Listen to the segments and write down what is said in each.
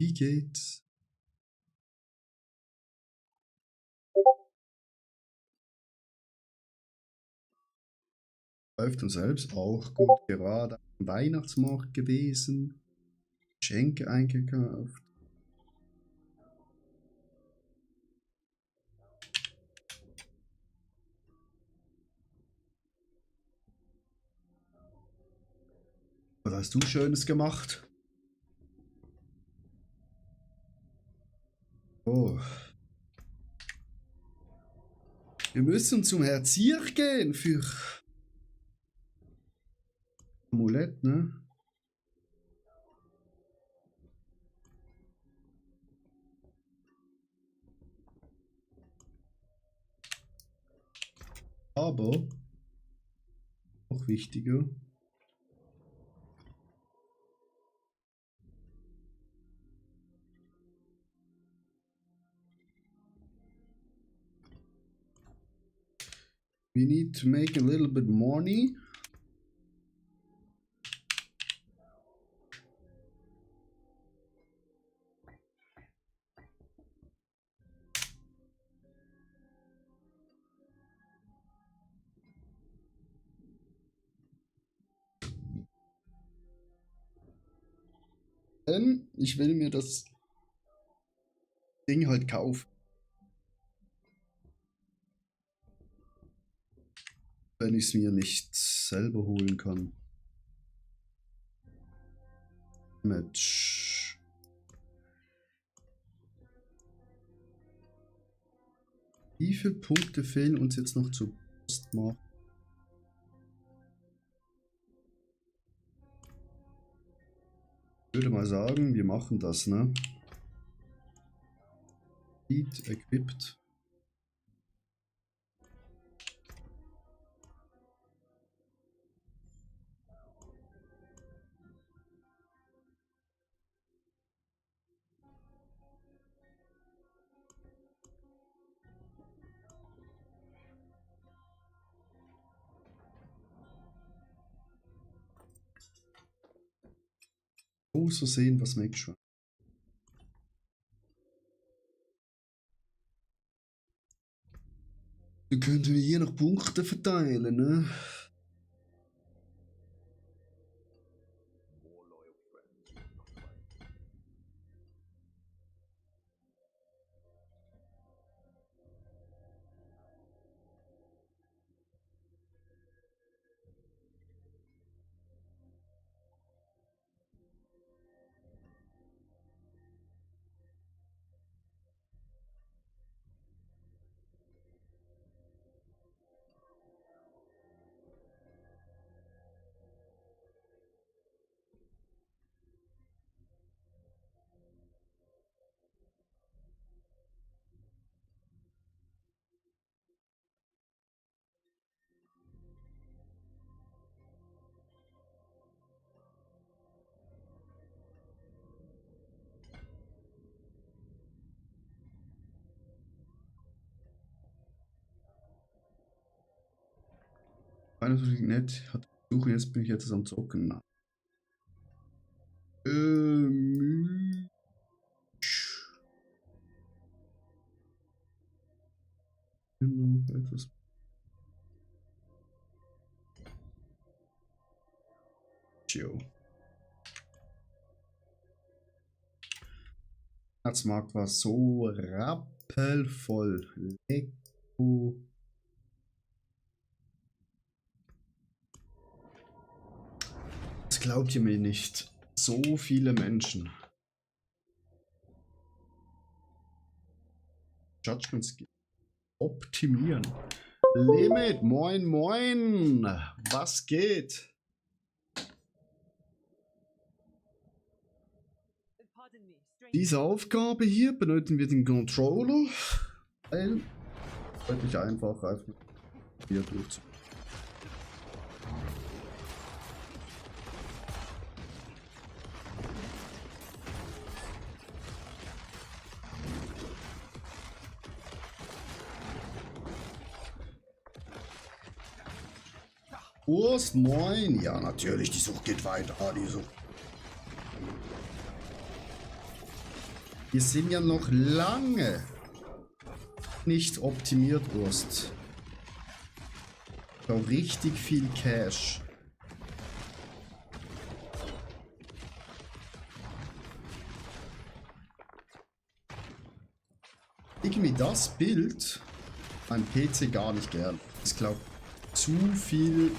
Wie geht's? Läuft uns selbst auch gut. Gerade am Weihnachtsmarkt gewesen. Geschenke eingekauft. Was hast du Schönes gemacht? Oh. Wir müssen zum Erzieher gehen für Amulett, ne? Aber noch wichtiger. We need to make a little bit money. Denn ich will mir das Ding halt kaufen. Wenn ich es mir nicht selber holen kann. Match. Wie viele Punkte fehlen uns jetzt noch zur Postmarke? Ich würde mal sagen, wir machen das, ne? Heat equipped. So sehen, was make sure. Dann könnten wir hier noch Punkte verteilen, ne? Natürlich nett. Hat Suche, jetzt bin ich jetzt am Zocken. Etwas. Weihnachtsmarkt war so rappelvoll. Lecko. Das glaubt ihr mir nicht. So viele Menschen. Judgment Skill. Optimieren. Limit. Moin, moin. Was geht? Diese Aufgabe hier benötigen wir den Controller. Weil deutlich einfacher hier durch. Prost, moin. Ja, natürlich, die Sucht geht weiter. Die Sucht. Wir sind ja noch lange nicht optimiert, Urst. Noch richtig viel Cash. Irgendwie das Bild mein PC gar nicht gern. Ich glaube, zu viel,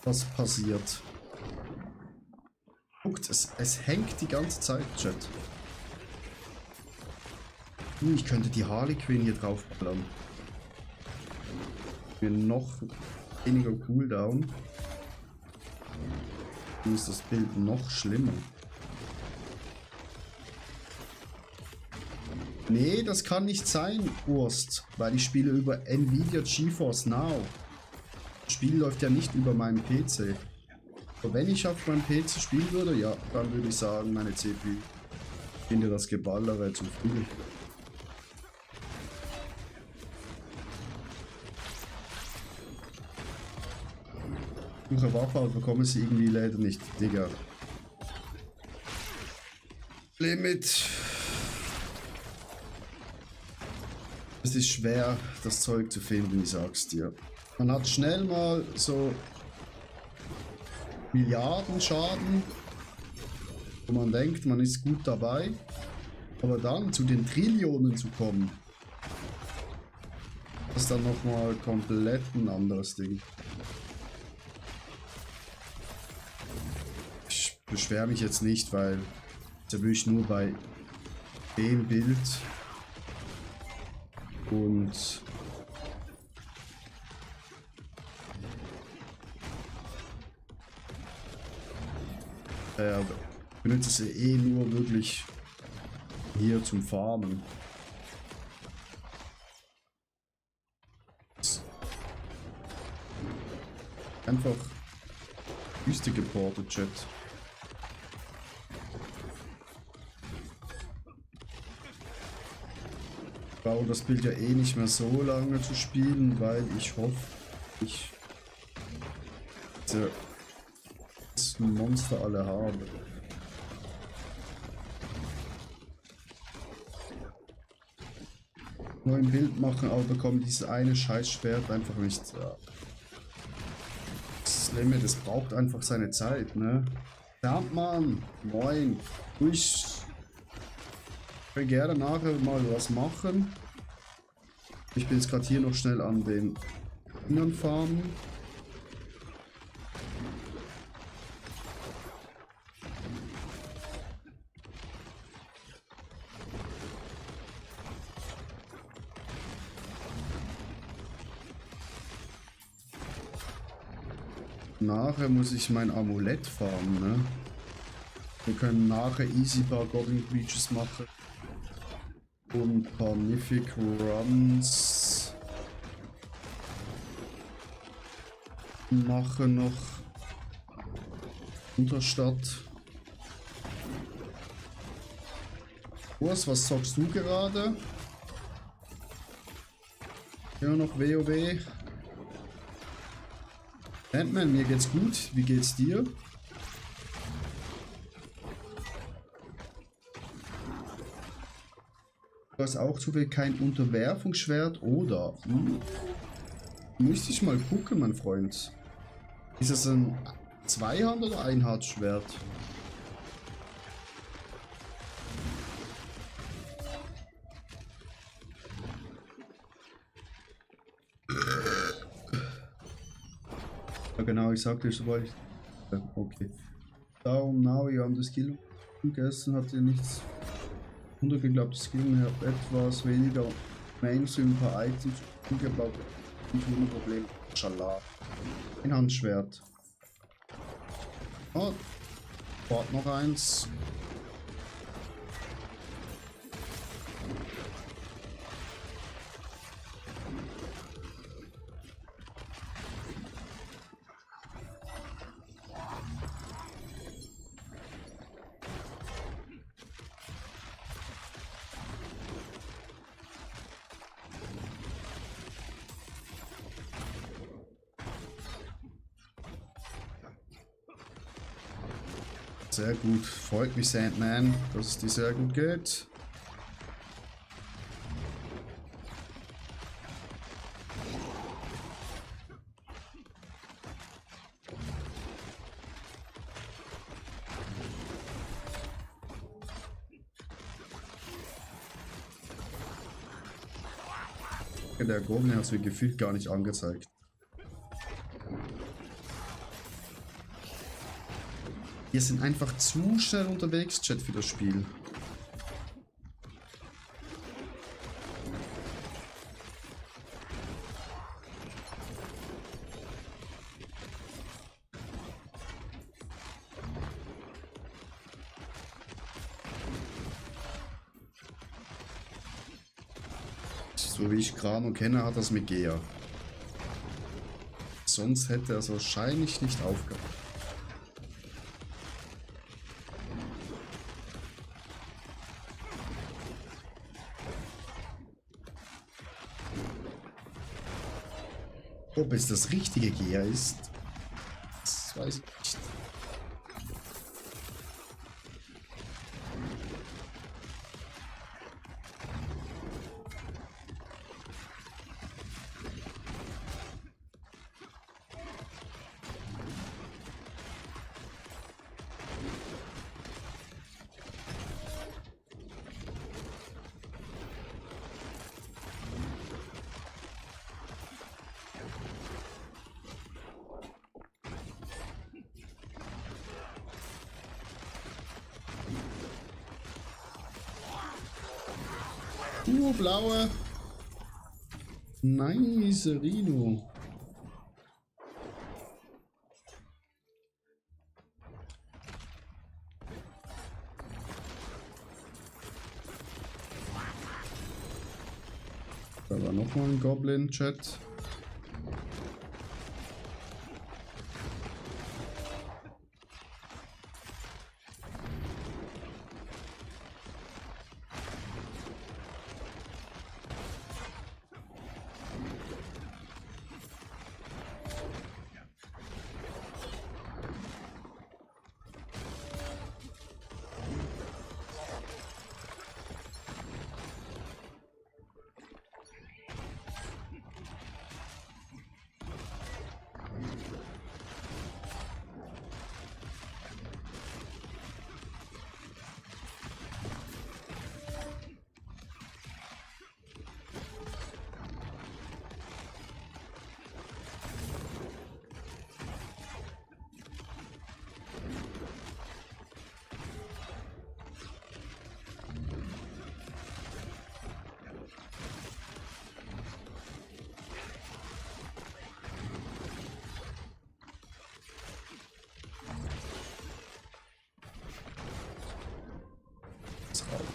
was passiert. Guckt, es hängt die ganze Zeit, Chat. Ich könnte die Harley Quinn hier draufballern. Für noch weniger Cooldown. Dann ist das Bild noch schlimmer. Nee, das kann nicht sein, Wurst. Weil ich spiele über Nvidia GeForce Now. Das Spiel läuft ja nicht über meinen PC. Aber wenn ich auf meinem PC spielen würde, ja, dann würde ich sagen, meine CPU. Ich finde das Geballere zu viel. Suche Waffe, aber bekomme sie irgendwie leider nicht, Digga. Limit. Es ist schwer, das Zeug zu finden, ich sag's dir. Man hat schnell mal so Milliarden Schaden, wo man denkt, man ist gut dabei. Aber dann zu den Trillionen zu kommen, das ist dann nochmal komplett ein anderes Ding. Ich beschwere mich jetzt nicht, weil da will ich nur bei dem Bild und ich benutze es eh nur wirklich hier zum Farmen. Einfach Wüste geportet, Chat. Ich brauche das Bild ja eh nicht mehr so lange zu spielen, weil ich hoffe, ich diese Monster alle habe. Nur ein Bild machen, aber bekommen dieses eine Scheißschwert einfach nicht. Ja. Das Limit, das braucht einfach seine Zeit, ne? Verdammt, Mann! Moin! Ich will gerne nachher mal was machen. Ich bin jetzt gerade hier noch schnell an den Dingern farmen. Nachher muss ich mein Amulett farmen, ne? Wir können nachher easy ein paar Goblin Creatures machen. Und ein paar Mythic Runs. Machen noch Unterstadt. Urs, was zockst du gerade? Immer noch WoW. Ant-Man, mir geht's gut. Wie geht's dir? Du hast auch zufällig kein Unterwerfungsschwert, oder? Müsste ich mal gucken, mein Freund. Ist es ein Zweihand- oder Einhandschwert? Ja genau, ich sagte sobald ich... Okay. Darum, now you haben das Skill gegessen, habt ihr nichts untergeglaubtes Skill, ihr habt etwas weniger Mainstream, ein paar Items umgebaut und ohne Problem. Schala. Ein Handschwert. Oh, dort noch eins. Sehr gut. Freut mich, Sandman, dass es dir sehr gut geht. Der Goblin hat es mir gefühlt gar nicht angezeigt. Wir sind einfach zu schnell unterwegs, Chat, für das Spiel. So wie ich Grano kenne, hat das mit Gea. Sonst hätte er es wahrscheinlich nicht aufgehört. Ob es das richtige Gea ist, das weiß ich nicht. Blaue. Nice, Rino. Da war noch mal ein Goblin-Chat.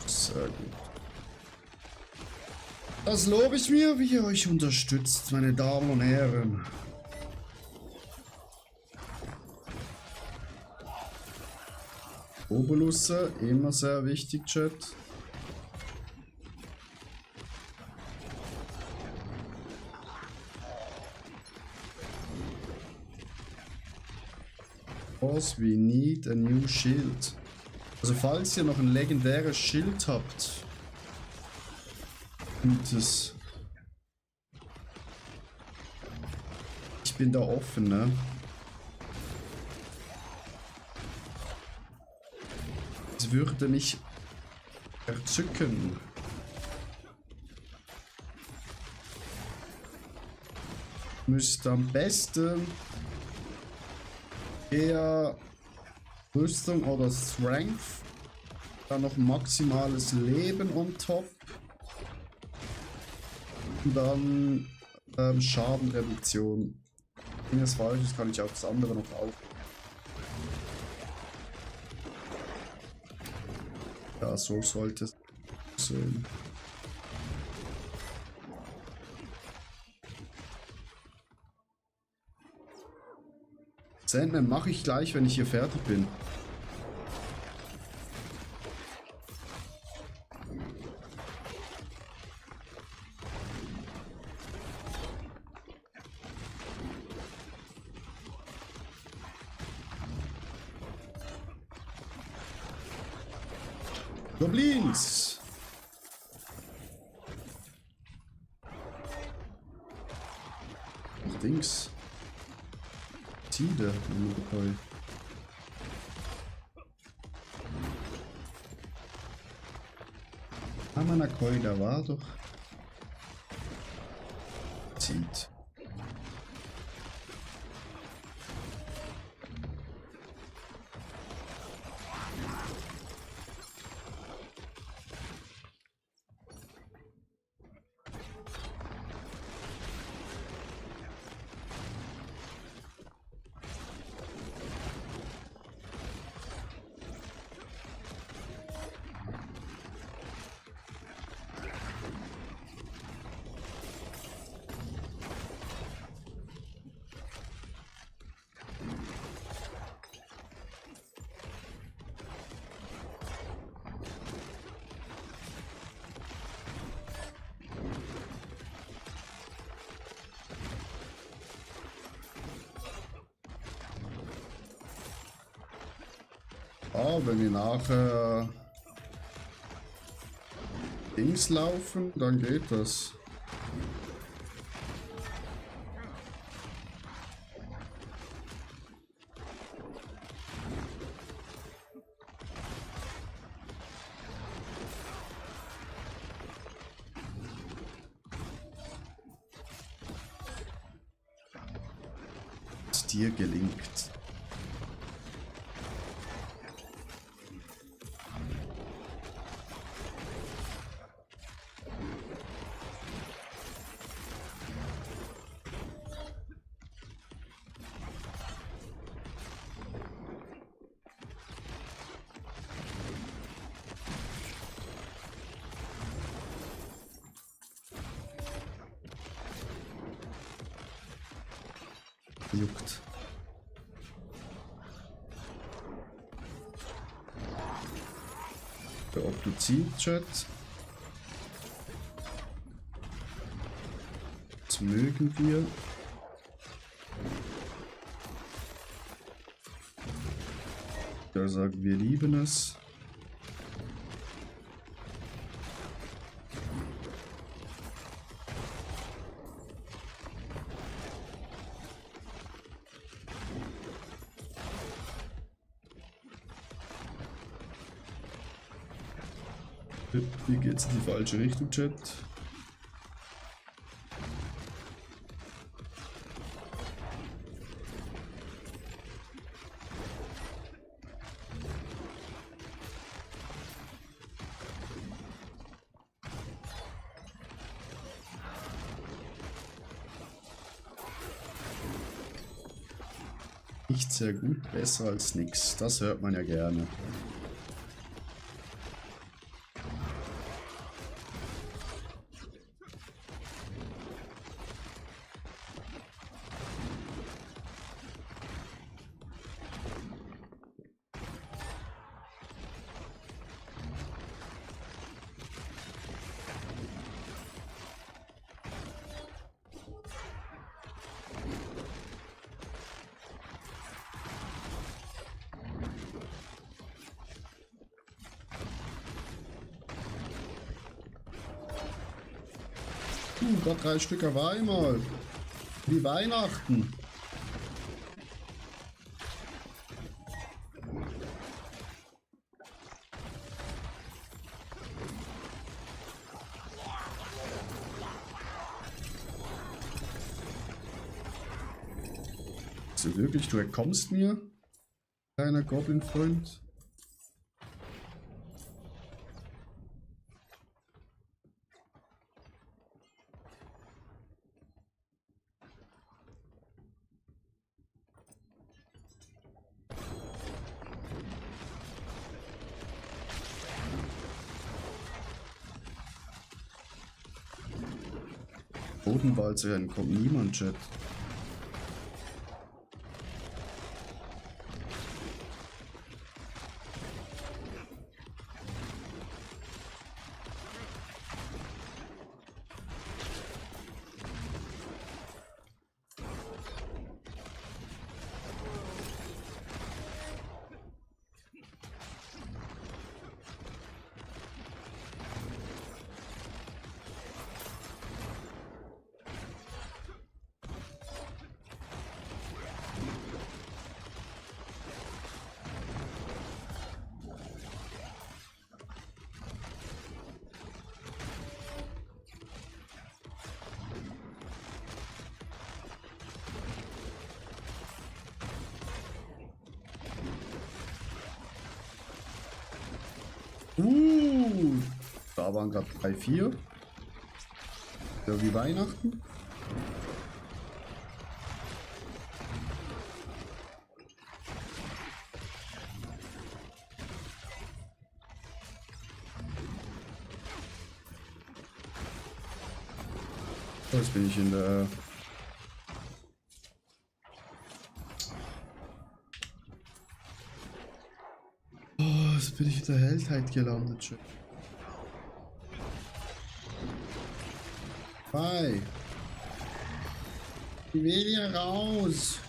Sehr gut. Das lobe ich mir, wie ihr euch unterstützt, meine Damen und Herren. Obolusse, immer sehr wichtig, Chat. Boss, we need a new shield. Also falls ihr noch ein legendäres Schild habt, gutes. Ich bin da offen, ne? Es würde mich erzücken. Müsste am besten eher Rüstung oder Strength, dann noch maximales Leben on top und dann Schadenreduktion. Wenn das falsch ist, kann ich auch das andere noch auf. Ja, so sollte es sein. Sandman mache ich gleich, wenn ich hier fertig bin. Goblins! Dings. Ziede. Amanakoi, da war doch. Zieht. Wenn wir nachher Dings laufen, dann geht das. Es dir gelingt. Juckt. Der Oktozid-Chat. Das mögen wir. Da sagen wir lieben es. Hier geht's in die falsche Richtung, Chat. Nicht sehr gut, besser als nix. Das hört man ja gerne. Gott, 3 Stück auf einmal. Wie Weihnachten. So wirklich, du entkommst mir, kleiner Goblin-Freund? Bodenwalze kommt niemand, Chat. Da waren gerade 3, 4. Ja, wie Weihnachten. Jetzt bin ich in der... Oh, jetzt bin ich in der Heldheit gelandet. Schön. Hi. Ich will hier raus.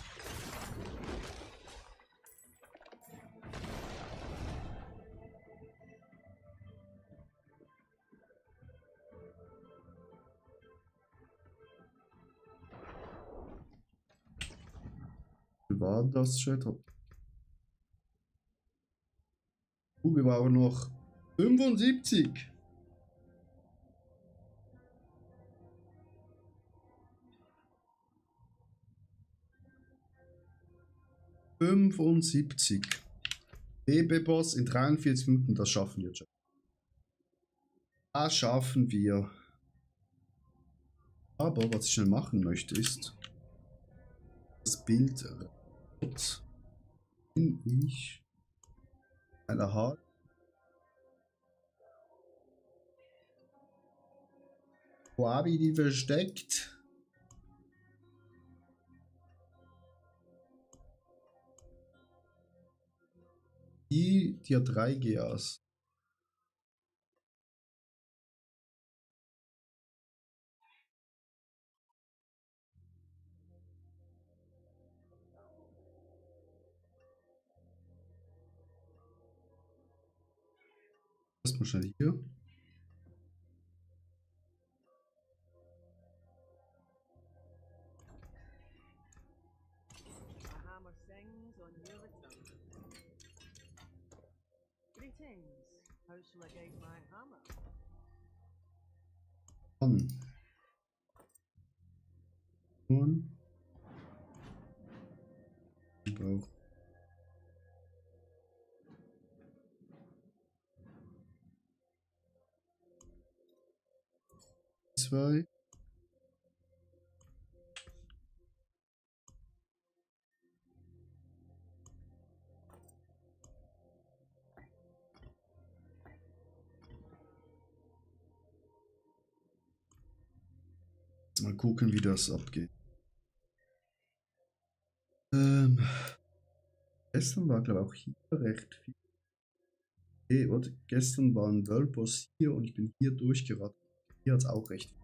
Wie war das, Chat? Wir brauchen noch 75. BB-Boss in 43 Minuten, das schaffen wir, Chat. Das schaffen wir. Aber was ich schnell machen möchte, ist das Bild bin ich einer Haar. Wo habe ich die versteckt? Die hat 3 GAs. Erstmal schnell hier. An. Und auch. Zwei. Mal gucken, wie das abgeht. Gestern war, glaube ich, auch hier recht viel. Okay, oder? Gestern war ein Worldboss hier und ich bin hier durchgerannt. Hier hat es auch recht.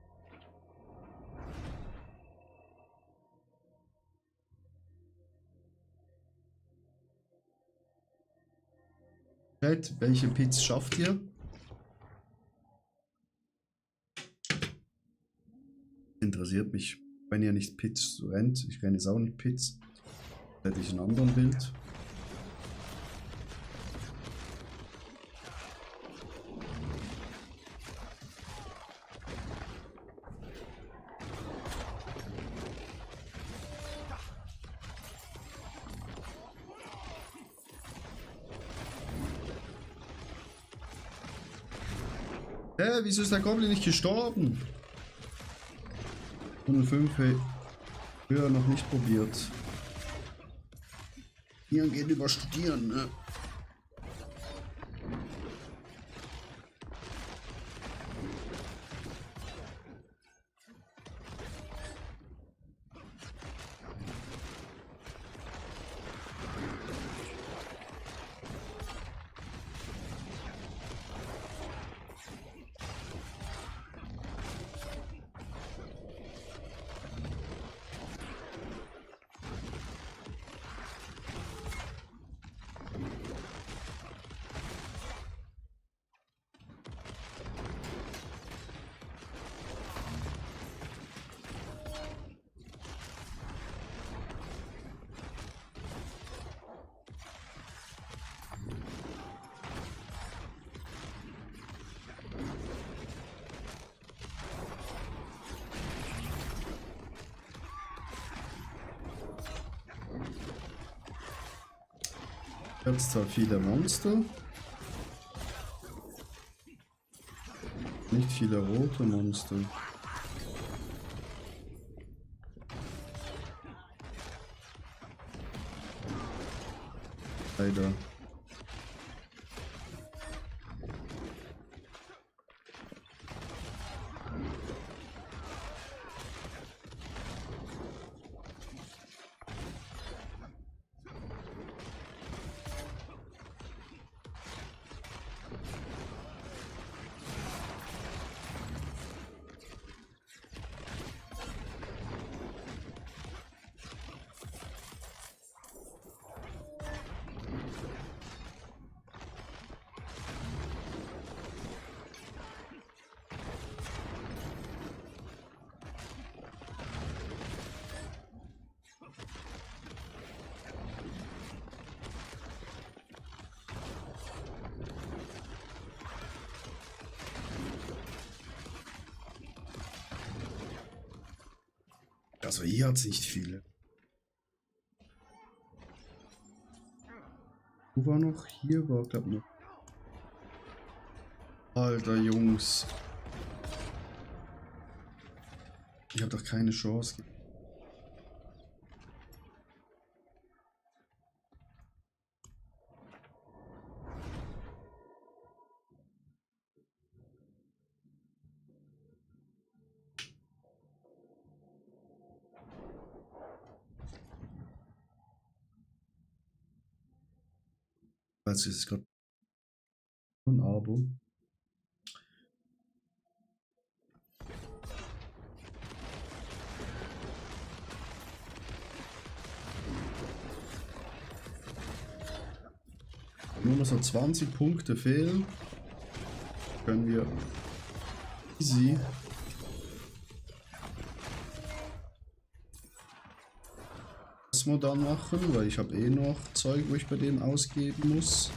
Chat, welche Pits schafft ihr? Interessiert mich, wenn ihr nicht Pits rennt. Ich renne jetzt auch nicht Pits. Hätte ich einen anderen Bild. Wieso ist der Goblin nicht gestorben? 105, hey. Früher noch nicht probiert. Hier geht über Studieren, ne? Jetzt zwar viele Monster. Nicht viele rote Monster. Leider. Also hier hat es nicht viele. Wo war noch? Hier war, glaube ich, noch. Alter, Jungs. Ich habe doch keine Chance. Falls es gerade ein Abo. Nur noch so 20 Punkte fehlen. Können wir easy das mal dann machen, weil ich habe eh noch Zeug, wo ich bei dem ausgeben muss.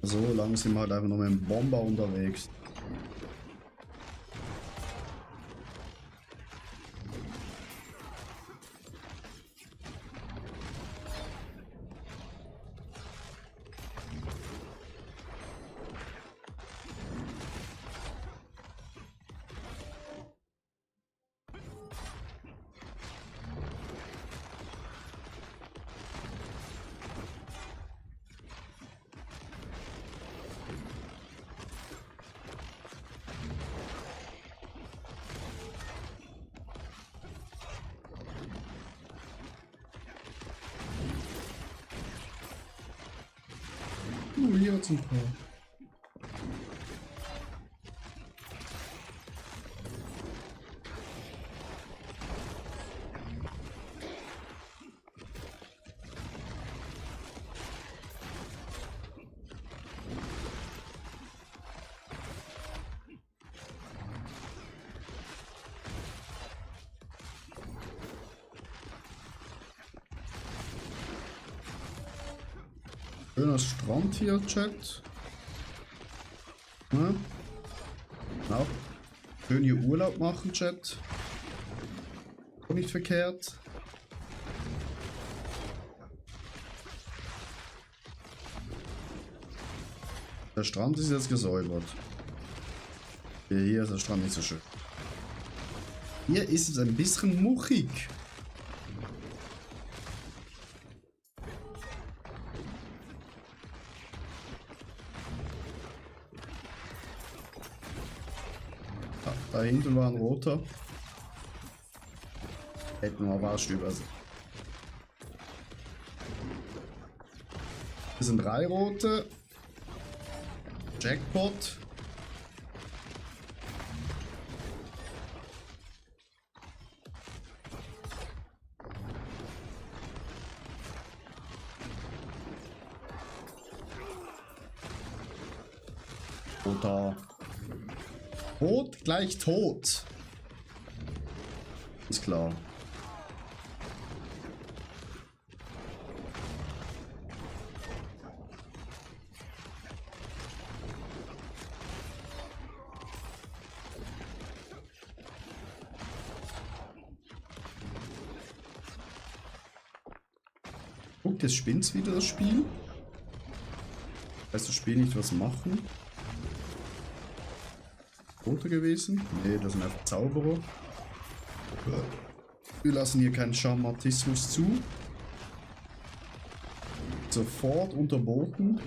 So lange sind wir halt einfach noch mit dem Bomber unterwegs. Hier hat's ein paar. Schöner Strand hier, Chat. Ja. Auch schön hier Urlaub machen, Chat. Auch nicht verkehrt. Der Strand ist jetzt gesäubert. Hier ist der Strand nicht so schön. Hier ist es ein bisschen muchig. Da hinten war ein roter. Hätten wir aber über. Hier sind 3 rote. Jackpot. Roter. Rot gleich tot. Ist klar. Guck, jetzt spinnt's wieder das Spiel. Heißt das Spiel nicht was machen? Roter gewesen? Nee, das sind einfach Zauberer. Wir lassen hier keinen Charmatismus zu. Sofort unterboten.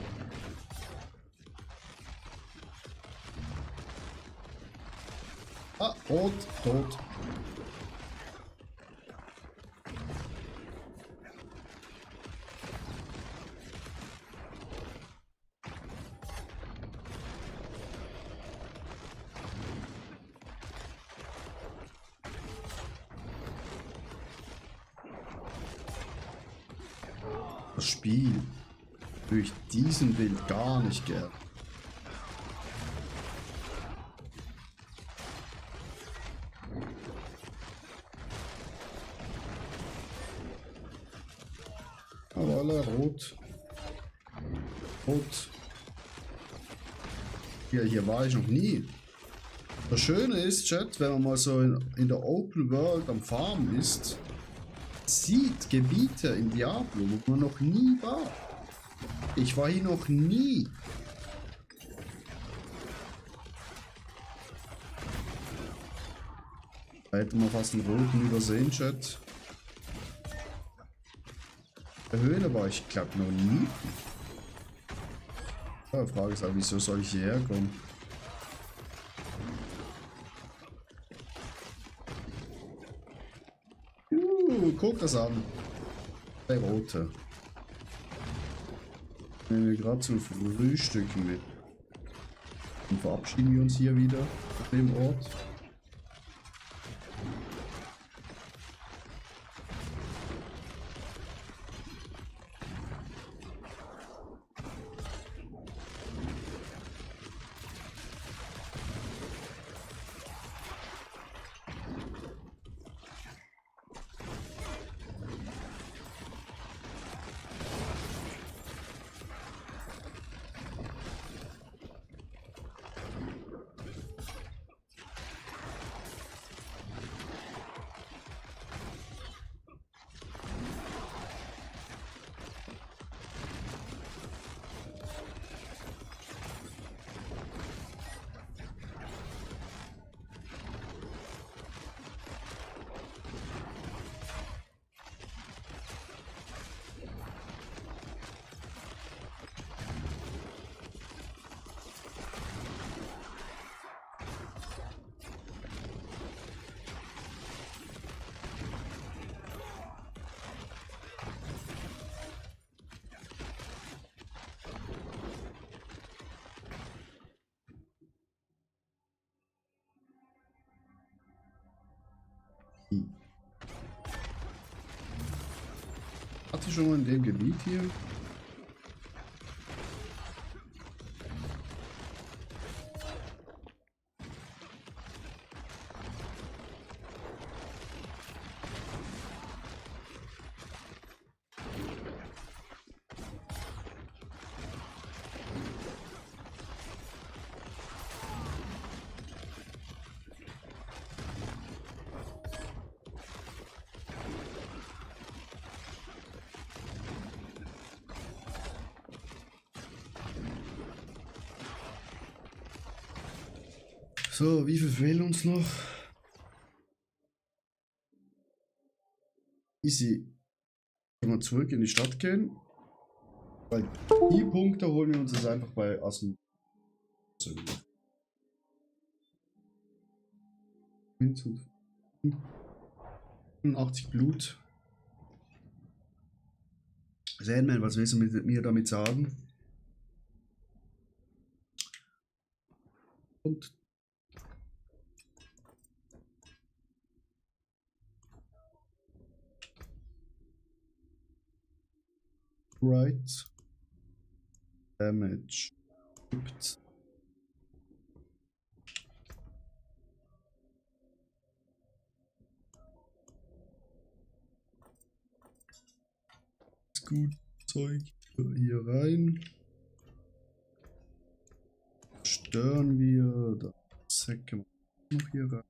Ah, rot, tot. Das Spiel durch diesen Bild gar nicht gern. Aber alle rot. Rot. Hier war ich noch nie. Das Schöne ist, Chat, wenn man mal so in der Open World am Farmen ist, sieht Gebiete in Diablo, wo man noch nie war. Ich war hier noch nie. Da hätte man fast einen roten übersehen, Chat. Der Höhle war ich, glaube noch nie. Ja, die Frage ist auch, wieso soll ich hierher kommen? Guck das an. Der rote. Nehmen wir gerade zum Frühstücken mit. Und verabschieden wir uns hier wieder auf dem Ort. Hatte ich schon mal in dem Gebiet hier? So, wie viel fehlen uns noch? Easy. Können wir zurück in die Stadt gehen? Weil die Punkte holen wir uns jetzt einfach bei Assen. 80 Blut. Sandman, was willst du mit mir damit sagen? Und right. Damage. Gibt. Gut Zeug hier rein. Stören wir das Säcke noch hier rein.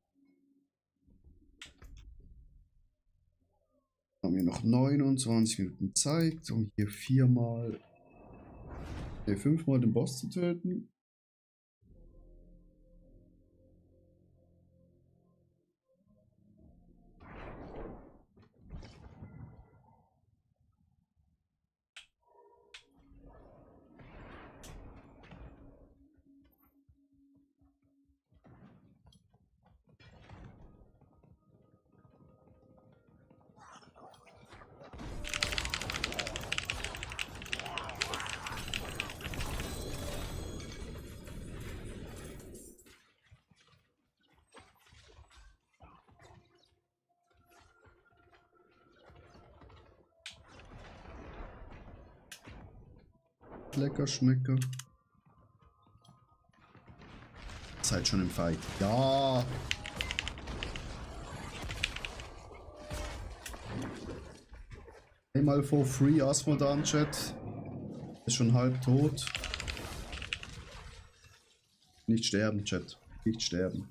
Haben wir noch 29 Minuten Zeit, um hier 5-mal den Boss zu töten. Lecker Schmecker. Seid schon im Fight. Ja. Einmal for free Asmodan Chat. Ist schon halb tot. Nicht sterben, Chat. Nicht sterben.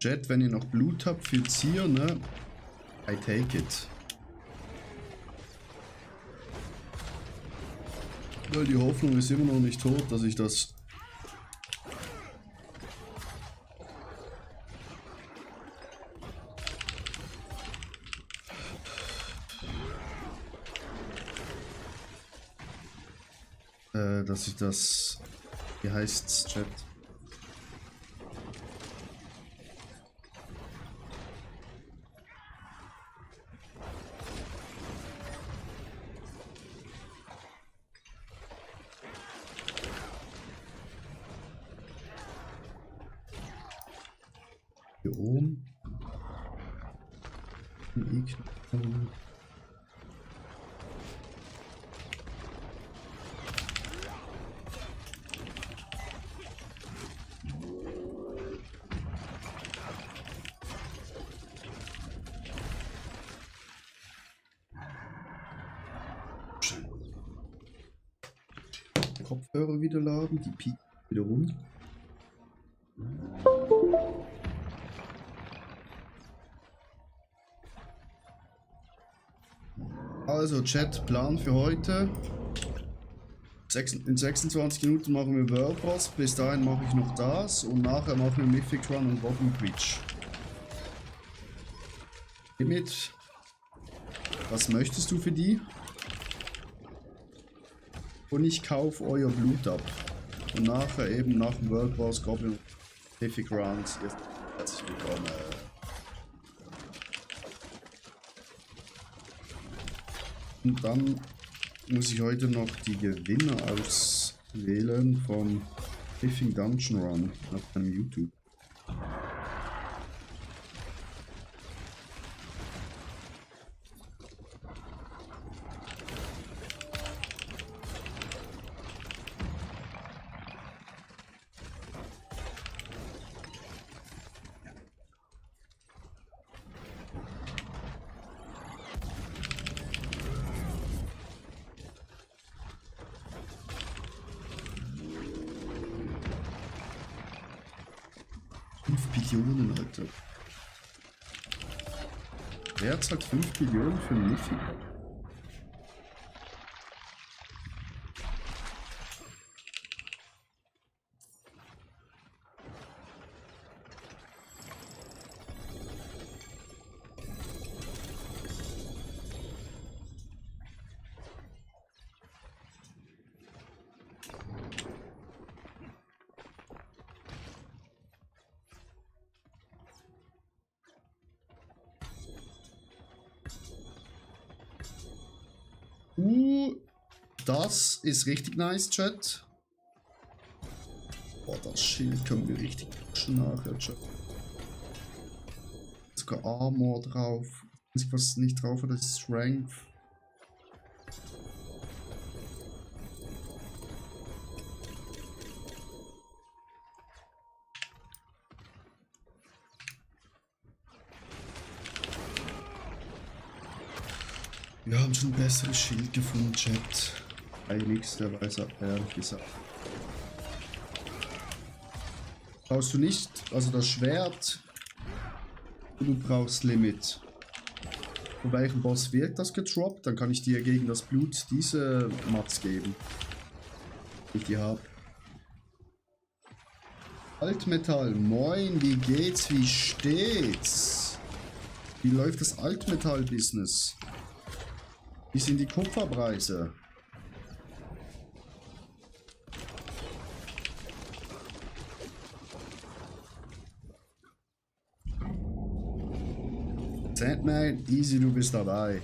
Chat, wenn ihr noch Blut habt für Zier, ne? I take it. Weil die Hoffnung ist immer noch nicht tot, dass ich das... Wie heißt's, Chat? Hier oben. Kopfhörer wieder laden, die piepen wieder rum. Also Chat, Plan für heute. In 26 Minuten machen wir World Boss, bis dahin mache ich noch das und nachher machen wir Mythic Run und Goblin Breach. Geh mit. Was möchtest du für die? Und ich kaufe euer Blut ab. Und nachher eben nach dem World Boss Goblin Mythic Runs. Herzlich willkommen. Und dann muss ich heute noch die Gewinner auswählen vom Living Dungeon Run auf meinem YouTube. Billionen, Alter. Wer zahlt 5 Billionen für Mythic? Das ist richtig nice, Chat. Boah, das Schild können wir richtig pushen nachher, Chat. Sogar Armor drauf. Was nicht drauf hat, das ist Strength. Wir haben schon ein besseres Schild gefunden, Chat. Eigentlich, der weiß ehrlich gesagt. Brauchst du nicht, also das Schwert, du brauchst Limit. Von welchem Boss wird das gedroppt? Dann kann ich dir gegen das Blut diese Mats geben. Ich die habe. Altmetall, moin, wie geht's, wie steht's? Wie läuft das Altmetall-Business? Wie sind die Kupferpreise? Sandman, easy, du bist dabei.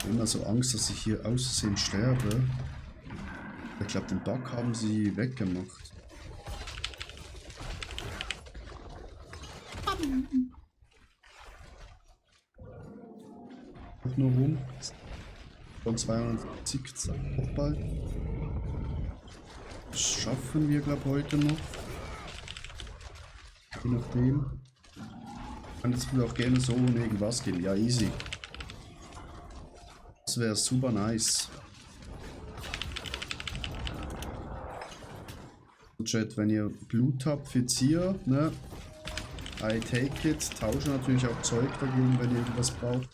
Immer so Angst, dass ich hier aus Versehen sterbe. Ich glaube, den Bug haben sie weggemacht. Auch nur rum. Von 270 auch bald. Das schaffen wir, glaube ich, heute noch. Je nachdem. Kann jetzt auch gerne so ohne irgendwas gehen. Ja, easy. Das wäre super nice. Chat, wenn ihr Blut habt, Verzier, ne? I take it. Tausche natürlich auch Zeug dagegen, wenn ihr irgendwas braucht.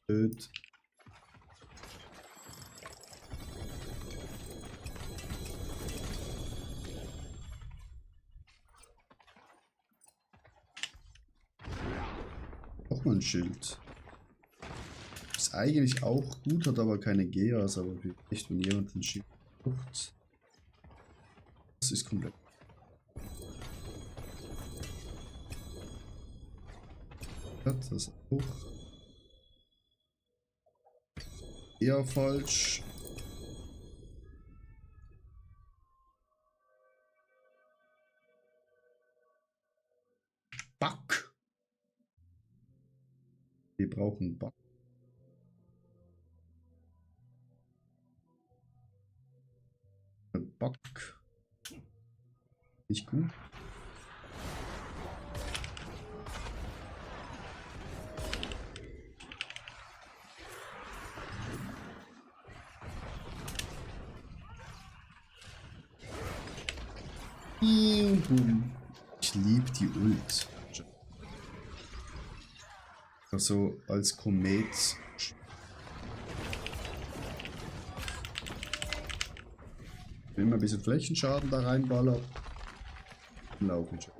Blöd. Auch mal ein Schild. Ist eigentlich auch gut, hat aber keine Geas, aber vielleicht, wenn jemand ein Schild braucht. Das ist komplett. Hat das auch. Eher falsch. Back. Wir brauchen Back. Back. Nicht gut. Ich liebe die Ult. Also als Komet. Wenn man ein bisschen Flächenschaden da reinballert, dann laufen schon.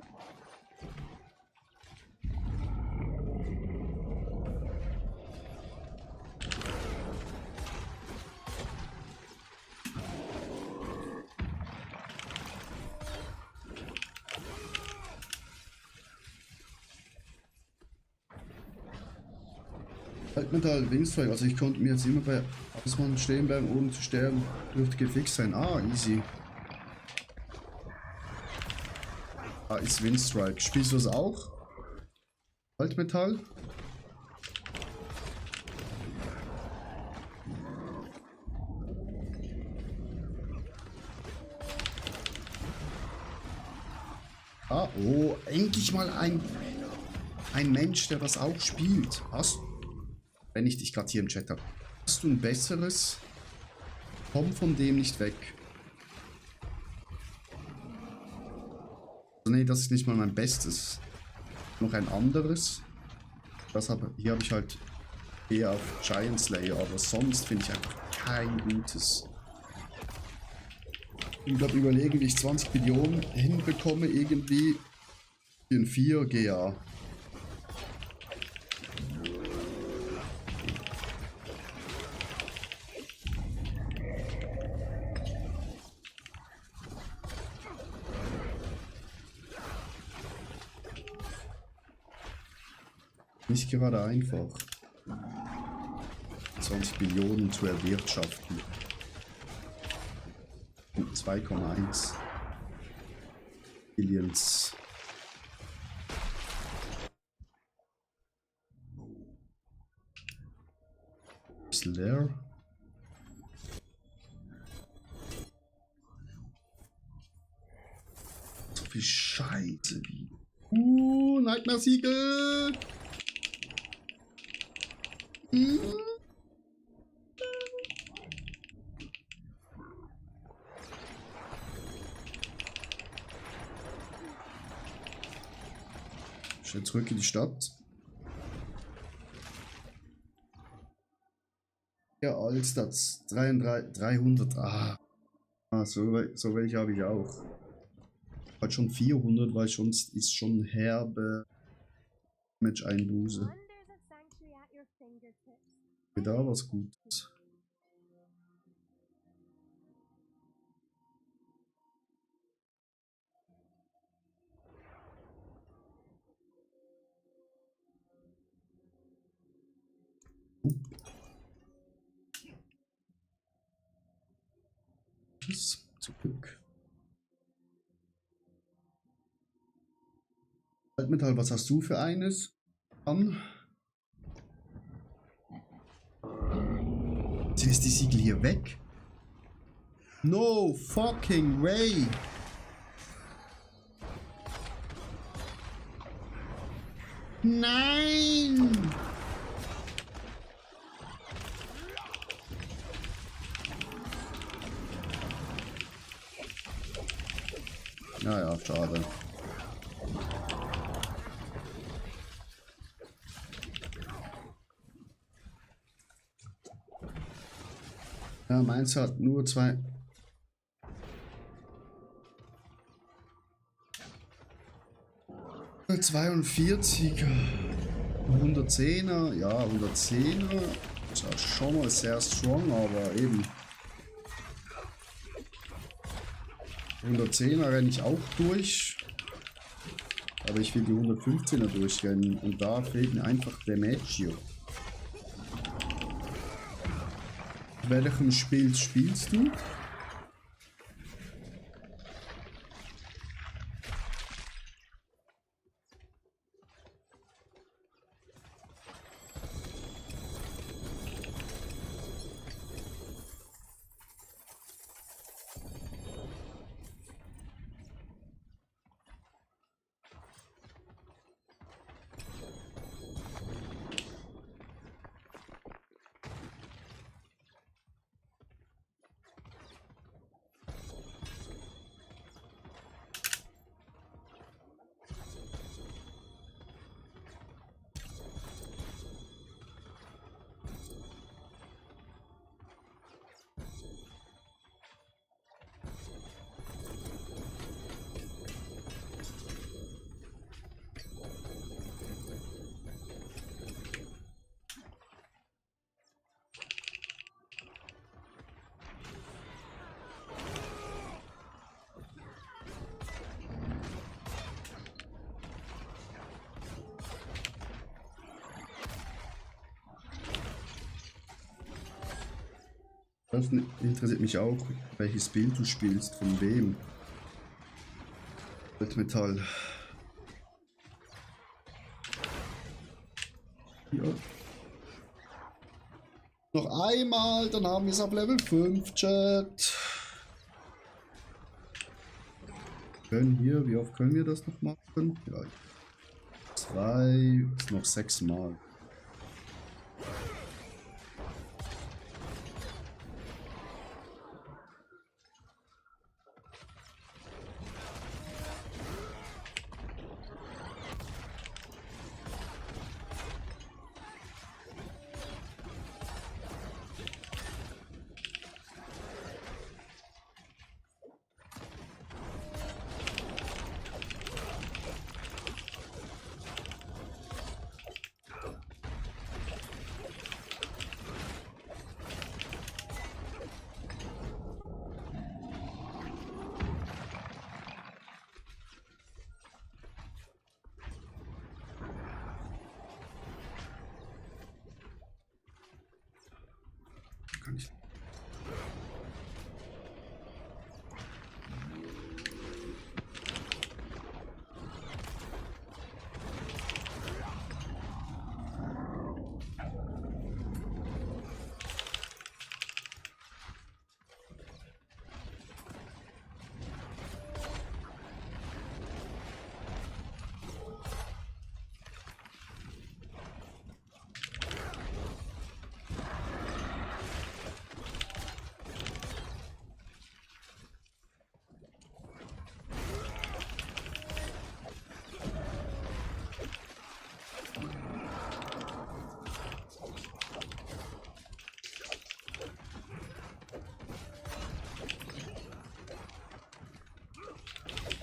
Altmetall, Wingstrike, also ich konnte mir jetzt immer bei Ausmann stehen bleiben, ohne zu sterben, dürfte gefixt sein. Ah, easy. Ah, ist Windstrike. Spielst du das auch? Altmetall? Ah, oh, endlich mal ein Mensch, der das auch spielt. Wenn ich dich gerade hier im Chat habe, hast du ein besseres? Komm von dem nicht weg. Nee, das ist nicht mal mein Bestes. Noch ein anderes. Hier habe ich halt eher auf Giant Slayer, aber sonst finde ich einfach kein gutes. Ich glaube, überlegen, wie ich 20 Billionen hinbekomme, irgendwie in 4 GA. Nicht gerade einfach, 20 Billionen zu erwirtschaften. 2,1 Billions. Ist leer. So viel Scheiße wie. Nightmare Siegel. Schnell zurück in die Stadt. Ja, Allstats 300. So welche habe ich auch. Hat schon 400, weil sonst ist schon herbe Match-Einbuße. Da was Gutes. Zurück. Altmetall, was hast du für eines an? Sind jetzt die Siegel hier weg? No fucking way! Nein! Naja, schade. Ja, meins hat nur 42er. 110er, ja, 110er. Ist ja schon mal sehr strong, aber eben. 110er renne ich auch durch. Aber ich will die 115er durchrennen. Und da fehlt mir einfach der Maggio. In welchem Spiel spielst du? Das interessiert mich auch, welches Bild du spielst, von wem. Metall. Ja. Noch einmal, dann haben wir es auf Level 5, Chat. Können hier, wie oft können wir das noch machen? Ja, 2, ist noch 6 Mal. Kann ich.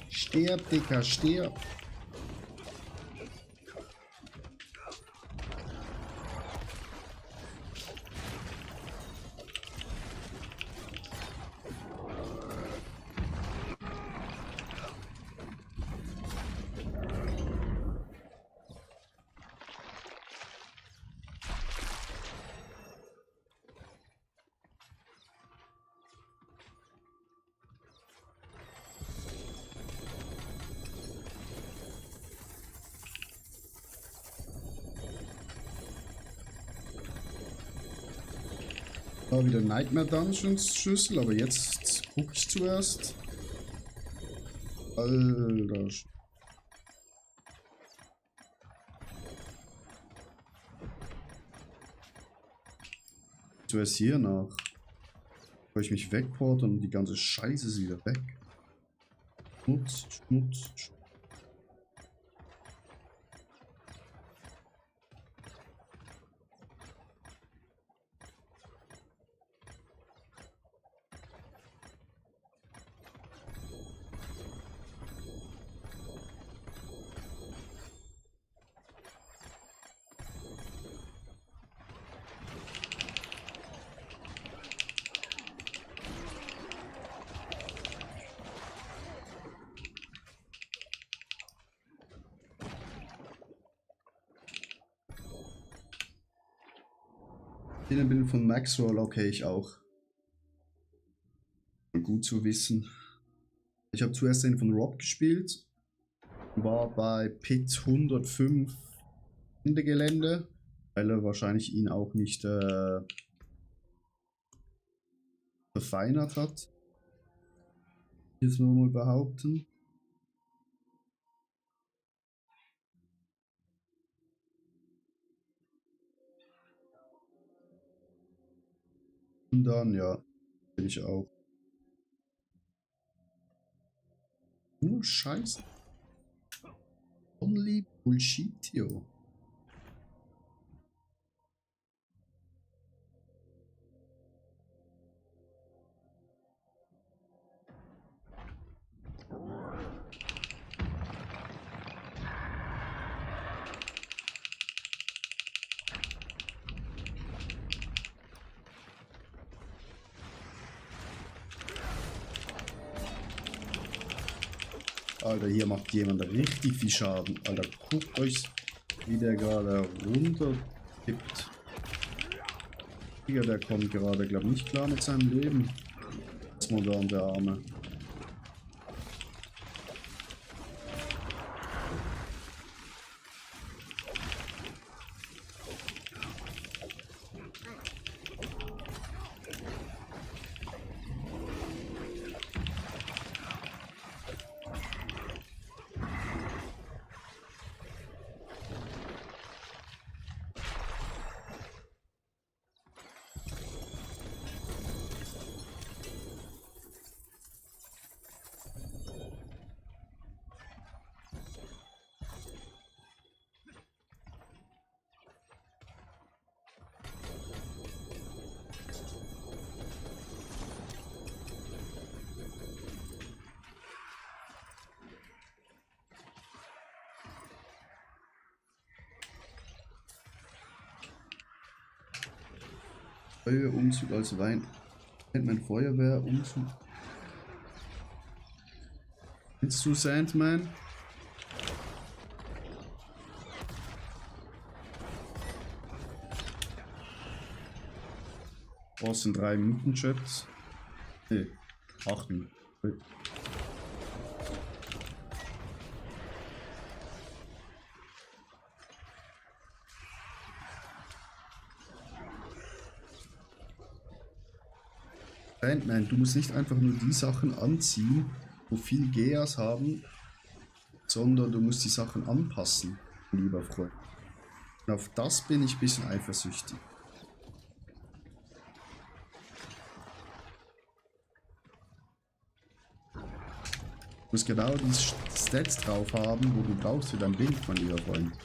Stirb, Dicker, stirb. Da wieder Nightmare Dungeons Schlüssel, aber jetzt gucke ich zuerst. Alter. Zuerst hier nach. Bevor ich mich wegporte und die ganze Scheiße ist wieder weg. Schmutz, Schmutz, Schmutz. Den Bild von Maxwell, okay, ich auch. Gut zu wissen. Ich habe zuerst den von Rob gespielt. War bei Pit 105 Ende Gelände, weil er wahrscheinlich ihn auch nicht verfeinert hat. Jetzt mal behaupten. Und dann, ja, bin ich auch. Nur Scheiße. Only Bullshitio. Alter, hier macht jemand richtig viel Schaden. Alter, guckt euch, wie der gerade runterkippt. Digga, der kommt gerade, glaube ich, nicht klar mit seinem Leben. Das modern, der Arme. Feuerumzug als Wein. Sandman Feuerwehrumzug. Kennst du Sandman? Was sind 3 Minuten Chats? Ne, 8 Minuten. Sandman, du musst nicht einfach nur die Sachen anziehen, wo viel Geas haben, sondern du musst die Sachen anpassen, lieber Freund. Und auf das bin ich ein bisschen eifersüchtig. Du musst genau die Stats drauf haben, wo du brauchst für dein Bild, mein lieber Freund.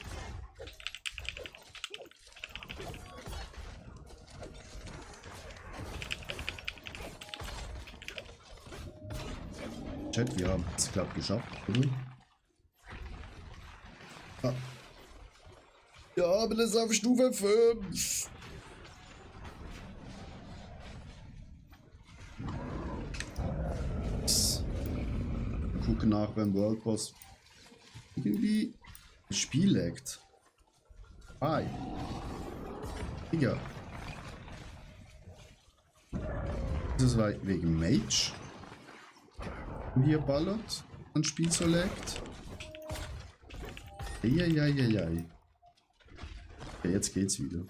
Chat, wir haben es, glaube ich, geschafft, oder? Ah. Ja, aber das ist auf Stufe 5. Wir gucken nach beim World Boss. Irgendwie das Spiel laggt. Hi. Digga. Ist es wegen Mage? Hier ballert, ein Spiel so laggt. Eieieiei. Okay, jetzt geht's wieder.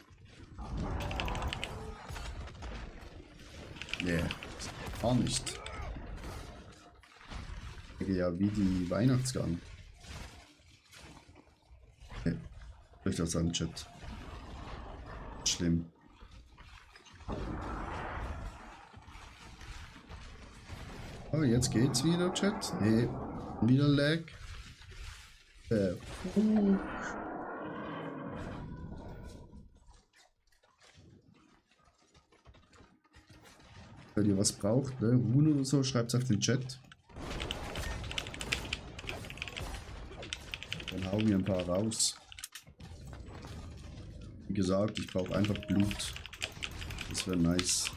Nee, gar nicht. Ja, wie die Weihnachtsgang. Okay, durch das an Chat. Schlimm. Aber jetzt geht's wieder, Chat. Nee, wieder Lag. Wenn ihr was braucht, ne? Runen oder so, schreibt es auf den Chat. Dann hauen wir ein paar raus. Wie gesagt, ich brauche einfach Blut. Das wäre nice.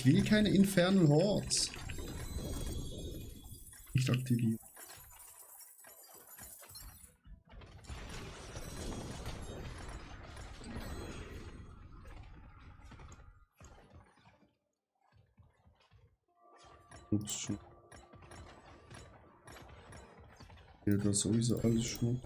Ich will keine Infernal Hordes. Nicht aktivieren. Schon. Ja, das sowieso alles schon.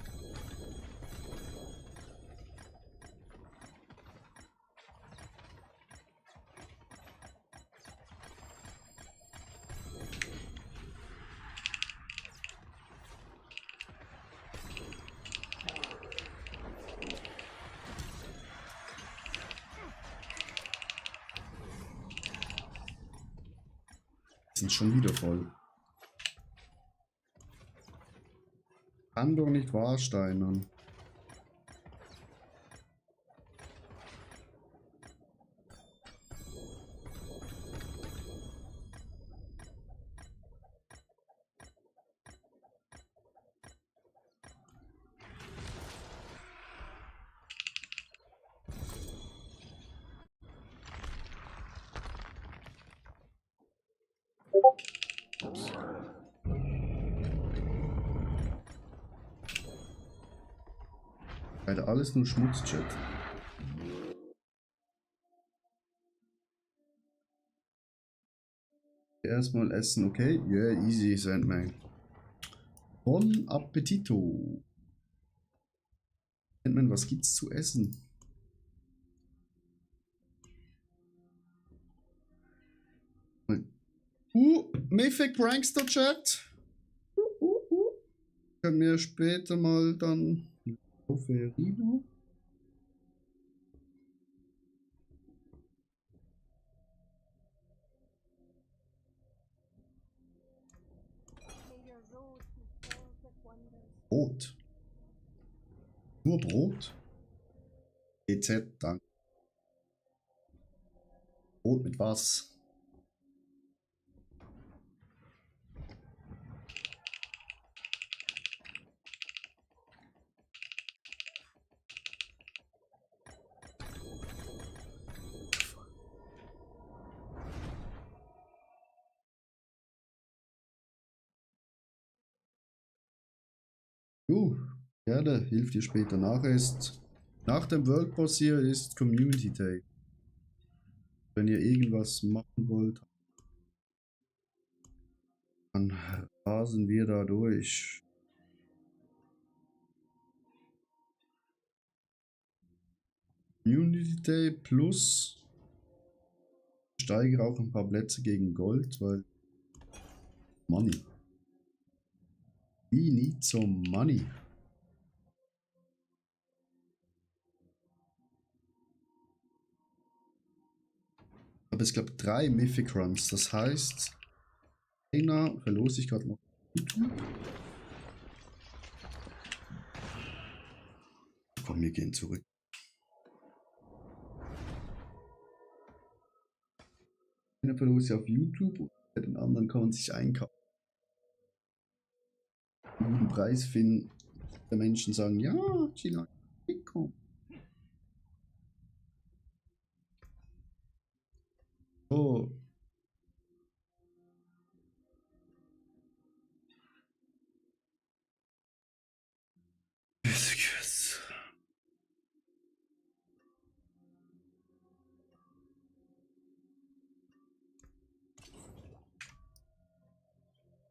Sind schon wieder voll. Kann doch nicht wahr, Steinern. Alter, alles nur Schmutzchat. Erstmal essen, okay? Yeah, easy, Sandman. Bon Appetito. Sandman, was gibt's zu essen? Mythic Prankster Chat. Können wir später mal dann auf Verino. Brot. Nur Brot? EZ, danke. Brot mit was? Gerne, hilft dir später. Nach dem World Boss hier ist Community Day. Wenn ihr irgendwas machen wollt, dann rasen wir da durch. Community Day plus ich steigere auch ein paar Plätze gegen Gold, weil Money. We need some money. Aber es gab 3 Mythic Runs, das heißt, einer verlose ich gerade noch. Komm, wir gehen zurück. Einer verlose ich auf YouTube und bei den anderen kann man sich einkaufen. Einen Preis finden, der Menschen sagen, ja, China, komm. Oh. Yes.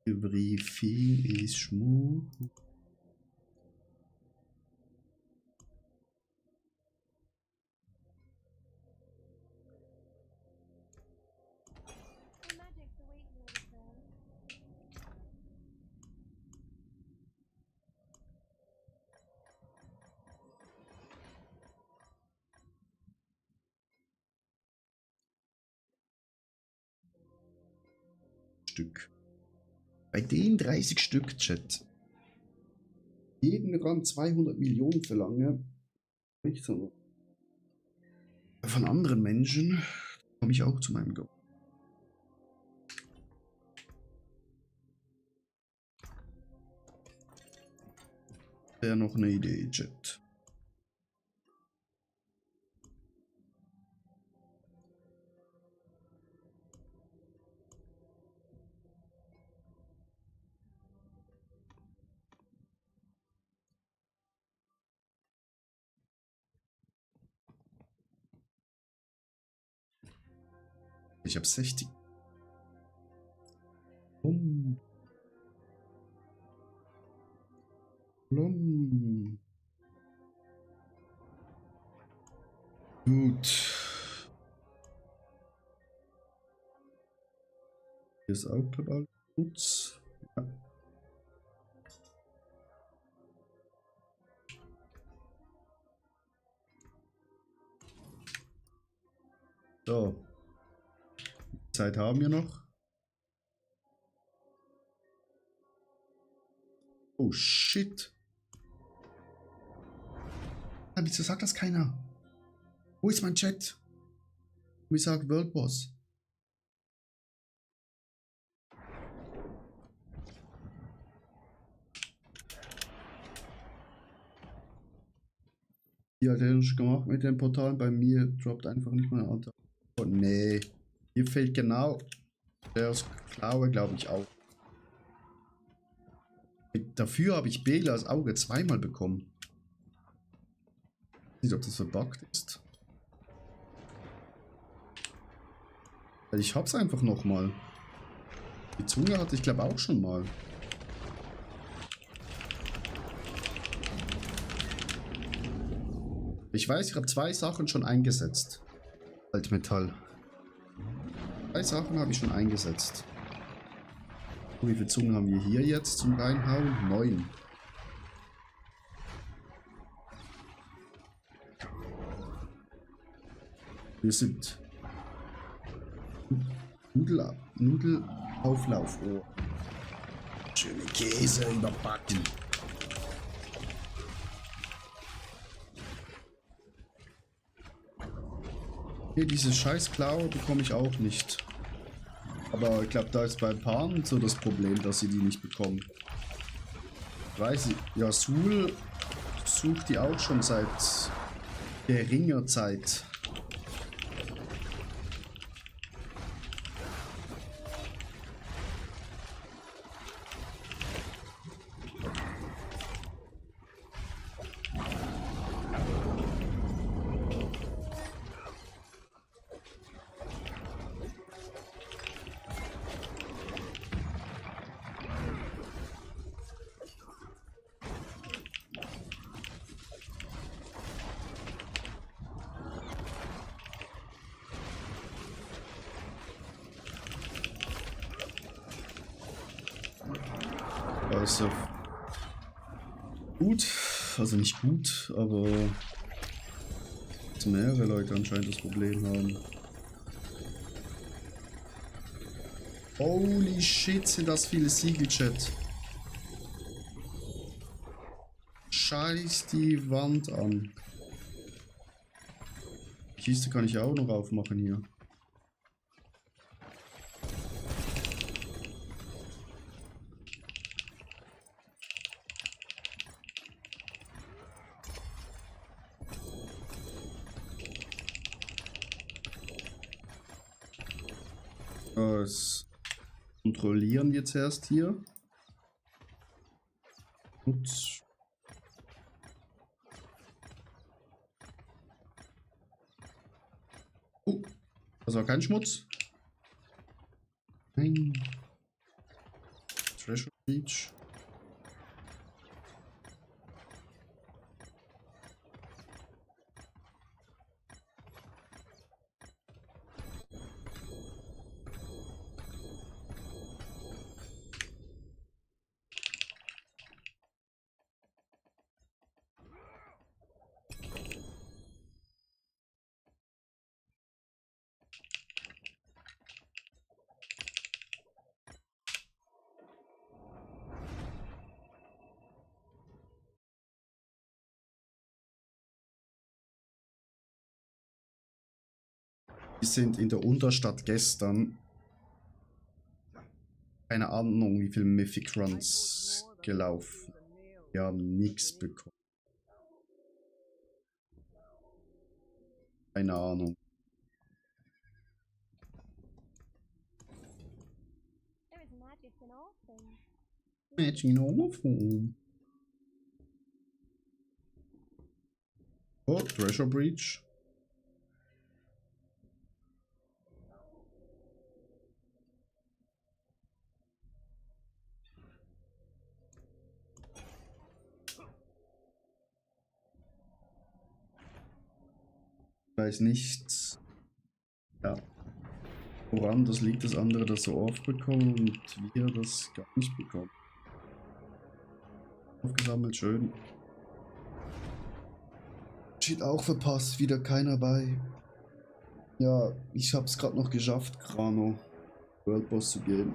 Briefing ist schmuck. Stück. Bei den 30 Stück, Chat. Jeden Rand 200 Millionen verlange. Nicht so. Von anderen Menschen komme ich auch zu meinem Goal. Wäre noch eine Idee, Chat. Ich habe 60. Gut. Hier ist auch global gut. Ja. So. Zeit haben wir noch. Oh shit. Wieso sagt das keiner? Wo ist mein Chat? Wie sagt World Boss? Die hat er schon gemacht mit den Portalen. Bei mir droppt einfach nicht meine Antwort. Oh nee. Hier fehlt genau der aus Klaue, glaube ich, auch. Dafür habe ich Belas Auge zweimal bekommen. Ich weiß nicht, ob das verbuggt ist. Ich hab's einfach nochmal. Die Zunge hatte ich glaube auch schon mal. Ich weiß, ich habe 2 Sachen schon eingesetzt. Altmetall. 2 Sachen habe ich schon eingesetzt. Wie viele Zungen haben wir hier jetzt zum Reinhauen? 9. Wir sind Nudelauflauf. Oh. Schöne Käse überbacken. Hier, diese scheiß Klaue bekomme ich auch nicht. Aber ich glaube, da ist bei Paaren so das Problem, dass sie die nicht bekommen. Weiß ich. Ja, Sul sucht die auch schon seit geringer Zeit. Also gut, also nicht gut, aber mehrere Leute anscheinend das Problem haben. Holy shit, sind das viele Siegel, Chat. Scheiß die Wand an. Die Kiste kann ich auch noch aufmachen hier. Das kontrollieren jetzt erst hier. Ups. Oh, das war kein Schmutz. Nein. Treasure Beach. Wir sind in der Unterstadt gestern. Keine Ahnung, wie viele Mythic Runs gelaufen. Wir haben nichts bekommen. Keine Ahnung. Magic in all form. Oh, Treasure Breach. Ich weiß nicht, ja, woran das liegt, dass andere das so oft bekommen und wir das gar nicht bekommen. Aufgesammelt, schön. Steht auch verpasst, wieder keiner bei. Ja, ich hab's gerade noch geschafft, Grano World Boss zu gehen.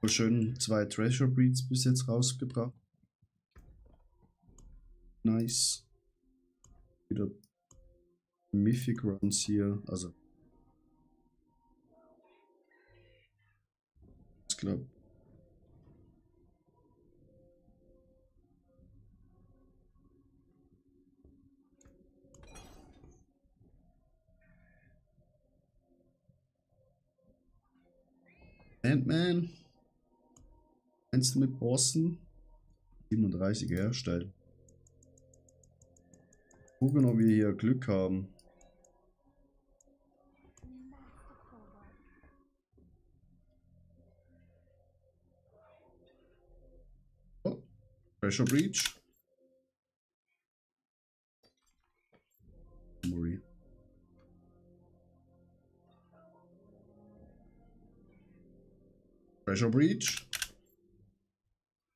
Voll schön 2 Treasure Breeds bis jetzt rausgebracht. Nice. Wieder Mythic Runs hier, also ich glaube. Ant-Man. Meinst du mit Bossen? 37 herstellen. Gucken, ob wir hier Glück haben. Oh, Pressure Breach. Memory. Pressure Breach.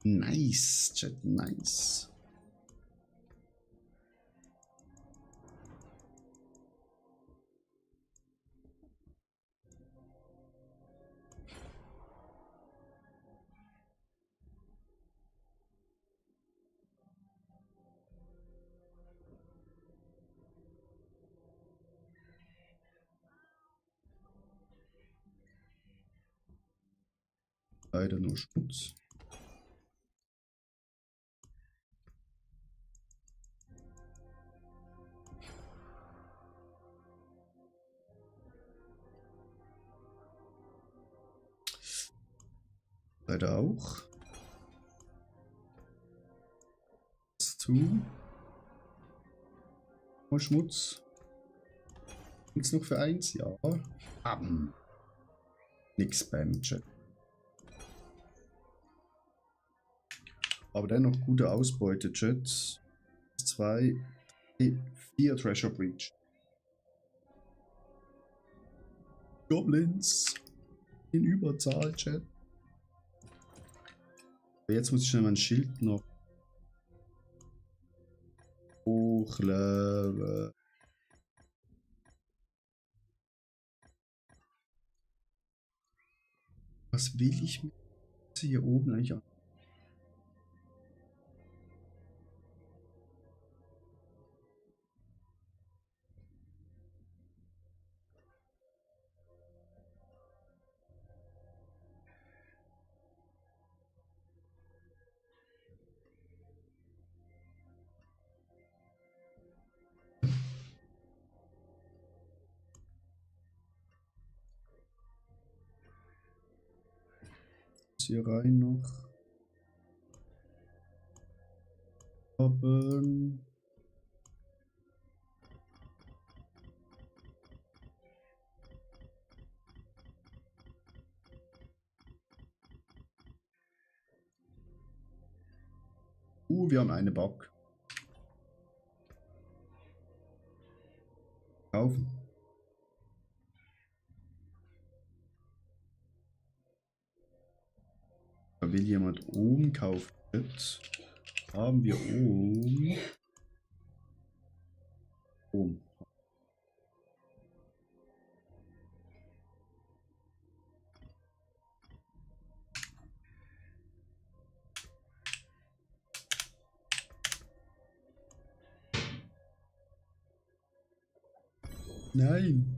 Nice, Chat, nice. Leider nur Schmutz. Leider auch. Das zu. Mal Schmutz. Gibt's noch für eins? Ja. Haben. Nix beim Chat. Aber dennoch gute Ausbeute, Chat. 2, 4 Treasure Breach. Goblins. In Überzahl, Chat. Jetzt muss ich schnell mein Schild noch hochleveln. Was will ich mit hier oben eigentlich? Hier rein noch. Oben. Wir haben eine Bug. Kaufen. Da will jemand oben kaufen. Jetzt haben wir oben. Nein.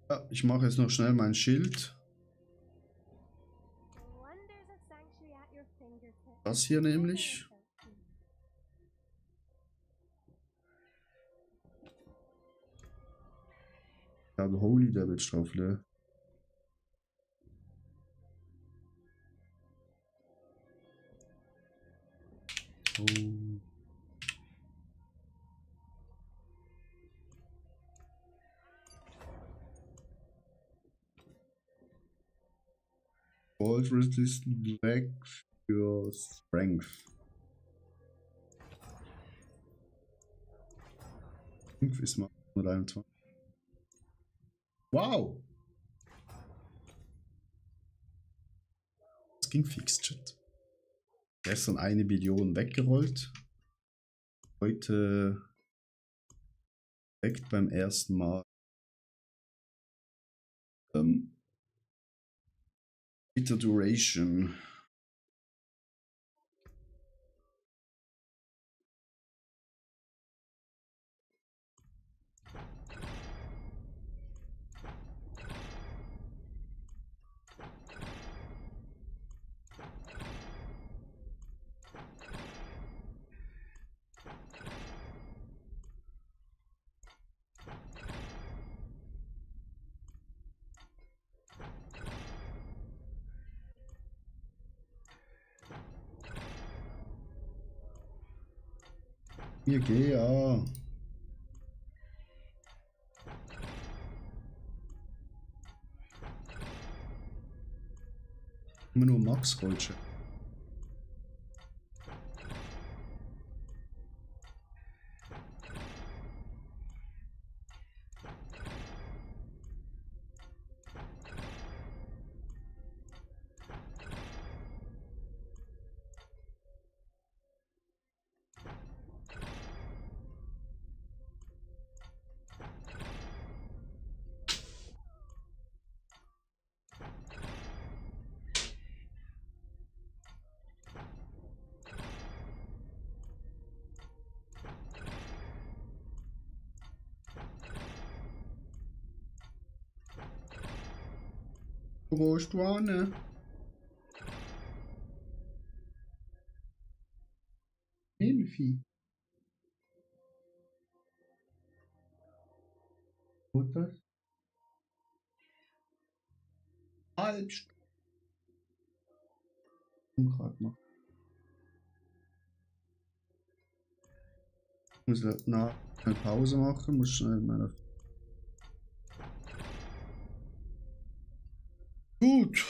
Ja, ich mache jetzt noch schnell mein Schild. Das hier nämlich. Ich habe Holy Damage drauf, ne? Oh. Bolt Resistant Black für Strength. Strength ist mal 121. Wow! Das ging fix, Chat. Gestern 1 Billion weggerollt. Heute direkt beim ersten Mal. Bitter Duration. Hier geh ja. Immer nur Max Rolche. Wo gehst du hin? Hilfe. Gut das? Halbstunde gerade noch. Muss na, schnell Pause machen, muss schnell meine. Gut.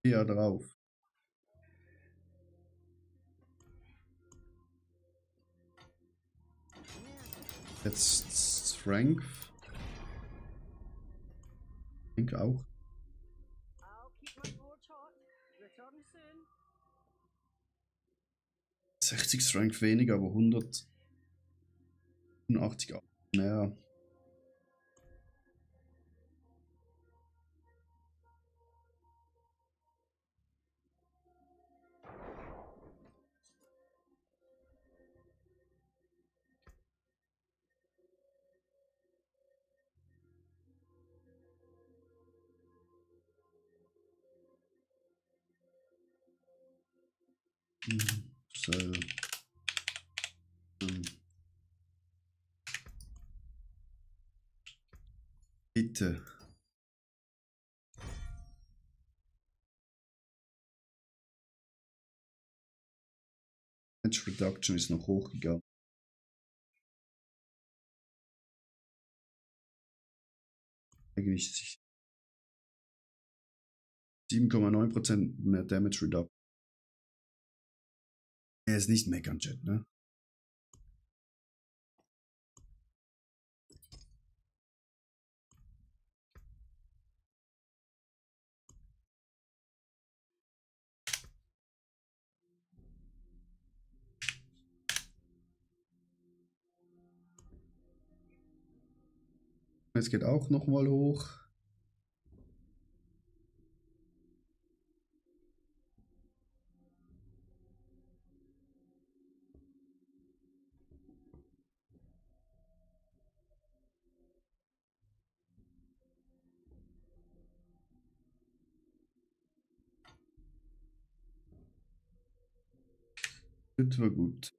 Ja, drauf. Jetzt Strength. Ich denke auch. 60 Strength weniger, aber 180 mehr. So. Bitte. Damage Reduction ist noch hochgegangen. Eigentlich 7,9% mehr Damage Reduction. Er ist nicht meckern, Chat, ne? Jetzt geht auch noch mal hoch. Das war gut.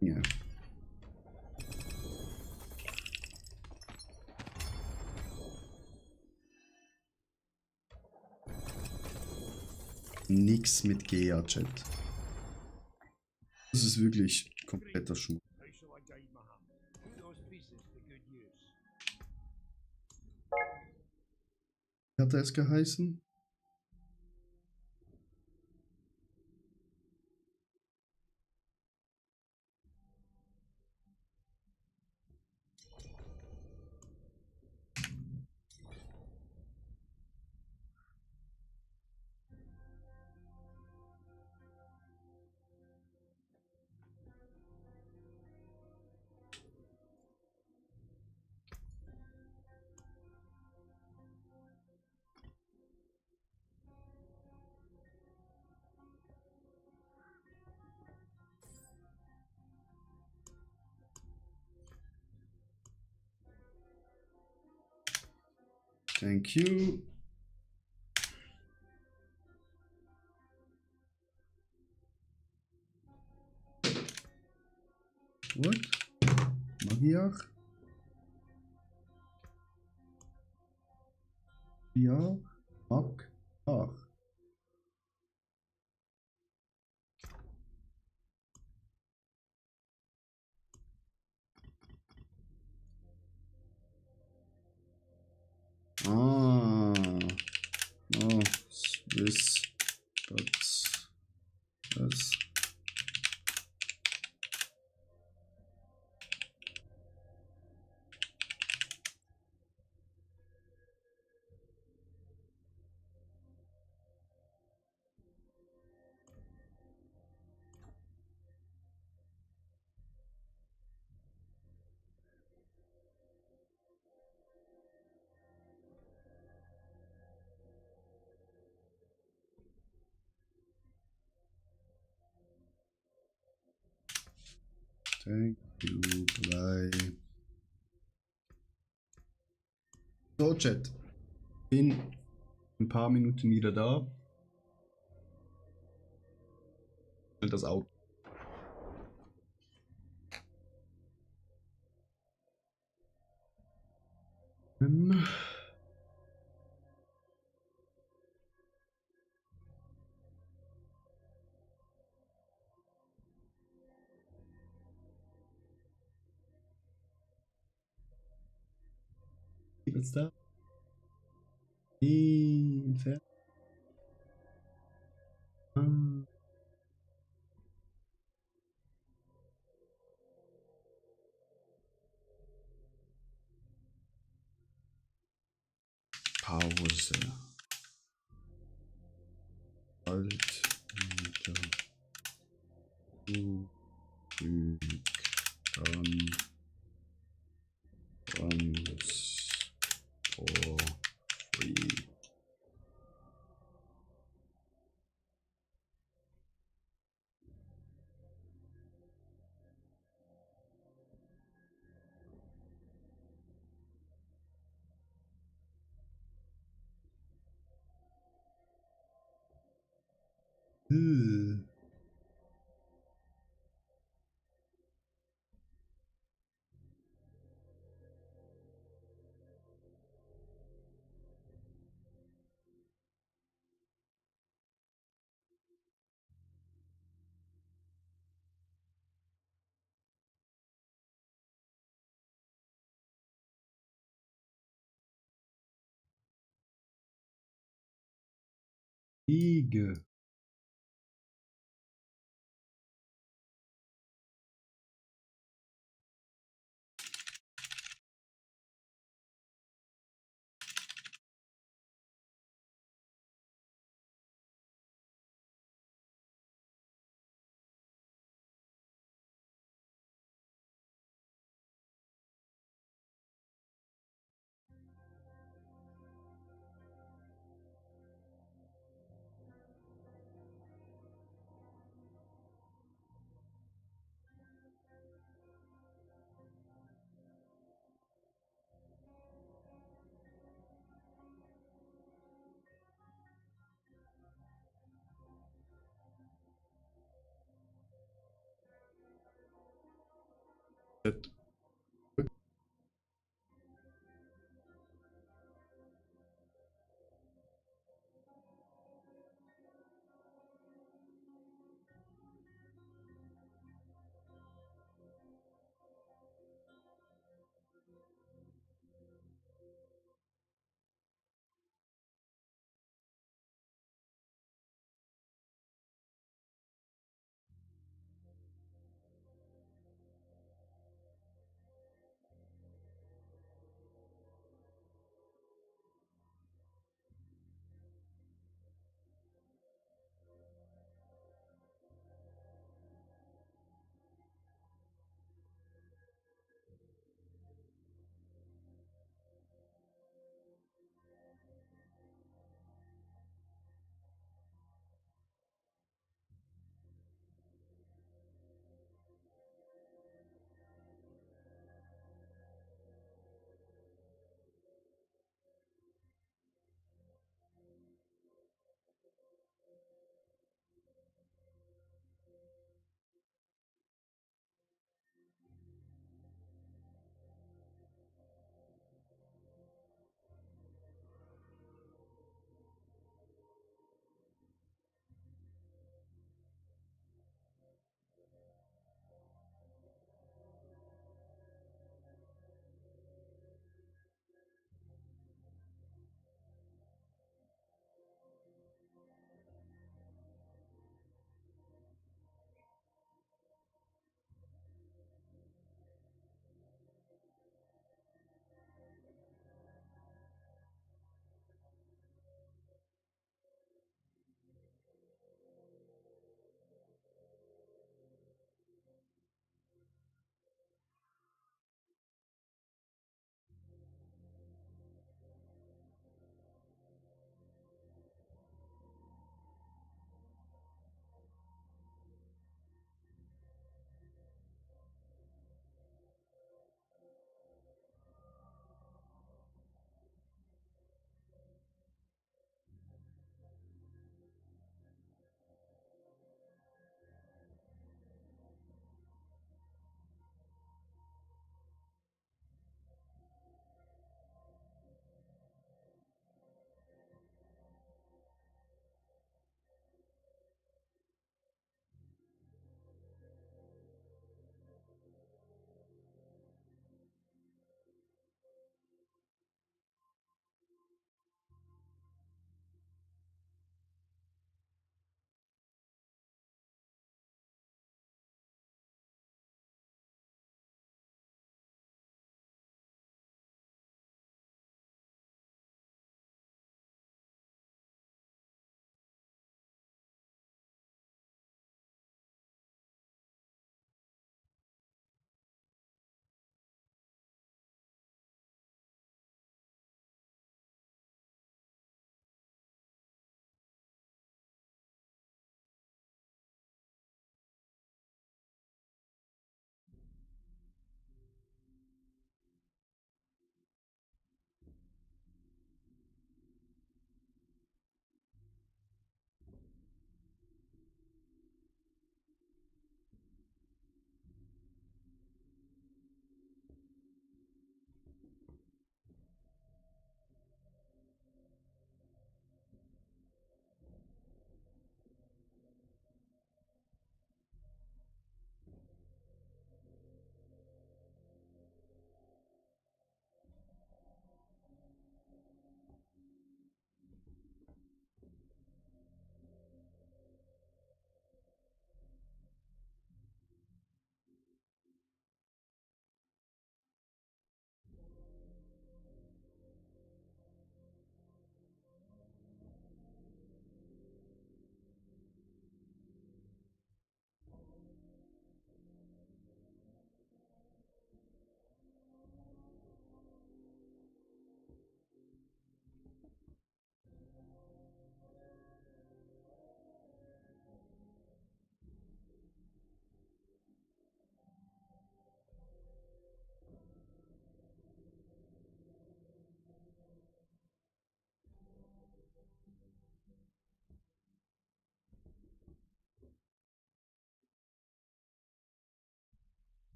Ja. Nix mit Gea, Chat. Das ist wirklich kompletter Schuh. Wie hat er es geheißen? Thank you. What? Magier? Ja. Mag. Ach. Ah. Oh, Swiss. Das. Thank you, bye. So, Chat. Bin ein paar Minuten wieder da. Das Auto. Jetzt da? Entfernt. Pause. Alt wieder dann once for free. Ige.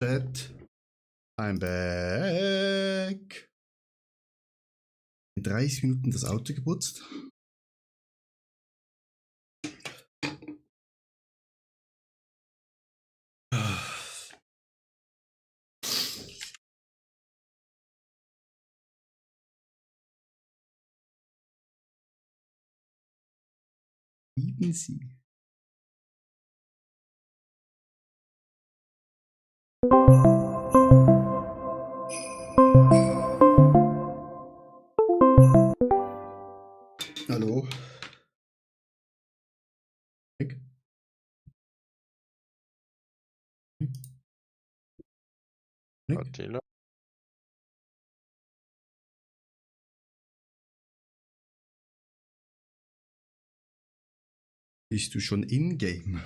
Chat. I'm back. In 30 Minuten das Auto geputzt. Lieben Sie. Hallo. Nick? Nick? Attila. Bist du schon in-game?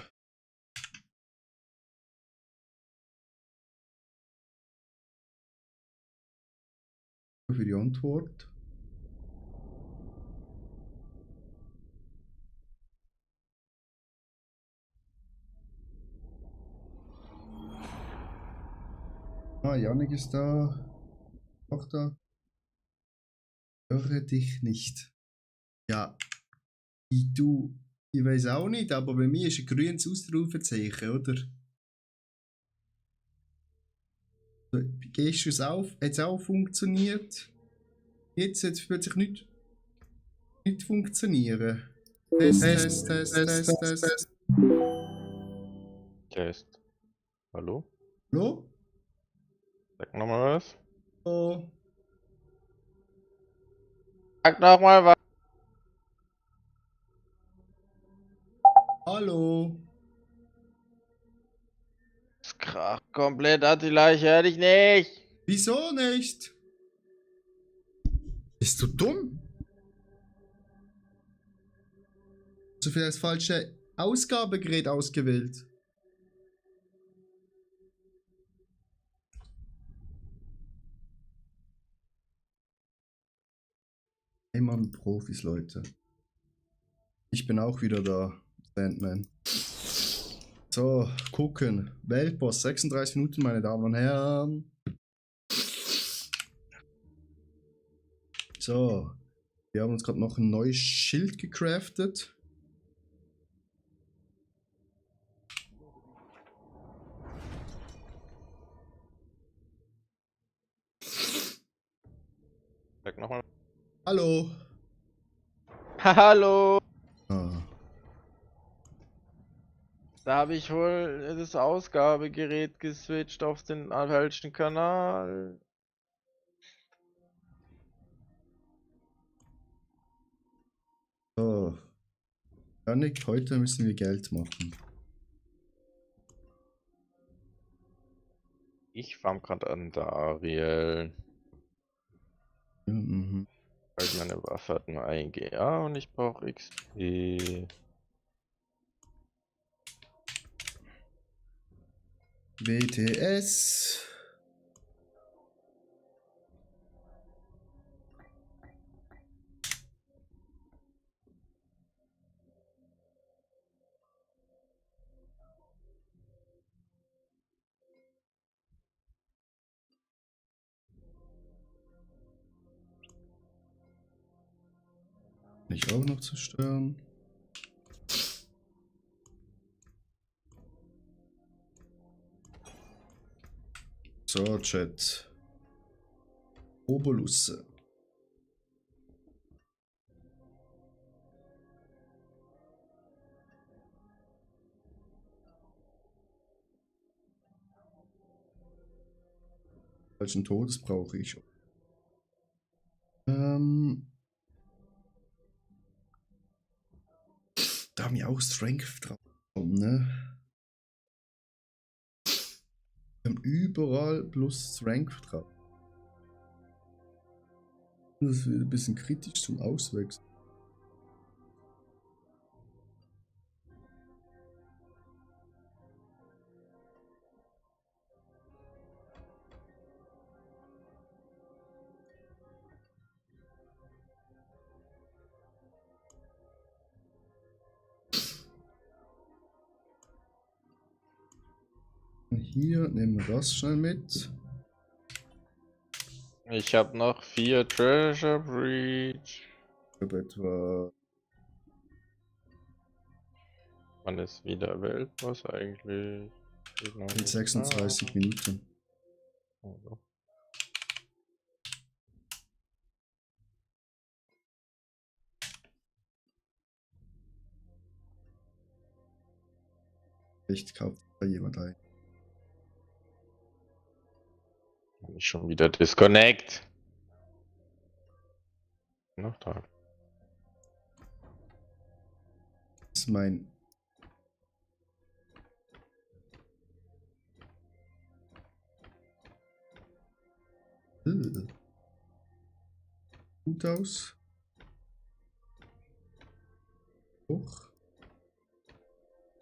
Für die Antwort. Ah, Janik ist da. Auch da. Höre dich nicht. Ja, ich weiß auch nicht, aber bei mir ist ein grünes Ausrufezeichen, oder? So, gehst du es auf? Hat es auch funktioniert? Jetzt wird es plötzlich nicht funktionieren. Test. Test. Hallo? Hallo? Sag nochmal was. Hallo? Sag nochmal was. Hallo? Es kracht komplett, Attila, ich höre dich nicht. Wieso nicht? Bist du dumm? Hast du vielleicht das falsche Ausgabegerät ausgewählt? Einmal mit Profis, Leute. Ich bin auch wieder da, Sandman. So, gucken. Weltboss, 36 Minuten, meine Damen und Herren. So, wir haben uns gerade noch ein neues Schild gecraftet. Sag nochmal. Hallo. Hallo. Ah. Da habe ich wohl das Ausgabegerät geswitcht auf den falschen Kanal. So. Janik, heute müssen wir Geld machen. Ich farm gerade an der Ariel. Ja, mhm. Weil meine Waffe hat nur 1 GA und ich brauche XP. WTS. Nicht auch noch zerstören. So, Chat. Obolusse. Falschen Todes brauche ich. Da haben wir auch Strength drauf, ne? Wir haben überall plus Strength drauf. Das ist ein bisschen kritisch zum Auswechseln. Hier nehmen wir das schnell mit. Ich habe noch 4 Treasure Breach. Ich habe etwa Wann ist wieder Weltboss eigentlich? Steht noch in nicht 36 Minuten. da. Also. Echt kauft da jemand ein. Kann ich schon wieder Disconnect. Noch da. Das ist mein. Gut aus. Hoch.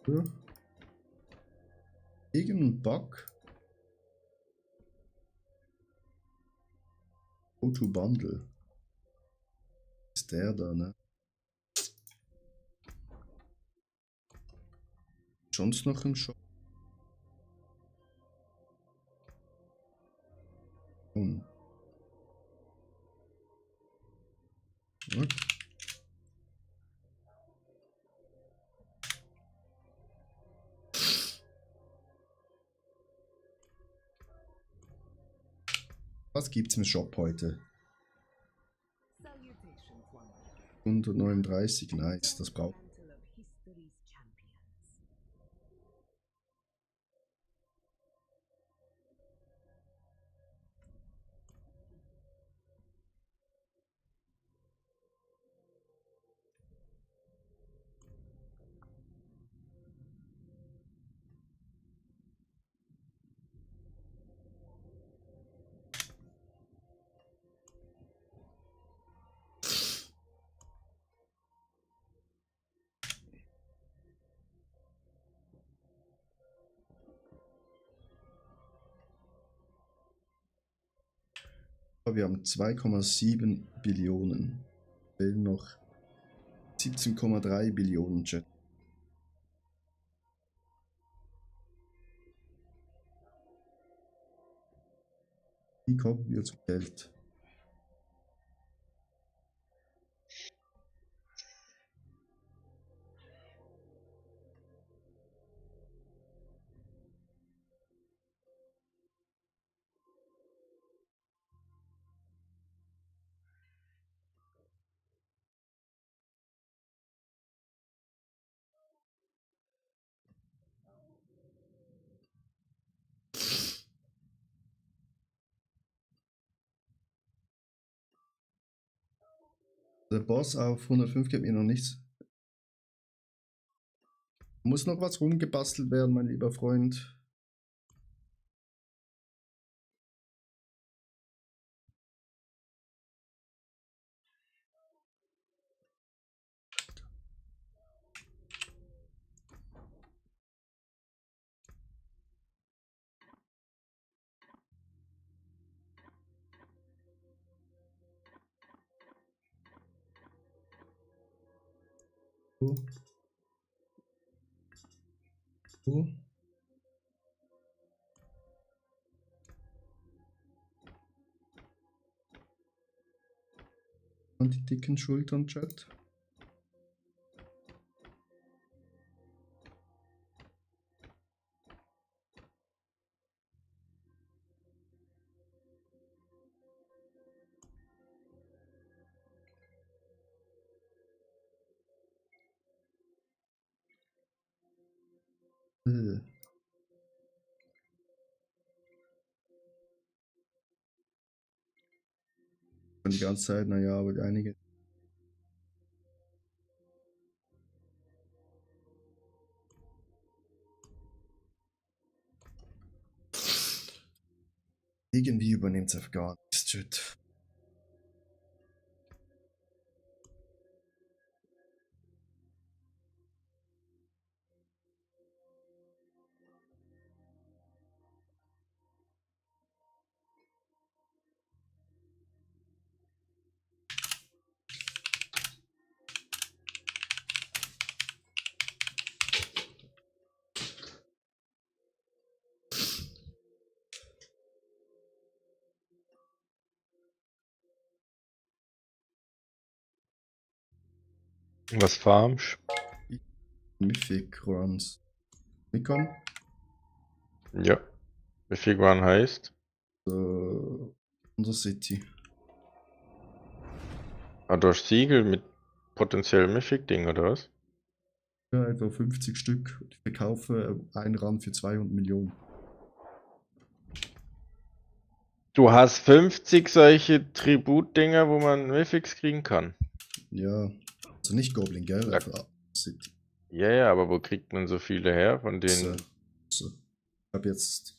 Ja. Irgendein Bug. Go to Bundle. Ist der da, ne? Sonst noch im Shop. What? Was gibt's im Shop heute? 139, nice, das braucht. Wir haben 2,7 Billionen. Fehlen noch 17,3 Billionen Chat. Wie kommen wir zu Geld? Der Boss auf 105 gibt mir noch nichts. Muss noch was rumgebastelt werden, mein lieber Freund. So. So. Und die dicken Schultern, Chat. Äh. Und die ganze Zeit, naja, aber einige. Irgendwie übernimmt es auf gar nichts, Chat. Was farmst? Mythic Runs. Mitkommen? Ja. Wie viel One heißt? Undercity. Ah, durch Siegel mit potenziell Mythic-Ding, oder was? Ja, etwa 50 Stück. Ich verkaufe einen Run für 200 Millionen. Du hast 50 solche Tribut-Dinger, wo man Mythics kriegen kann. Ja, also nicht Goblin, gell? Ja. Einfach City. Ja, ja, aber wo kriegt man so viele her von denen? So. Ich habe jetzt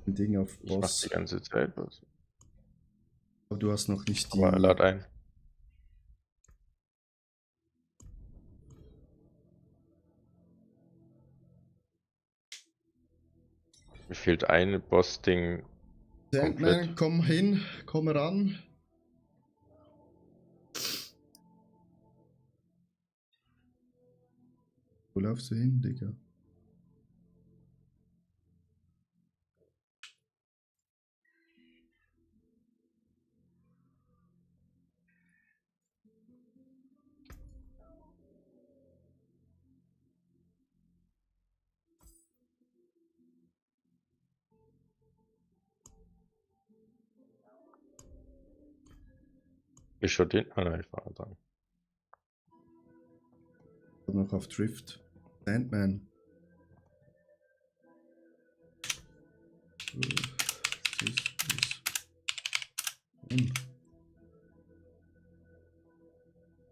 ein Ding auf Ich mach Boss. die ganze Zeit was. Aber du hast noch nicht die. Aber lad ein. Mir fehlt eine Boss-Ding. Sandman, komm hin, komm ran. Wo laufst du hin, Digga? Ich schon den. Ah nein, ich war dran. Ich hab noch auf Drift. Sandman.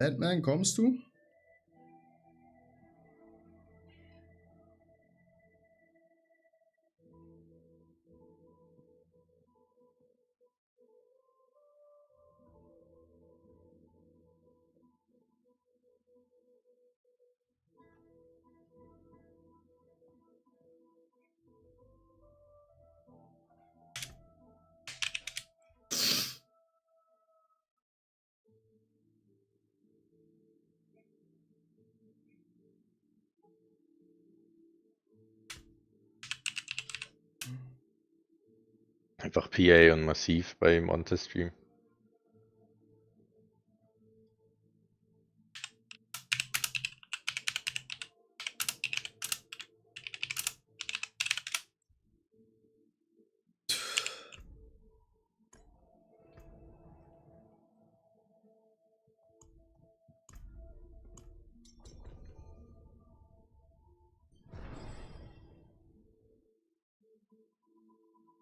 Sandman, kommst du? Einfach PA und massiv bei Monte-Stream.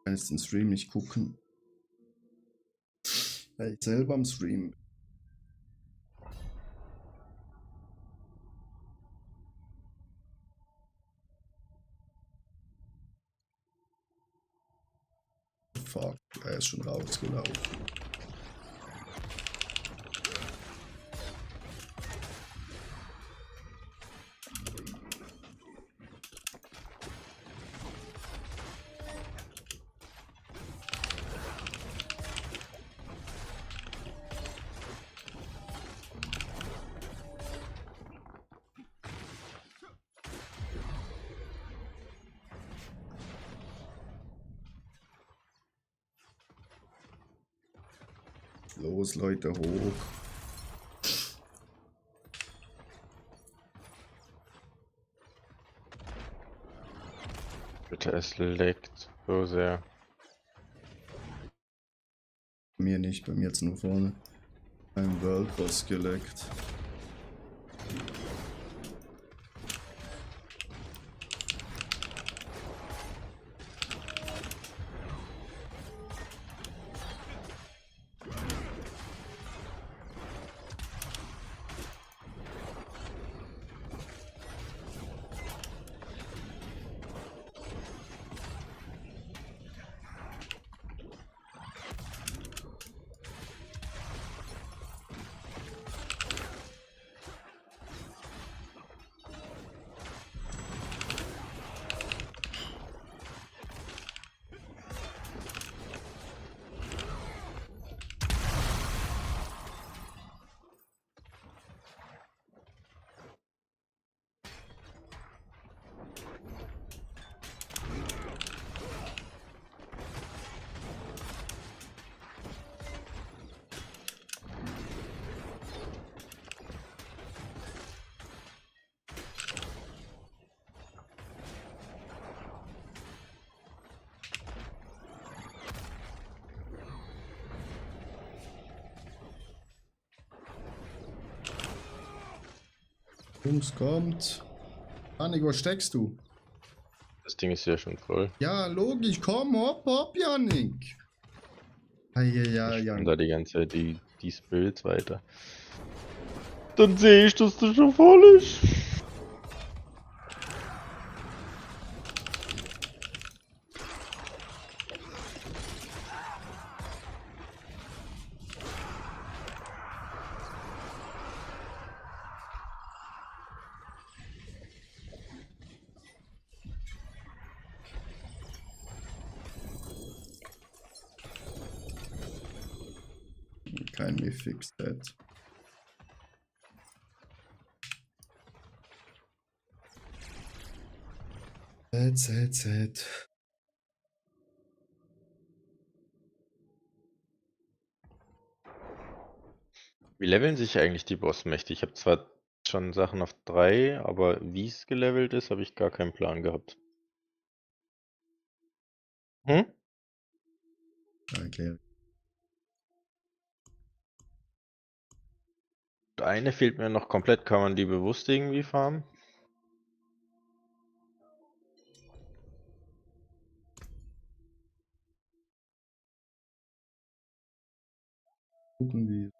Ich kann jetzt den Stream nicht gucken. Weil ich selber am Stream. Fuck, er ist schon rausgelaufen. Los, Leute, hoch. Bitte, es leckt so sehr. Bei mir nicht, bei mir jetzt nur vorne. Ein World Boss geleckt. Jungs, kommt. Janik, wo steckst du? Das Ding ist ja schon voll. Ja, logisch, komm, hopp, hopp, Janik. Ja, Ich spawn Janik. da die ganze Zeit die Spirits weiter. Dann sehe ich, dass das schon voll ist. Kein Mythic-Set. Z. Wie leveln sich eigentlich die Bossmächte? Ich habe zwar schon Sachen auf 3, aber wie es gelevelt ist, habe ich gar keinen Plan gehabt. Hm? Ja, erklär. Eine fehlt mir noch komplett. Kann man die bewusst irgendwie farmen? Gucken wir.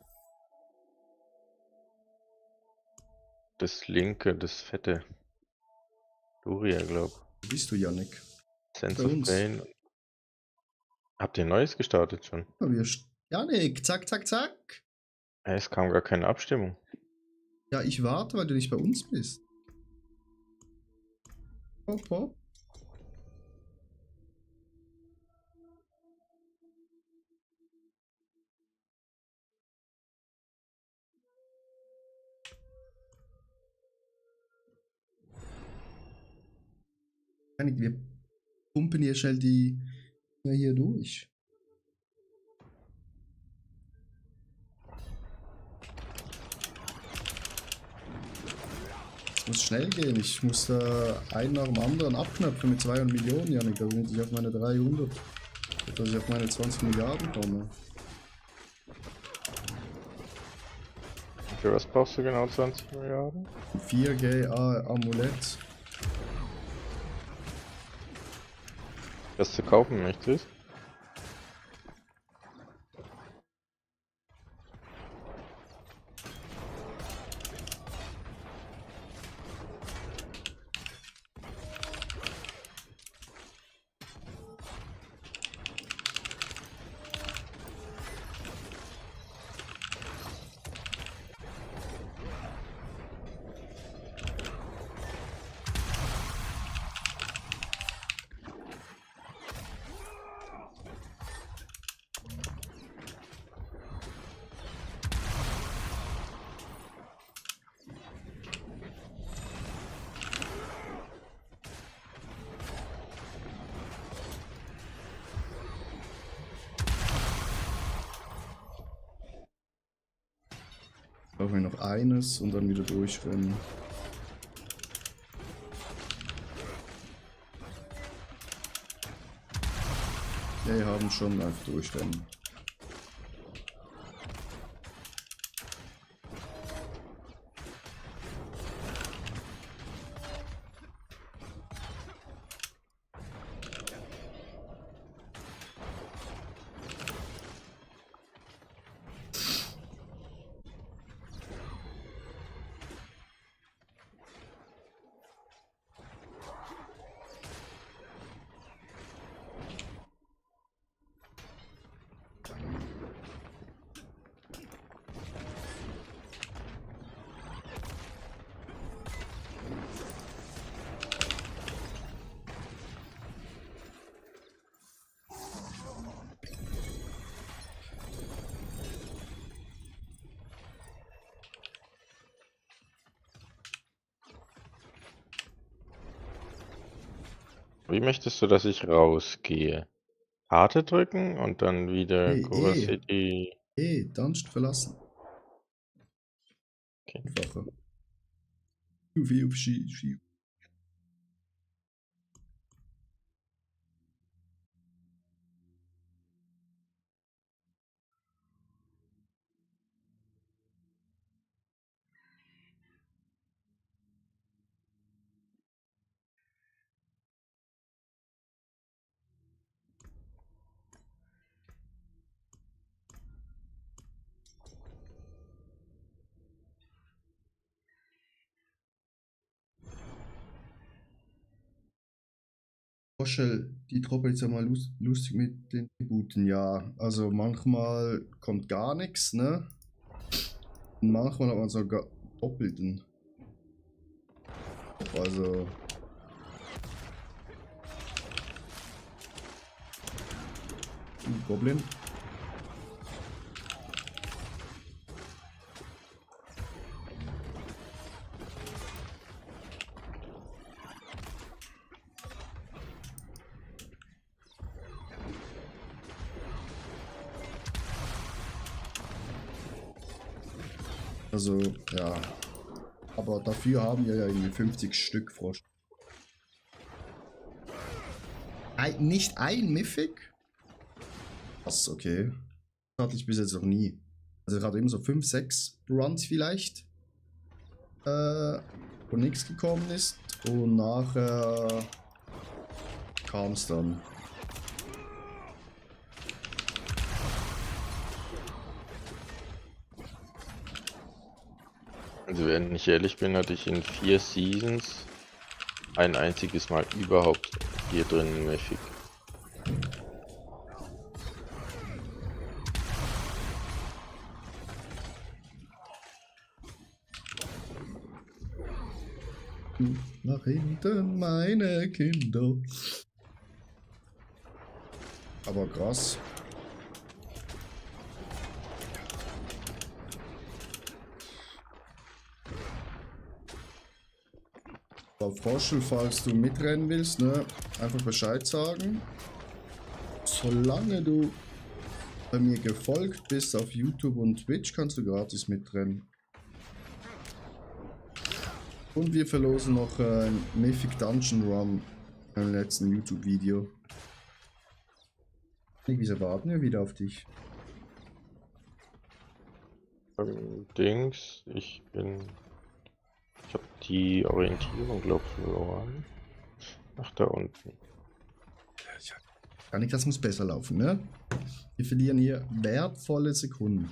Das linke, das fette. Doria, glaub. Wo bist du, Janik? Bei Sense of uns. Pain. Habt ihr Neues gestartet schon? Ja, Janik, zack, zack, zack. Es kam gar keine Abstimmung. Ja, ich warte, weil du nicht bei uns bist. Hopp, hopp. Janik, wir pumpen hier schnell die hier durch. Es muss schnell gehen. Ich muss da einen nach dem anderen abknöpfen mit 200 Millionen, Janik, damit ich auf meine 300, dass ich auf meine 20 Milliarden komme. Für was brauchst du genau 20 Milliarden? 4G Amulett. Was du kaufen möchtest? Brauchen wir noch eines und dann wieder durchrennen. Ja, wir haben schon einfach durchrennen. Wie möchtest du, dass ich rausgehe? Karte drücken und dann wieder Kura E, City. Dungeon verlassen. Okay. Einfacher. UV auf Ski. Vorstell, die Truppe ist ja mal lustig mit den Tributen. Ja, also manchmal kommt gar nichts, ne? Und manchmal hat man sogar doppelten. Also. Goblin. Also, ja. Aber dafür haben wir ja irgendwie 50 Stück Frosch. Nicht ein Mythic? Was, okay. Das hatte ich bis jetzt noch nie. Also ich hatte immer so 5, 6 Runs vielleicht. Wo nichts gekommen ist. Und nachher kam es dann. Also wenn ich ehrlich bin, hatte ich in 4 Seasons ein einziges Mal überhaupt hier drin Mythic. Nach hinten meine Kinder. Aber krass. Auf Froschel, falls du mitrennen willst, ne, einfach Bescheid sagen. Solange du bei mir gefolgt bist auf YouTube und Twitch, kannst du gratis mitrennen. Und wir verlosen noch ein Mythic Dungeon Run im letzten YouTube-Video. Wieso warten wir wieder auf dich? Dings, ich habe die Orientierung, glaube ich, verloren. Ach, da unten. Janik, das muss besser laufen, ne? Wir verlieren hier wertvolle Sekunden.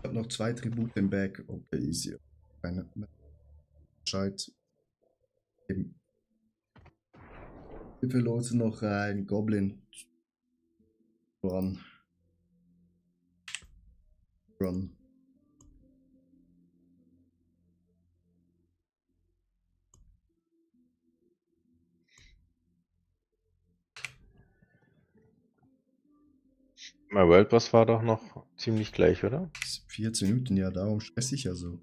Ich habe noch 2 Tribute im Bag. Okay, easy. Keine Bescheid. Eben. Wir verlosen noch ein Goblin Run. Mein World Boss war doch noch ziemlich gleich, oder? 14 Minuten, ja, darum stress ich ja so.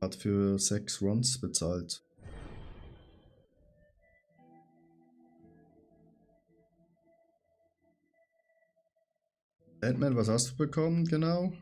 Hat für 6 Runs bezahlt. Ant-Man, was hast du bekommen, genau?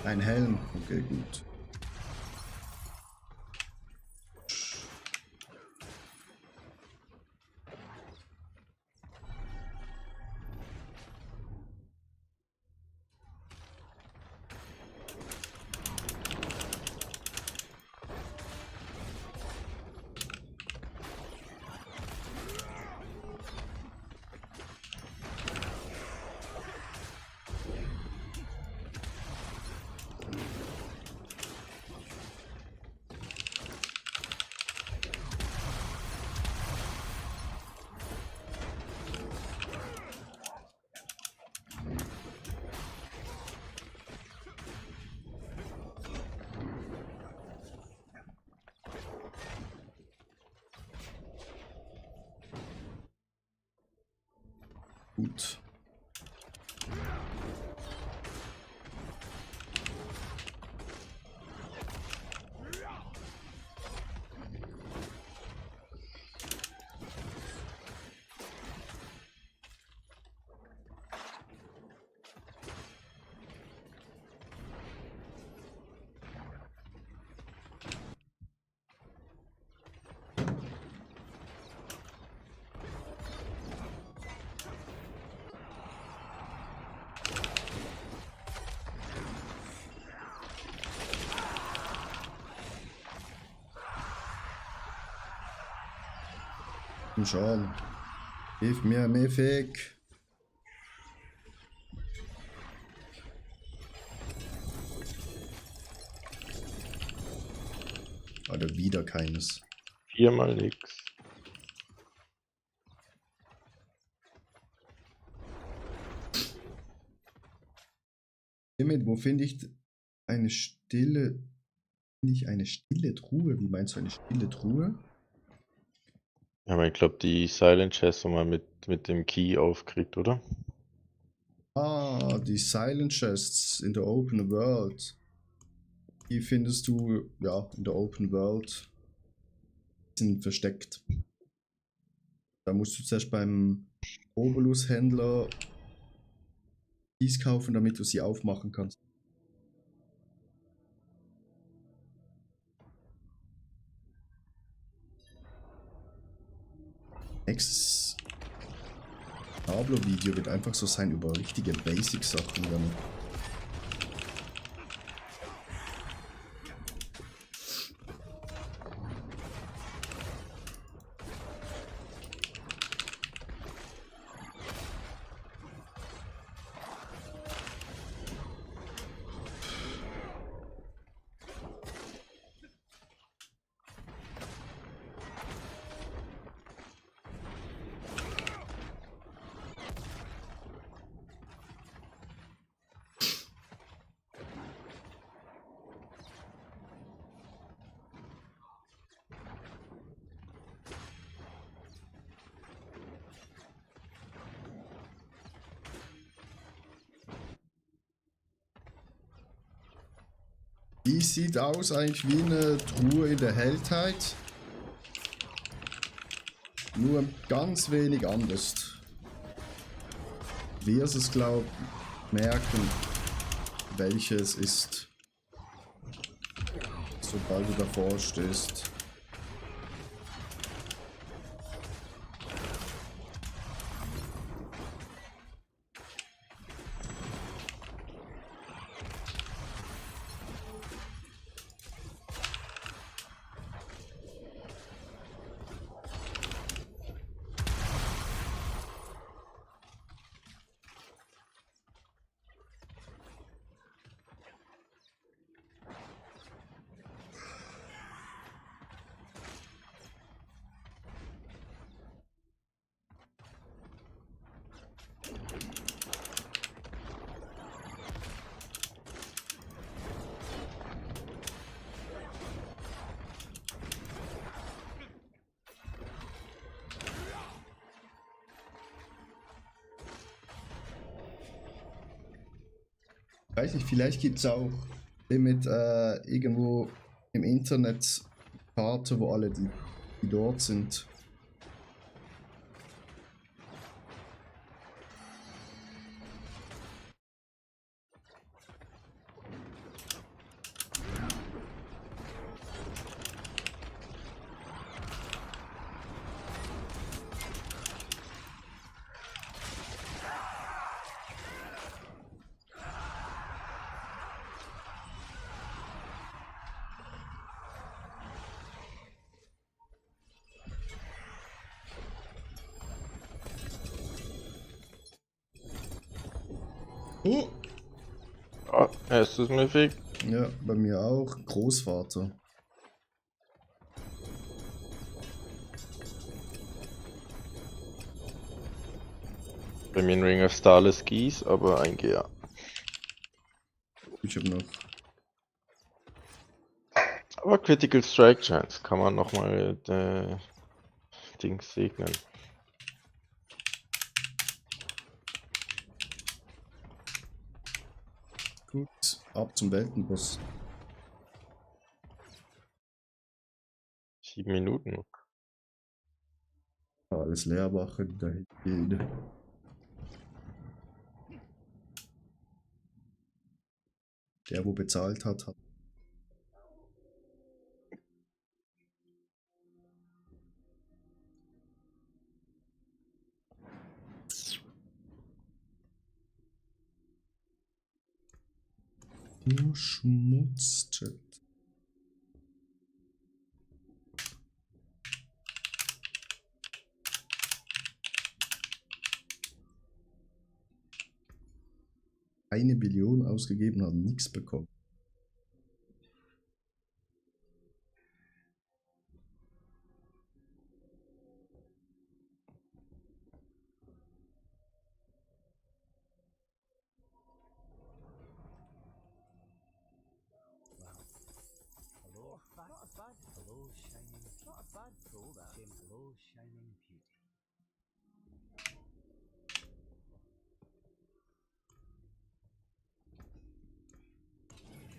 Ein Helm. Okay, gut. Gut. Komm schon. Hilf mir, Mefik. Oder wieder keines. 4-mal nix. Hiermit, wo finde ich eine stille... Finde ich eine stille Truhe? Wie meinst du eine stille Truhe? Ja, aber ich glaube, die Silent Chest mal mit dem Key aufkriegt, oder? Ah, die Silent Chests in der Open World. Die findest du, ja, in der Open World. Die sind versteckt. Da musst du zuerst beim Obolus-Händler Keys kaufen, damit du sie aufmachen kannst. Nächstes Pablo-Video wird einfach so sein über richtige Basic-Sachen dann. Die sieht aus eigentlich wie eine Truhe in der Helltide. Nur ganz wenig anders. Wirst es, glaub, merken, welche es ist. Sobald du davor stehst. Weiß nicht, vielleicht gibt es auch mit irgendwo im Internet Karte, wo alle die dort sind. Oh! Ah, erstes Mythic. Ja, bei mir auch. Großvater. Bei mir ein Ring of Starless Geese, aber ein GA. Ich habe noch. Aber Critical Strike Chance kann man nochmal Dings segnen. Gut, ab zum Weltenboss. 7 Minuten. Alles leer machen, da jede. Der, wo bezahlt hat, hat. Nur Schmutzchat. Eine Billion ausgegeben, haben nichts bekommen. Hello, shining. Not a bad pull, that. Hello, shining beauty.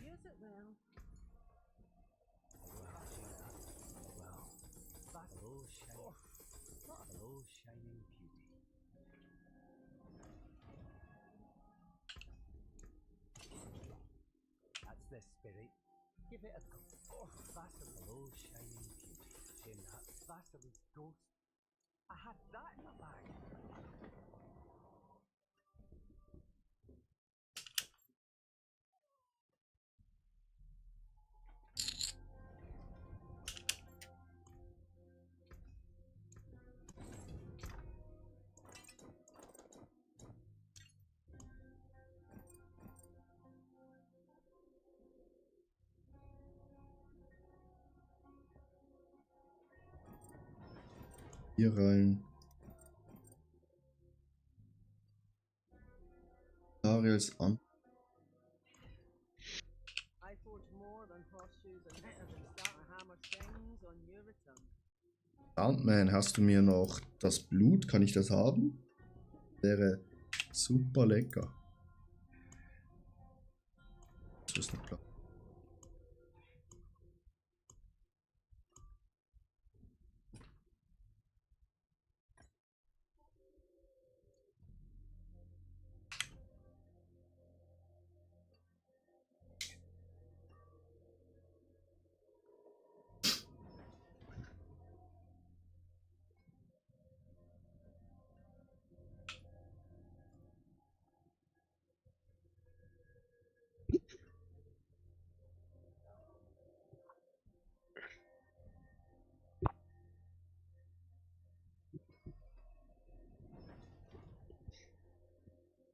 Use it well. Well, hello, shining. Hello, shining beauty. That's the spirit. Give it a go. Oh, Vasily. Hello, shining beauty. Saying that, Vasily's ghost. I had that in the bag. Hier rein. Dariels an. I forge more than horseshoes and better than starter hammer strings on your return. Soundman, hast du mir noch das Blut? Kann ich das haben? Wäre super lecker. Das ist noch klar.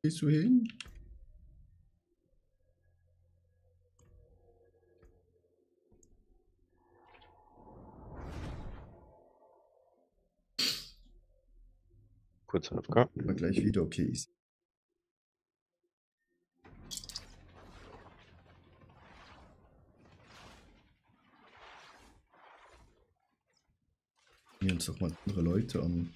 Gehst du hin? Kurz AFK. Mal gleich wieder, okay. Nehmen uns doch mal andere Leute an.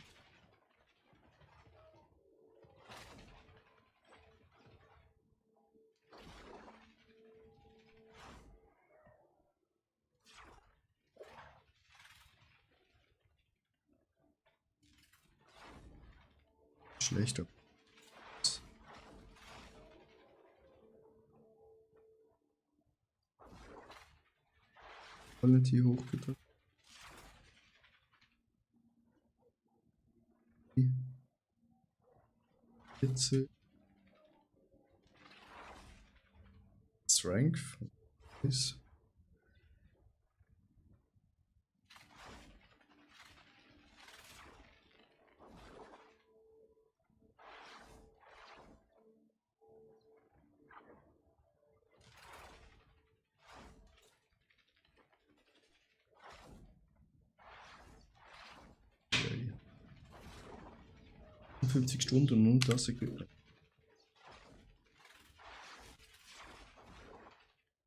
Schlechter. Quality hochgedrückt. Hitze. Strength. Ist. Okay. 50 Stunden und das Equipment.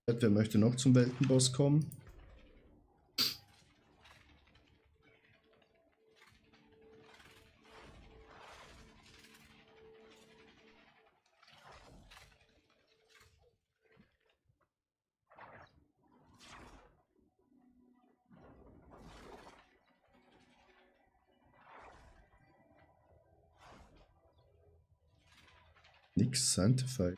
Wer möchte noch zum Weltenboss kommen? nix. Sanctified.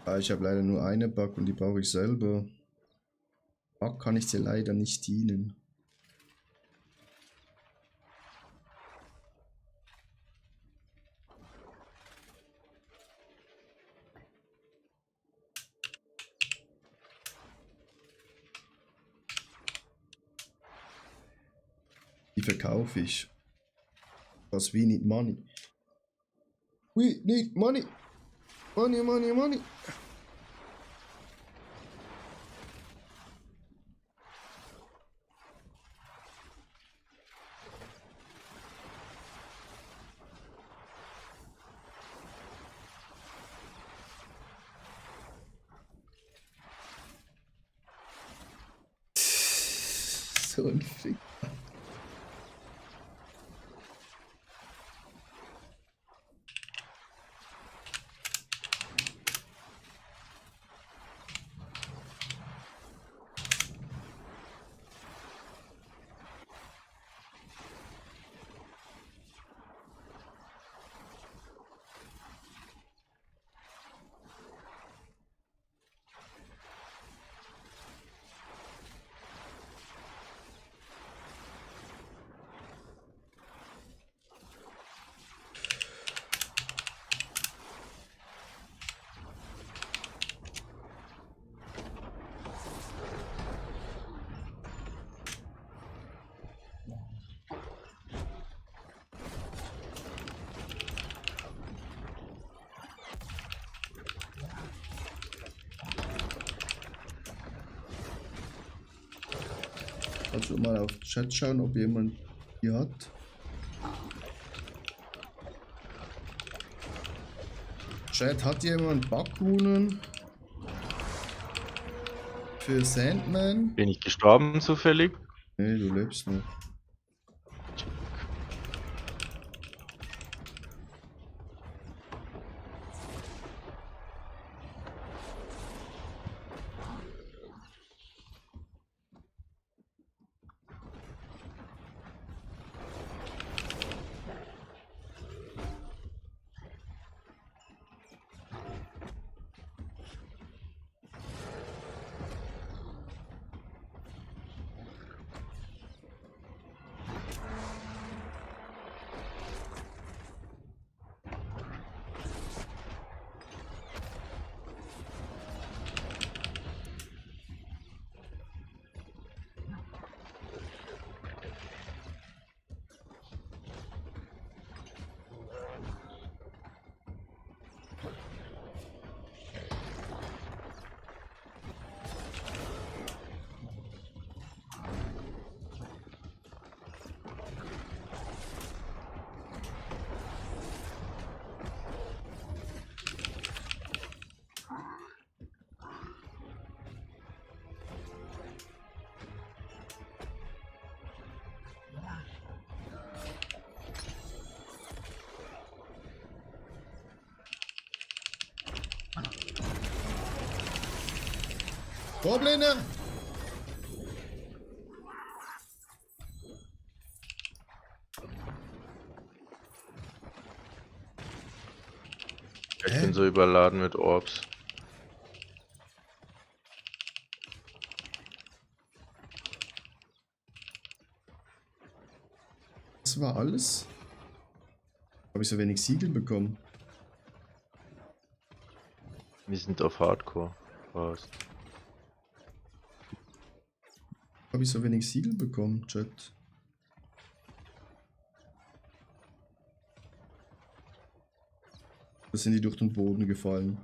Ah, ich habe leider nur eine Bug und die brauche ich selber. Bug kann ich dir leider nicht dienen. Die verkaufe ich. Was we need money. We need money. Money, money, money. So ein Fick. Also mal auf den Chat schauen, ob jemand hier hat. Chat, hat jemand Backrunen für Sandman? Bin ich gestorben zufällig? Nee, du lebst noch. Gobliner! Ich bin so überladen mit Orbs. Das war alles? Habe ich so wenig Siegel bekommen? Wir sind auf Hardcore. Was? Habe ich so wenig Siegel bekommen, Chat? Da sind die durch den Boden gefallen.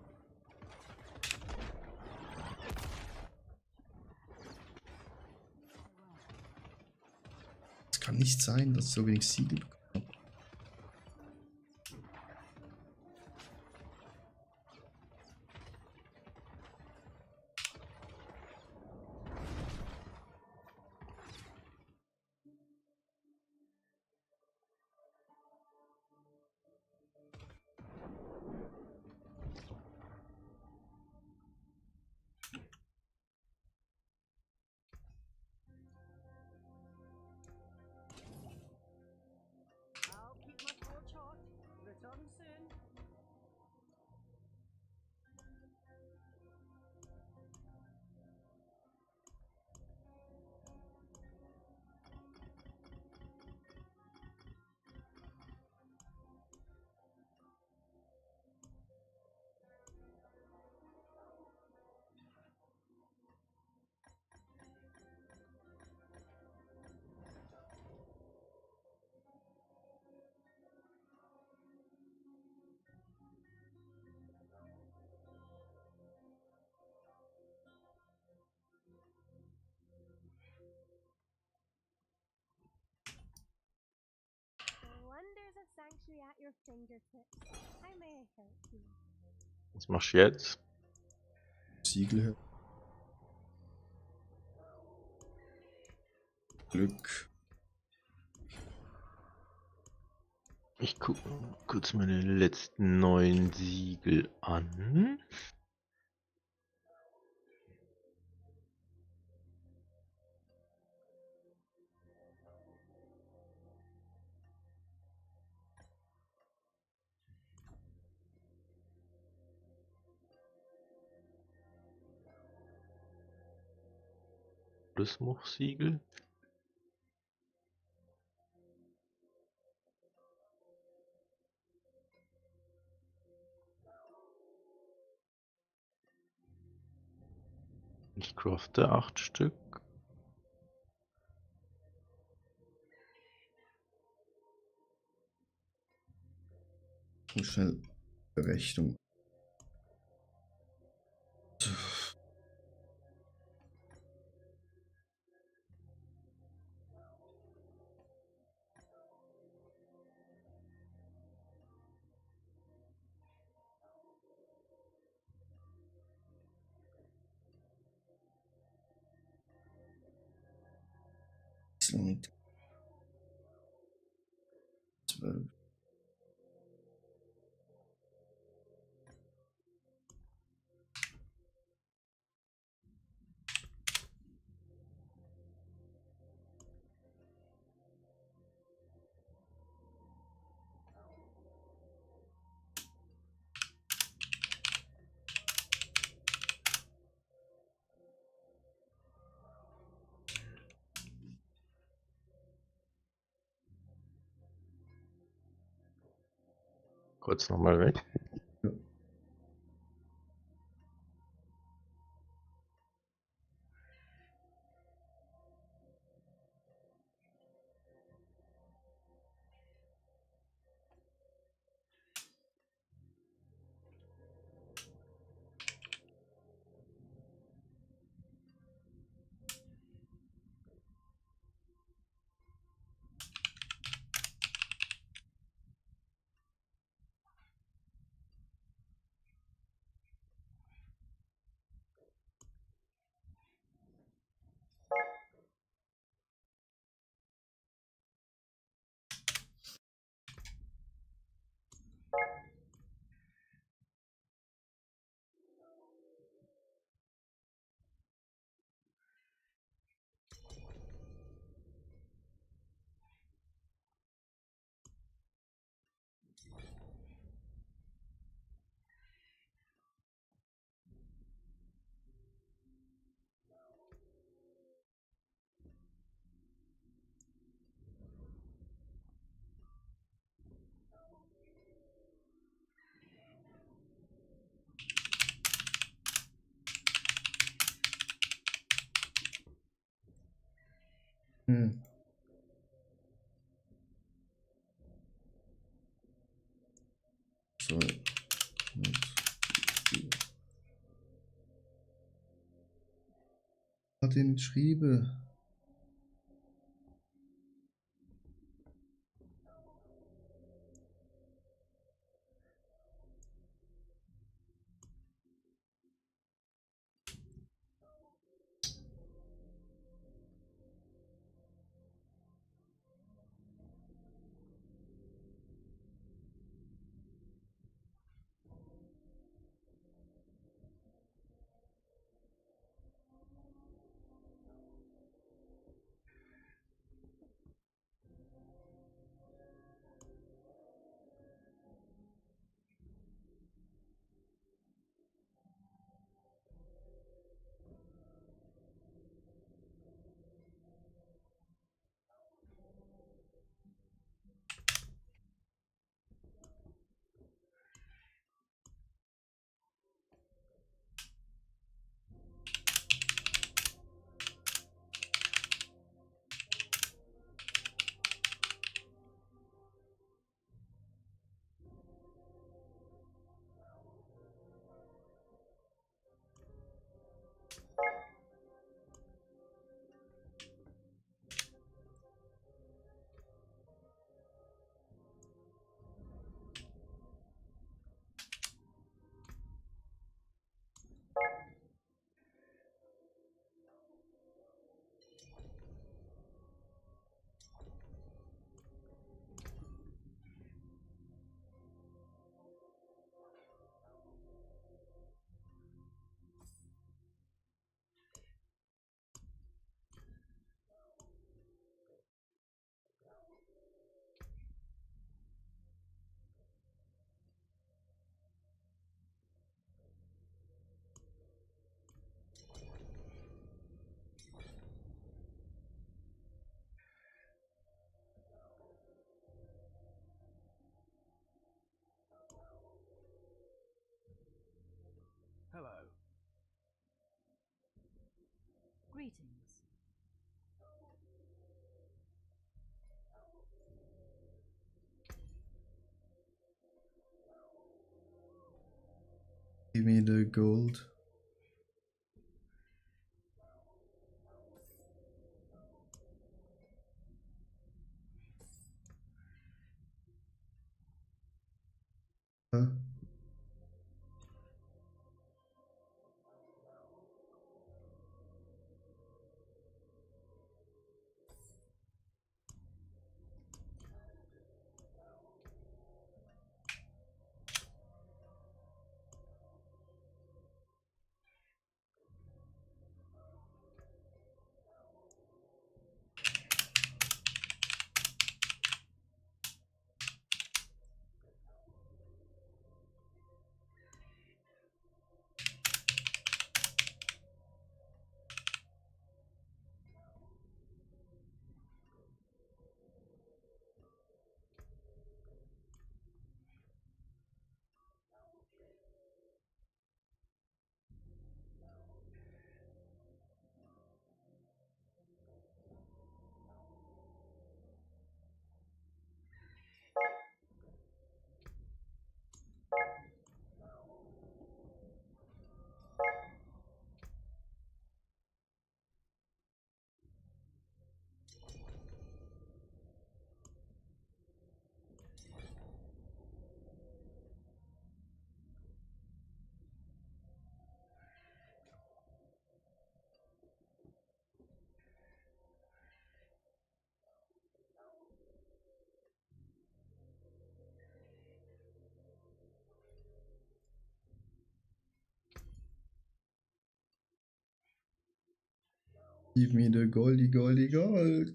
Es kann nicht sein, dass ich so wenig Siegel bekommen habe. I'll keep my torch hot. Return soon. The wonders of Sanctuary at your fingertips. I may help you. Was machst du jetzt? Siegel her. Glück. Ich gucke kurz meine letzten 9 Siegel an. Siegel. Ich crafte 8 Stück. Ich muss schnell Berechnung. Und 12. Kurz nochmal weg. Ja. Hm. So. Hat den geschrieben. Hello. Greetings. Give me the gold. Huh? Give me the goldy, goldy, gold.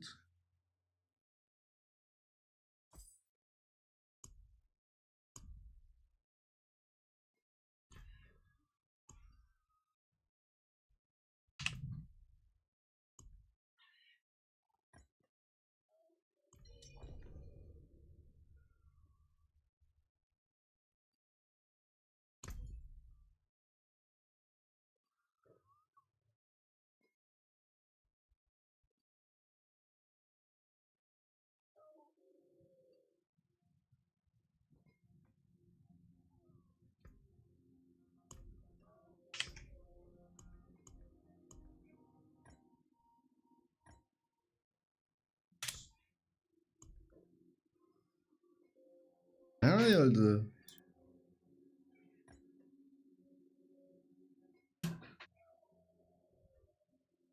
Nein, Alter.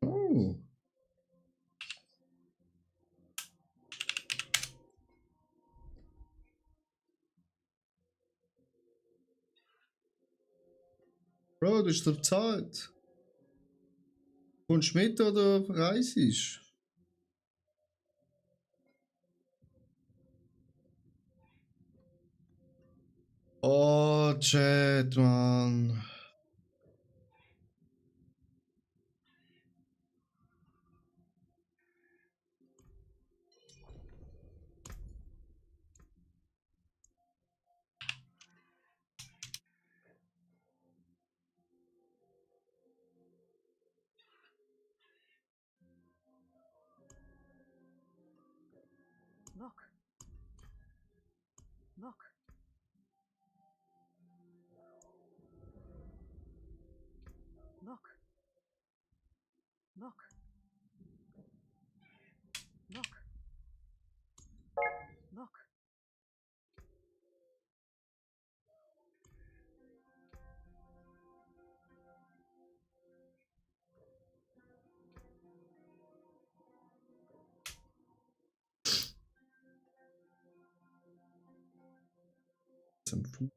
Oh. Bro, du hast doch bezahlt. Kommst du mit oder reist ich? Oh, Chat, Mann. Look. Look. Look. Look. Look. Look. Zum Fu-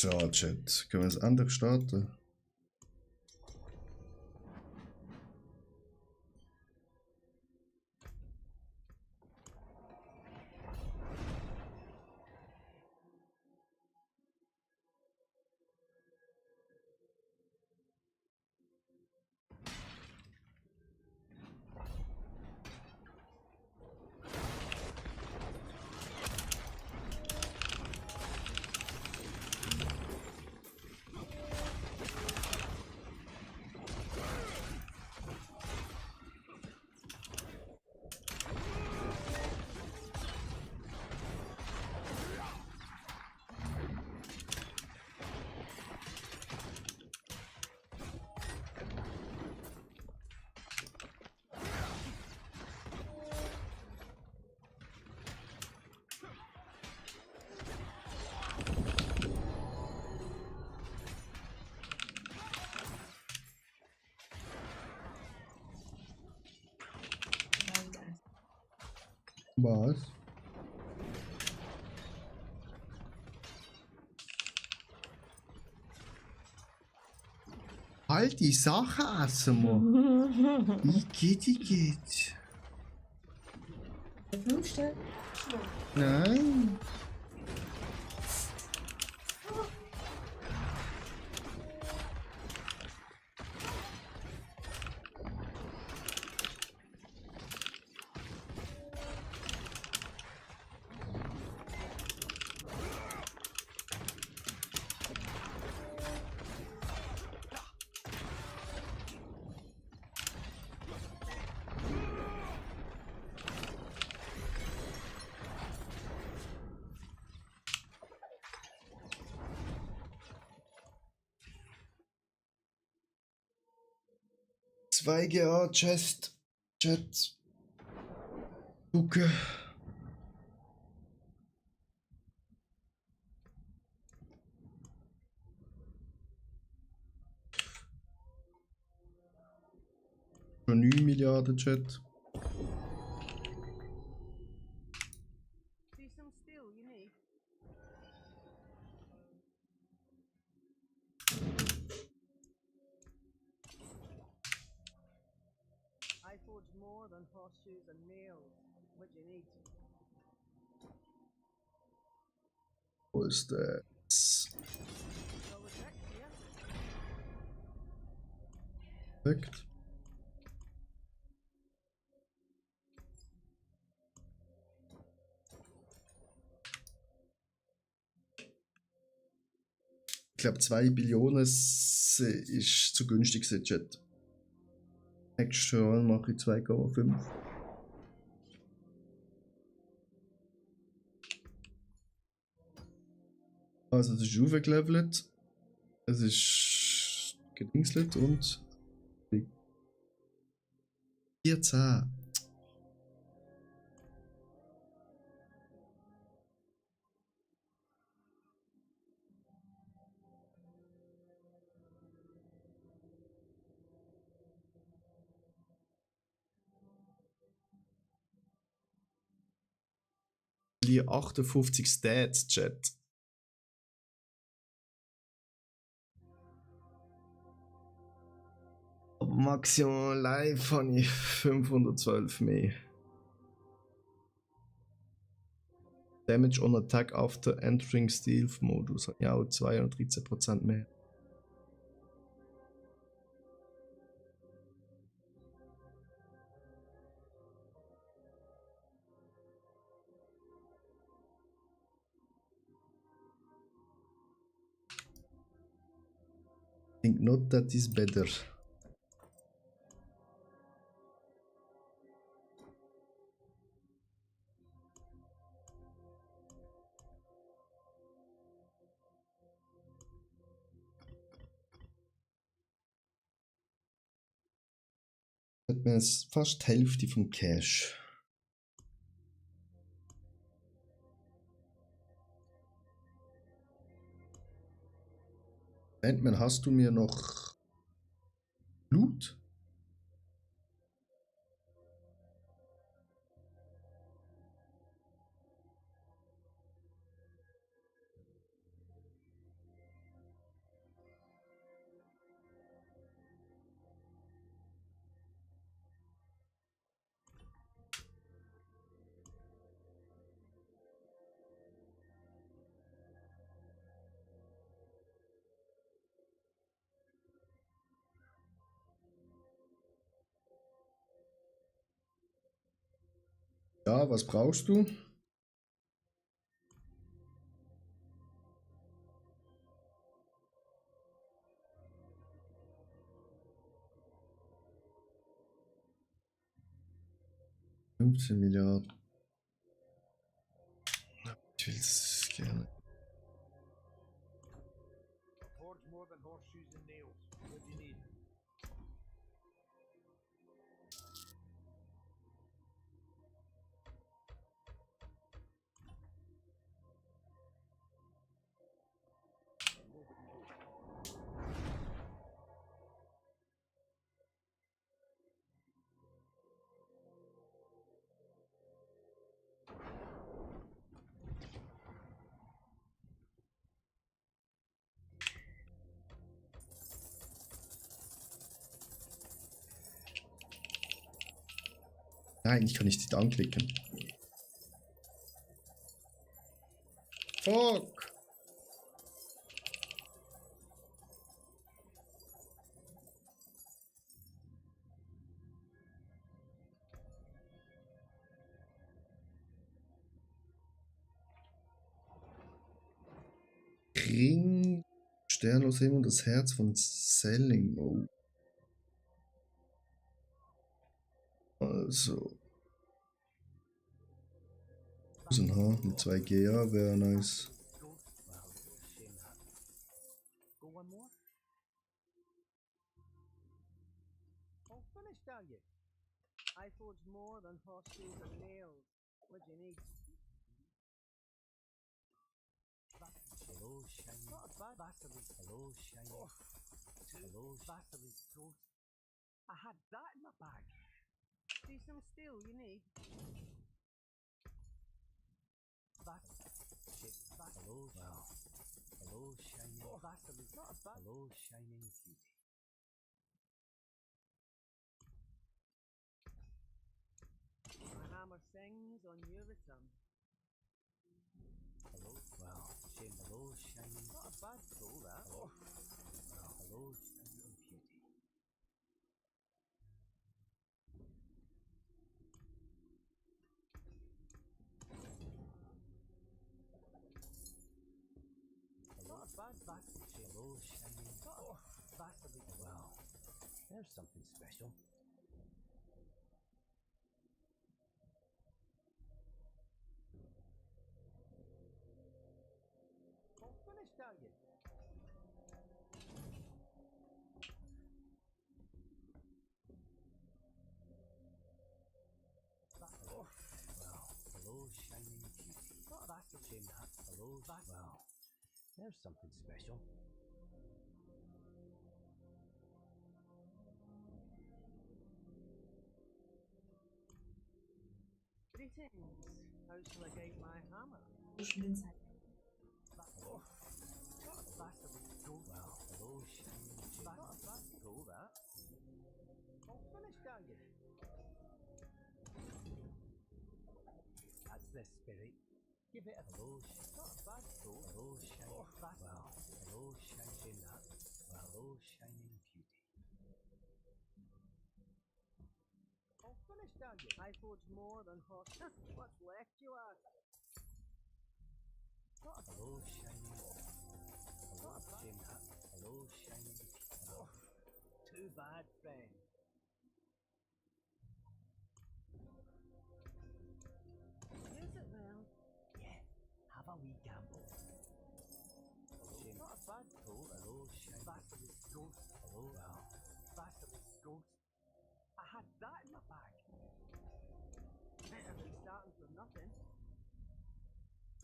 So, Chat. Können wir es endlich starten? Was? Halt die Sache essen, Mann. Ich geht. 5 Stück. Nein. Zwei GA Chest. Chat. Gucke. Schon 9 Milliarden Chat. See some steel, you need. I forge more than horseshoes and nails. What you need. Wo ist das? Well, the trick here. Perfekt. Ich glaube 2 Billionen ist zu günstig für Chat. Nächstes Jahr mache ich 2,5. Also das ist aufgelevelt. Es ist gedingselt und 14. Die 58 Stats, Chat. Aber maximal live habe ich 512 mehr. Damage on attack after entering Stealth Modus. Ja, auch 213% mehr. I think not that is better. Hat mir jetzt fast die Hälfte vom Cash. Ant-Man, hast du mir noch Blut? Ja, was brauchst du? $15 Milliarden. Ich will es gerne. Forge more than horseshoes and nails. What do you need? Nein, ich kann nicht anklicken. Fuck! Ring, Sternlos Himmel und das Herz von Selling. Oh. Also. 1000 H mit 2 GA wäre nice. Well, shame that. Go one more? All finished, are you? I forge more than horseshoes and nails. What do you need? Hello, shiny. Not a bad Vasily. Hello, shiny. Oh, Hello, Vasily Ghost. I had that in my bag. See some steel you need? Hello, wow. Hello, shining. Oh, Vasily. not a bad. Hello, shining beauty. My hammer sings on your return. Hello, wow. Shame. Hello, shining. Not a bad tool, that. Hello, wow. Hello, shining beauty. a bad vassal chain. Hello, shiny. Oh, vassal. Well, there's something special. All finished, are you? Oh, well, hello, shining beauty. Not a vassal chain, that. Hello, vassal. Well, there's something special. Greetings. How shall I guide my hammer? Oh, not a vassal gold. Well, hello, shining beauty. Not a vassal gold, that. All finished, are you? That's the spirit. Give it a hello. Not a bad gold. Hello, shining. Oh, well, hello, shining that. Well, hello, shining beauty. All finished, are you? I forge more than horse. What's left, you ask? Not a hello, shining. Hello, shining that. Hello, shining beauty. Oh, too bad, friend. Use it well. Yeah, have a wee gamble. Hello, not a bad goal. Hello, shiny. Basilisk ghost. Hello, well, basilisk ghost. I had that in my bag. Better than starting from nothing.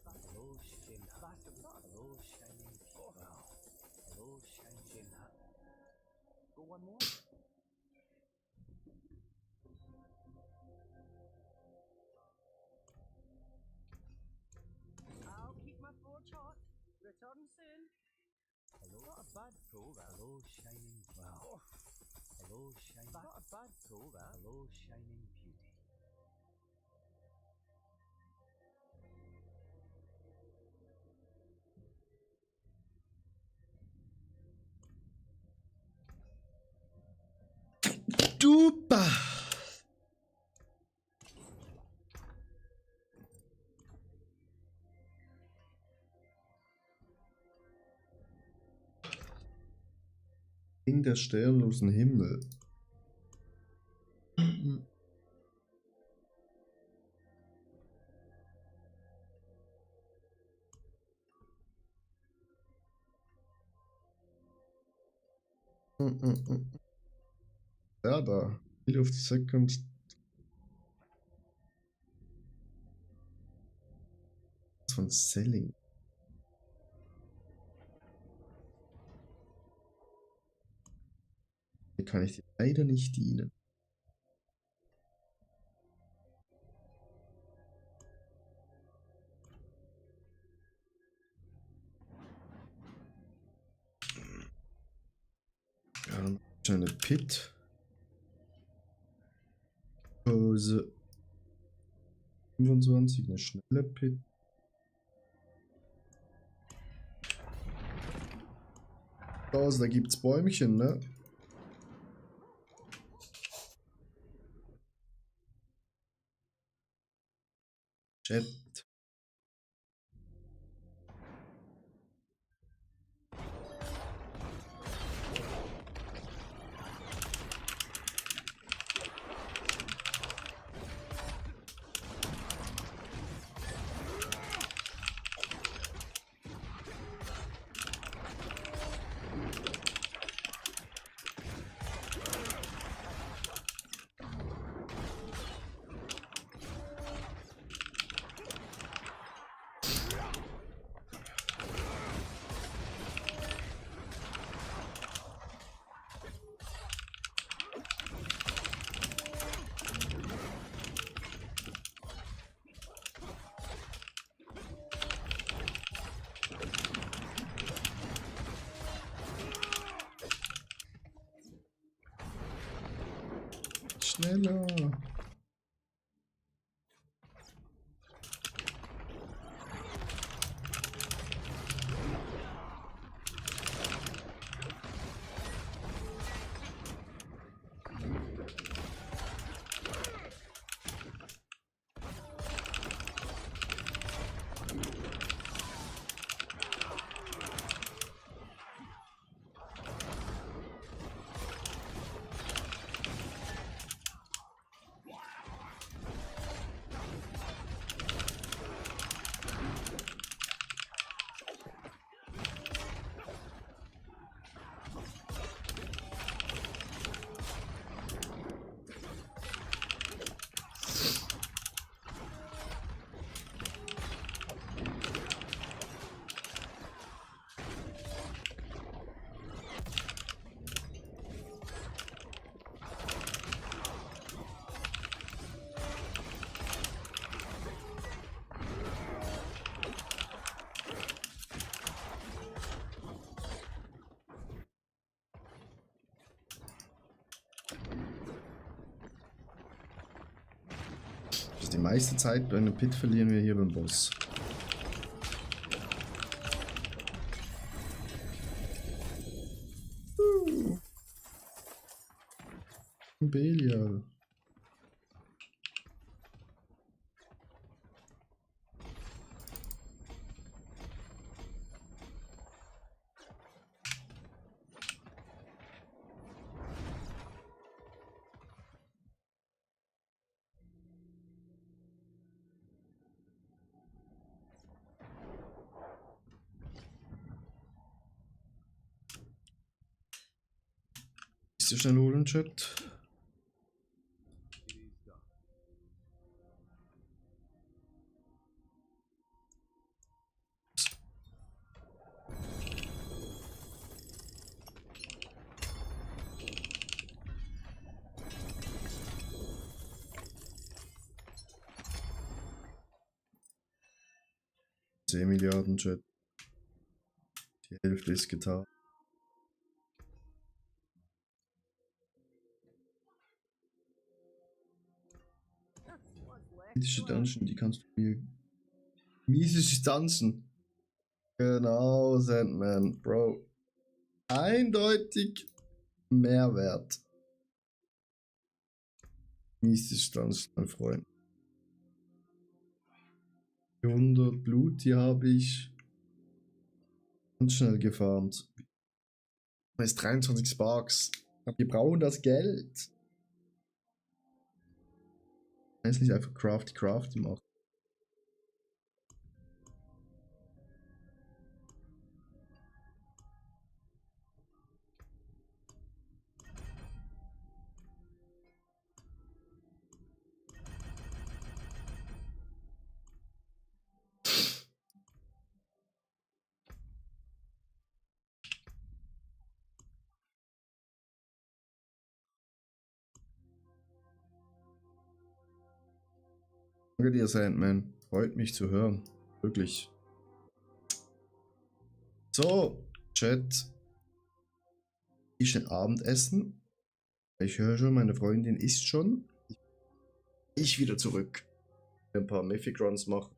Hello, shiny. Basilisk. Hello, shining. Oh, well, hello, shining. That. Go one more. I'll keep my forge hot. Return soon. Hello, not a bad throw that. Hello, shining. Well, oh. Hello, shining. Not a bad throw that. Hello, shining beauty. Super! Ding der sternlosen Himmel. Ja, da. Kill of the second. Von Selling. Hier kann ich dir leider nicht dienen. Ja, dann eine Pit. Pose 25, eine schnelle Pit. Also, da gibt's Bäumchen, ne? Chat. Schneller. Die meiste Zeit bei einem Pit verlieren wir hier beim Boss. Belial. Ist du schnell holen, Chat? Milliarden, Chat. Die Hälfte ist getan. Mythische Dungeon, die kannst du mir. Mythische Dungeon. Genau, Sandman, Bro. Eindeutig Mehrwert. Mythische Dungeon, mein Freund. 100 Blut, die habe ich ganz schnell gefarmt. Das ist 23 Sparks. Wir brauchen das Geld. Jetzt nicht einfach Crafty machen. Danke dir, Sandman. Freut mich zu hören. Wirklich. So, Chat. Ich ein Abendessen. Ich höre schon, meine Freundin isst schon. Ich wieder zurück. Ein paar Mythic Runs machen.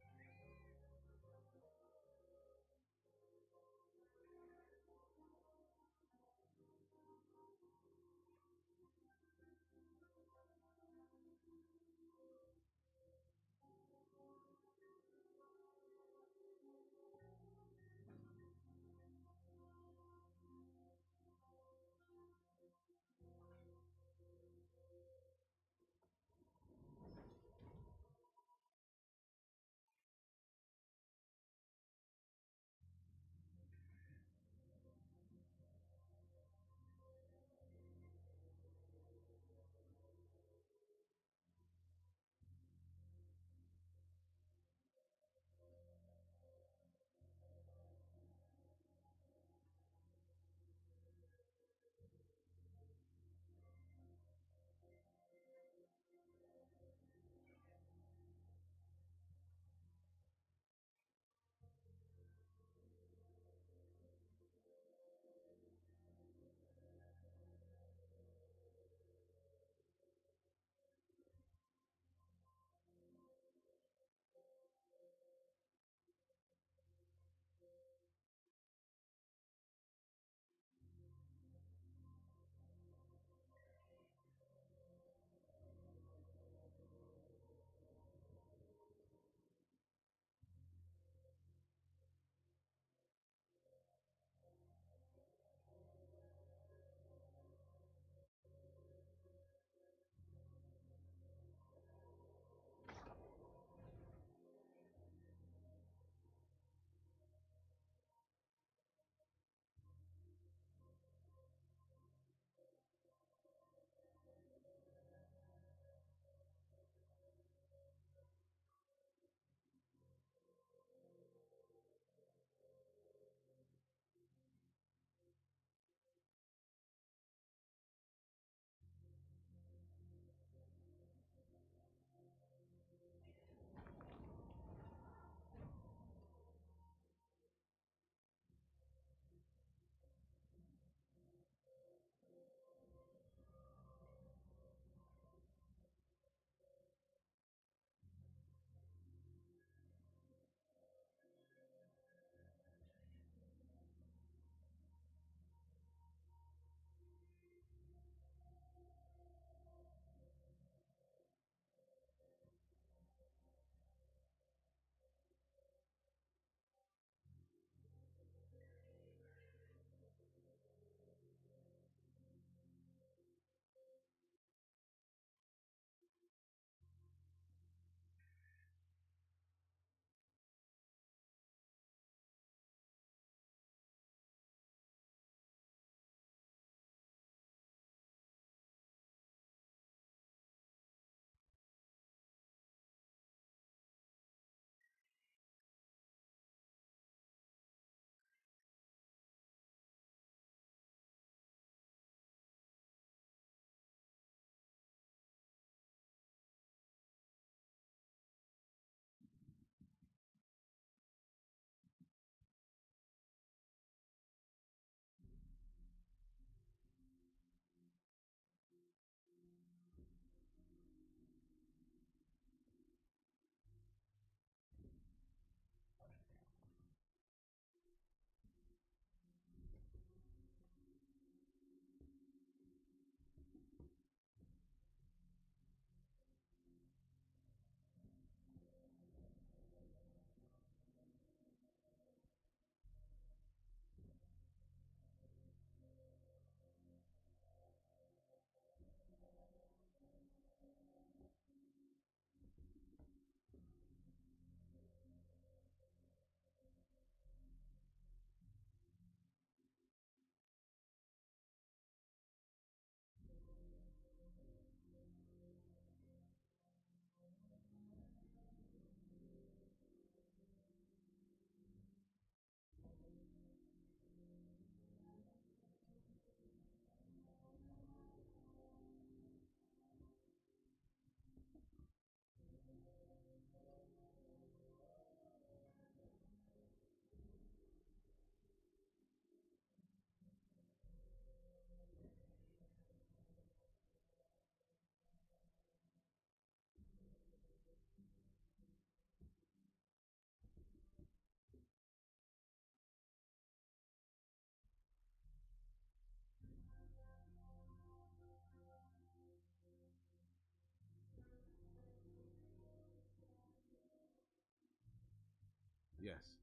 Yes.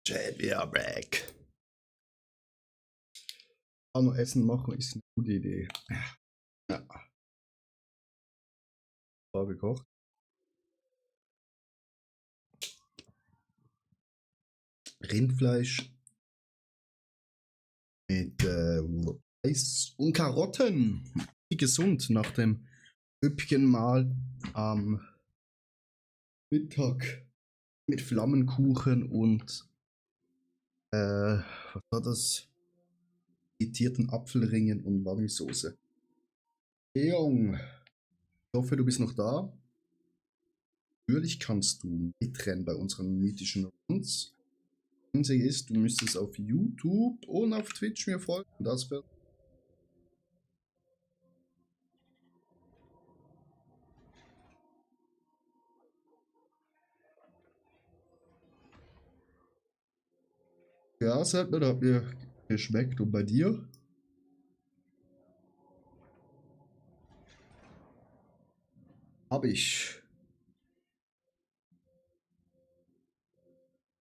Jailbreak. Auch noch Essen machen ist eine gute Idee. Ja. War gekocht. Rindfleisch mit Reis und Karotten. Wie gesund nach dem Üppchenmahl am Mittag mit Flammenkuchen und was war das? Frittierten Apfelringen und Vanillesoße. Leon, ich hoffe, du bist noch da. Natürlich kannst du mitrennen bei unseren mythischen Runs. Einzige ist, du müsstest auf YouTube und auf Twitch mir folgen. Das wird ja, Seltner, hat mir geschmeckt. Und bei dir? Hab ich.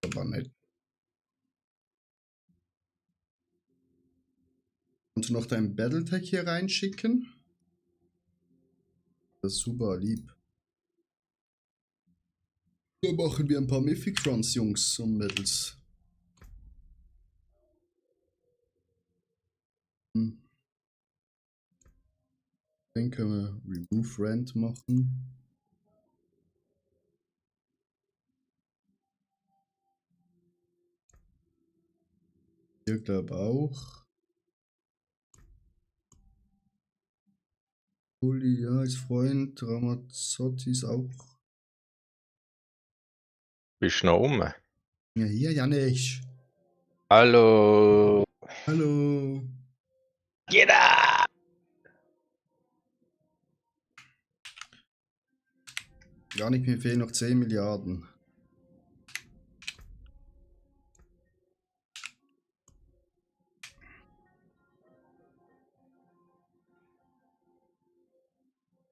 Aber nicht. Kannst du noch deinen Battletech hier reinschicken? Das ist super lieb. Dann machen wir ein paar Mythic Runs, Jungs und Mädels. Dann können wir Remove Rent machen. Hier glaube auch. Uli, ja, ist Freund. Ramazzotti ist auch. Bist du noch um? Ja, hier, Janik. Hallo. Hallo. Jeder! Janik, mir fehlen noch 10 Milliarden.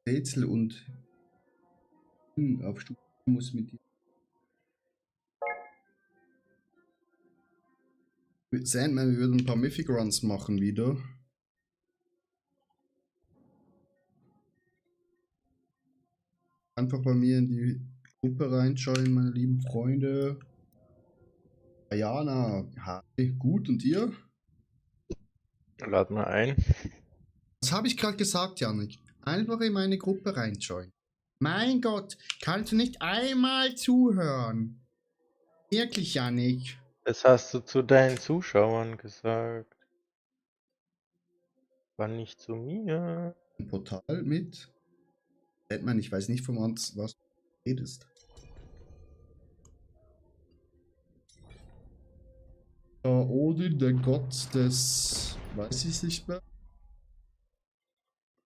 Rätsel und auf Stufe muss mit dir. Sandman, wir würden ein paar Mythic Runs machen wieder. Einfach bei mir in die Gruppe reinschauen, meine lieben Freunde. Ayana, hi, gut und ihr? Lad mal ein. Was habe ich gerade gesagt, Janik? Einfach in meine Gruppe reinschauen. Mein Gott, kannst du nicht einmal zuhören? Wirklich, Janik. Das hast du zu deinen Zuschauern gesagt. War nicht zu mir. Ein Portal mit. Batman, ich weiß nicht, von was du redest. Odin, der Gott des. Weiß ich nicht mehr.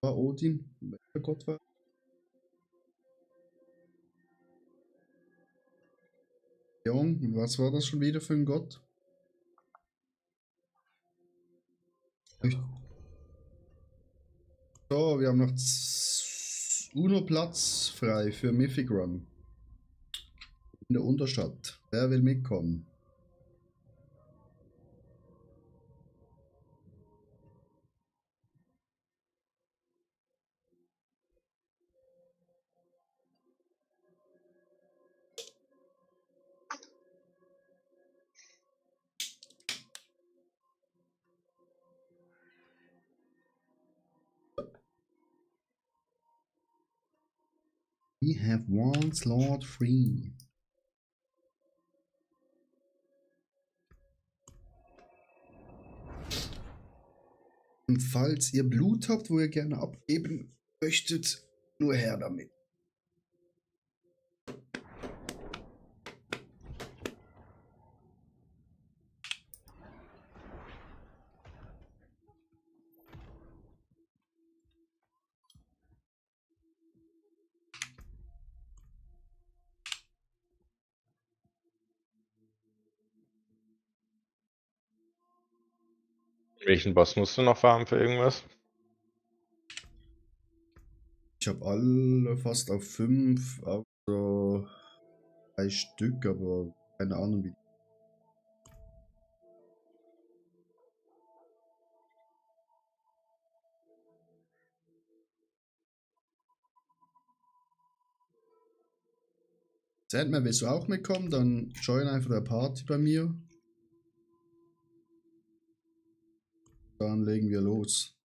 War Odin? Welcher Gott war? Jung, was war das schon wieder für ein Gott? So, wir haben noch Uno Platz frei für Mythic Run. In der Unterstadt. Wer will mitkommen? We have one slot free. Und falls ihr Blut habt, wo ihr gerne abgeben möchtet, nur her damit. Welchen Boss musst du noch farmen für irgendwas? Ich habe alle fast auf 5, also 3 Stück, aber keine Ahnung wie. Sandman, willst du auch mitkommen? Dann join einfach der Party bei mir. Dann legen wir los.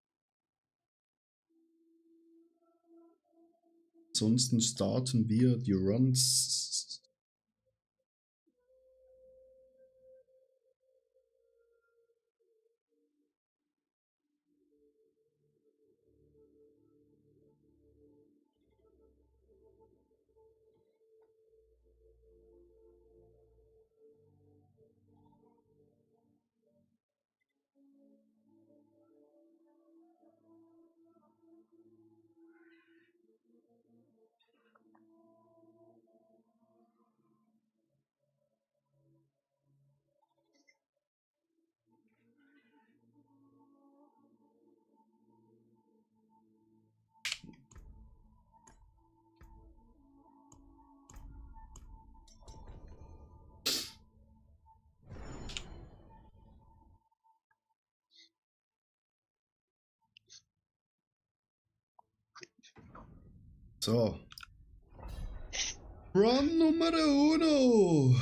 Ansonsten starten wir die Runs. So. Run Numero uno.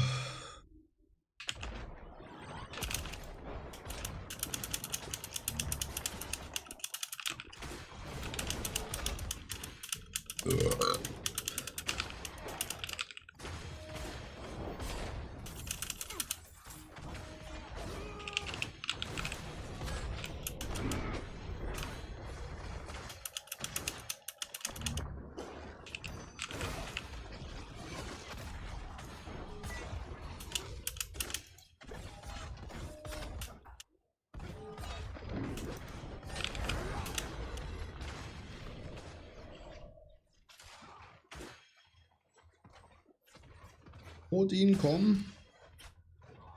Odin, komm.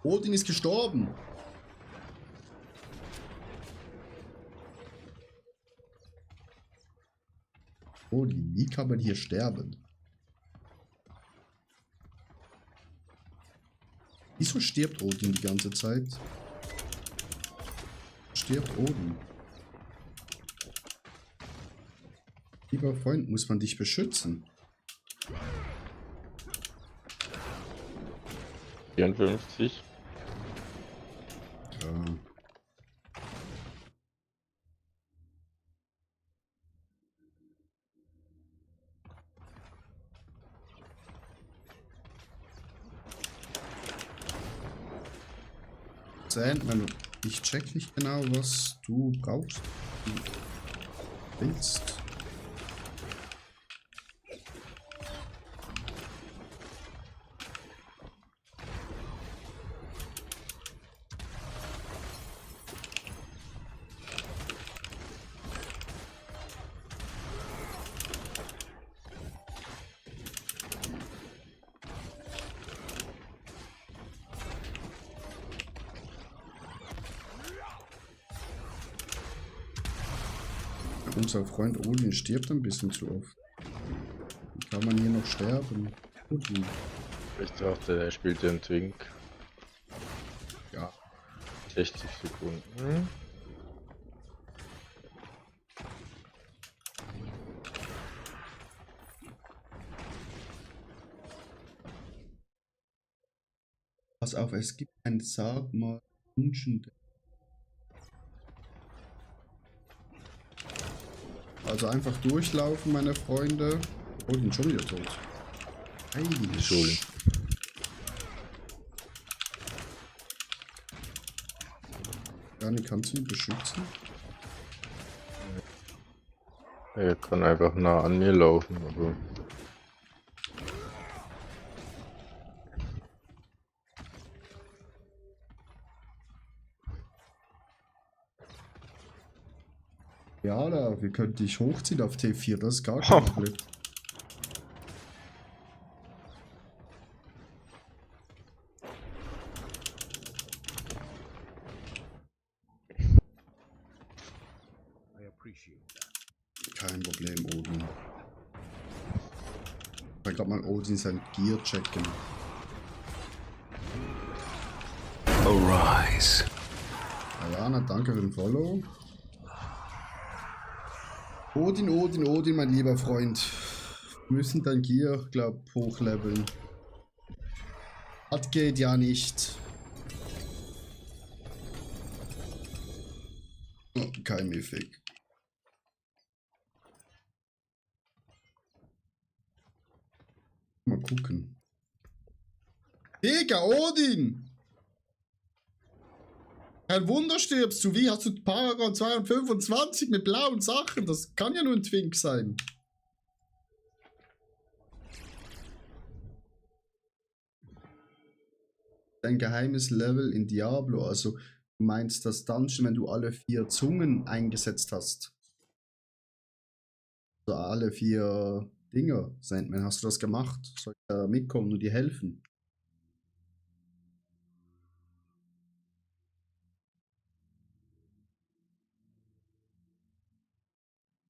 Odin ist gestorben. Odin, wie kann man hier sterben? Wieso stirbt Odin die ganze Zeit? Stirbt Odin. Lieber Freund, muss man dich beschützen? 54. Ja. Sandman, ich check nicht genau, was du brauchst. Du willst. Unser Freund Odin stirbt ein bisschen zu oft. Wie kann man hier noch sterben? Odin. Ich dachte, er spielt den Twink. Ja. 60 Sekunden. Pass auf, es gibt ein Sag mal Dungeon. Also einfach durchlaufen, meine Freunde. Odin schon wieder tot. Heilige Schule. Jani, kannst du ihn beschützen? Er kann einfach nah an mir laufen, aber Ja, da, wir können dich hochziehen auf T4, das ist gar kein Problem. I appreciate that. Kein Problem, Odin. Ich glaube mal Odin sein Gear checken. Arise. Ayana, danke für den Follow. Odin, Odin, Odin, mein lieber Freund. Wir müssen dein Gear, glaub, hochleveln. Das geht ja nicht. Oh, kein Mythic. Mal gucken. Digga, Odin! Kein Wunder stirbst du. Wie hast du Paragon 225 mit blauen Sachen? Das kann ja nur ein Twink sein. Ein geheimes Level in Diablo. Also du meinst das Dungeon, wenn du alle 4 Zungen eingesetzt hast. Also alle 4 Dinger. Sandman, hast du das gemacht? Soll ich da mitkommen und dir helfen?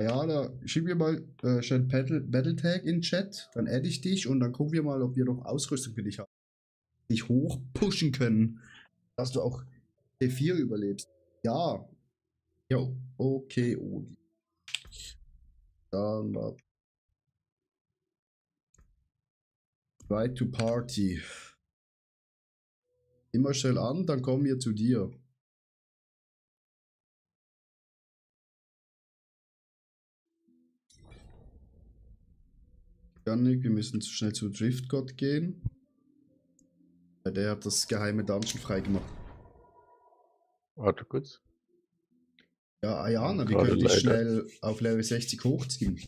Ja, da schick mir mal schnell Battletag in den Chat, dann adde ich dich und dann gucken wir mal, ob wir noch Ausrüstung für dich haben. Dich hochpushen können, dass du auch T4 überlebst. Ja. Jo, okay, Odi. Dann war Right to Party. Immer schnell an, dann kommen wir zu dir. Janik, wir müssen schnell zu Driftgott gehen. Der hat das geheime Dungeon freigemacht. warte kurz. Ja, Ayana, wir Gerade können dich leider. schnell auf Level 60 hochziehen.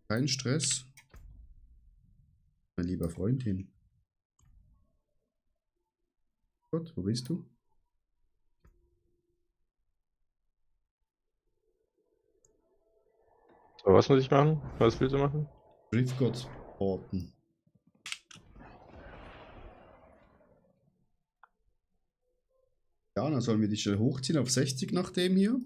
Kein Stress. Mein lieber Freundin. Gott, wo bist du? So, was muss ich machen? Was willst du machen? Driftgott porten. Ja, dann sollen wir die schnell hochziehen auf 60 nach dem hier.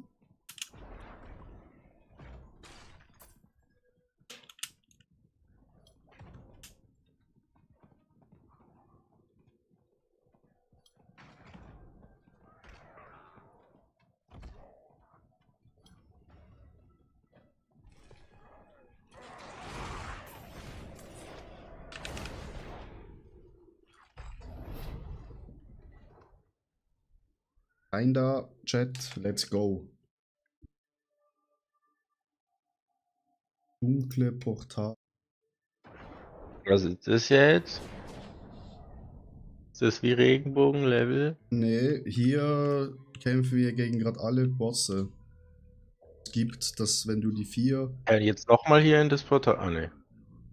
Rein da, Chat, let's go. Dunkle Portal. Was ist das jetzt? Ist das wie Regenbogen-Level? Nee, hier kämpfen wir gegen gerade alle Bosse. Es gibt, dass wenn du die 4... Jetzt nochmal hier in das Portal. Ah, ne.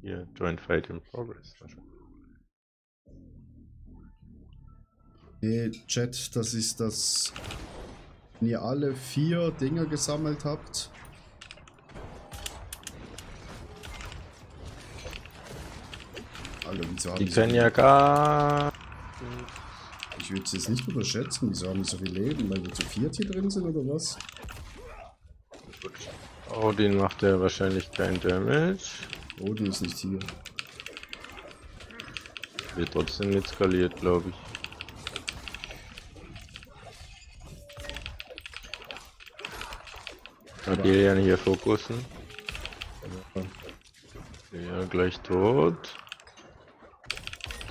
Hier, Joint Fight in Progress. Nee, Chat, das ist das... Wenn ihr alle 4 Dinger gesammelt habt... Alter, wieso haben Die die so können viel- ja gar... Ich würde es jetzt nicht überschätzen, wieso haben die so viel Leben? Weil wir zu 4 hier drin sind oder was? Oh, den macht er wahrscheinlich kein Damage. Odin ist nicht hier. Wird trotzdem nicht skaliert, glaube ich. Adelian hier fokussen. Ja, gleich tot.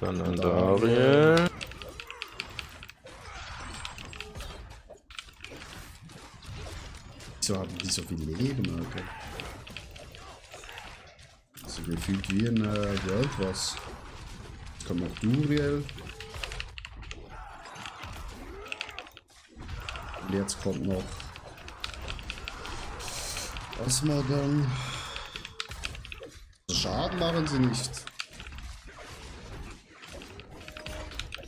Dann Andariel. Wieso haben die so viel Leben, Alter? So gefühlt wie ein World was. Jetzt kommt noch Duriel. Und jetzt kommt noch Osmodon. Schaden machen sie nicht.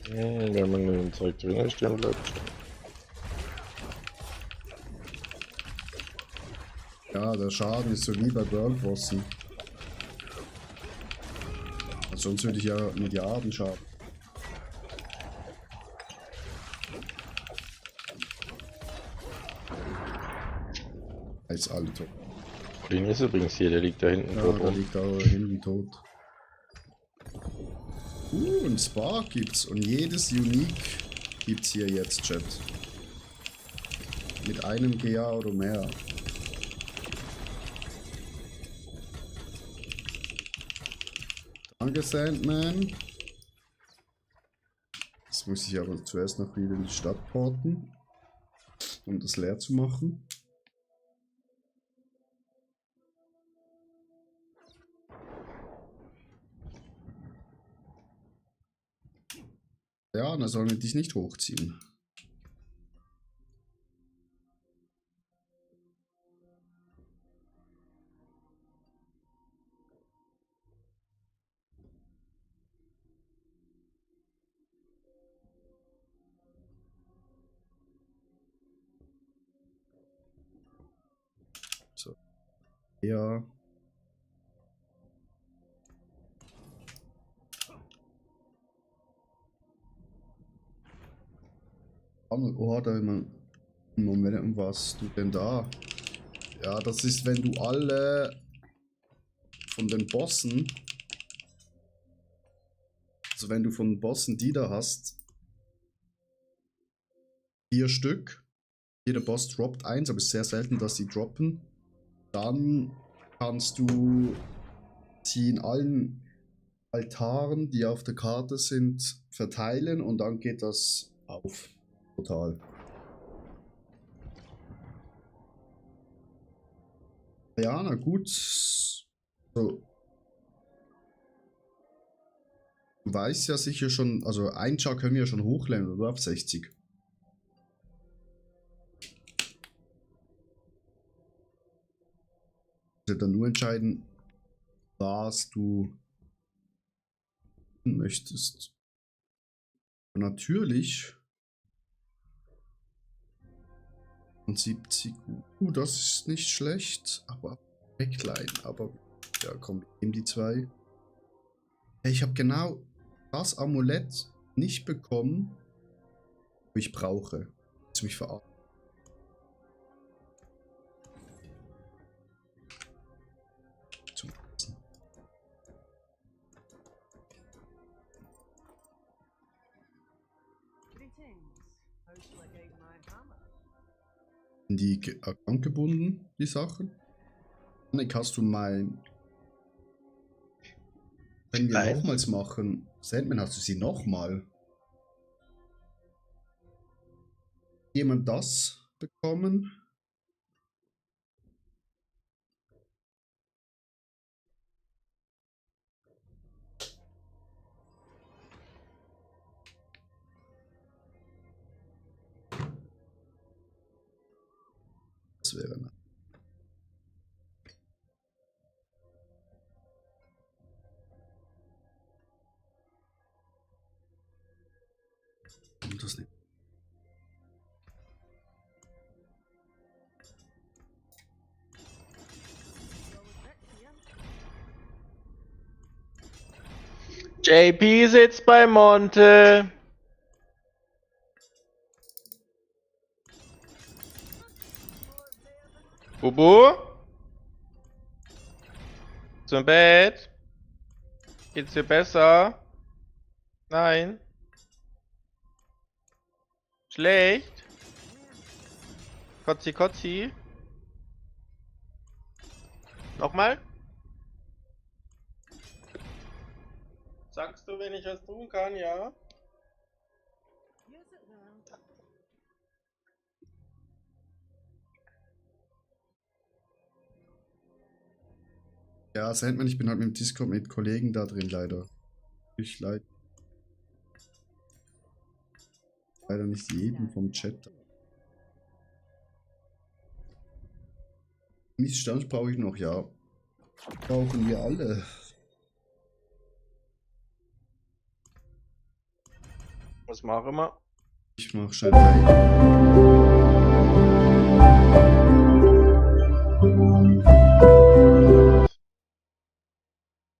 Wenn man den Zeug drinnen stehen bleibt. Ja, der Schaden ist so wie bei World Bossen. Also sonst würde ich ja Milliarden Schaden. Als alle tot. Den ist übrigens hier, der liegt da hinten Ja, tot da rum. liegt da hinten tot. Und Spark gibt's. Und jedes Unique gibt's hier jetzt, Chat. Mit einem GA oder mehr. Danke, Sandman. Jetzt muss ich aber zuerst noch wieder in die Stadt porten, um das leer zu machen. Ja, dann sollen wir dich nicht hochziehen. So. Ja. Oh, da immer. Moment, was du denn da? Ja, das ist, wenn du alle von den Bossen, also wenn du von den Bossen die da hast, 4 Stück, jeder Boss droppt 1, aber es ist sehr selten, dass sie droppen, dann kannst du sie in allen Altaren, die auf der Karte sind, verteilen und dann geht das auf. Total. Ja, na gut. So. Du weißt ja sicher schon, also ein Char können wir ja schon hochleveln, oder? Auf 60. Also dann nur entscheiden, was du möchtest. Und natürlich. Und 70. Das ist nicht schlecht, aber Backline, aber Ja, komm, ich nehme die 2. Ich habe genau das Amulett nicht bekommen, wo ich brauche. Willst du mich verarschen? Zum Essen. Greetings. How shall I guide my hammer? In die Account gebunden, die Sachen. Nick, hast du mein... Können wir Nein. nochmals machen? Sandman, hast du sie nochmal? Jemand das bekommen? Das wäre nice. Das nicht. JP sitzt bei Monte. Bubu? Zum Bett? Geht's dir besser? Nein. Schlecht? Kotzi Kotzi? Nochmal? Sagst du, wenn ich was tun kann, ja? Yes, it will. Ja, Sandman, ich bin halt mit dem Discord mit Kollegen da drin, leider. Ich leider nicht jeden vom Chat. Missstand brauche ich noch, ja. Brauchen wir alle. Was machen wir? Ich mach schnell rein.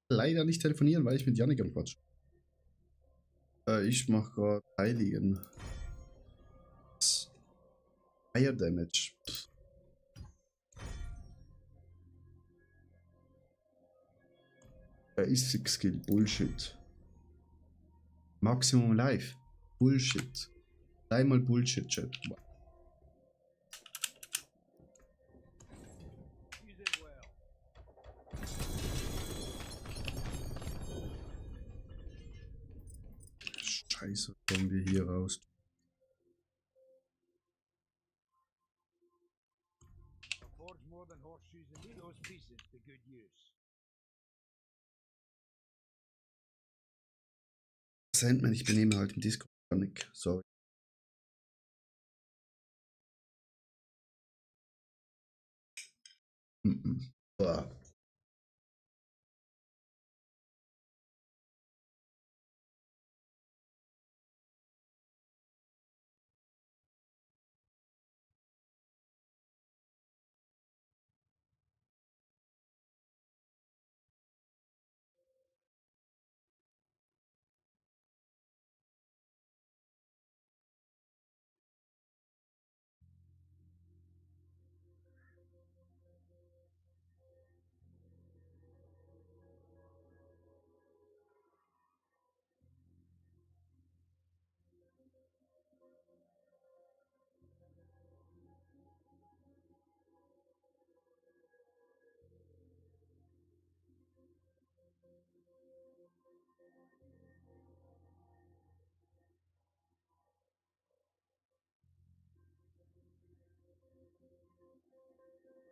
Leider nicht telefonieren, weil ich mit Yannick am Quatsch. Ich mach gerade Heiligen. Fire Damage. Basic Skill. Bullshit. Maximum Life. Bullshit. Dreimal Bullshit, Chat. Use it well. Scheiße, kommen wir hier raus. Affords more than horseshoes and needles pieces to good use. Sandman, ich benehme halt im Discord. Yannick, sorry. Boah.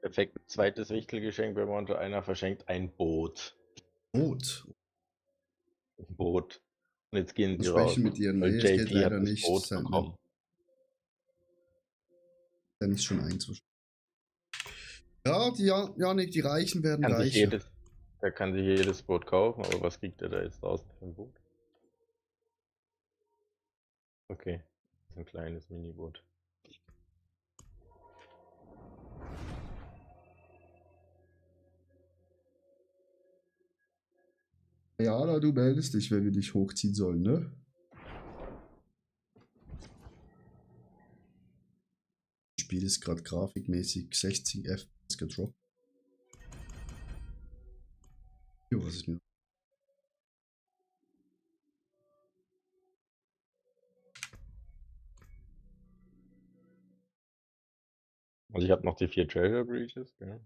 Perfekt. Zweites Wichtelgeschenk bei Monte. Einer verschenkt ein Boot. Boot. Ein Boot. Und jetzt gehen Ich sie raus. spreche mit dir. Weil Nee, es geht JP hat leider das nicht. Boot Sandman. bekommen. Dann ist schon eins. Ja, die Janik, die Reichen werden Kann sich reicher. der kann sich jedes Boot kaufen, aber was kriegt er da jetzt raus für ein Boot? Okay, das ist ein kleines Miniboot. Ja, du meldest dich, wenn wir dich hochziehen sollen, ne? Das Spiel ist gerade grafikmäßig 60 FPS gedroppt. Jo, was ist mir? Also ich habe noch die 4 Treasure Breaches, ja.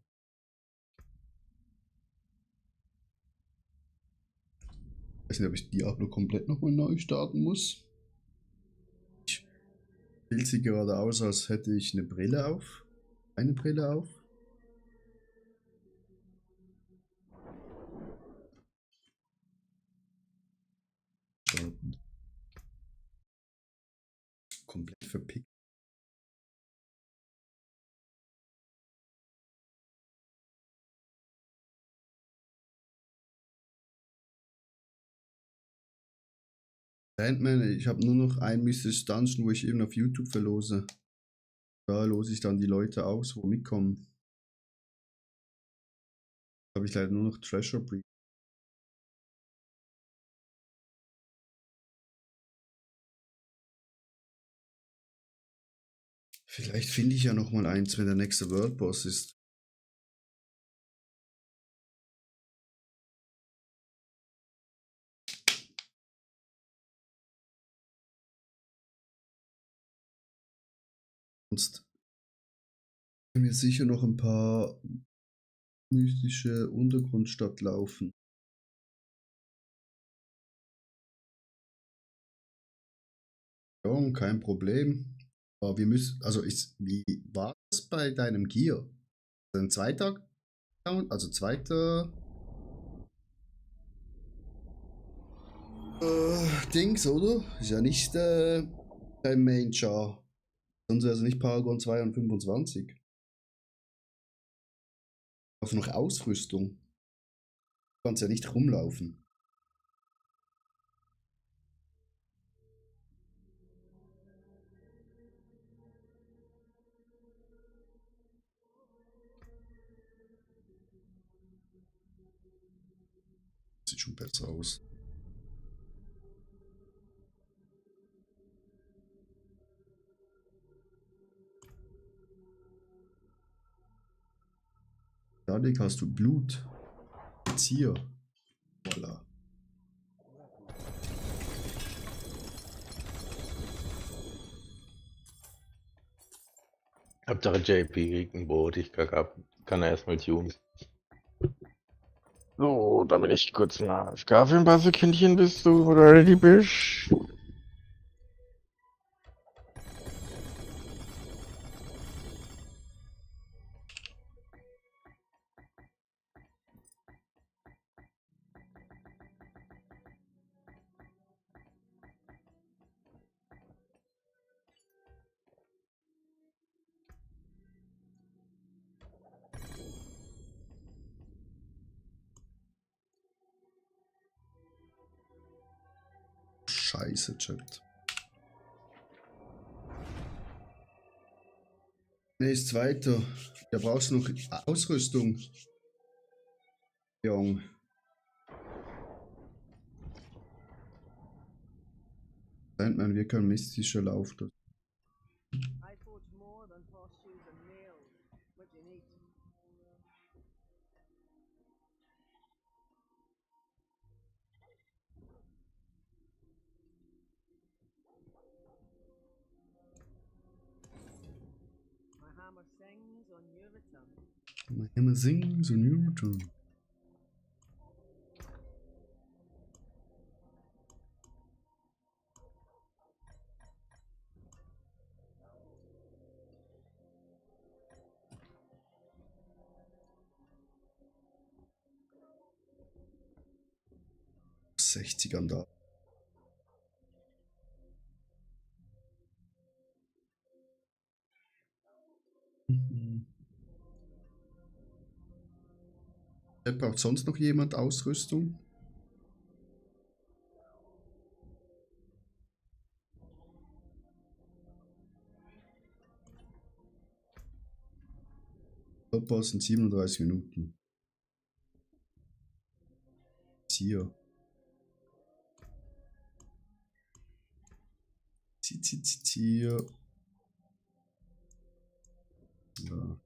Ich weiß nicht, ob ich Diablo komplett nochmal neu starten muss. Sieht sie gerade aus, als hätte ich eine Brille auf. Eine Brille auf. Starten. Komplett verpickt. Sandman, ich habe nur noch ein Mrs. Dungeon, wo ich eben auf YouTube verlose. Da lose ich dann die Leute aus, wo mitkommen. Da habe ich leider nur noch Treasure Breach. Vielleicht finde ich ja noch mal eins, wenn der nächste World Boss ist. Sonst können wir sicher noch ein paar mystische Untergrundstadt laufen. Ja, kein Problem. Aber wir müssen, wie war das bei deinem Gear? Ein zweiter Account, also zweiter Dings, oder? Ist ja nicht dein Main Char. Sonst wäre es nicht Paragon 2 und 25. Auf noch Ausrüstung. Du kannst ja nicht rumlaufen. Sieht schon besser aus. Dadurch hast du Blut. Jetzt hier. Voila. Hauptsache JP kriegt ein Boot, ich kann er erstmal tunen. So, da bin ich kurz nach AFK für ein paar Sekündchen, bis du ready bist. Scheiße, Chat. Ne, ist weiter. Da brauchst du noch Ausrüstung. Jung. Sandman, wir können mystischer laufen. I forge more than horseshoes and nails. What do you need? My hammer sings on your return. My hammer sings on your return. Sechzigern da. Braucht sonst noch jemand Ausrüstung? Vollpass in 37 Minuten. Hier. Hier. Ja.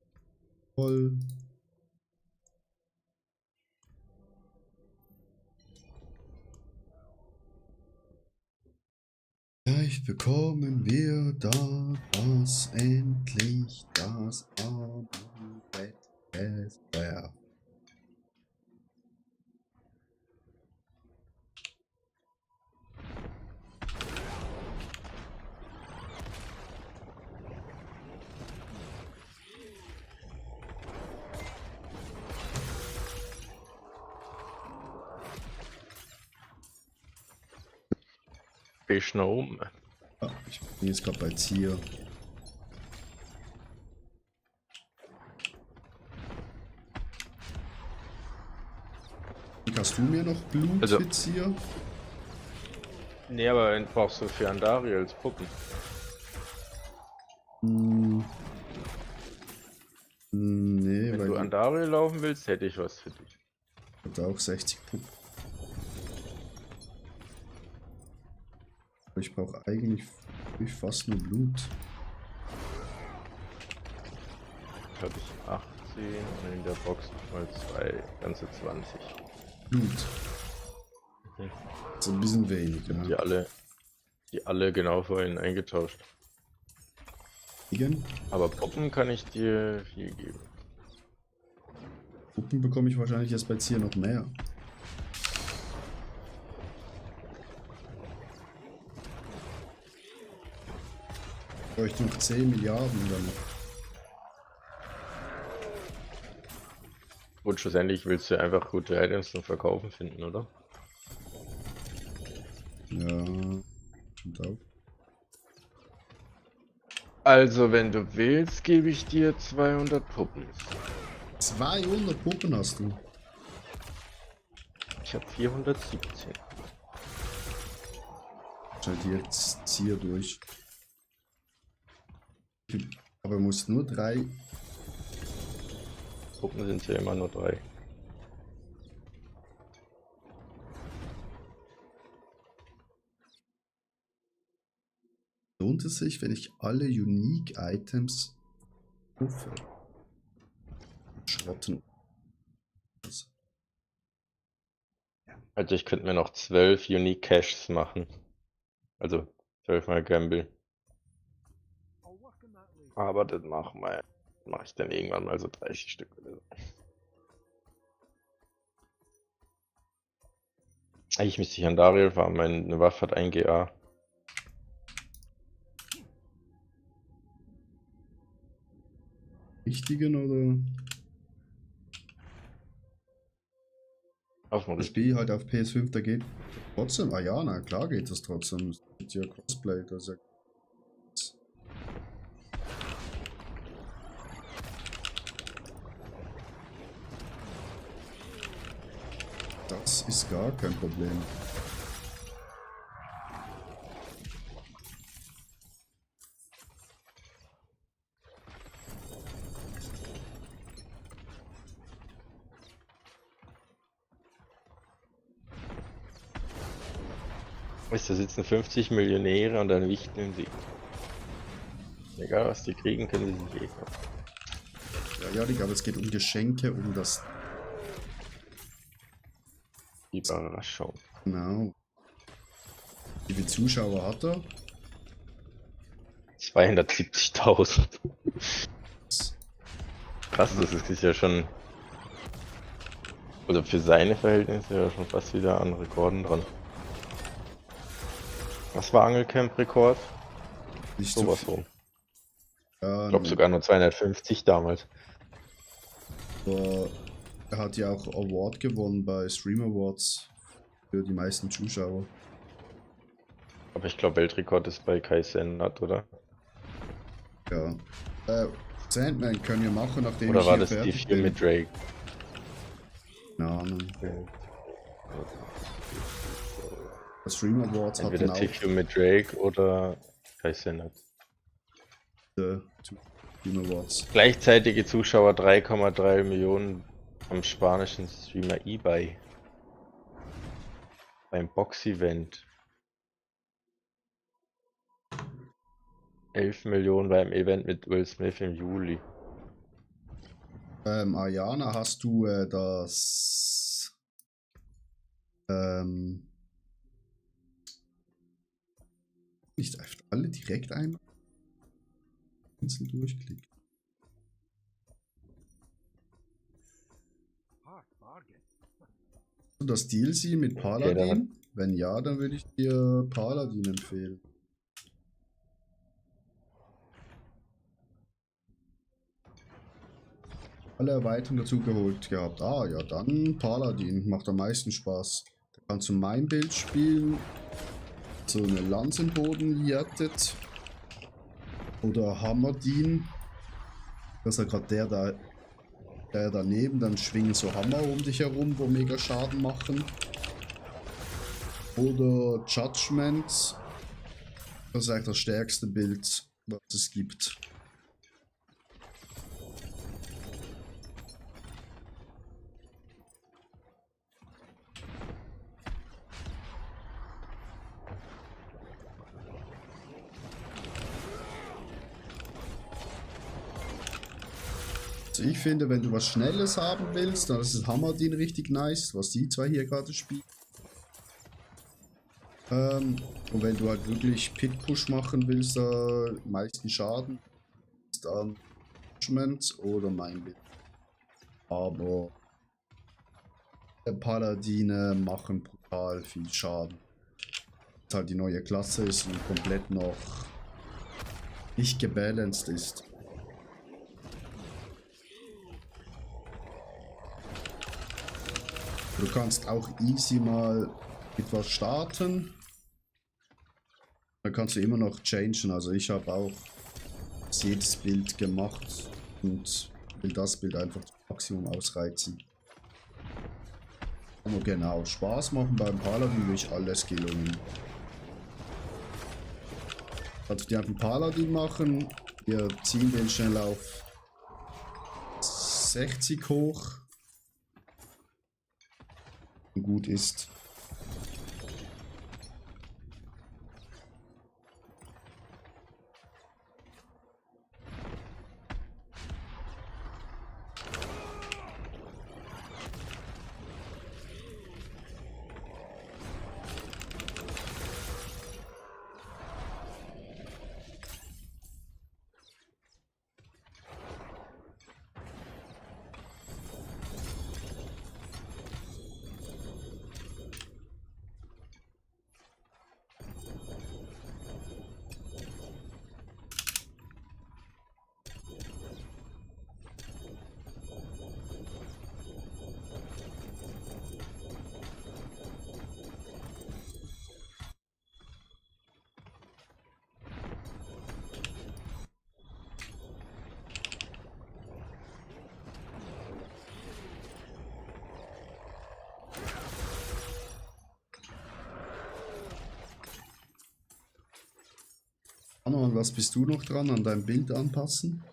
Voll. Gleich bekommen wir das endlich das Abo-Wettbewerb. Fisch nach oben. Ah, ich bin jetzt gerade bei Zier. Hast du mir noch Blut Also- für Zier? Nee, aber den brauchst du für Andari als Puppen. Hm. Nee, Wenn weil du ich Andari laufen willst, hätte ich was für dich. hab auch 60 Puppen. Aber ich brauche eigentlich fast nur Blut. Habe ich 18 und in der Box mal 2, ganze 20. Blut. Mhm. So ein bisschen wenig, Die ja. alle genau vorhin eingetauscht. Igen. Aber Puppen kann ich dir viel geben. Puppen bekomme ich wahrscheinlich erst bei Zier noch mehr. Bräuchte noch 10 Milliarden dann. Und schlussendlich willst du einfach gute Items zum Verkaufen finden, oder? Ja, stimmt auch. Also, wenn du willst, gebe ich dir 200 Puppen. 200 Puppen hast du. Ich habe 417. Schalt jetzt Zier durch. Aber du musst nur 3. Puppen sind ja immer nur 3. Lohnt es sich, wenn ich alle Unique Items kaufe? Schrotten. Was? Also ich könnte mir noch 12 Unique Caches machen. Also 12 mal Gamble. I'll work on that later. Aber das mache ich dann irgendwann mal so 30 Stück oder so. Eigentlich müsste ich an Dariel fahren, meine Waffe hat 1 GA. Richtigen oder? Auf dem Das B halt auf PS5, da geht trotzdem. Ah ja, na klar geht das trotzdem. Es gibt ja Crossplay, das ist ja. Das ist gar kein Problem. Weißt du, da sitzen 50 Millionäre und dann wichteln sie. Egal was die kriegen, können sie sich eh kaufen. Ja, Digga, aber es geht um Geschenke, um das. Überraschung. Genau. Wie viele Zuschauer hat er? 270.000. Krass, das ist ja schon. Oder für seine Verhältnisse ja schon fast wieder an Rekorden dran. Was war Angelcamp-Rekord? Nicht so Sowas viel. rum. Ja, Ich glaube nee. sogar nur 250 damals. Aber er hat ja auch Award gewonnen bei Stream Awards für die meisten Zuschauer. Aber ich glaube Weltrekord ist bei Kai Cenat, oder? Ja. Sandman können wir machen, nachdem Oder ich war hier das die fertig 4 bin. mit Drake? Keine Ahnung. Das Stream Awards hatten Entweder auch TQ mit Drake oder Kai Cenat. Stream Awards. Gleichzeitige Zuschauer 3,3 Millionen am spanischen Streamer eBay. Beim Box-Event. 11 Millionen beim Event mit Will Smith im Juli. Ayana, hast du das nicht einfach alle direkt einmal einzeln durchklicken? Hard bargain. Hast du das DLC mit Paladin? Wenn ja, dann würde ich dir Paladin empfehlen. Alle Erweiterungen dazu geholt gehabt. Ah ja, dann Paladin. Macht am meisten Spaß. Da kannst du mein Bild spielen. So eine Lanze im Boden jettet. Oder Hammerdien. Das ist ja gerade der daneben. Dann schwingen so Hammer um dich herum, wo mega Schaden machen. Oder Judgment. Das ist eigentlich das stärkste Bild, was es gibt. Also ich finde, wenn du was Schnelles haben willst, dann ist das Hammerdin richtig nice, was die zwei hier gerade spielen. Und wenn du halt wirklich Pit-Push machen willst, meisten Schaden, dann Judgment oder mein Bild. Aber Paladine machen brutal viel Schaden. Dass halt die neue Klasse ist und komplett noch nicht gebalanced ist. Du kannst auch easy mal etwas starten. Dann kannst du immer noch changen. Also ich habe auch jedes Bild gemacht und will das Bild einfach zum Maximum ausreizen. Aber genau, Spaß machen beim Paladin durch alle Skillungen. Also die einfach Paladin machen. Wir ziehen den schnell auf 60 hoch. Gut ist. An was bist du noch dran? An deinem Bild anpassen?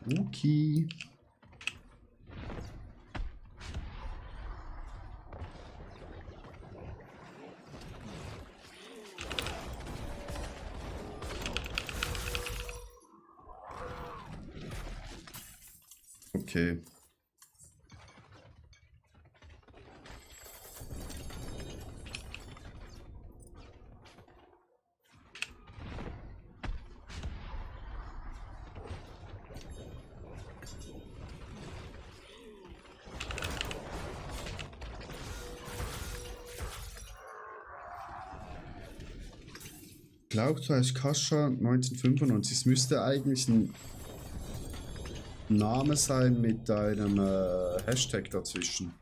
Okay. Okay. Glaubt heißt Kascha 1995. Es müsste eigentlich ein Name sein mit einem Hashtag dazwischen.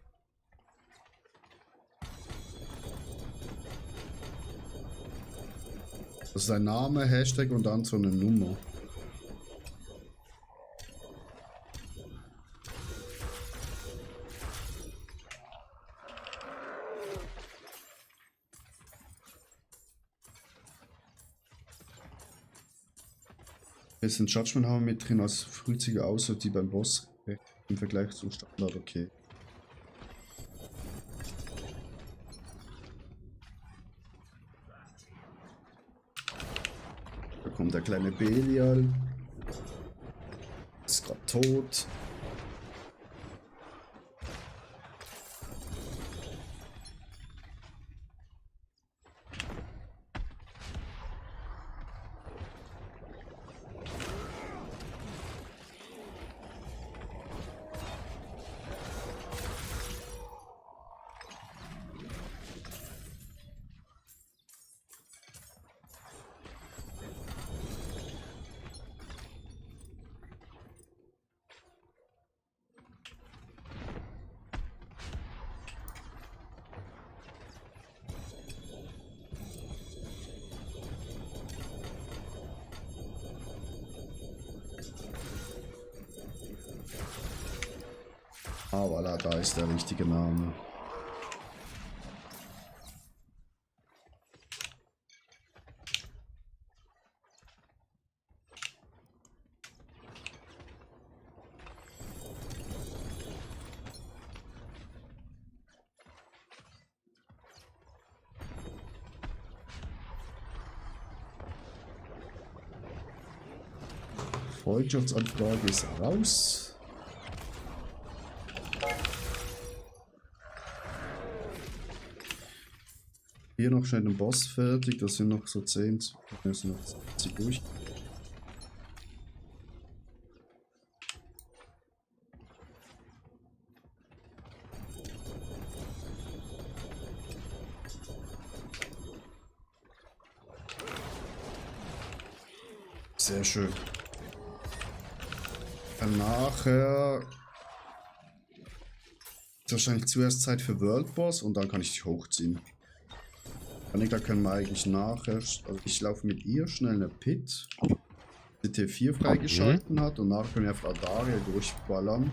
Das ist ein Name, Hashtag und dann so eine Nummer. Jetzt ein Judgment haben wir mit drin als frühzeitige Aussage, die beim Boss im Vergleich zum Standard, okay. Da kommt der kleine Belial. Ist gerade tot. Ah, voilà, da ist der richtige Name. Freundschaftsanfrage ist raus. Hier noch schnell den Boss fertig, das sind noch so 10, das sind noch 20 durch. Sehr schön. Dann nachher ist wahrscheinlich zuerst Zeit für World Boss und dann kann ich dich hochziehen. Da können wir eigentlich nachher, also ich laufe mit ihr schnell eine Pit, die T4 freigeschalten hat und nachher können wir auf Adaria durchballern.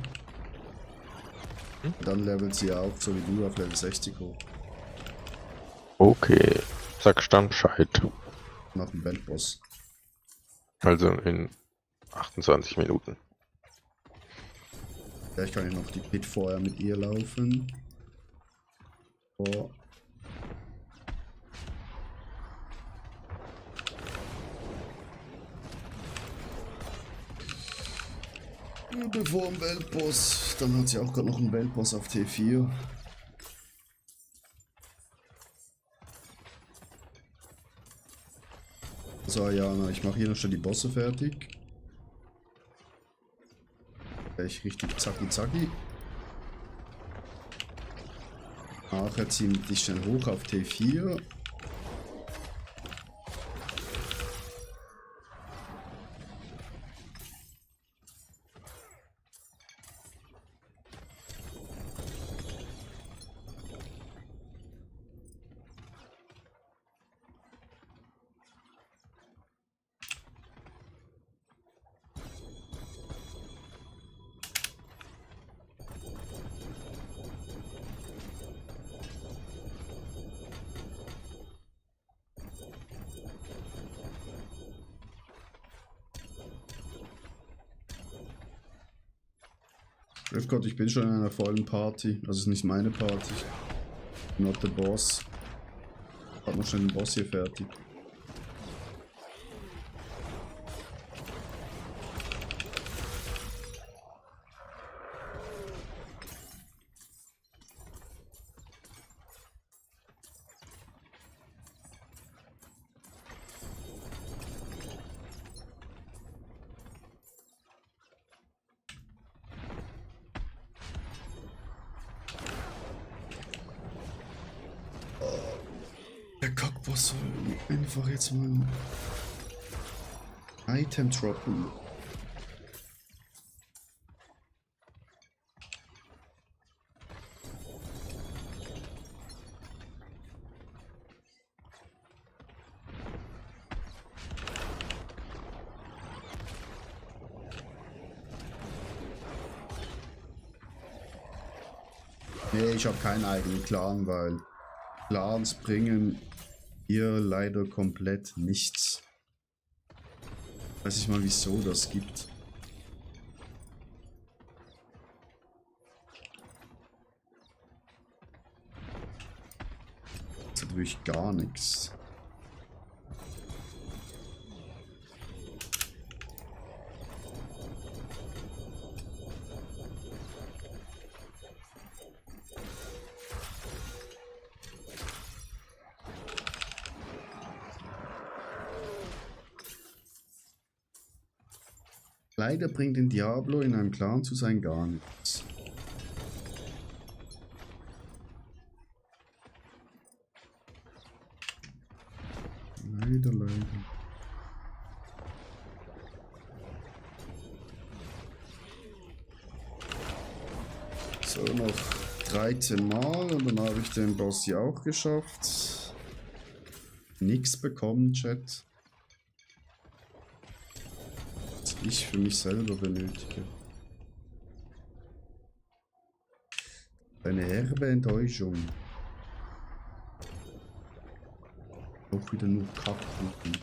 Dann levelt sie auch, so wie du, auf Level 60 hoch. Okay, sagst dann Bescheid. Nach dem Weltboss. Also in 28 Minuten. Vielleicht kann ich noch die Pit vorher mit ihr laufen. Oh. Bevor im Weltboss, dann hat sie auch gerade noch einen Weltboss auf T4. So, Jana, ich mache hier noch schnell die Bosse fertig. Gleich richtig zacki zacki. Nachher ziehen wir dich schnell hoch auf T4. Gott, ich bin schon in einer vollen Party. Das ist nicht meine Party. Not the boss. Ich hab noch schnell den Boss hier fertig. Der Cockboss soll einfach jetzt mal ein Item droppen. Nee, ich habe keinen eigenen Clan, weil Clans bringen hier leider komplett nichts. Weiß ich mal, wieso das gibt. Das hat wirklich gar nichts. Leider bringt den Diablo in einem Clan zu sein gar nichts. Leider, leider. So, noch 13 Mal und dann habe ich den Boss hier auch geschafft. Nix bekommen, Chat. Was ich für mich selber benötige. Eine herbe Enttäuschung. Auch wieder nur Kackkuchen.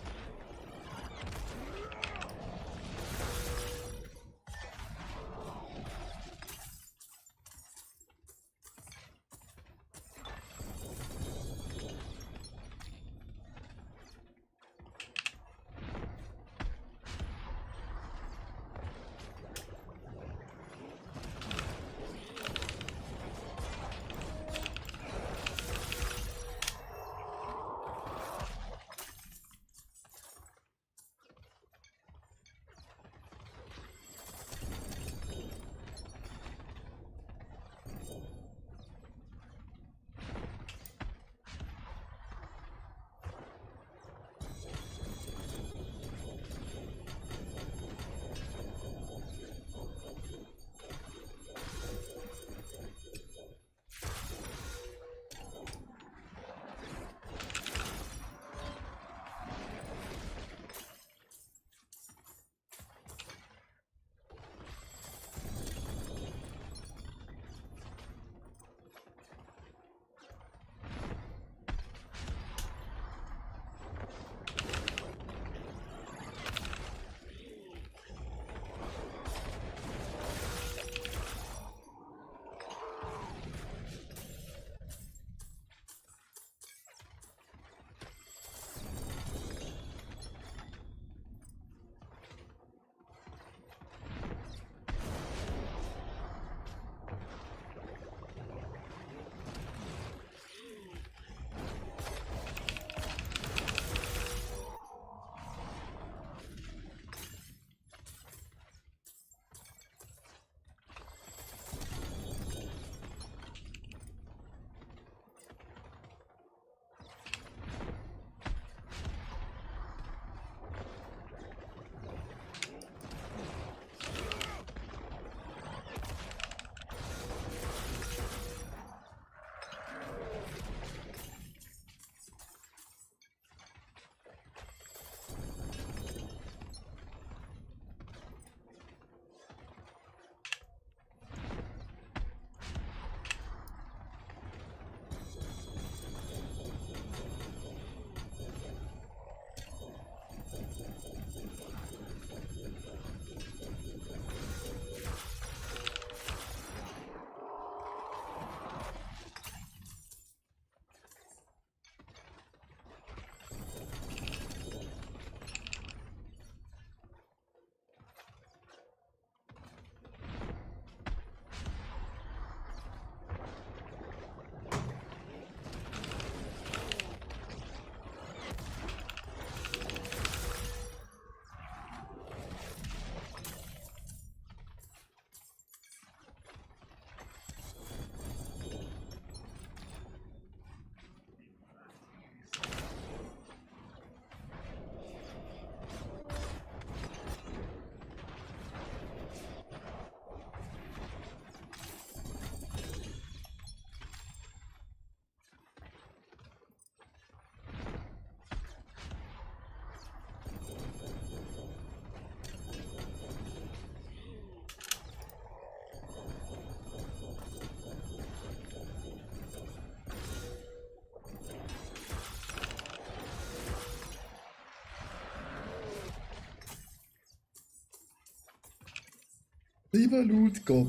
Lieber Lootgott,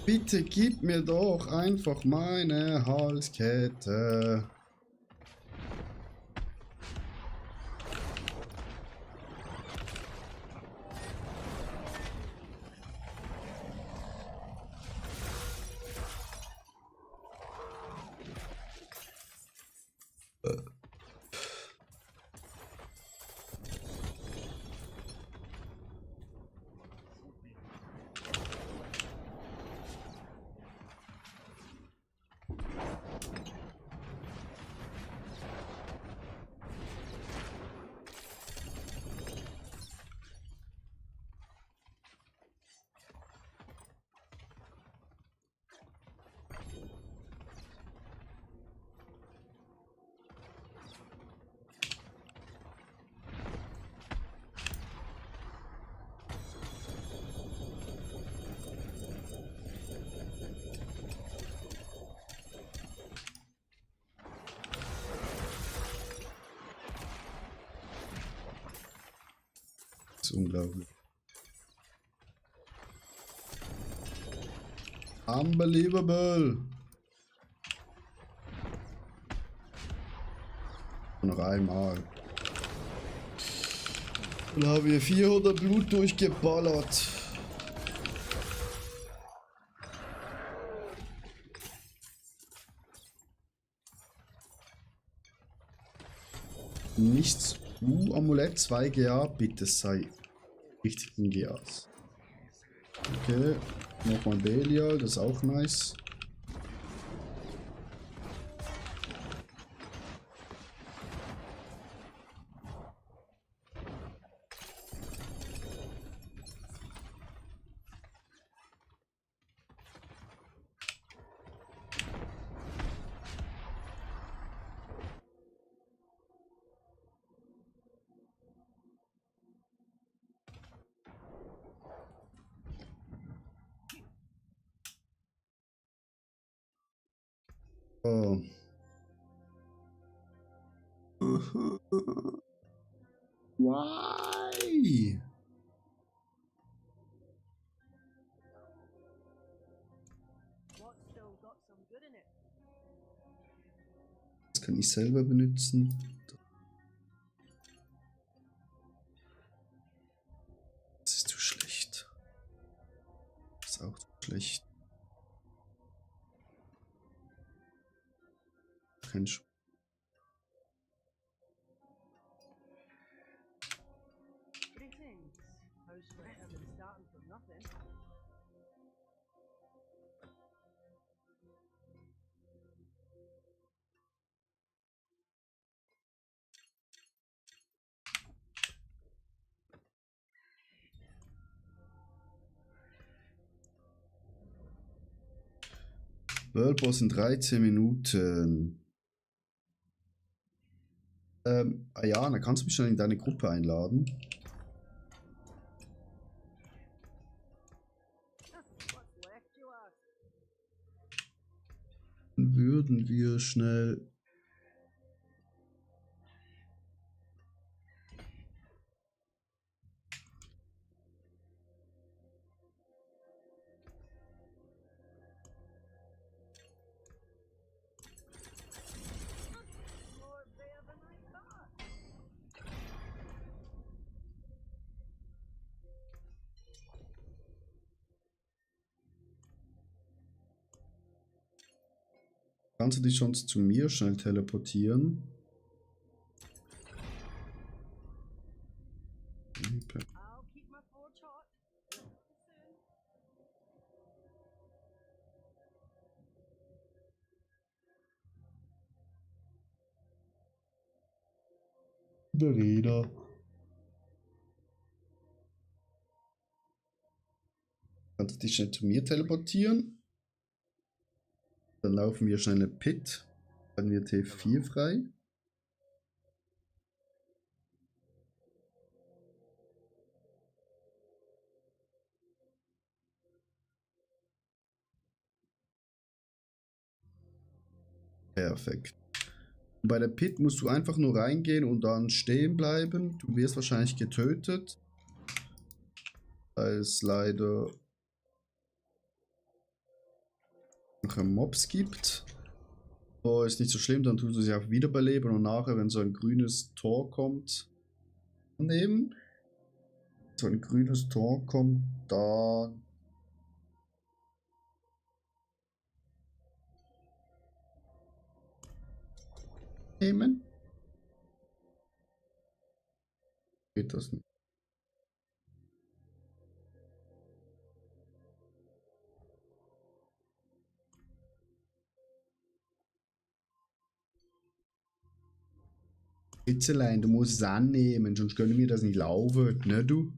bitte gib mir doch einfach meine Halskette. Das ist unglaublich. Unbelievable. Noch einmal. Dann haben wir 400 Blut durchgeballert. Nichts. Amulett 2 GA, bitte sei richtig in GAs. Okay, nochmal Belial, das ist auch nice. Oh. Why? What's still got some good in it? Das kann ich selber benutzen. Das ist zu schlecht. Das ist auch zu schlecht. Kein Sch Greetings. How's better than starting from nothing? World Boss in 13 Minuten. Ayana, kannst du mich schon in deine Gruppe einladen? What's left, you ask? Dann würden wir schnell. More there than I thought. Kannst du dich schon zu mir schnell teleportieren? Okay. I'll keep my forge hot. Soon. Bereda. Kannst du dich schnell zu mir teleportieren? Dann laufen wir schnell in Pit. Dann wird T4 frei. Perfekt. Und bei der Pit musst du einfach nur reingehen und dann stehen bleiben. Du wirst wahrscheinlich getötet. Da ist leider noch Mobs gibt. So, ist nicht so schlimm, dann tut er sie auch wiederbeleben und nachher, wenn so ein grünes Tor kommt, nehmen. So ein grünes Tor kommt, da nehmen. Geht das nicht? Itzelein, du musst es annehmen, sonst können wir das nicht laufen, ne du?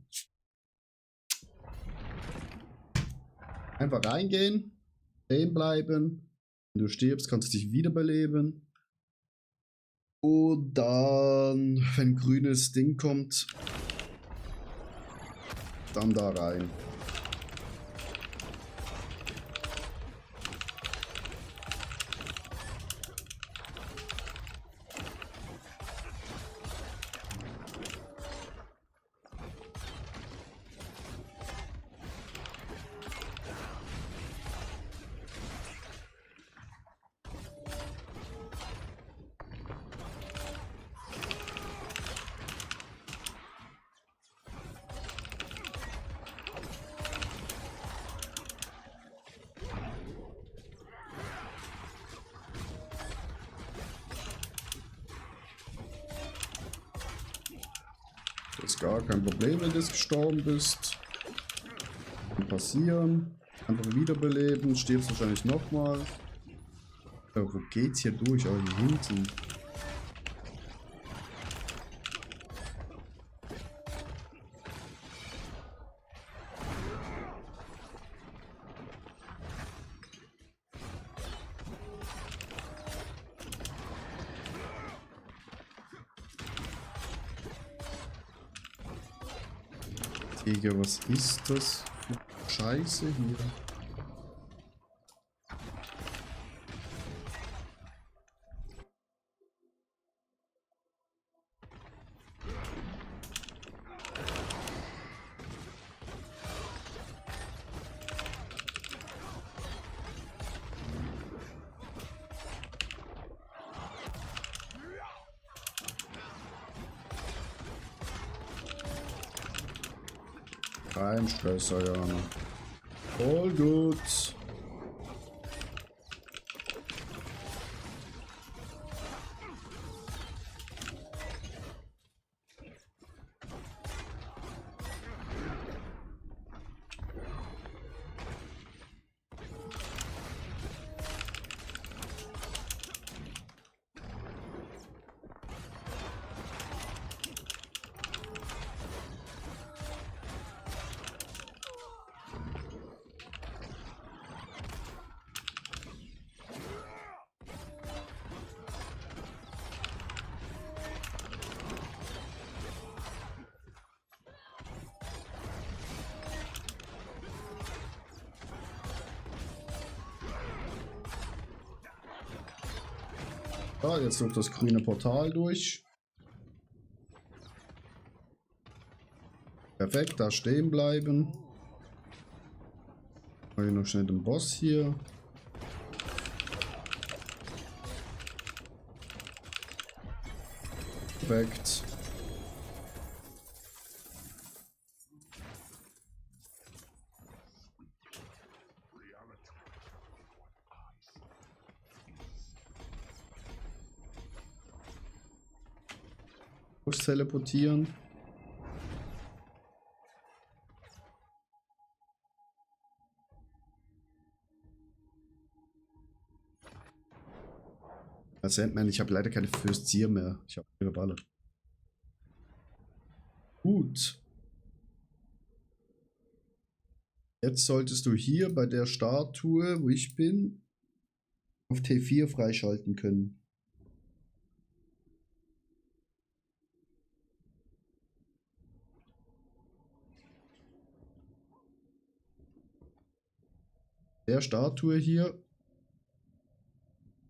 Einfach reingehen, stehen bleiben. Wenn du stirbst, kannst du dich wiederbeleben. Und dann, wenn ein grünes Ding kommt, dann da rein. Das ist gar kein Problem, wenn du gestorben bist. Kann passieren. Einfach wiederbeleben, stirbst wahrscheinlich nochmal. Wo geht's hier durch? Oh, hier hinten. Digga, was ist das für Scheiße hier? Kein Stress, Ayana. All gut. Ah, jetzt durch das grüne Portal durch. Perfekt, da stehen bleiben. Habe ich noch schnell den Boss hier. Perfekt. Teleportieren. Als Sandman, ich habe leider keine Fürstier mehr. Ich habe ihre Balle. Gut. Jetzt solltest du hier bei der Statue, wo ich bin, auf T4 freischalten können. Der Statue hier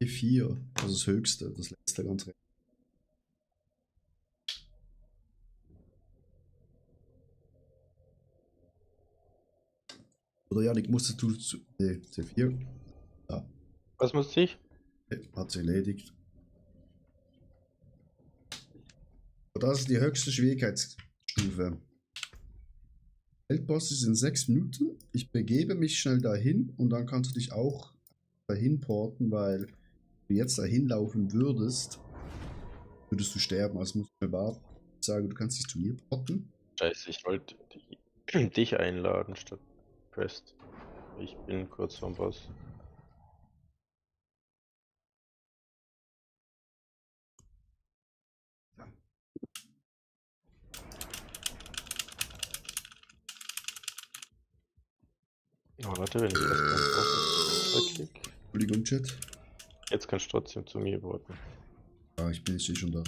T4, also das höchste, das letzte ganz rechts. Oder Janik, musstest du zu. Ne, T4. Ja. Was musste ich? Hat sie erledigt. Und das ist die höchste Schwierigkeitsstufe. Weltboss ist in 6 Minuten. Ich begebe mich schnell dahin und dann kannst du dich auch dahin porten, weil wenn du jetzt dahin laufen würdest, würdest du sterben. Also musst du schnell warten. Ich sage, du kannst dich zu mir porten. Scheiße, ich wollte dich einladen statt Quest. Ich bin kurz vorm Boss. Oh, warte, wenn ich erstmal draufklick. Entschuldigung, Chat. Jetzt kannst du trotzdem zu mir boten. Ja, ich bin jetzt schon da.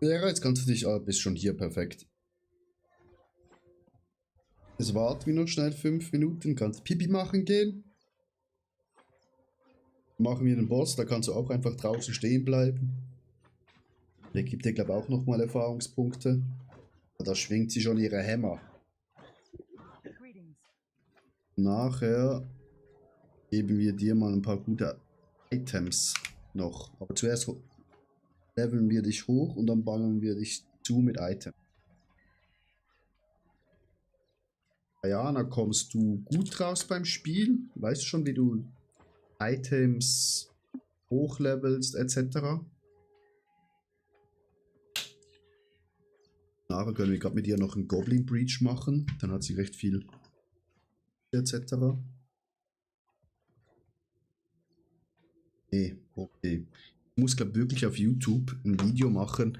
Ja, jetzt kannst du dich, bist schon hier, perfekt. Jetzt warten wir noch schnell 5 Minuten, kannst Pipi machen gehen. Machen wir den Boss, da kannst du auch einfach draußen stehen bleiben. Der gibt dir, glaube ich, auch nochmal Erfahrungspunkte. Da schwingt sie schon ihre Hämmer. Greetings. Nachher geben wir dir mal ein paar gute Items noch. Aber zuerst leveln wir dich hoch und dann ballern wir dich zu mit Items. Diana, kommst du gut raus beim Spiel? Weißt du schon, wie du Items hochlevelst etc.? Nachher können wir gerade mit ihr noch einen Goblin Breach machen. Dann hat sie recht viel etc. Nee, okay. Ich muss, glaube wirklich auf YouTube ein Video machen.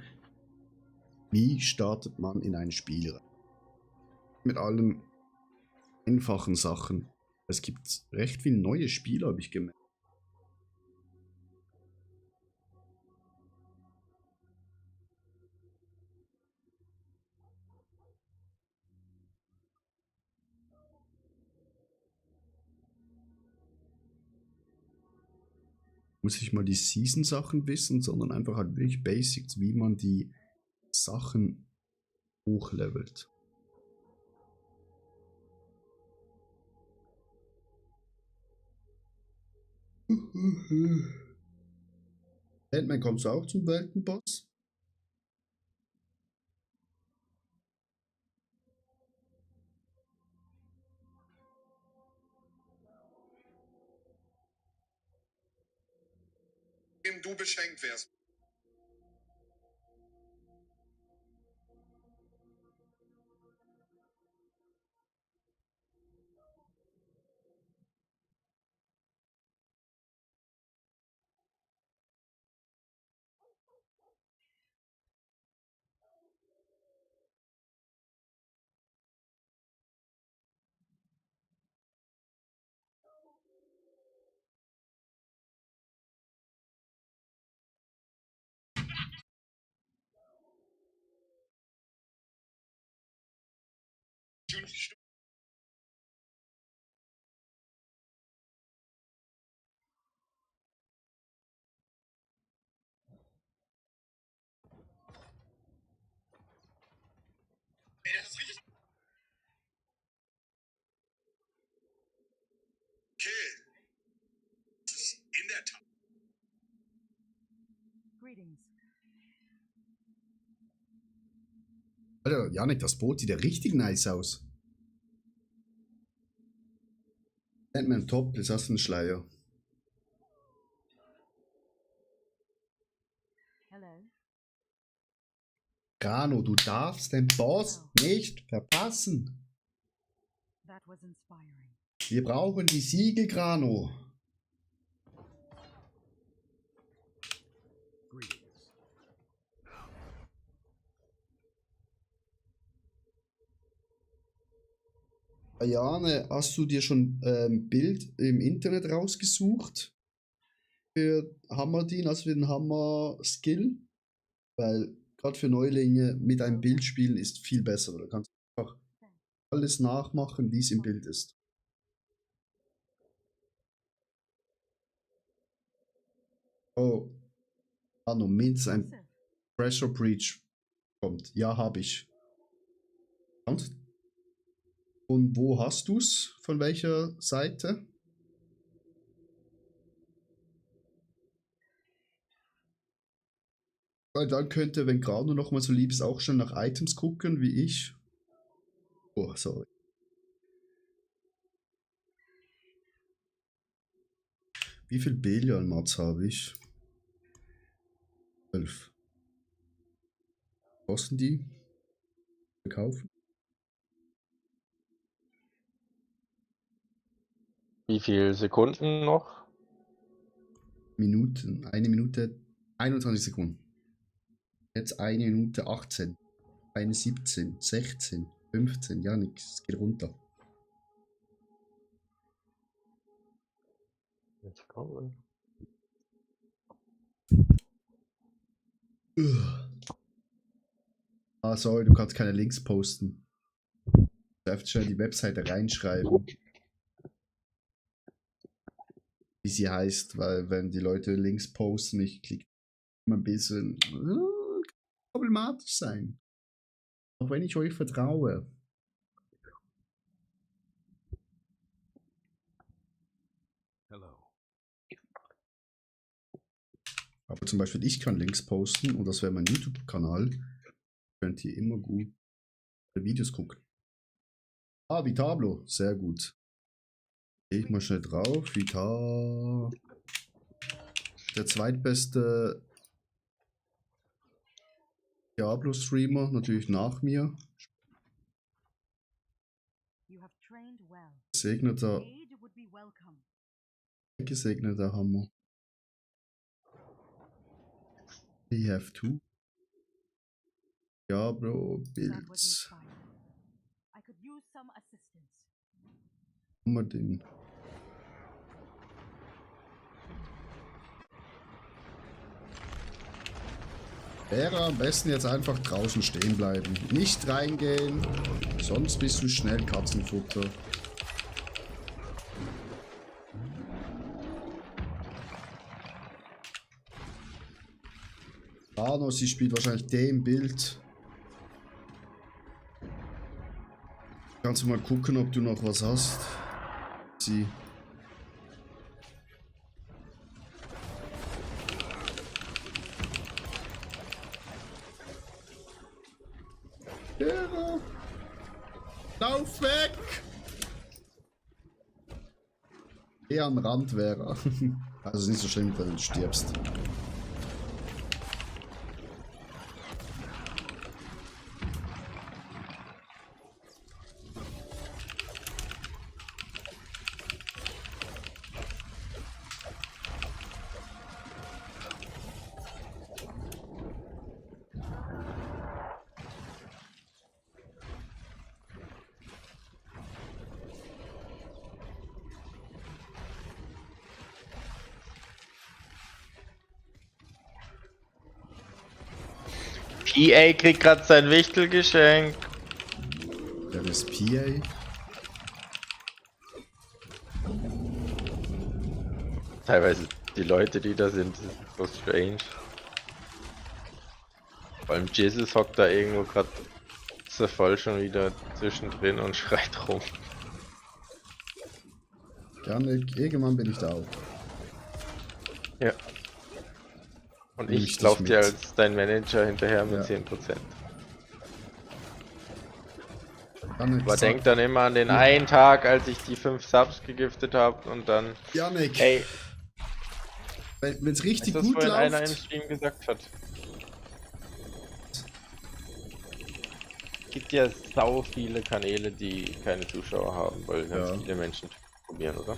Wie startet man in ein Spiel rein? Mit allen einfachen Sachen. Es gibt recht viele neue Spiele, habe ich gemerkt. Muss ich mal die Season-Sachen wissen, sondern einfach halt wirklich Basics, wie man die Sachen hochlevelt. Ant-Man, kommst du auch zum Weltenboss? Dem du beschenkt wärst. Ey, das ist richtig. Okay. In der Tat. Greetings. Alter, Janik, das Boot sieht ja richtig nice aus. Ant-Man top, jetzt hast du einen Schleier. Hello. Grano, du darfst den Boss nicht verpassen. That was inspiring. Wir brauchen die Siegel, Grano. Greetings. Ayane, hast du dir schon ein Bild im Internet rausgesucht für Hammerdin, also für den Hammer-Skill? Weil gerade für Neulinge mit einem Bild spielen ist viel besser. Da kannst du einfach alles nachmachen, wie es im Bild ist. Oh, Arno, mindestens ein Impressive. Pressure Breach kommt. Ja, habe ich. Und wo hast du's? Von welcher Seite? Weil dann könnte, wenn Grano noch mal so lieb ist, auch schon nach Items gucken, wie ich. Oh, sorry. Wie viel Billionmats habe ich? 12. Kosten die? Verkaufen? Wie viele Sekunden noch? Minuten. 1 Minute 21 Sekunden. Jetzt 1 Minute 18. 1 17, 16, 15. Ja, nix. Es geht runter. Jetzt kommen. Ah, sorry, du kannst keine Links posten. Du darfst schnell die Webseite reinschreiben, wie sie heißt, weil wenn die Leute Links posten, ich klicke immer ein bisschen problematisch sein. Auch wenn ich euch vertraue. Hello. Aber zum Beispiel, ich kann Links posten und das wäre mein YouTube-Kanal. Könnt ihr immer gut Videos gucken. Ah, Vitablo, sehr gut. Gehe ich mal schnell drauf. Vita. Der zweitbeste Diablo-Streamer, natürlich nach mir. You have trained well. Gesegneter, Aid would be welcome. gesegneter Hammer. We have two. Diablo, That was Builds. inspiring. I could use some assistance. Haben wir den? Wäre am besten jetzt einfach draußen stehen bleiben. Nicht reingehen, sonst bist du schnell Katzenfutter. Arno, sie spielt wahrscheinlich dem Bild. Kannst du mal gucken, ob du noch was hast? Sie. Ja. Lauf weg! Eher am Rand wäre er. Also ist nicht so schlimm, wenn du stirbst. PA kriegt gerade sein Wichtelgeschenk. Der ist PA. Teilweise die Leute, die da sind, sind so strange. Vor allem Jesus hockt da irgendwo gerade so voll schon wieder zwischendrin und schreit rum. Janik, irgendwann bin ich da auch. Ja. Und Nimm ich ich dich lauf dir mit. als dein Manager hinterher mit Ja. 10%. Janik, Aber sag- denk dann immer an den einen Tag, als ich die 5 Subs gegiftet habe und dann, Janik, ey, wenn es ist richtig das gut vorhin einer im läuft. Stream gesagt hat. Es gibt ja sau viele Kanäle, die keine Zuschauer haben, weil ganz Ja. viele Menschen probieren, oder?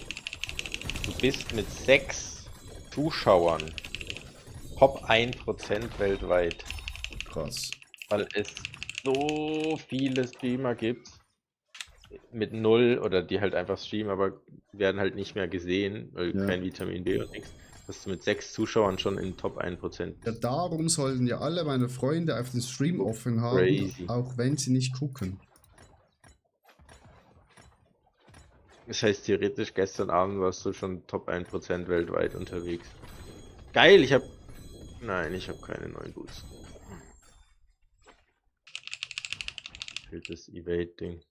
Du bist mit 6 Zuschauern Top 1% weltweit, Krass. weil es so viele Streamer gibt mit 0 oder die halt einfach streamen, aber werden halt nicht mehr gesehen, weil Ja. kein Vitamin B und nichts, dass du mit 6 Zuschauern schon in Top 1%. Ja, darum sollten ja alle meine Freunde auf den Stream offen haben, Crazy. auch wenn sie nicht gucken. Das heißt, theoretisch gestern Abend warst du schon Top 1% weltweit unterwegs. Geil, ich hab... Nein, ich habe keine neuen Boots. Fehlt das Evade-Ding.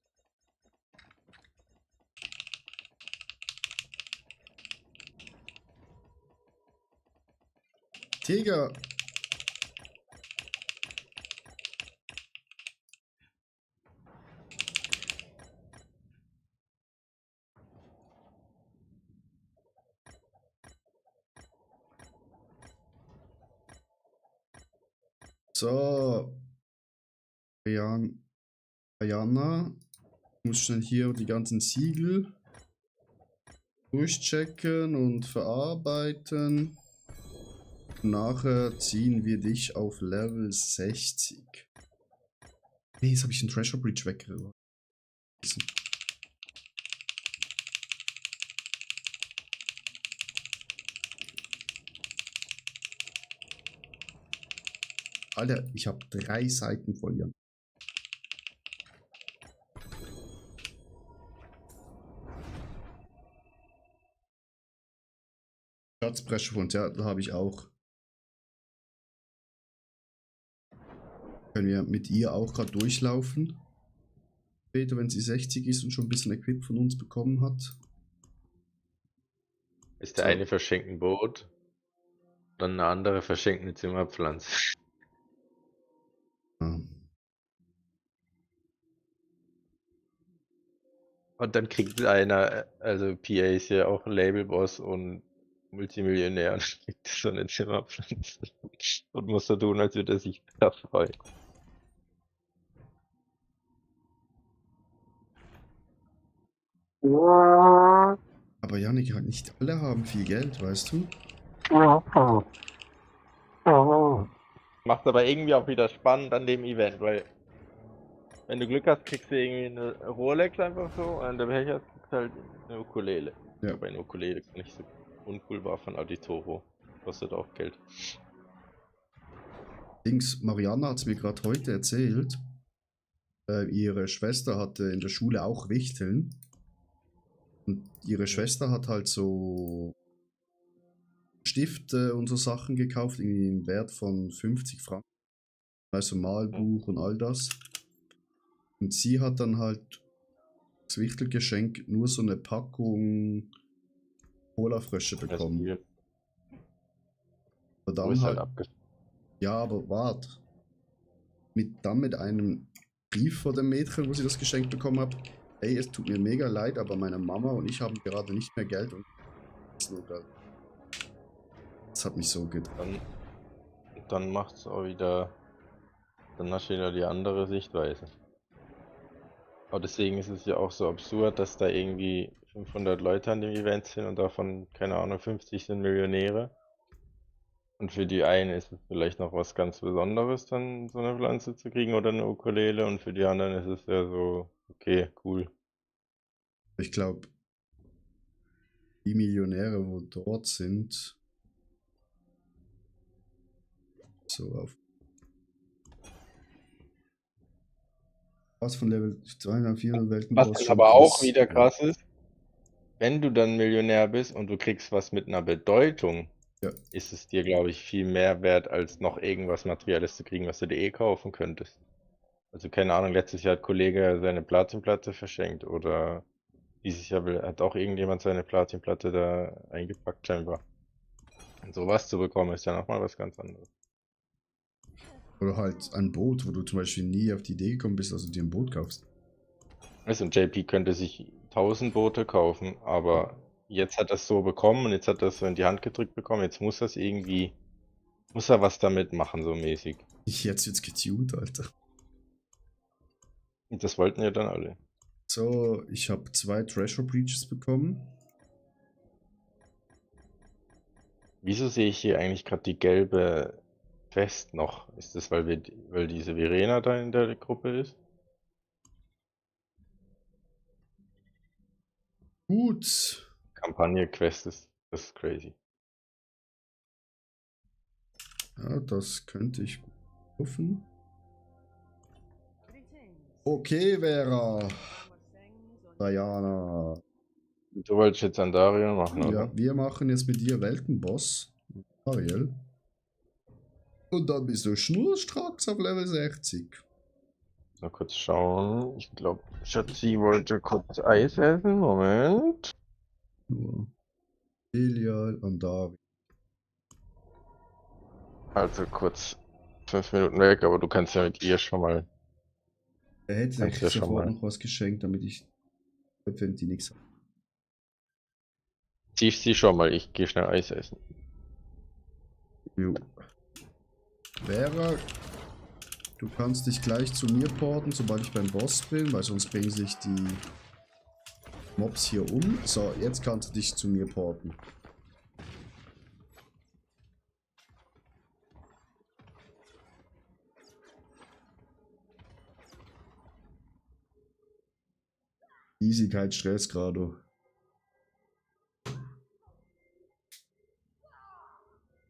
Tiger! So. Ayana. Ich muss schnell hier die ganzen Siegel durchchecken und verarbeiten. Nachher ziehen wir dich auf Level 60. Nee, jetzt habe ich den Treasure Bridge weggeworfen. Alter, ich habe 3 Seiten voll hier. Schatzpressure, ja, da habe ich auch. Können wir mit ihr auch gerade durchlaufen. Später, wenn sie 60 ist und schon ein bisschen Equip von uns bekommen hat. Ist der So. eine verschenkt ein Boot, dann eine andere verschenkt eine Zimmerpflanze. Ja. Und dann kriegt einer, also PA ist ja auch Labelboss und Multimillionär und kriegt so eine Zimmerpflanze. Und muss so tun, als würde er sich da freuen. Aber Janik, halt nicht alle haben viel Geld, weißt du? Macht aber irgendwie auch wieder spannend an dem Event, weil wenn du Glück hast, kriegst du irgendwie eine Rolex einfach so und wenn du Pech hast, kriegst du halt eine Ukulele. Ja. Aber eine Ukulele gar nicht so uncool war von Auditoro. Kostet auch Geld. Dings, Mariana hat es mir gerade heute erzählt. Ihre Schwester hatte in der Schule auch Wichteln. Und ihre Schwester hat halt so Stifte und so Sachen gekauft, irgendwie im Wert von 50 Franken. Also Malbuch und all das. Und sie hat dann halt das Wichtelgeschenk nur so eine Packung Colafrösche bekommen. Das Aber Spiel dann ist halt, halt abgeschlossen. ja, aber wart. Dann mit einem Brief von dem Mädchen, wo sie das Geschenk bekommen hat. Ey, es tut mir mega leid, aber meine Mama und ich haben gerade nicht mehr Geld und das hat mich so Dann macht's auch wieder. Dann hast du wieder die andere Sichtweise. Aber deswegen ist es ja auch so absurd, dass da irgendwie 500 Leute an dem Event sind und davon, keine Ahnung, 50 sind Millionäre. Und für die einen ist es vielleicht noch was ganz Besonderes, dann so eine Pflanze zu kriegen oder eine Ukulele, und für die anderen ist es ja so, okay, cool. Ich glaube, die Millionäre, wo dort sind, so auf was von Level 200, 400 Welten Was dann aber auch wieder krass ist, wenn du dann Millionär bist und du kriegst was mit einer Bedeutung, Ja. ist es dir, glaube ich, viel mehr wert, als noch irgendwas Materielles zu kriegen, was du dir eh kaufen könntest. Also keine Ahnung, letztes Jahr hat Kollege seine Platinplatte verschenkt oder dieses Jahr hat auch irgendjemand seine Platinplatte da eingepackt scheinbar. Und sowas zu bekommen ist ja nochmal was ganz anderes. Oder halt ein Boot, wo du zum Beispiel nie auf die Idee gekommen bist, dass du dir ein Boot kaufst. Also JP könnte sich 1000 Boote kaufen, aber jetzt hat er es so bekommen und jetzt hat er es so in die Hand gedrückt bekommen, jetzt muss er es irgendwie, muss er was damit machen, so mäßig. Jetzt wird's getuned, Alter. Und das wollten ja dann alle. So, ich habe 2 Treasure Breaches bekommen. Wieso sehe ich hier eigentlich gerade die gelbe Quest noch? Ist das, weil diese Verena da in der Gruppe ist? Gut. Kampagne-Quest ist, das ist crazy. Ja, das könnte ich hoffen. Okay, Vera. Diana. Du wolltest jetzt Andario machen, Ja, oder? wir machen jetzt mit dir Weltenboss. Ariel. Und dann bist du schnurstracks auf Level 60. Mal kurz schauen. Ich glaube, Schatzi wollte kurz Eis essen. Moment. Nur Belial und David. Also kurz 5 Minuten weg, aber du kannst ja mit ihr schon mal. Er hätte Kannst eigentlich ja schon sofort mal. noch was geschenkt, damit ich, wenn die nichts haben. Siehst sie schon mal, ich gehe schnell Eis essen. Jo. Vera, du kannst dich gleich zu mir porten, sobald ich beim Boss bin, weil sonst bringen sich die Mobs hier um. So, jetzt kannst du dich zu mir porten. Easy, kein Stress gerade.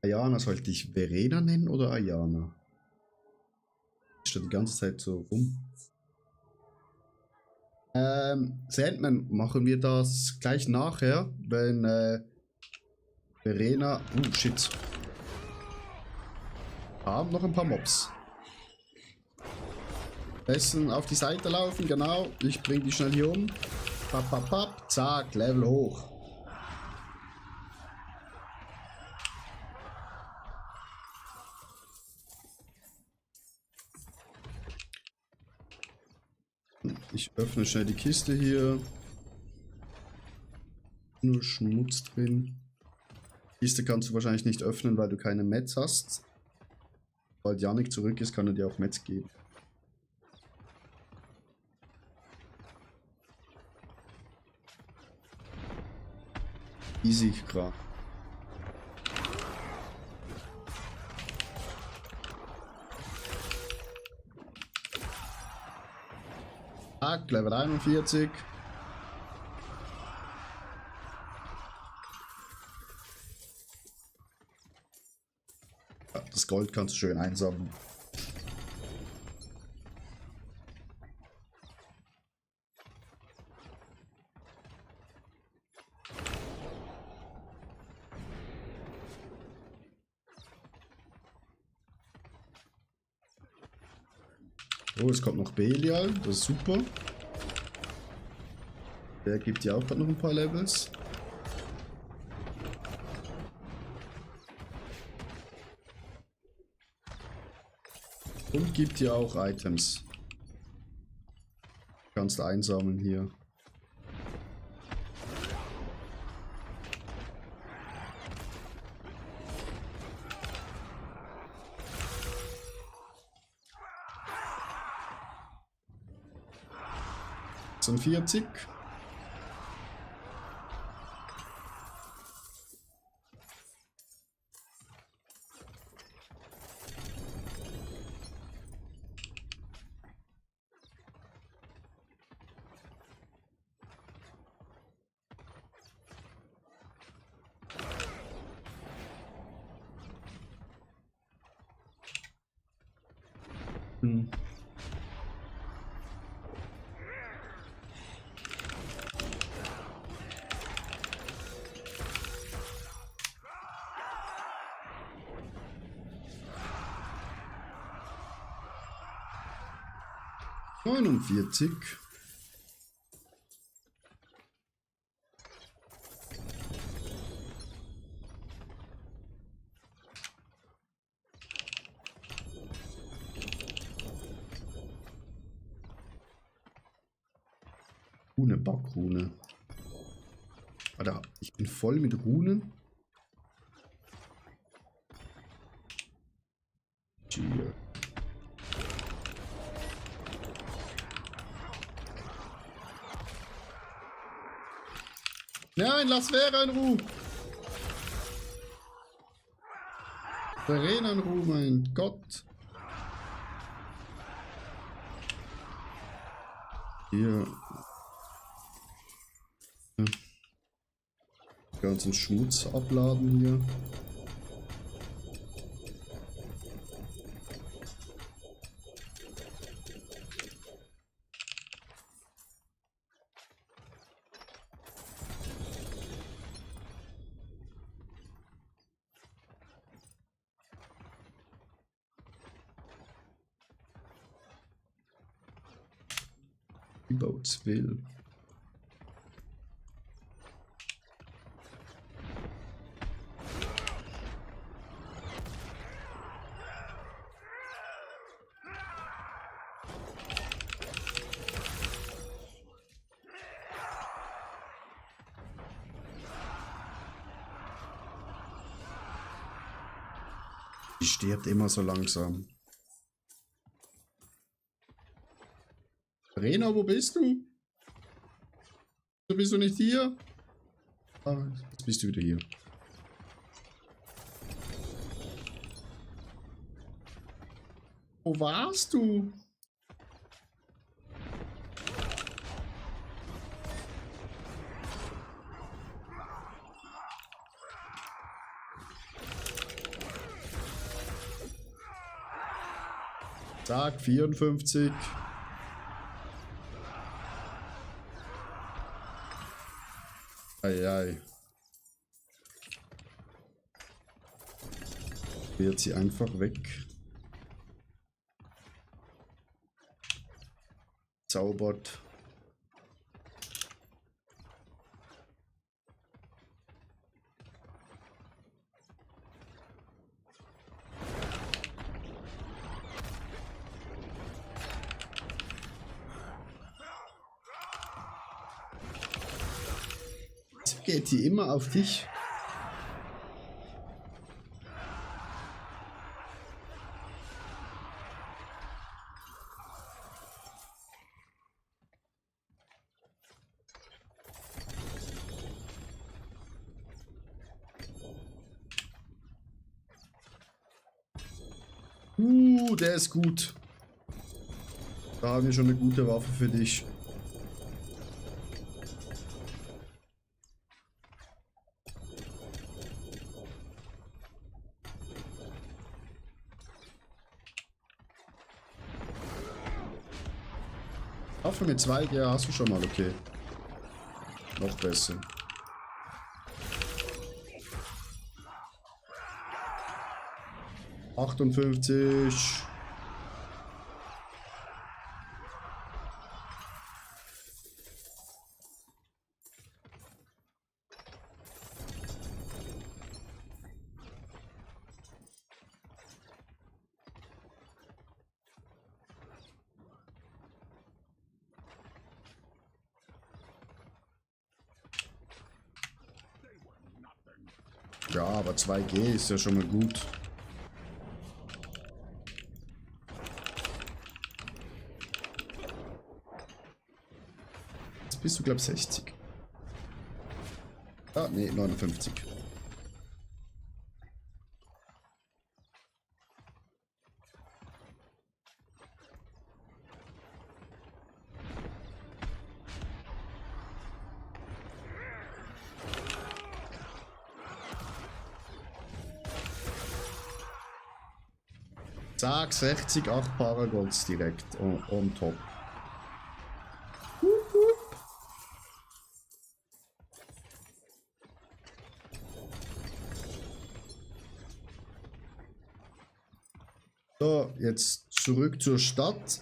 Ayana, sollte ich Verena nennen oder Ayana? Ich stehe die ganze Zeit so rum. Sandman, machen wir das gleich nachher, wenn Verena... shit. Haben noch ein paar Mobs. Besten auf die Seite laufen, genau. Ich bring die schnell hier um. Papp, papp, papp. Zack, Level hoch. Ich öffne schnell die Kiste hier. Nur Schmutz drin. Die Kiste kannst du wahrscheinlich nicht öffnen, weil du keine Mets hast. Sobald Yannick zurück ist, kann er dir auch Mets geben. Easy, klar. Zack, Level 41. Ja, das Gold kannst du schön einsammeln. Oh, es kommt noch Belial, das ist super. Der gibt dir auch gerade noch ein paar Levels. Und gibt dir auch Items. Kannst du einsammeln hier. Sind 40. Hm. ...49. Rune, Backrune. Alter, ich bin voll mit Runen. Hier. Nein, lass Vera in Ruhe. Verena in Ruhe, mein Gott. Hier. Ja. Ganzen Schmutz abladen hier. Boots will. Die stirbt immer so langsam. Rena, wo bist du? Wieso bist du nicht hier? Ah, jetzt bist du wieder hier. Wo warst du? Tag 54. Eieiei. Wird sie einfach weg. Zaubert. Geht die immer auf dich? Der ist gut. Da haben wir schon eine gute Waffe für dich. Waffe mit 2, ja, hast du schon mal, okay. Noch besser. ...58... Ja, aber 2G ist ja schon mal gut. Jetzt bist du, glaub ich, 60. Ah, nee, 59. Zack, 60, 8 Paragolds direkt on top. Hup, hup. So, jetzt zurück zur Stadt.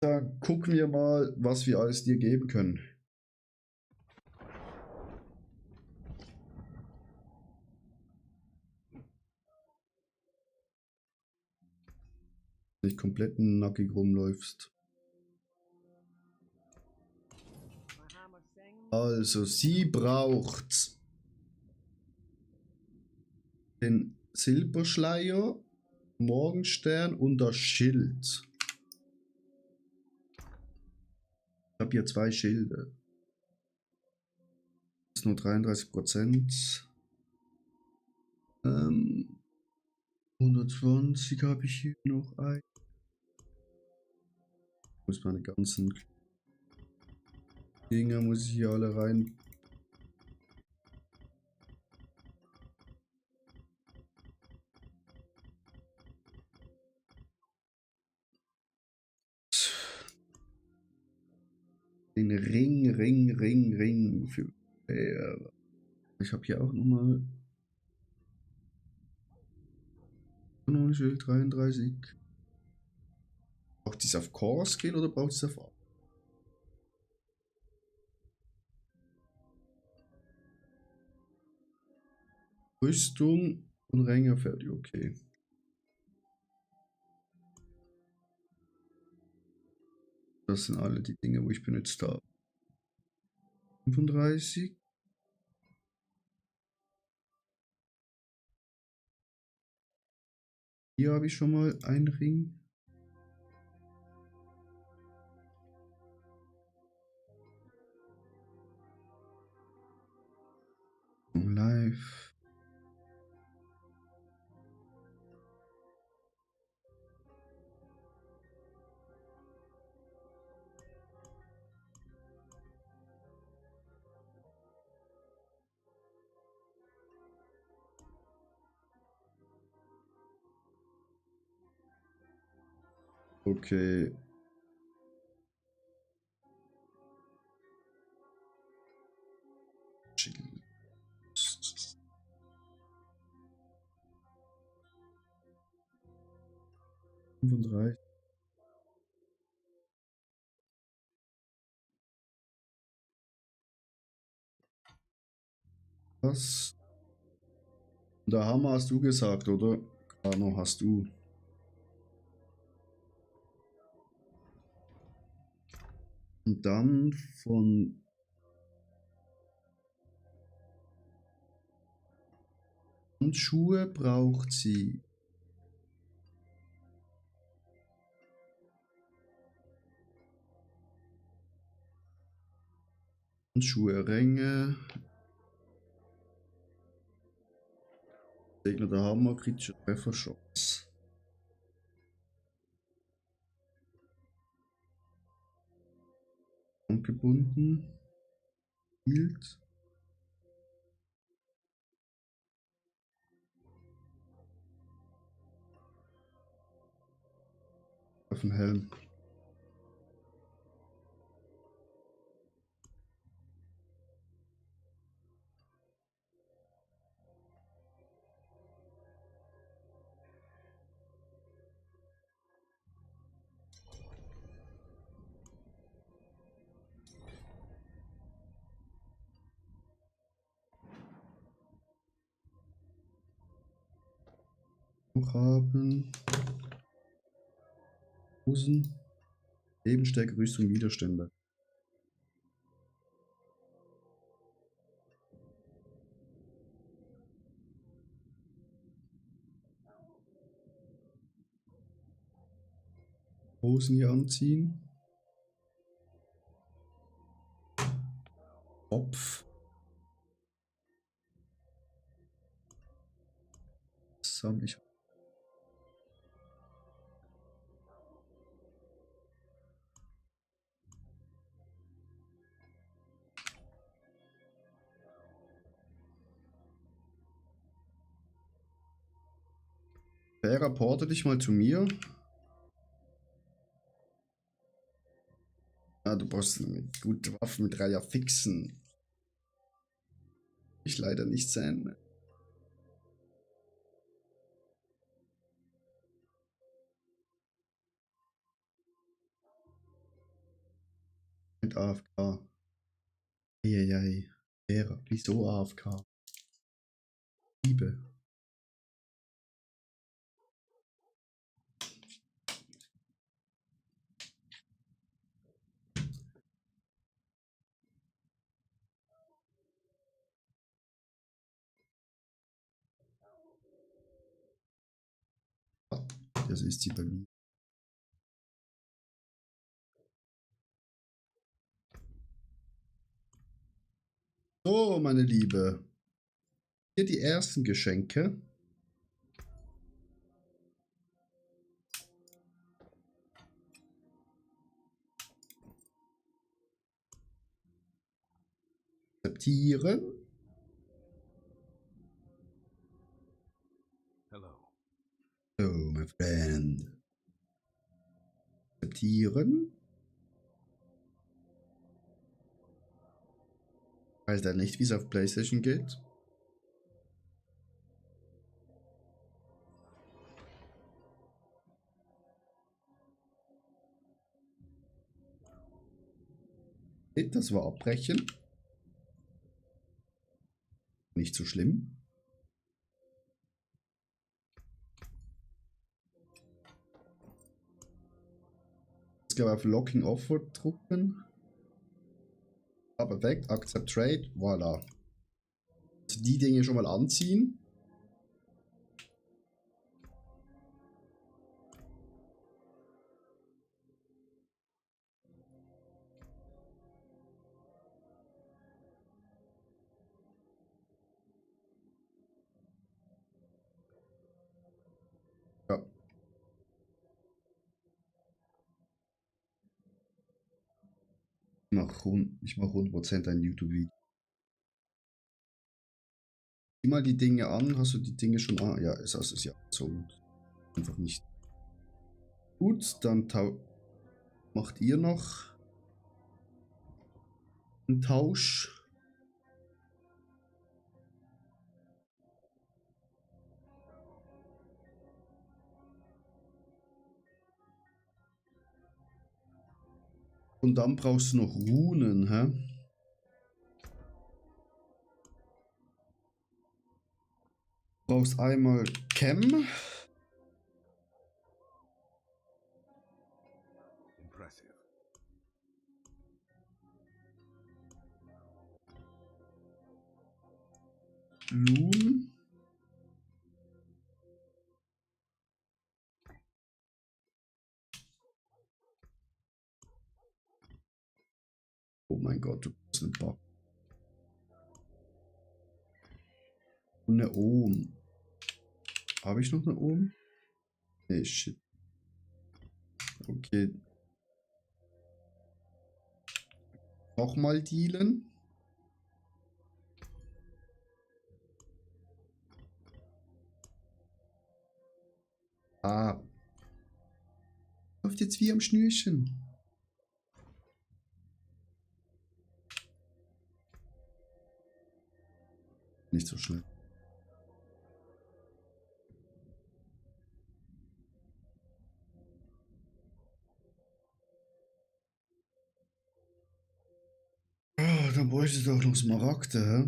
Da gucken wir mal, was wir alles dir geben können. Nicht komplett nackig rumläufst. My hammer sings. Also, sie braucht den Silberschleier, Morgenstern und das Schild. Ich habe hier 2 Schilde. Das ist nur 33%. 120 habe ich hier noch ein. Muss meine ganzen Dinger muss ich hier alle rein. Den Ring für. Ich habe hier auch nochmal. Schild 33. Braucht sie es auf Core Skill oder braucht sie es auf... Rüstung und Ränge fertig, okay. Das sind alle die Dinge, wo ich benutzt habe. 35. Hier habe ich schon mal einen Ring. Live. Okay. Fünfunddreißig. Was? Der Hammer hast du gesagt, oder? Kano hast du. Und dann von... Und Schuhe braucht sie. Und Schuhe, Ränge. Gegner der Hammer, kritische Trefferschutz. Angebunden. Hielt. Auf den Helm. Noch haben. Hosen. Lebenstärke, Rüstung, Widerstände. Hosen hier anziehen. Kopf. Das habe ich. Wer rapporte dich mal zu mir? Ah, du brauchst eine gute Waffe mit Dreier fixen. Ich leider nicht sein. Mit AFK. Eieiei. Vera, wieso AFK? Liebe. Das ist sie bei mir. So, meine Liebe. Hier die ersten Geschenke. Akzeptieren. Hello. Oh, my friend. Akzeptieren. Weiß er nicht, wie es auf PlayStation geht? Okay, das war Abbrechen. Nicht so schlimm. Jetzt gehen wir auf Locking Offer drucken. Ah, perfekt. Accept Trade. Voilà. Also die Dinge schon mal anziehen. Ja. Ich mach 100% ein YouTube-Video. Sieh mal die Dinge an. Hast du die Dinge schon an? Ja, es ist ja so. Einfach nicht. Gut, dann macht ihr noch einen Tausch. Und dann brauchst du noch Runen, hä? Du brauchst einmal Chem. Impressive. Loon. Oh mein Gott, du bist ein Bug. Und eine Ohm. Habe ich noch eine Ohm? Nee, shit. Okay. Nochmal dealen. Ah. Läuft jetzt wie am Schnürchen. Nicht so schnell. Ah, dann bräuchte ich doch noch Smaragde, hä?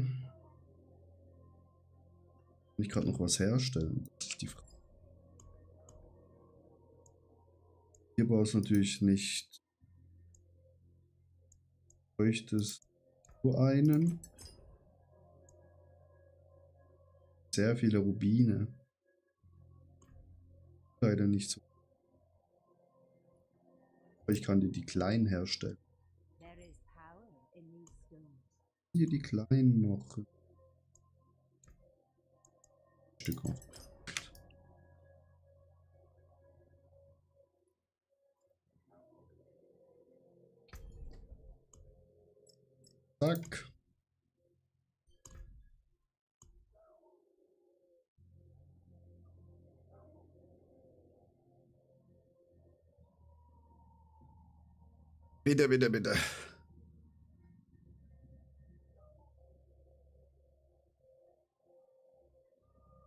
Kann ich gerade noch was herstellen? Das ist die Frage. Hier brauchst du natürlich nicht. Bräuchtest nur einen. Sehr viele Rubine. Leider nicht so. Aber ich kann dir die kleinen herstellen. There is power in these stones. Hier die kleinen noch. Stück noch. Zack. Bitte, bitte, bitte.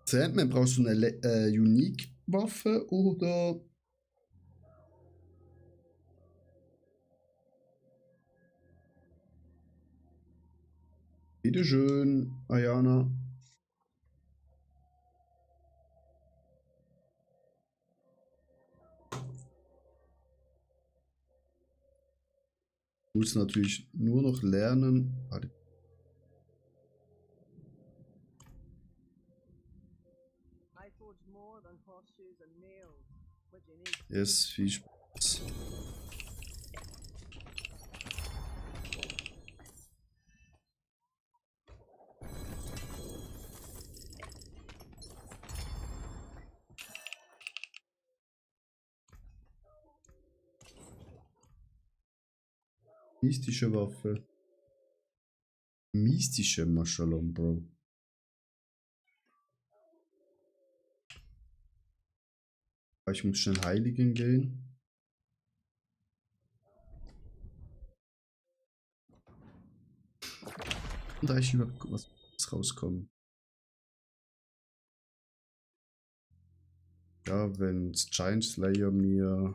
Sandman, brauchst du eine Unique-Waffe oder? Bitteschön, Ayana. Du musst natürlich nur noch lernen. Warte. I forge more than horseshoes and nails, which you need. Yes, viel Spaß. Mystische Waffe. Mystische Mashallah, Bro. Ich muss schnell Heiligen gehen. Und da ist überhaupt was rauskommen. Ja, wenn Giant Slayer mir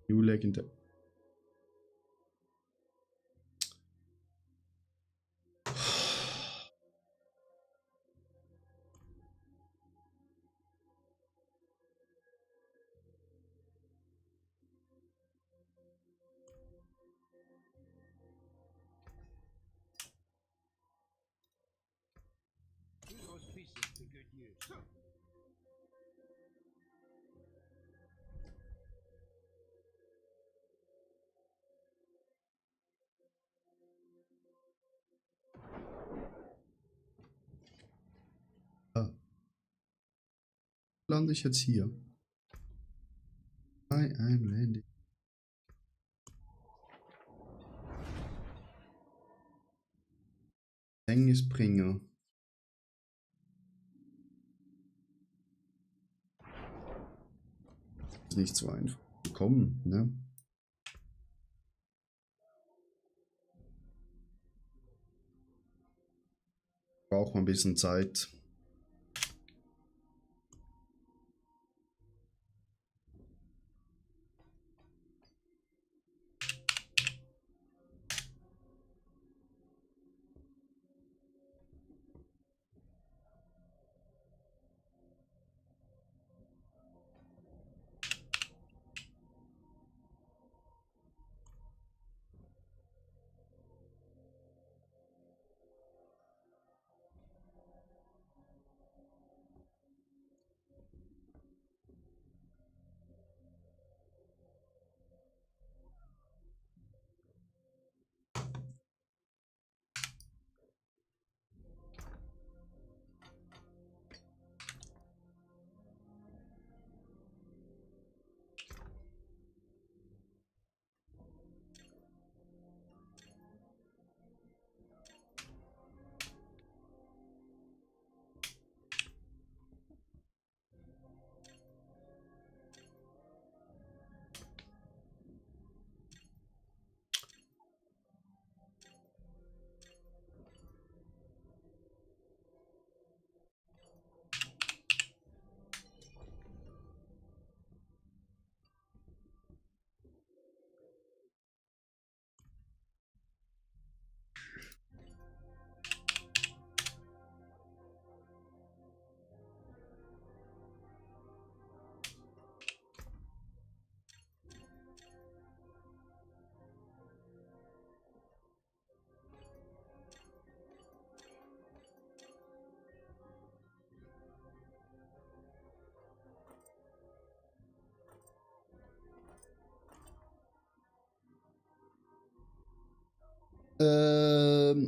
New Legendary. Ah. Lande ich jetzt hier? I am landing. Gefängnisbringer. Ist nicht so einfach bekommen, ne? Braucht man ein bisschen Zeit.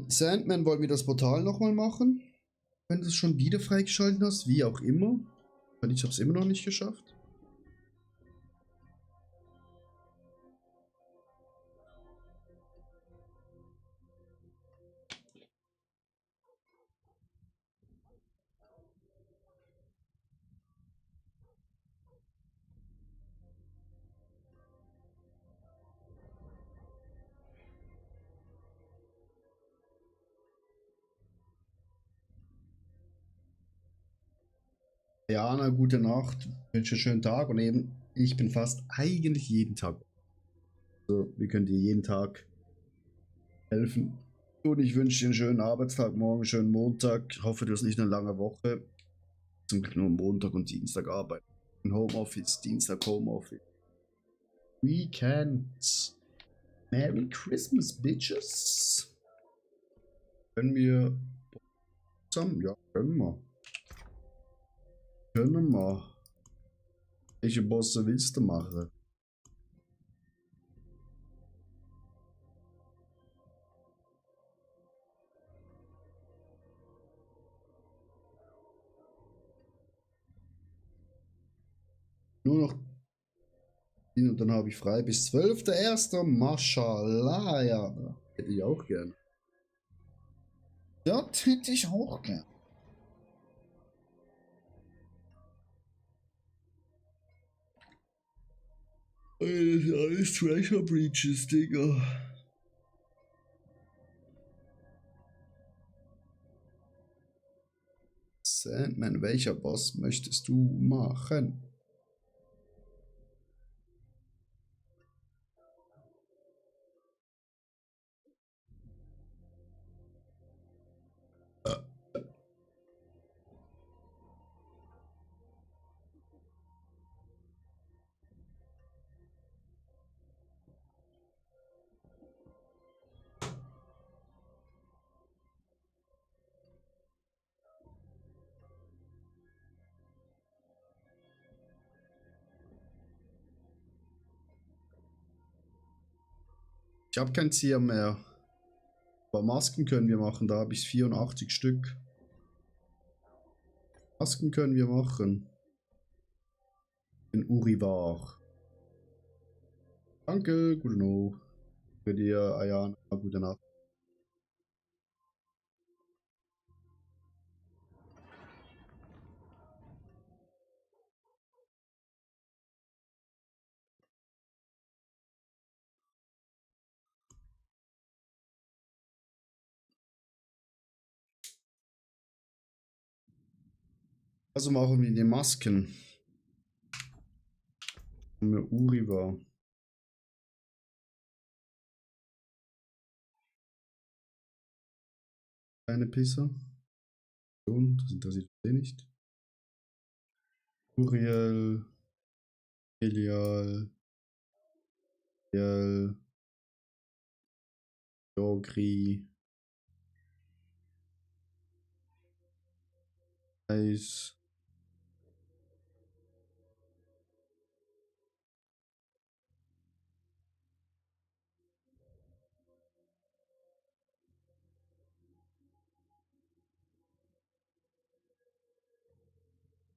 Sandman, wollen wir das Portal nochmal machen? Wenn du es schon wieder freigeschaltet hast, wie auch immer. Weil ich habe es immer noch nicht geschafft. Ja, na, gute Nacht. Wünsche einen schönen Tag und eben, ich bin fast eigentlich jeden Tag. Also, wir können dir jeden Tag helfen. Und ich wünsche dir einen schönen Arbeitstag, morgen einen schönen Montag. Ich hoffe, du hast nicht eine lange Woche. Zum Glück nur Montag und Dienstag arbeiten. Homeoffice, Dienstag Homeoffice. Weekends. Merry Christmas, Bitches. Können wir zusammen? Ja, können wir. Können wir. Welche Bosse willst du machen? Nur noch und dann habe ich frei bis 12.01. Mashallah, ja. Hätte ich auch gern. Das hätte ich auch gern. Das sind alles Treasure Breaches, Digga. Sandman, welcher Boss möchtest du machen? Ich habe kein Ziel mehr. Aber Masken können wir machen, da habe ich 84 Stück. Masken können wir machen. In Urivar. Danke, gute Nacht. Für dir, Ayana, gute Nacht. Also machen wir die Masken. Urivar. Kleine Pisser. Und das interessiert eh nicht. Uriel. Elial. Elial. Jogri. Eis.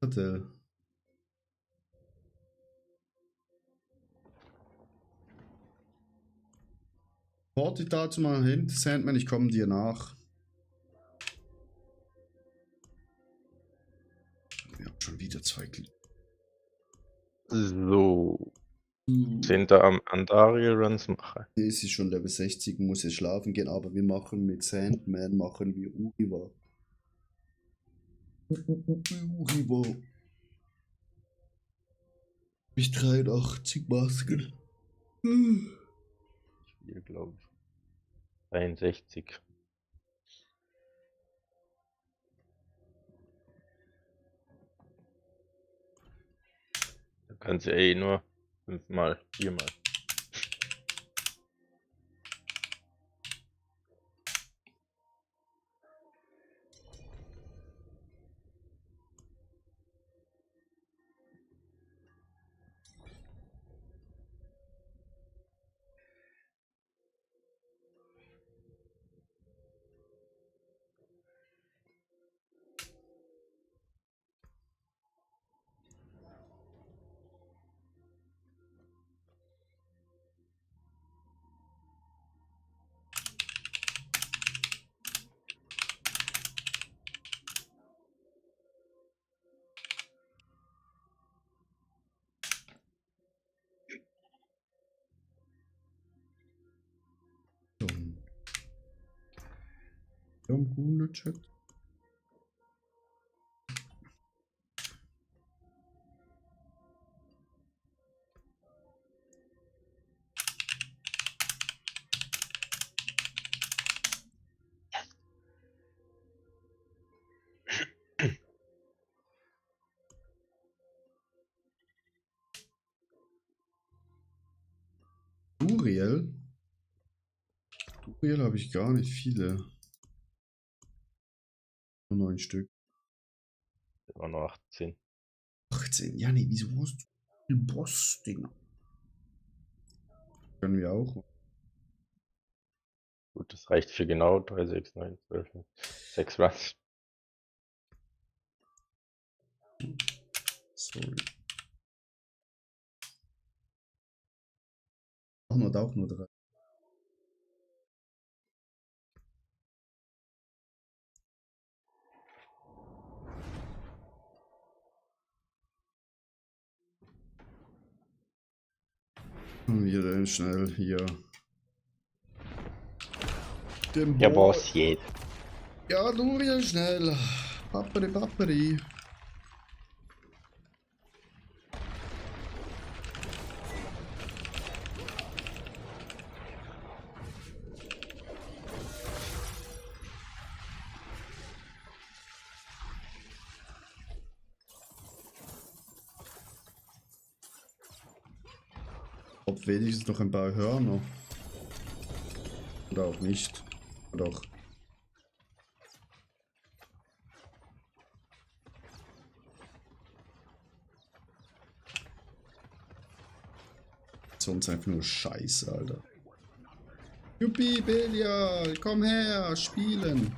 Hotel. Porte ich dazu mal hin, Sandman, ich komme dir nach. Wir haben schon wieder 2 Klick. So. Sind da am Andariel-Runs machen? Nee, es ist schon Level 60, muss jetzt schlafen gehen, aber wir machen mit Sandman, machen wir Urivar. Urivar. Bis 83 Masken. Hier, glaube ich. 63. Da kannst du eh nur 5-mal, 4-mal. Wir haben guten Chat. Uriel? Uriel habe ich gar nicht viele. Nur 9 Stück. Immer noch 18. 18. Ja, nee, wieso hast du Boss-Dinger? Können wir auch. Gut, das reicht für genau 3, 6, 9, 12, 6 Runs. Sorry. Machen wir auch nur 3. Wir denn schnell hier. Den Ja, Boss. Boss, jetzt. Ja, Duriel, schnell. Papperi, papperi. Ob wenigstens noch ein paar Hörner. Oder auch nicht. Doch. Sonst einfach nur Scheiße, Alter. Juppie, Belial, komm her, spielen.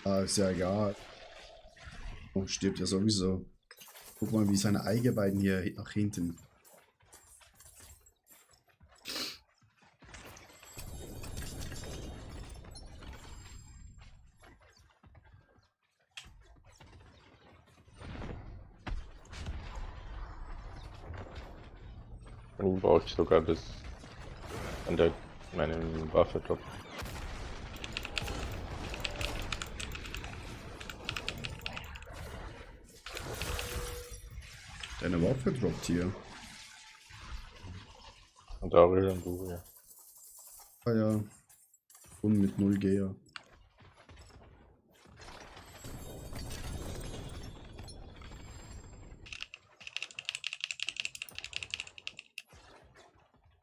Ah, ist ja egal. Oh, stirbt ja sowieso. Guck mal, wie seine Eingeweiden hier nach hinten. Von ihm brauche ich sogar das an der meinem Waffe drop. Deine Waffe droppt hier. Und Aurel und du, ja. Ah ja. Und mit 0 Gear.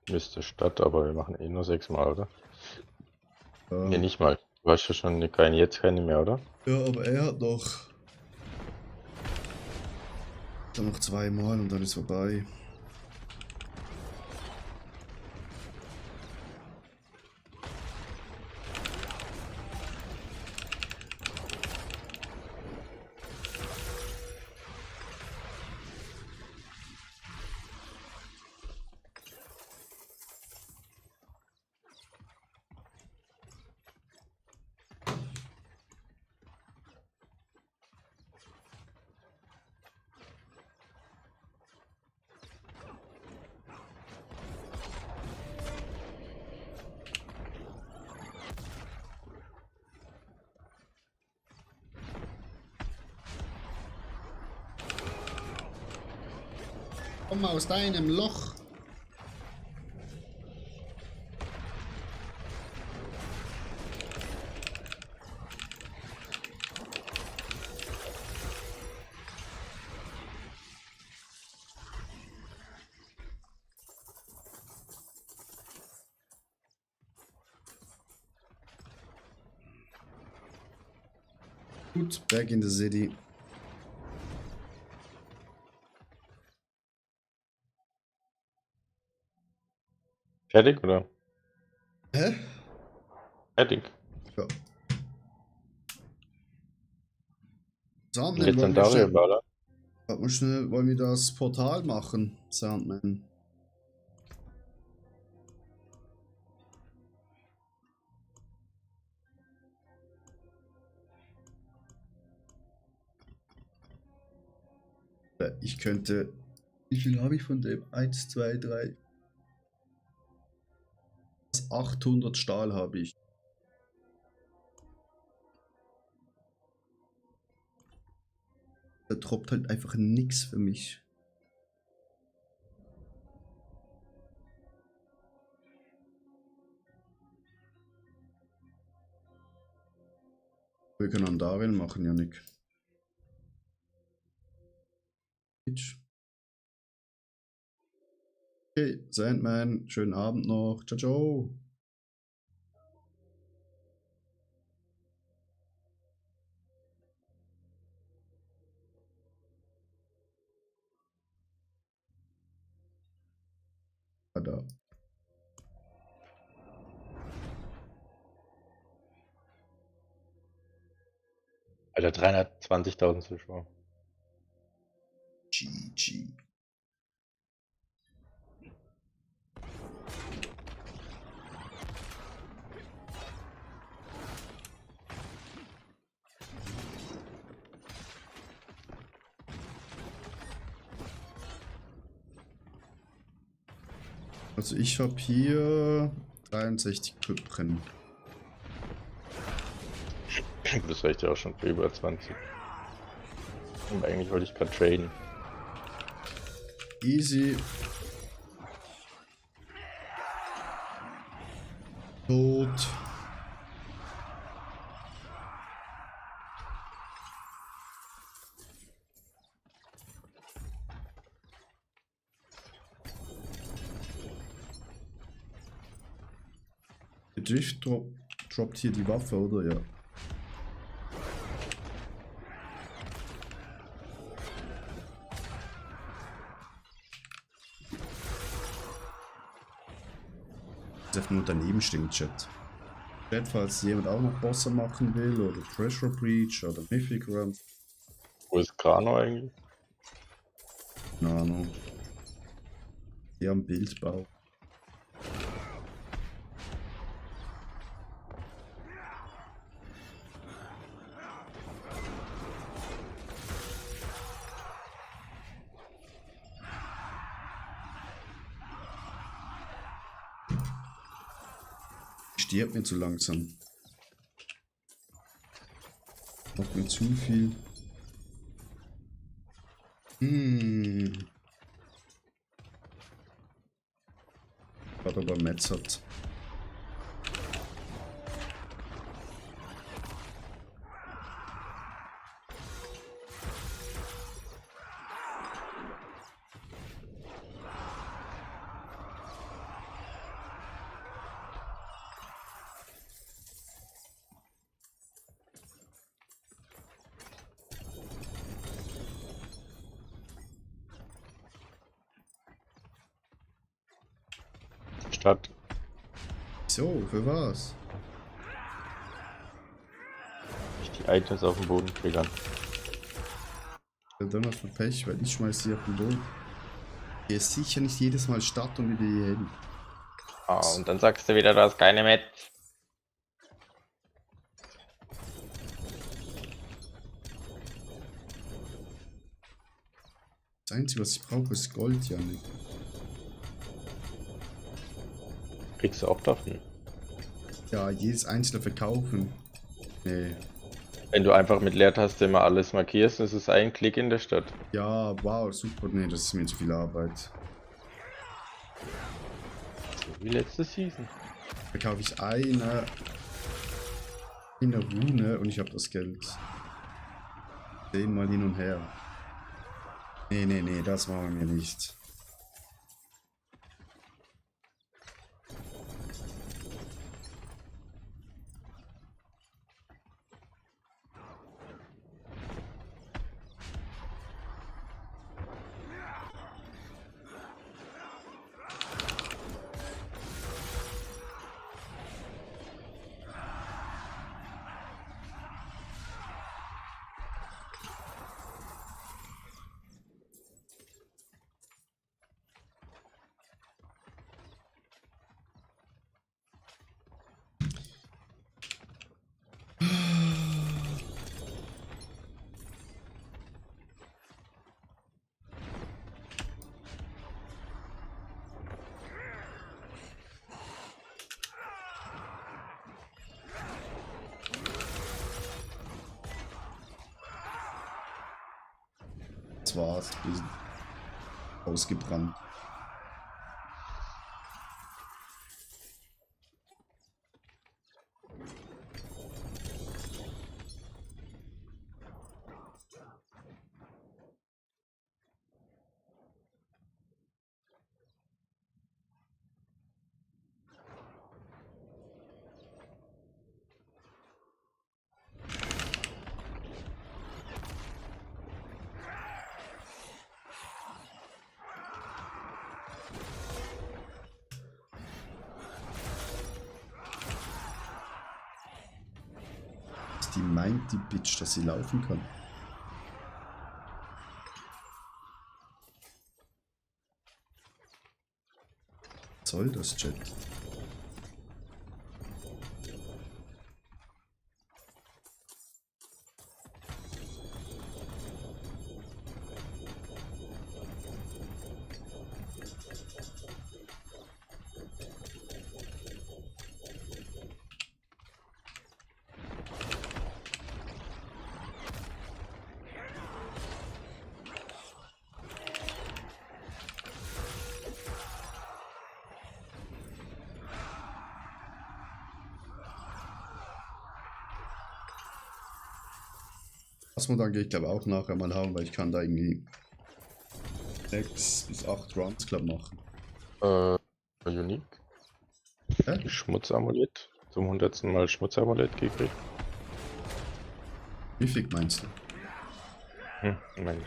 Müsste Stadt, aber wir machen eh nur 6 Mal, oder? Ja. Nee, nicht mal. Du hast ja schon jetzt keine mehr, oder? Ja, aber er hat noch. Dann noch 2 Mal und dann ist vorbei. Komm aus deinem Loch. Gut, back in the city. Fertig, oder? Hä? Fertig. Ja. Sandman, Jetzt wollen an wir Dario schnell, ballern. warte mal schnell, wollen wir das Portal machen, Sandman? Ja, ich könnte. Wie viel habe ich von dem? 1, 2, 3. 800 Stahl habe ich. Da droppt halt einfach nichts für mich. Wir können Andarien machen, Janik. Okay, Sandman, schönen Abend noch. Ciao, ciao. Da. Alter, 320.000 Zuschauer. GG. Also ich habe hier 63 Küppchen. Das reicht ja auch schon für über 20. Und eigentlich wollte ich gerade traden. Easy. Tot. Der Drift droppt hier die Waffe, oder? Ja. Einfach nur daneben stehen, Chat. Chat, falls jemand auch noch Bosse machen will, oder Treasure Breach, oder Mythic Run. Wo ist Grano eigentlich? Keine Ahnung. Die haben Bildbau. Stirbt mir zu langsam. Macht mir zu viel. Hat aber Metz hat. Stadt. So, für was? Ich die Items auf den Boden triggern. Ja, dann hast du Pech, weil ich schmeiß sie auf den Boden. Hier ist sicher nicht jedes Mal Stadt und wieder hier hin. Ah, und dann sagst du wieder, du hast keine mit. Das Einzige, was ich brauche, ist Gold, Janik. Kriegst du auch davon. Ja, jedes einzelne verkaufen. Nee. Wenn du einfach mit Leertaste immer alles markierst, ist es ein Klick in der Stadt. Ja, wow, super. Nee, das ist mir zu viel Arbeit. So wie letzte Season. Verkaufe ich eine Rune und ich habe das Geld. 10-mal hin und her. Nee, das machen wir nicht. Das war's. Wir sind ausgebrannt. Die meint die Bitch, dass sie laufen kann. Was soll das, Chat? Plasmodon gehe ich glaube auch nachher mal haben, weil ich kann da irgendwie 6 bis 8 Runs glaube machen. Unique. Hä? Schmutzamulett. Zum 100. Mal Schmutzamulett gekriegt. Wie viel meinst du? Mensch.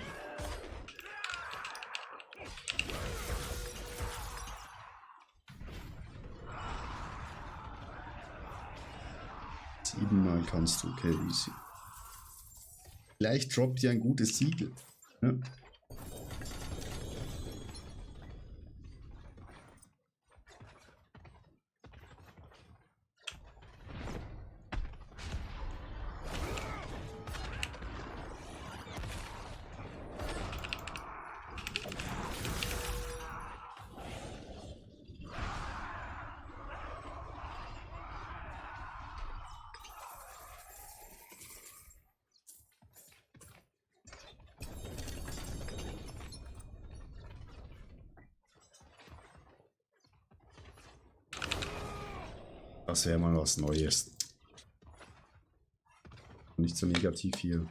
Siebenmal kannst du, okay, easy. Vielleicht droppt dir ein gutes Siegel. Ja. Das wäre mal was Neues. Nicht so negativ hier.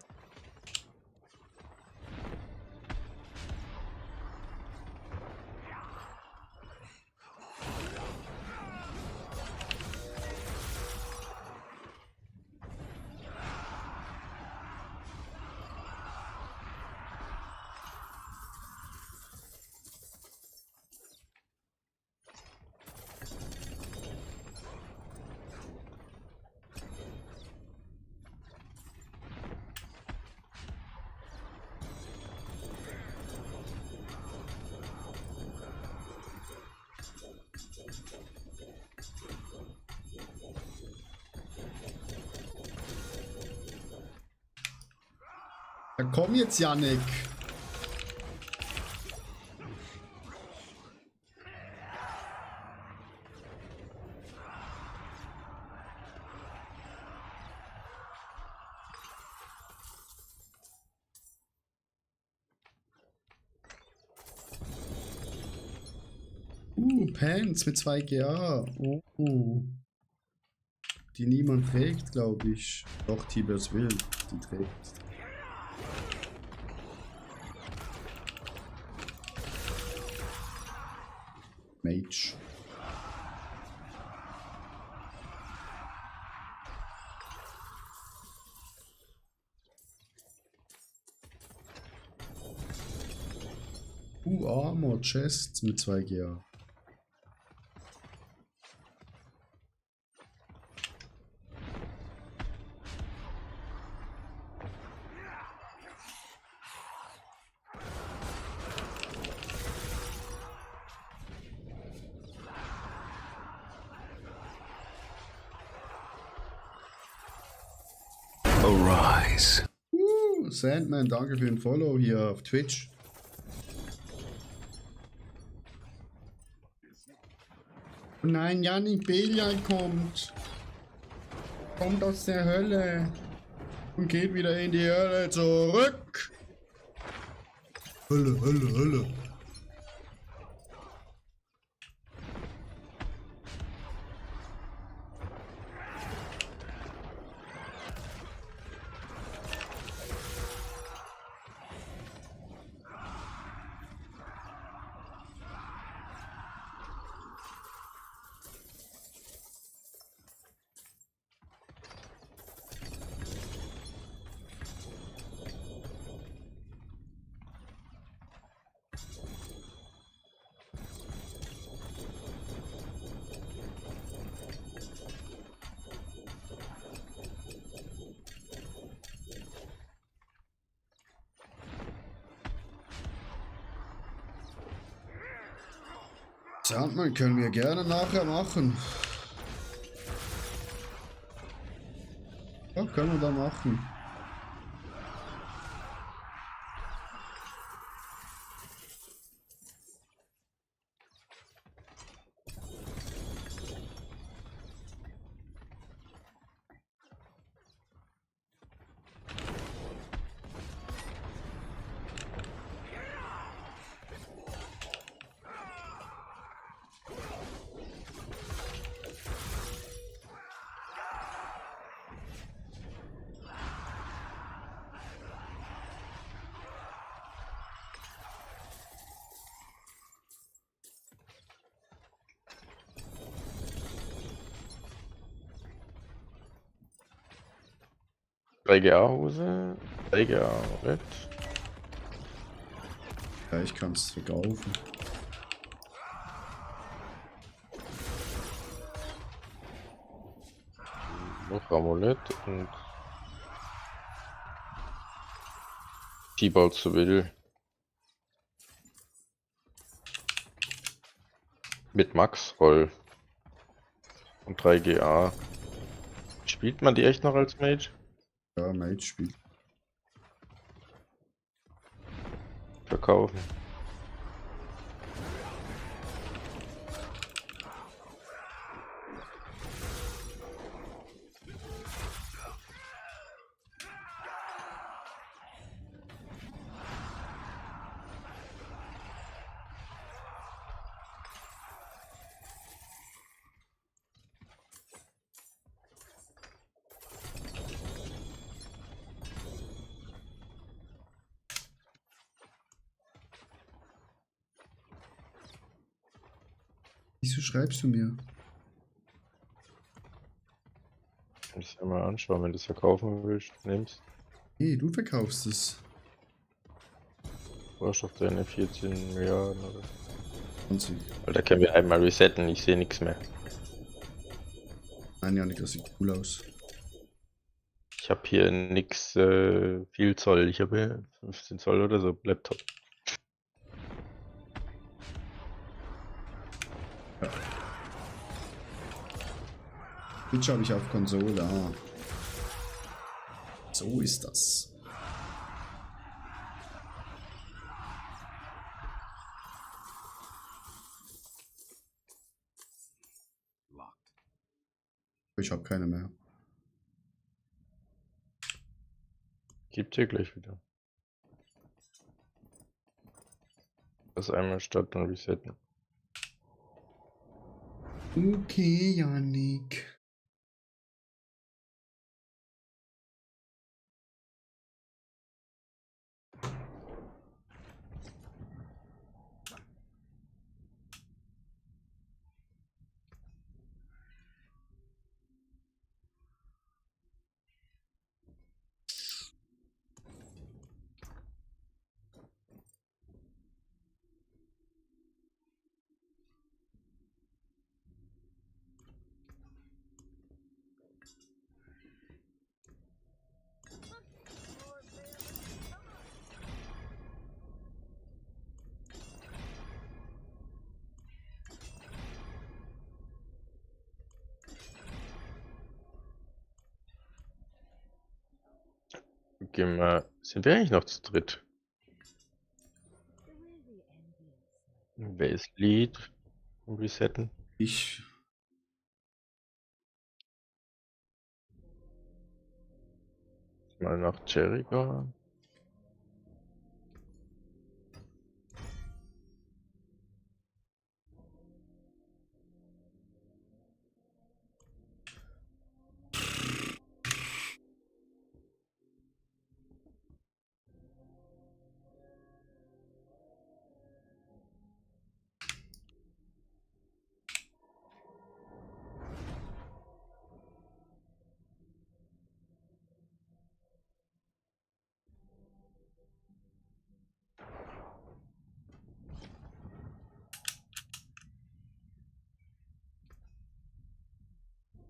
Ja, komm jetzt, Yannick. Pants mit 2 GA. Oh. Die niemand trägt, glaube ich. Doch, Tibers will. Die trägt. Mage. Armor Chests mit 2 GA. Arise. Sandman, danke für den Follow hier auf Twitch. Nein, Yannick Belial kommt. Kommt aus der Hölle. Und geht wieder in die Hölle zurück. Hölle, Hölle, Hölle. Sandman können wir gerne nachher machen. Ja, können wir da machen. 3GA-Hose, 3GA-Red. Ja, ich kann es verkaufen. Noch Amulett und T-Ball zu will. Mit Max Roll und 3GA. Spielt man die echt noch als Mage? Ja, Mage spielt. Verkaufen. Wieso schreibst du mir? Kannst du dir mal anschauen, wenn du es verkaufen willst, nimmst. Nee, du verkaufst es. Du hast doch deine 14 Milliarden oder. 20. Weil da können wir einmal resetten, ich sehe nichts mehr. Nein, Janik, das sieht cool aus. Ich habe hier nix viel Zoll. Ich habe 15 Zoll oder so Laptop. Twitch habe ich auf Konsole. Ah. So ist das. Ich habe keine mehr. Gibt hier gleich wieder. Das einmal statt und resetten. Okay, Janik. Gehen wir. Sind wir eigentlich noch zu dritt? The really envious. Wer ist Lead? Und resetten? Ich. Mal nach Jericho.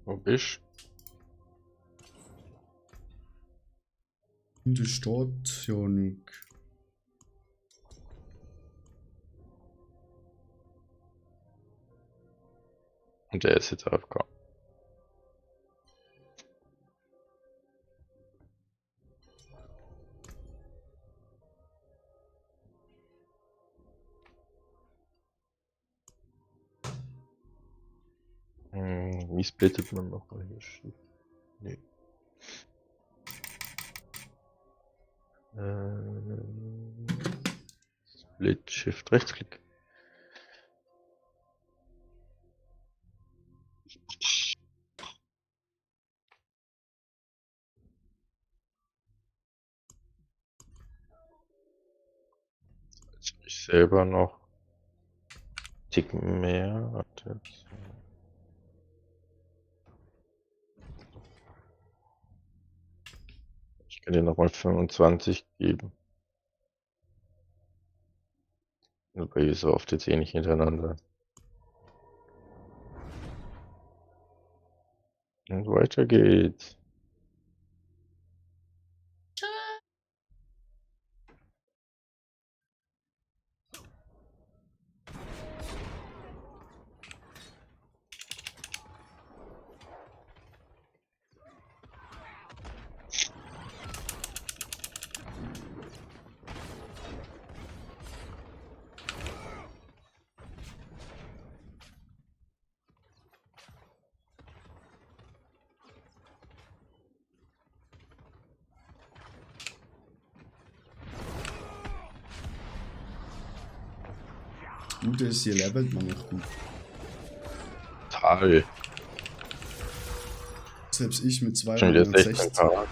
Wo bist In der Stadt, Janik. du? Und der ist jetzt AFK. Wie splittet man nochmal hier? Nee. Split, Shift, Rechtsklick. Jetzt hab ich selber noch Ticken mehr. Warte. kann dir nochmal 25 geben. Aber so oft jetzt eh nicht hintereinander. Und weiter geht's. Gute ist, hier levelt man noch gut. Total. Selbst ich mit Schon wieder 16 260. Charakter.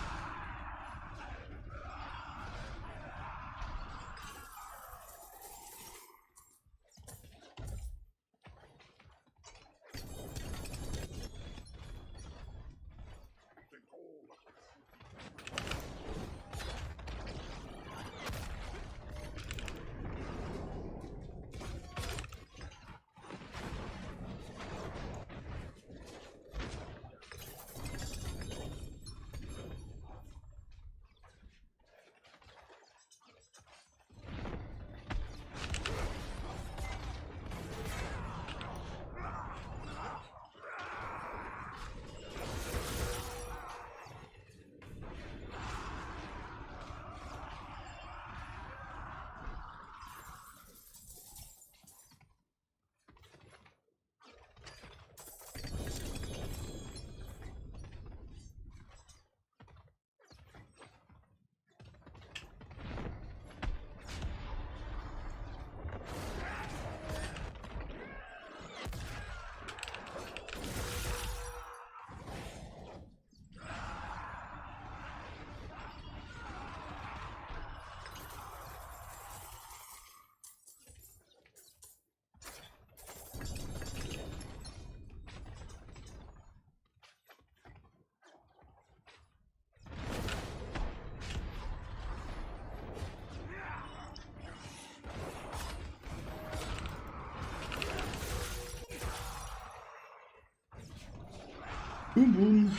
Boom, boom.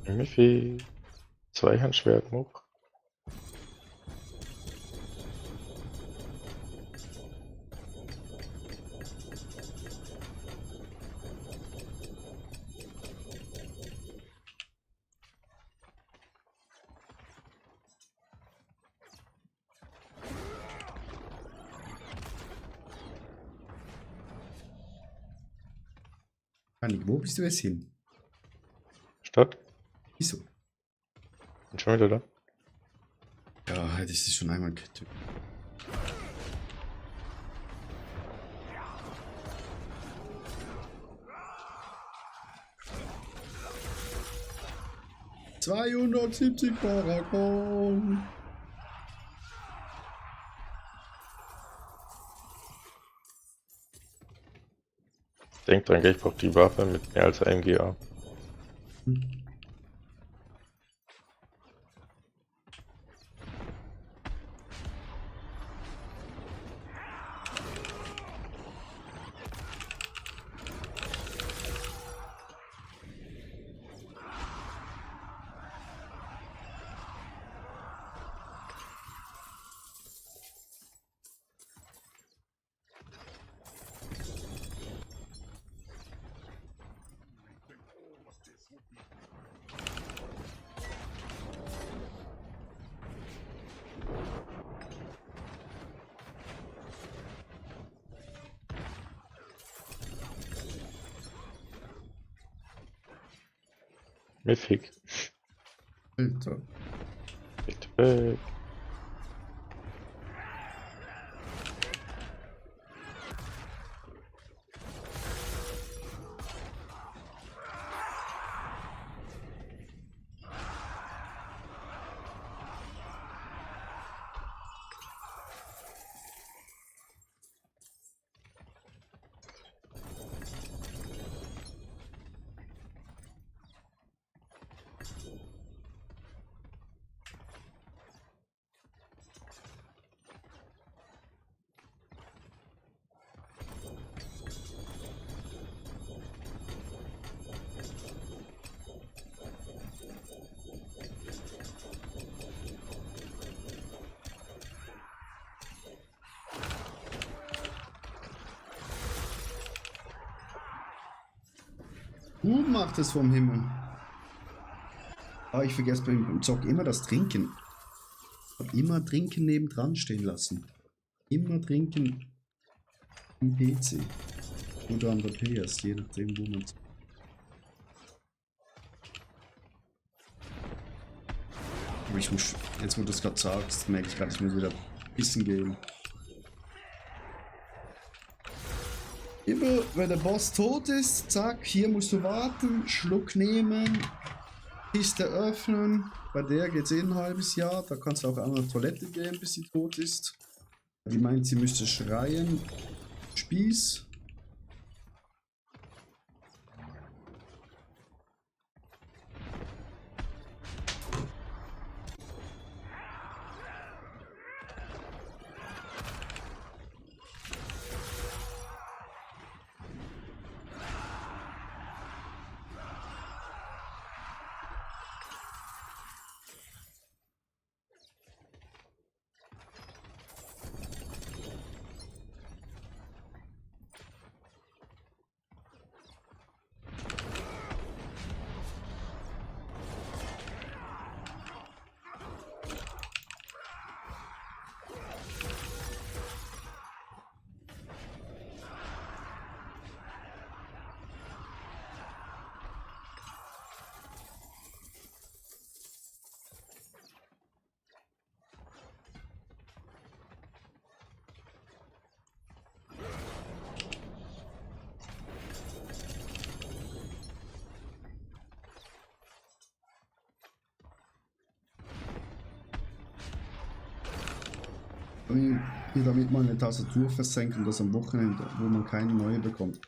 Miffy. Zweihandschwert Muck. Panik, wo bist du jetzt hin? Stadt. Wieso? Bin schon wieder da. Ja, das ist schon einmal getötet. ...270 Paragon. Denk dran, ich brauche die Waffe mit mehr als einem GA. Miffig. Alter. Bitte weg. Macht es vom Himmel. Ah, ich vergesse beim Zocken immer das Trinken. Ich hab immer Trinken nebendran stehen lassen. Immer trinken im PC. Oder an der PS, je nachdem, wo man. Aber ich muss, jetzt wo du es gerade sagst, merke ich gerade, ich muss wieder pissen gehen. Immer, wenn der Boss tot ist, zack, hier musst du warten, Schluck nehmen, Kiste öffnen. Bei der geht es ein halbes Jahr, da kannst du auch einmal auf Toilette gehen, bis sie tot ist. Die meint, sie müsste schreien. Spieß. Hier damit mal eine Tastatur versenken, das am Wochenende, wo man keine neue bekommt.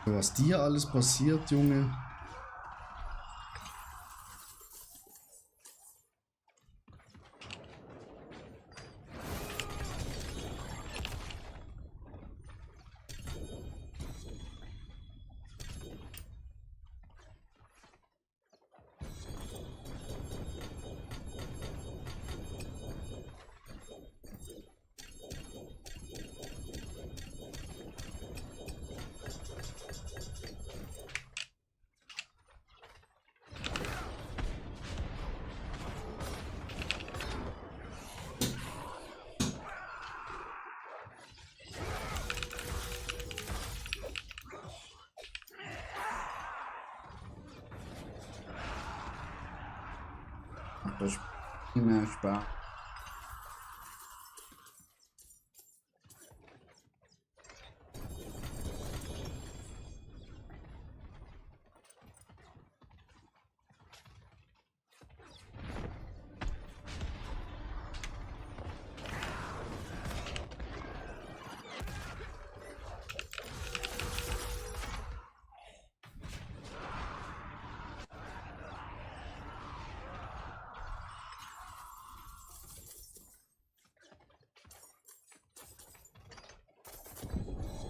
Was dir alles passiert, Junge. Das ist immer Spaß.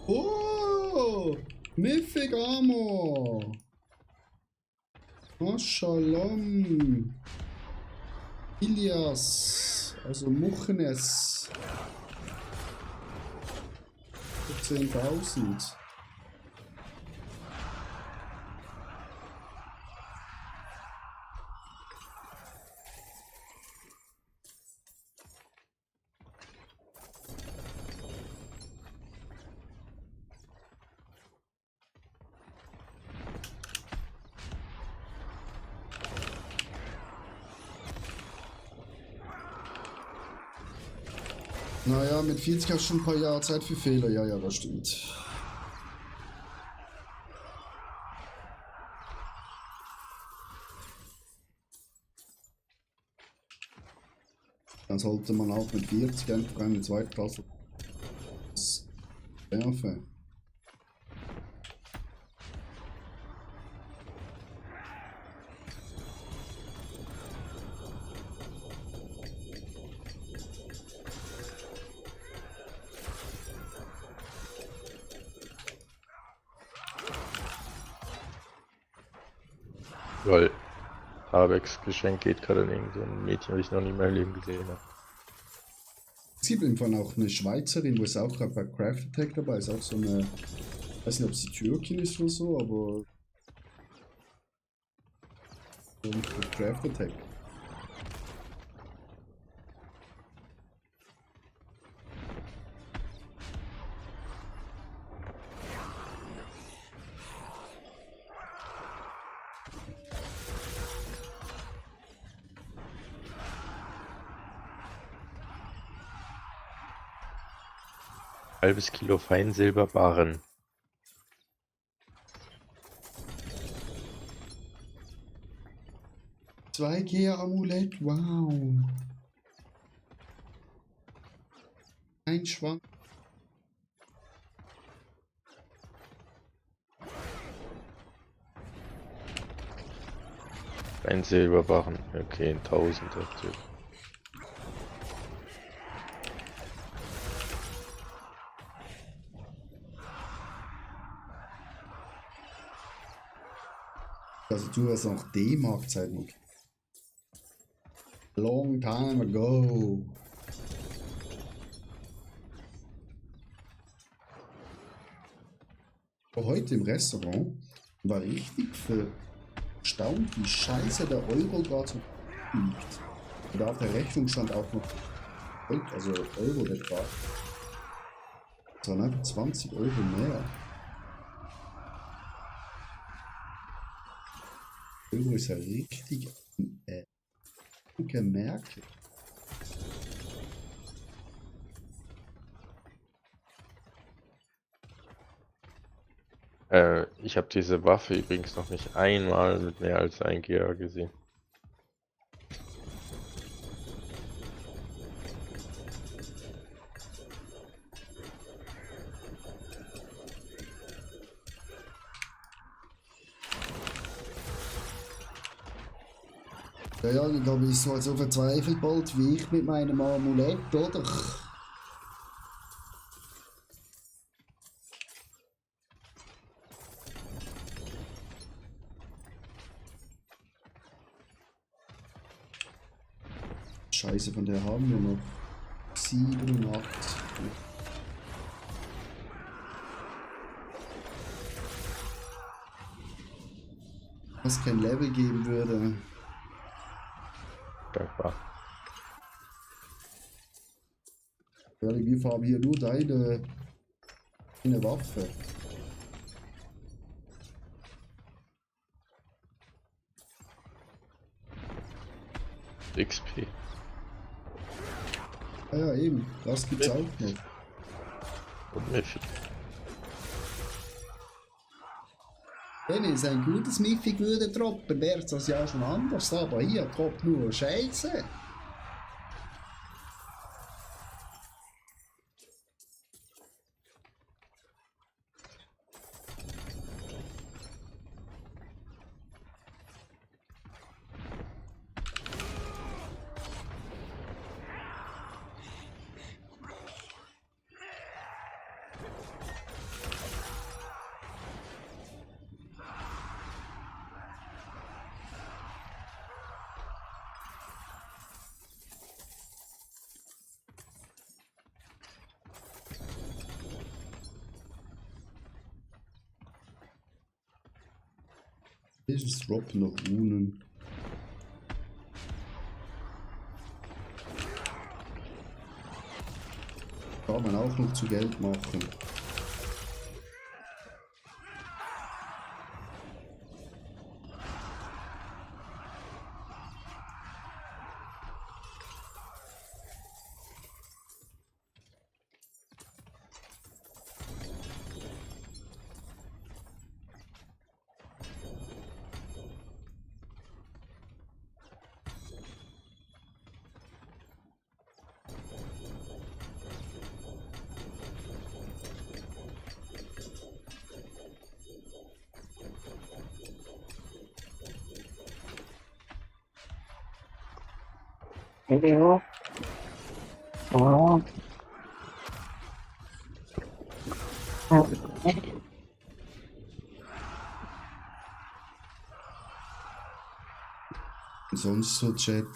Oh, Mythic Armor. Mashallah. Ilias, also Muchenes. 10.000. Naja, mit 40 hast du schon ein paar Jahre Zeit für Fehler. Ja, ja, das stimmt. Dann sollte man auch mit 40 einfach eine zweite Klasse werfen. Weil Habecks Geschenk geht gerade an irgend so ein Mädchen, was ich noch nie in meinem Leben gesehen habe. Es gibt irgendwann auch eine Schweizerin, wo es auch gerade bei Craft Attack dabei ist, auch so eine, ich weiß nicht, ob sie Türkin ist oder so, aber für Craft Attack. Halbes Kilo Feinsilberbarren. Zwei Amulett, wow. Ein Schwank. Ein Silberbarren. Okay, ein Tausender. Also du hast noch D-Mark-Zeiten. Okay. Long time ago. Heute im Restaurant war richtig erstaunt, wie scheiße der Euro gerade so liegt. Und auf der Rechnung stand auch noch also Euro-Betrag. Das waren einfach 20 Euro mehr. Euro ist ja richtig merklich. Ich habe diese Waffe übrigens noch nicht einmal mit mehr als 1 GA gesehen. Ja, ich glaube, ich so verzweifelt bald wie ich mit meinem Amulett, oder? Scheiße, von der haben wir noch 7 und 8. Was kein Level geben würde. Dankbar. Ja, wir haben hier nur deine Waffe. XP. Ja, eben, das gibt's auch noch. Und Mythic. Wenn es ein gutes Mythic würde droppen, wäre das ja schon anders, aber hier droppt nur Scheiße. Dieses Drop noch Runen. Kann man auch noch zu Geld machen. Sonst so Chat.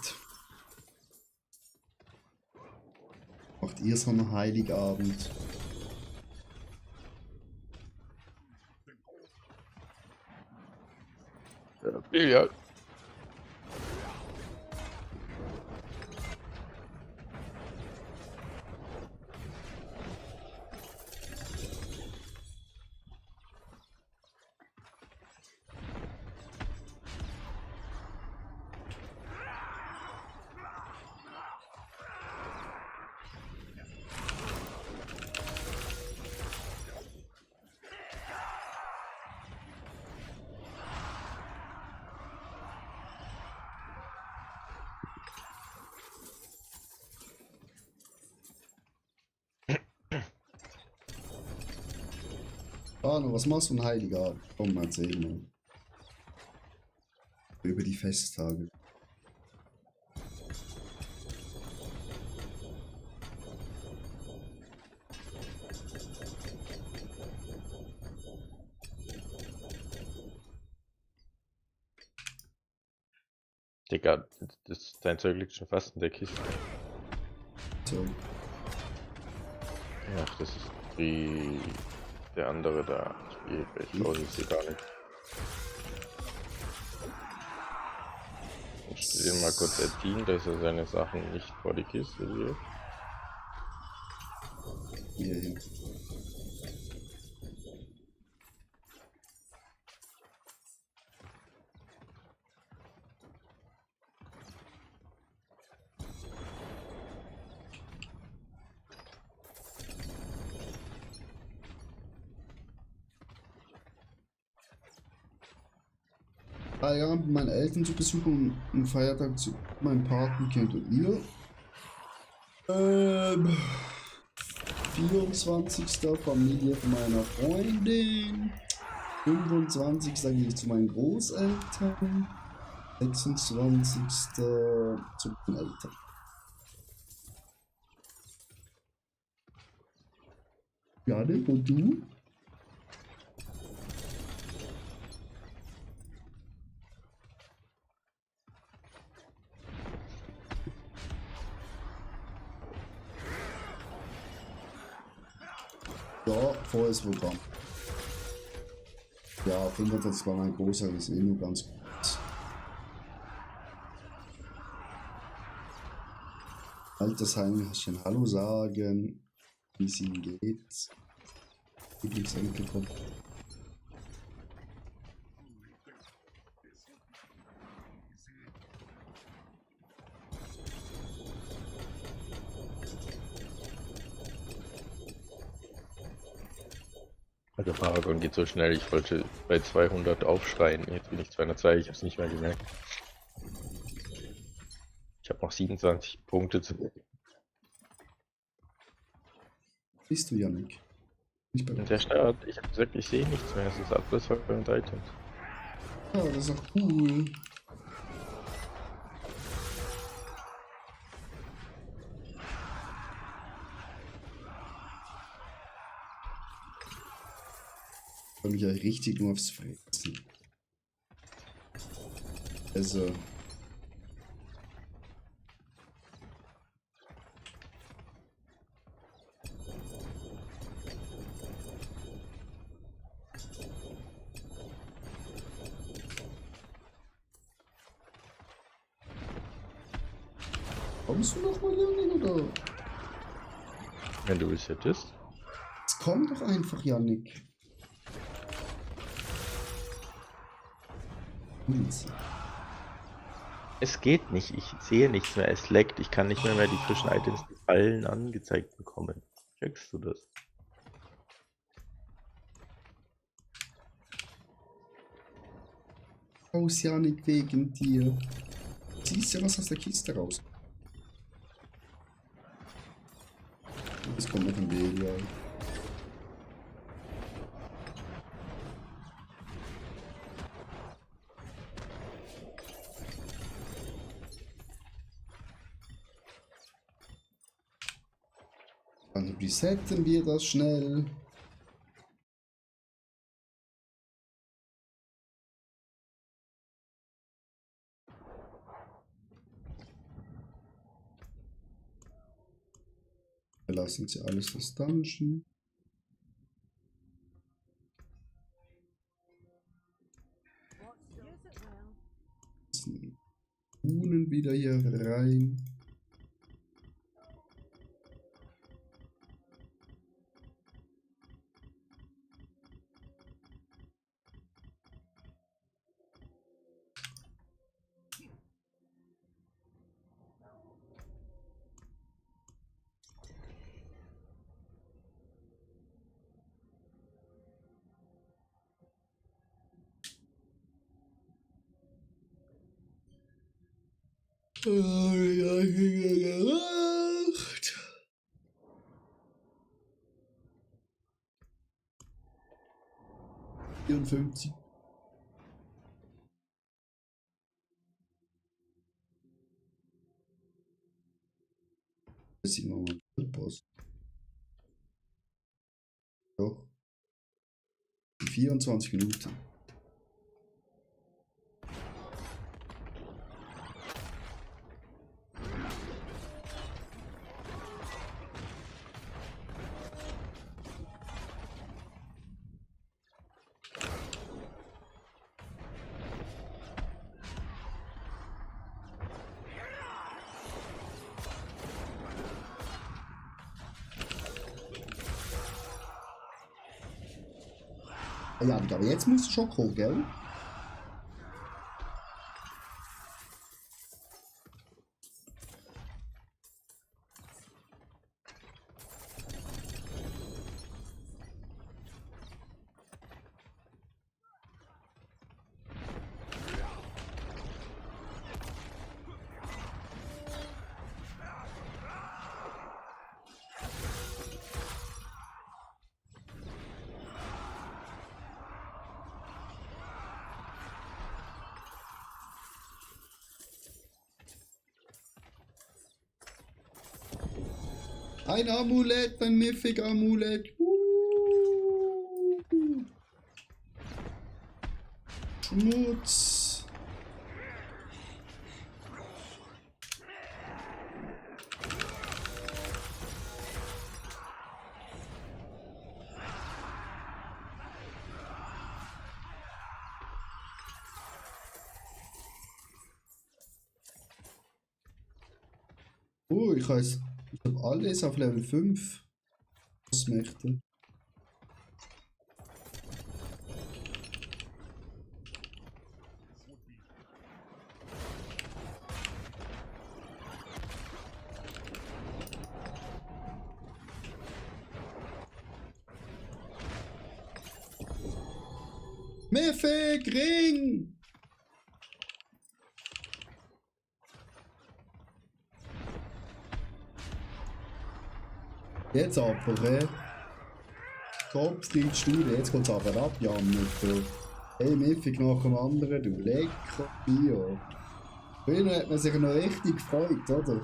Macht ihr so einen Heiligabend? Ja. Arno, was machst du ein Heiligabend? Komm, erzähl mal. Über die Festtage. Digga, dein Zeug liegt schon fast in der Kiste. So. Ach, das ist wie der andere da. Ich weiß es hier gar nicht. Ich will den mal kurz erziehen, dass er seine Sachen nicht vor die Kiste wirft. Hier hin. Feierabend mit meinen Eltern zu besuchen und einen Feiertag zu meinem Patenkind und ihr. 24. Familie von meiner Freundin. 25. gehe ich zu meinen Großeltern. 26. zu meinen Eltern. Janik, und du? Ja, volles Programm. Ja, 25 war mein Großer, ist eh nur ganz gut. Altersheimchen Hallo sagen, wie es ihm geht. Lieblingsenkel kommt. Der Paragon geht so schnell, ich wollte bei 200 aufschreien, jetzt bin ich 202, ich habe es nicht mehr gemerkt. Ich habe noch 27 Punkte zu. Bist du, Janik? Nicht bei Und der Start, ich habe gesagt, ich sehe nichts mehr, es ist alles verwirrend Items. Ja, das ist auch cool. Ich freue mich ja richtig nur aufs Fressen. Also. Kommst du noch mal, Janik, oder? Wenn du es hättest. Es kommt doch einfach, Janik. Es geht nicht, ich sehe nichts mehr, es leckt, ich kann nicht mehr die frischen Items, die allen angezeigt bekommen. Checkst du das? Aus, Janik, wegen dir. Siehst ja was aus der Kiste raus. Das kommt noch ein Weg, ja. Dann resetten wir das schnell. verlassen sie alles das Dungeon. Huhnen wieder hier rein. Gemacht. 54. Das ist immer mal Boss. Doch. 24 Minuten. Ja, aber jetzt musst du schon kommen, gell? Ein Amulett, ein Mythic Amulett. Schmutz. Oh, ich habe alles auf Level 5. Bossmächte. Mythic Ring! Jetzt aber, Kopf die Studie, jetzt geht's aber ab, Jan. Hey, Mythic nach dem anderen, du lecker Bio. Früher hat man sich noch richtig gefreut, oder?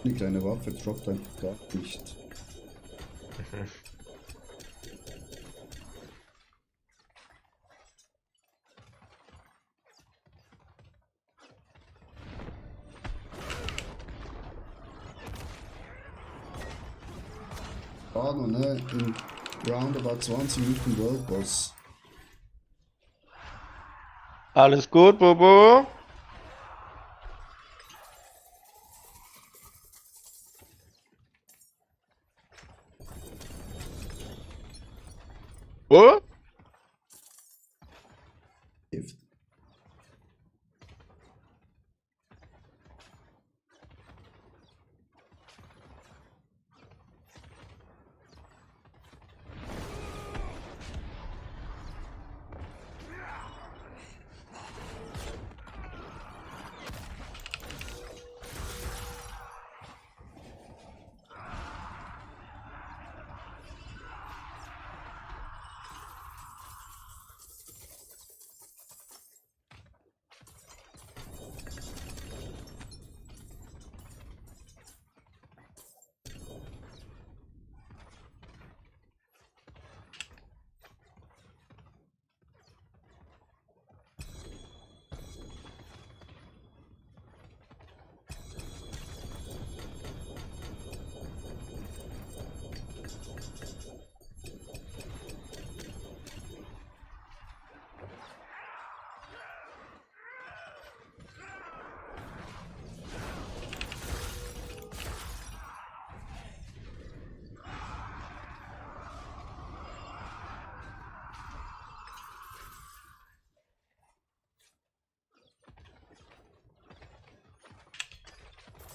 Die kleine Waffe droppt einfach gar nicht. Ah, noch ne, in roundabout 20 Minuten World Boss. Alles gut, Bobo? Oh? Gift.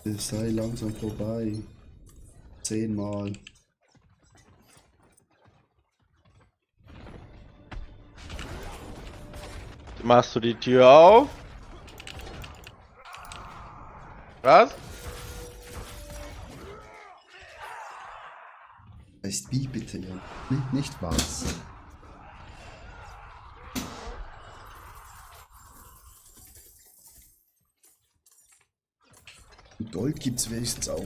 Es sei langsam vorbei. 10-mal. Machst du die Tür auf? Was? Heißt wie bitte, ja? Nicht was. Und Gold gibt's wenigstens auch.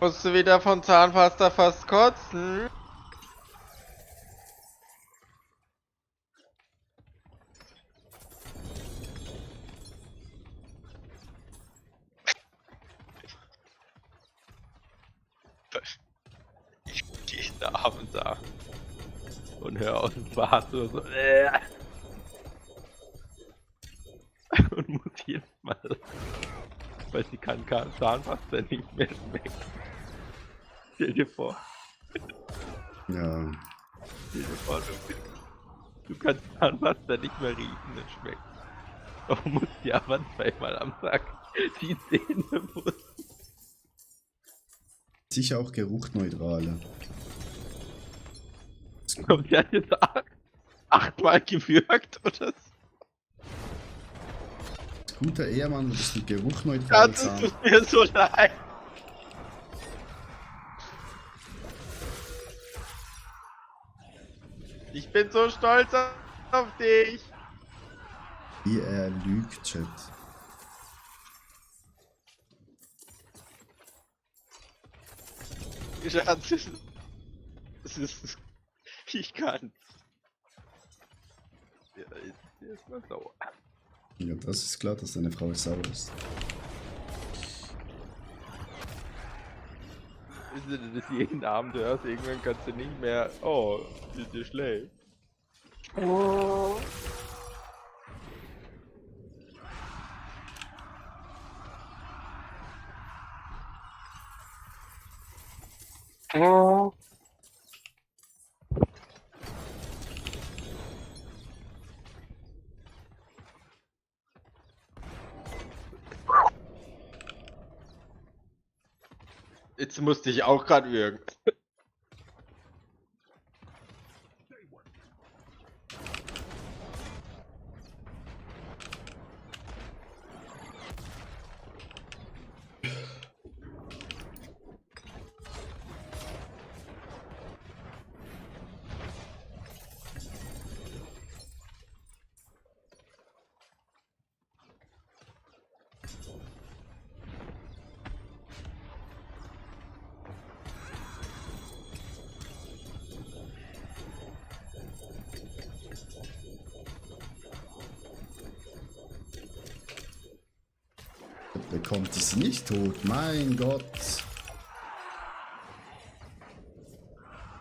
Musst du wieder von Zahnpasta fast kotzen? Ich gehe jeden Abend da und hör aus dem Bad so und muss jedes Mal, weil sie kann kein Zahnpasta nicht mehr schmecken. Stell dir vor, Ja. du kannst Zahnpasta nicht mehr riechen, das schmeckt. Du musst dir aber zweimal am Tag die Zähne putzen. Sicher auch geruchneutrale. Und der hat jetzt 8-mal gewürgt oder so. Guter Ehemann, würdest du geruchneutral Das sagen. tut mir so leid. Ich bin so stolz auf dich. Wie er lügt, Chat. Schatz, es ist. Ich kann. Der ist mal sauer. Ja, das ist klar, dass deine Frau sauer ist. Wenn du das jeden Abend hörst, irgendwann kannst du nicht mehr. Oh, ist dir schlecht. Jetzt musste ich auch gerade würgen. Bekommt es nicht tot, mein Gott.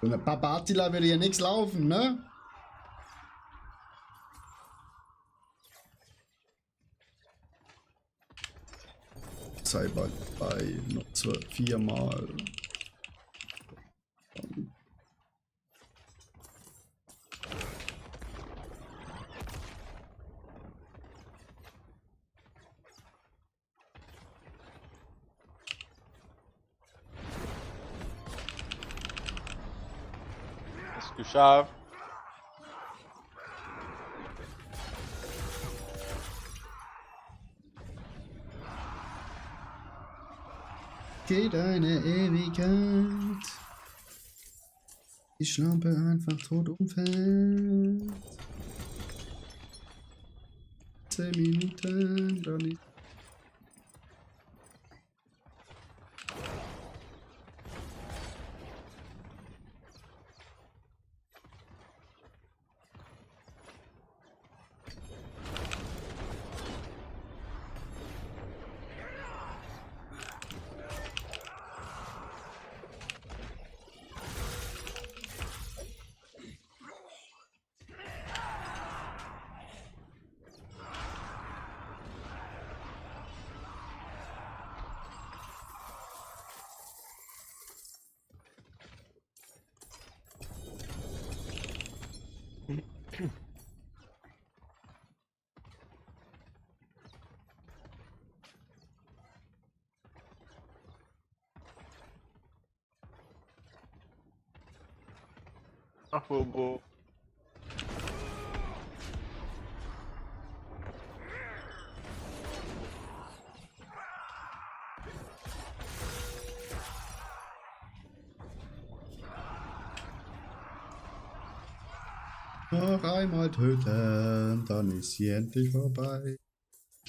Und ein Papa Attila würde hier nichts laufen, ne? Sei bald bei, noch 4-mal. Hast du geschafft. Geht eine Ewigkeit. Die Schlampe einfach tot umfällt. 10 Minuten, dann ist. Ach, wo? Noch einmal töten, dann ist sie endlich vorbei.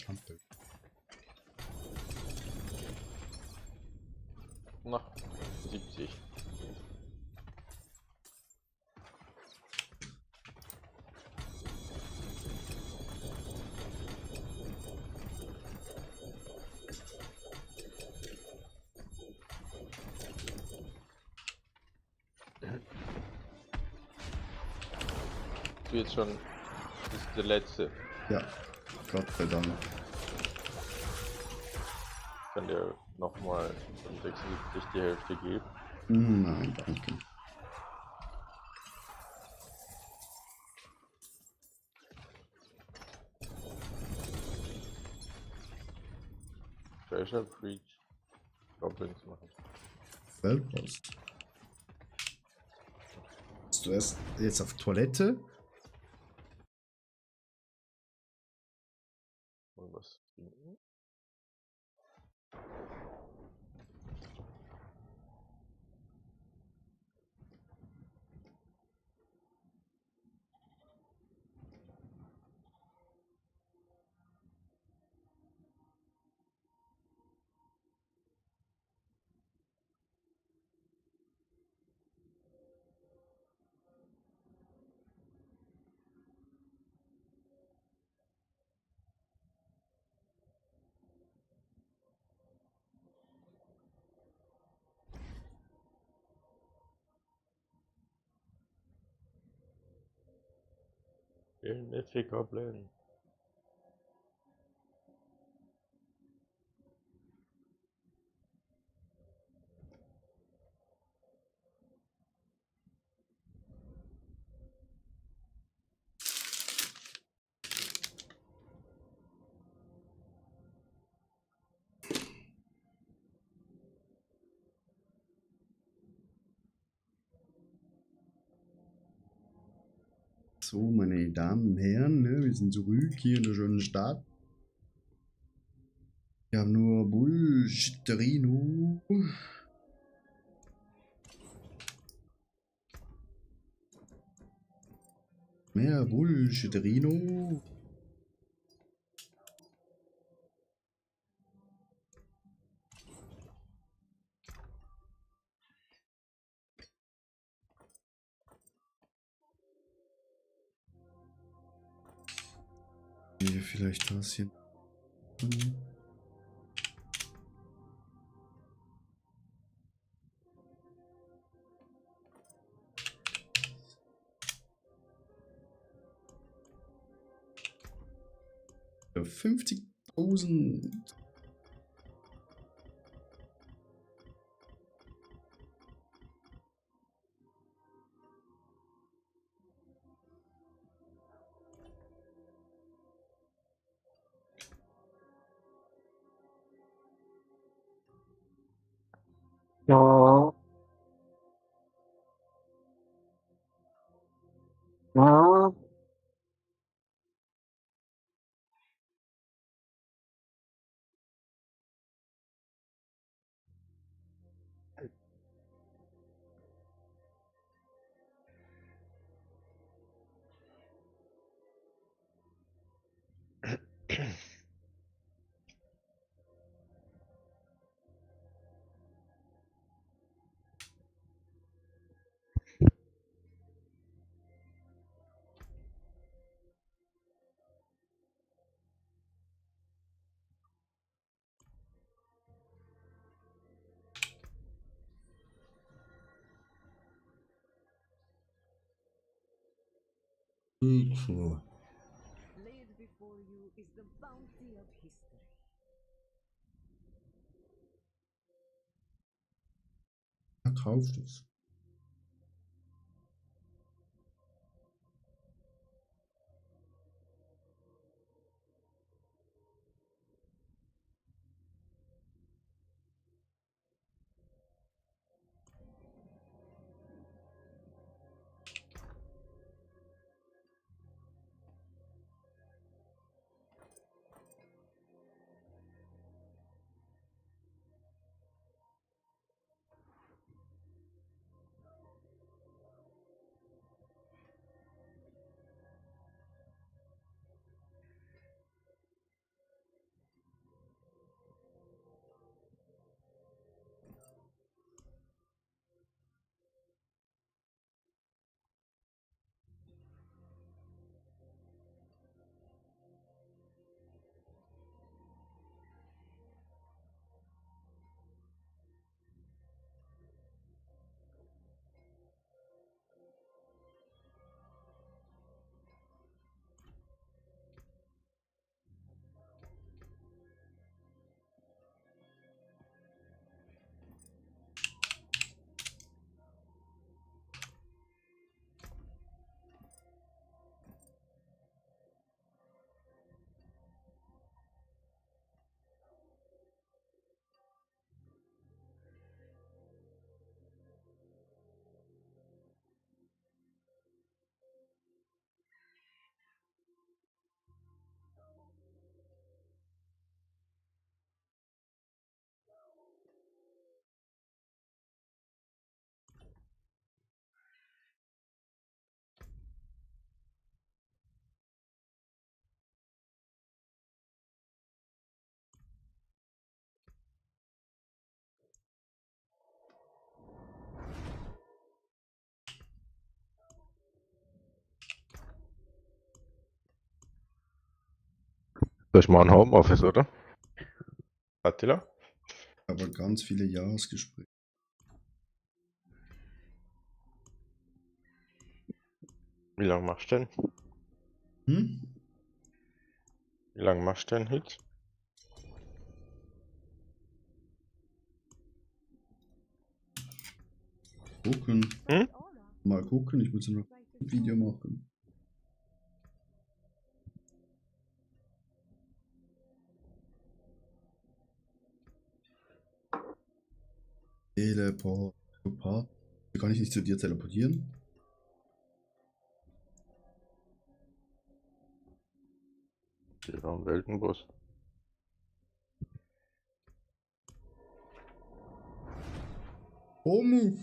Ampel. Nach 70. Du jetzt schon, das ist der letzte. Ja, Gott sei Dank. Ich kann dir nochmal von 76 die Hälfte geben. Nein, danke. Treasure Breach. Goblins machen. Weltpost. Bist du erst jetzt auf Toilette? Und was trinken? Nifty Goblin. So, meine Damen und Herren, ne, wir sind zurück hier in der schönen Stadt. Wir haben nur Bullshitterino. Mehr Bullshitterino. Hier vielleicht das hier. Für 50.000. Ja. Ja. So. Laid before you is the bounty of history. Er kauft es. Vielleicht mal ein Homeoffice, oder? Attila? Aber ganz viele Jahresgespräche. Wie lange machst du denn? Hm? Wie lange machst du denn Hits? Gucken. Hm? Mal gucken, ich muss ja noch ein Video machen. Teleport. Kann ich nicht zu dir teleportieren? Hier war ein Weltenboss. Move.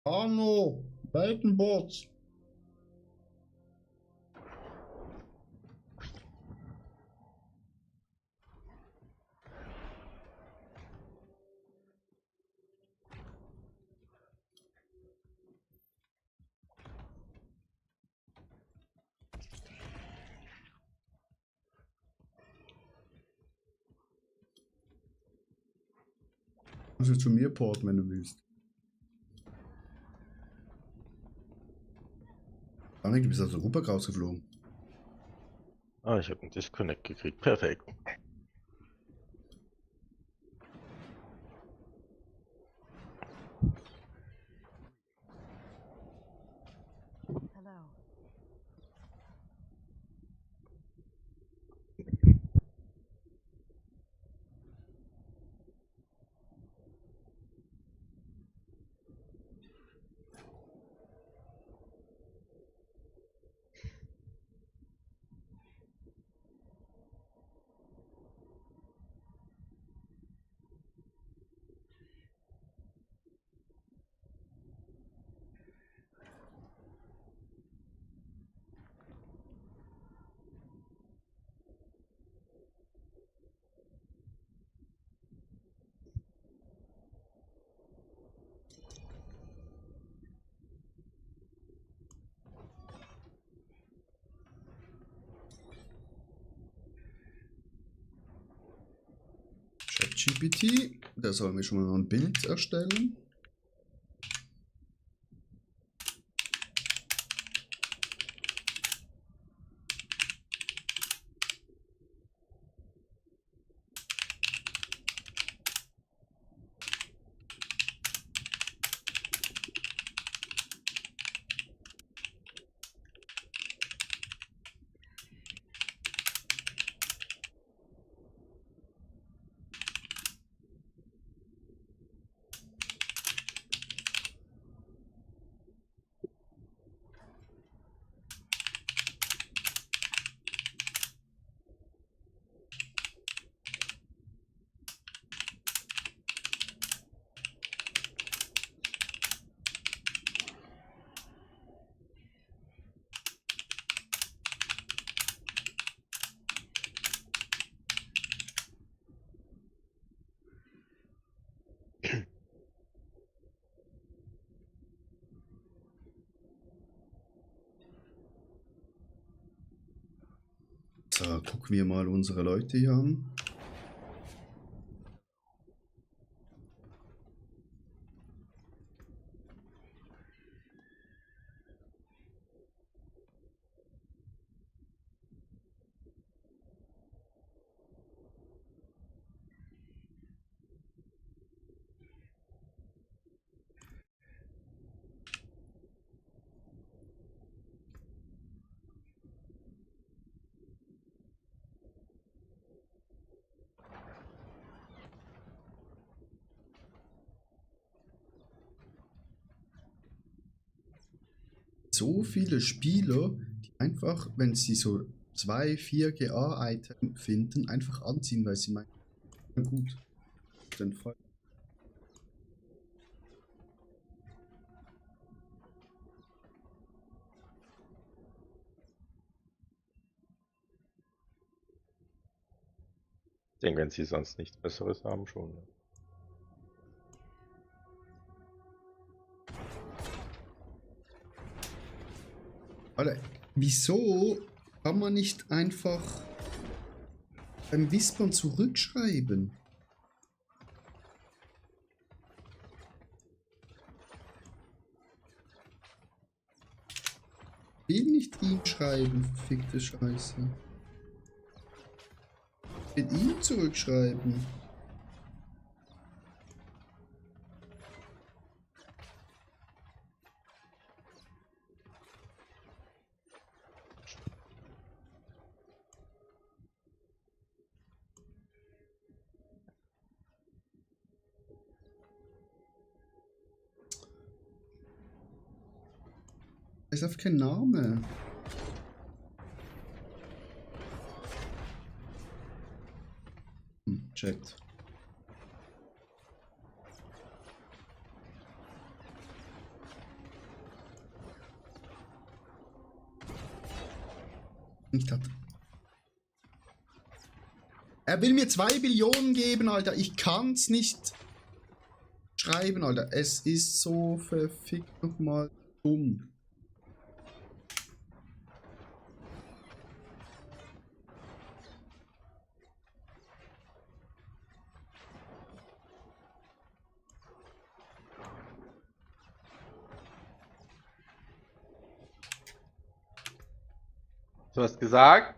Arno. Weltenbots. Kannst du zu mir porten, wenn du willst. Anne, du bist aus Europa rausgeflogen. Ah, ich habe einen Disconnect gekriegt. Perfekt. Hello. ChatGPT, der soll mir schon mal noch ein Bild erstellen. So, gucken wir mal unsere Leute hier an. So viele Spieler, die einfach, wenn sie so 2, 4 GA-Item finden, einfach anziehen, weil sie meinen, na gut, den Fall. Ich denke, wenn sie sonst nichts Besseres haben, schon. Ne? Alter, wieso Kann man nicht einfach beim Whispern zurückschreiben? Ich will nicht ihm schreiben, verfickte Scheiße. Ich will ihm zurückschreiben. Das ist einfach kein Name. Chat. Nicht hat. Er will mir 2 Billionen geben, Alter. Ich kann's nicht schreiben, Alter. Es ist so verfickt nochmal dumm. Du hast gesagt?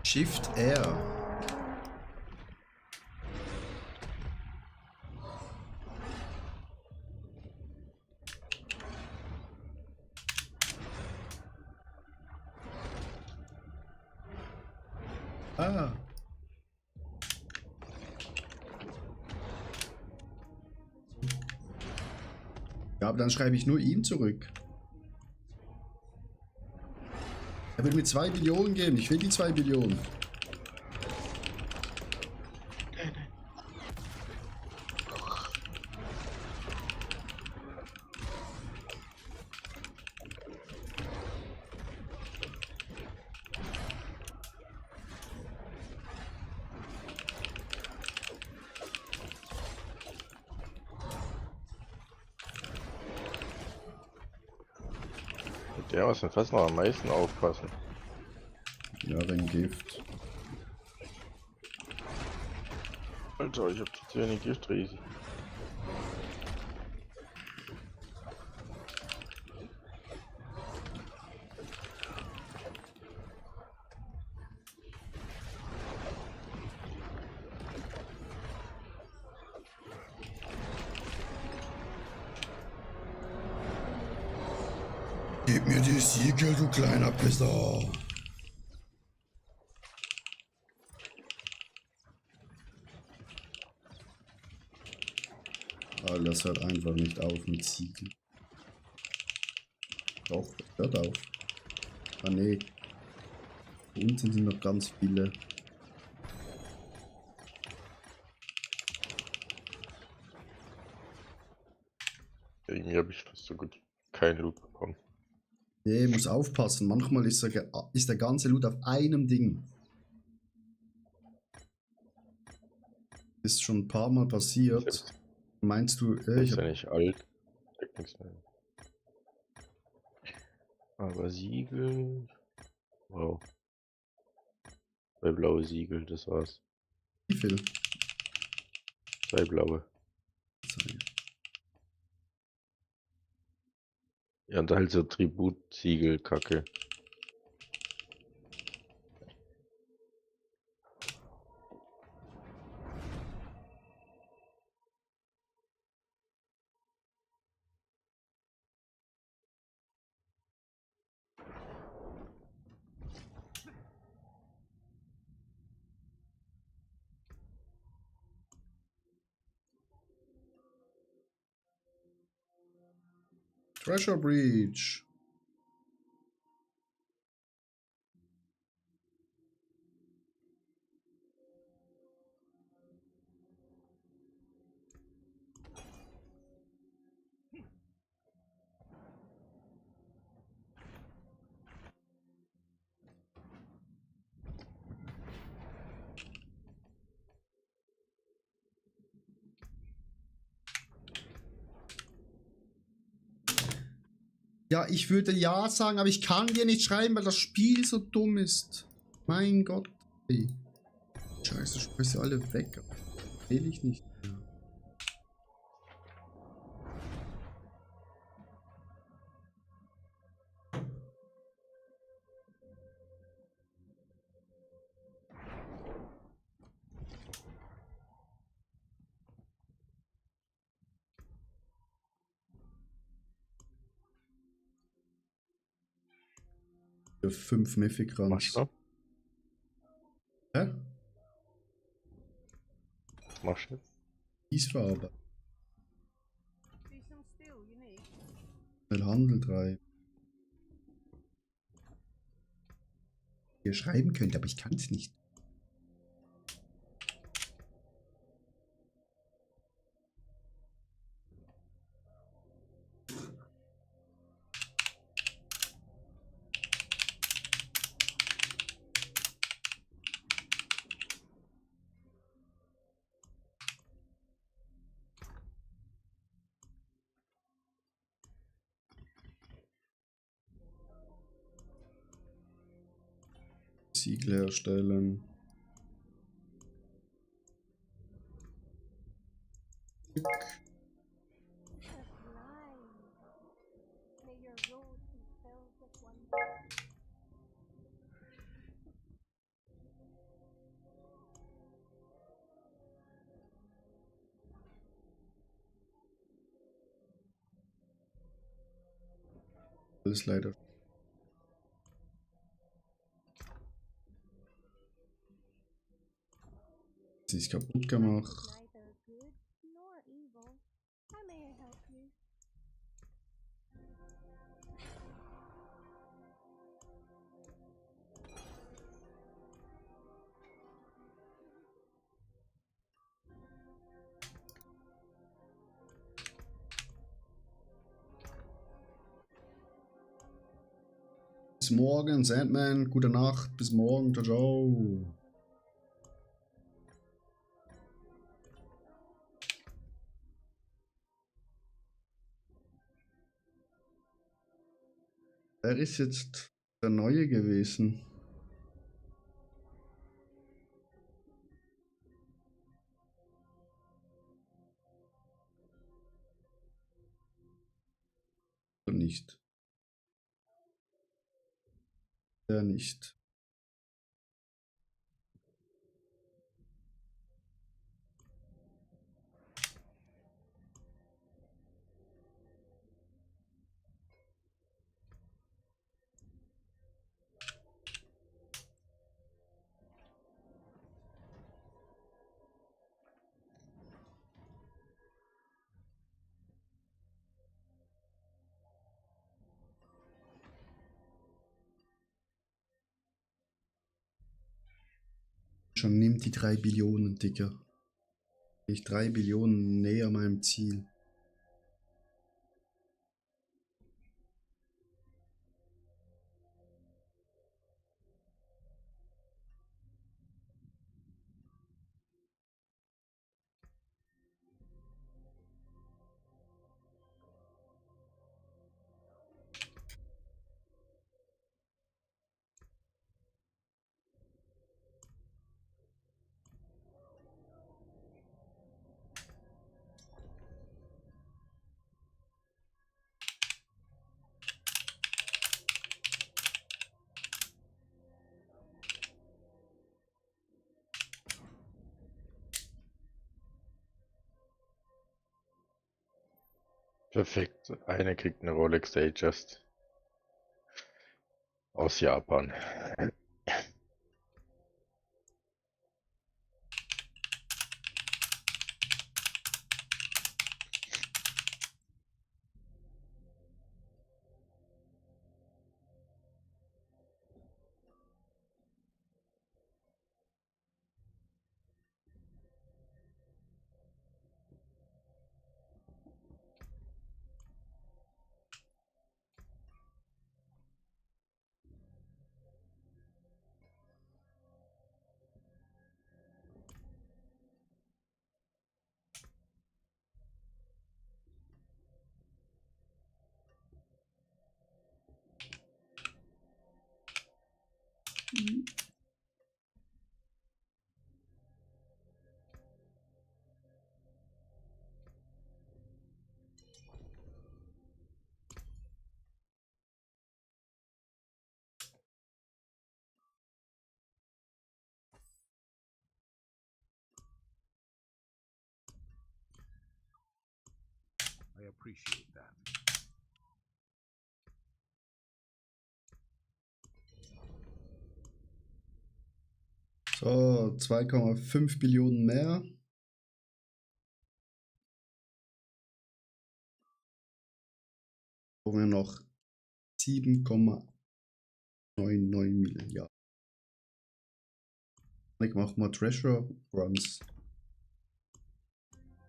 Shift R. Ah. Ja, aber dann schreibe ich nur ihm zurück. Er will mir 2 Billionen geben. Ich will die 2 Billionen. Der muss ja fast noch am meisten aufpassen. Ja, wegen Gift. Alter, ich hab zu wenig Gift, riesig. Gib mir die Siegel, du kleiner Pisser. Alter, das hört einfach nicht auf mit Siegel. Doch, hört auf. Ah nee. Unten sind noch ganz viele. Irgendwie habe ich fast so gut kein Loot bekommen. Nee, muss aufpassen. Manchmal ist der ganze Loot auf einem Ding. Ist schon ein paar Mal passiert. Selbst Meinst du, ist ich ja hab, nicht alt. Steckt nichts mehr. Aber Siegel. Wow. 2 blaue Siegel, das war's. wie viel? 2 blaue. Ja, und halt so Tributsiegel-Kacke. Treasure Breach. Ja, ich würde ja sagen, aber ich kann dir nicht schreiben, weil das Spiel so dumm ist. Mein Gott. Ey. Scheiße, schmeiß sie alle weg. Will ich nicht mehr. Für 5 Mythic Machst Runs. du? Hä? Was machst du jetzt? Gießfarbe. See some steel you need? Schnell Handel 3. Ihr schreiben könnt, aber ich kann es nicht. Siegel herstellen. Sublime. May your road be filled with wonder. Alles leider. Sie ist kaputt gemacht. Neither good nor evil. How may I help you? Bis morgen, Sandman. Gute Nacht. Bis morgen. Ciao, ciao. Wer ist jetzt der Neue gewesen? Oder nicht? Der nicht. Schon nimmt die 3 Billionen, Digga. Ich 3 Billionen näher meinem Ziel. Perfekt. Eine kriegt eine Rolex Datejust aus Japan. I appreciate that. So, 2,5 Billionen mehr. Brauchen wir noch 7,99 Milliarden. Ich mach mal Treasure Runs.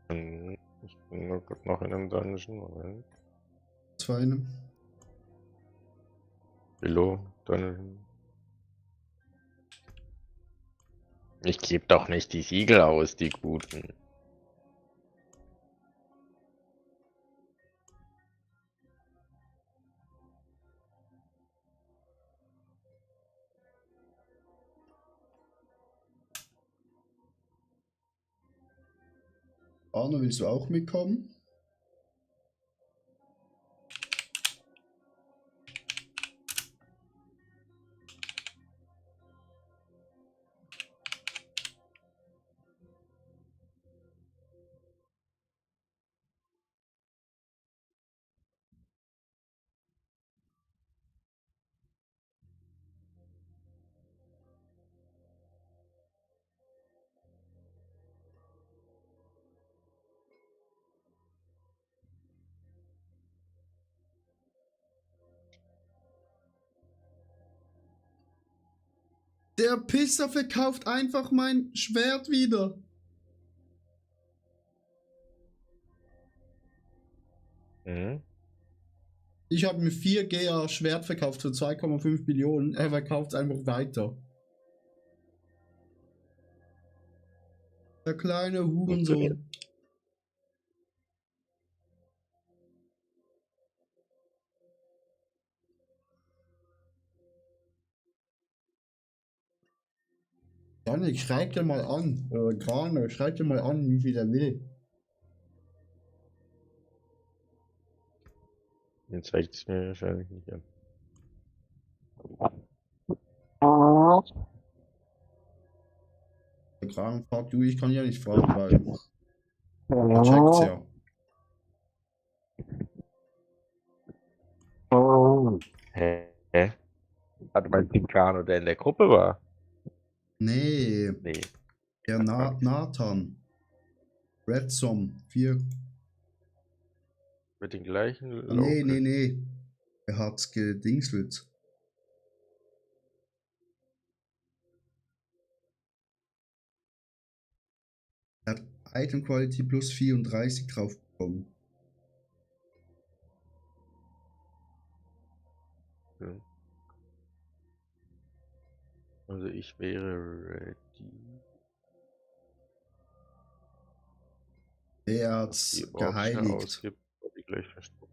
Ich bin nur kurz noch in einem Dungeon. Moment. Zu einem. Below Dungeon. Ich gebe doch nicht die Siegel aus, die guten. Arno, willst du auch mitkommen? Der Pisser verkauft einfach mein Schwert wieder. Mhm. Ich habe mir 4 GA Schwert verkauft für 2,5 Billionen. Er verkauft es einfach weiter. Der kleine Hurensohn. Janik, schreib dir mal an. Grane, schreib dir mal an, wie viel er will. Den zeigt es mir wahrscheinlich nicht an. Grane, frag du, ich kann ja nicht fragen, weil er checkt's ja. Hä? Hat mein Pinkano, der in der Gruppe war? Nee, Nee. der Nathan. Redsom 4. Mit den gleichen Nee, Local. nee. Er hat's gedingselt. Er hat Item Quality plus 34 drauf bekommen. Ja. Also ich wäre ready. Er hat's Die Orbs schnell geheiligt. ausgibt, die gleich versprochen.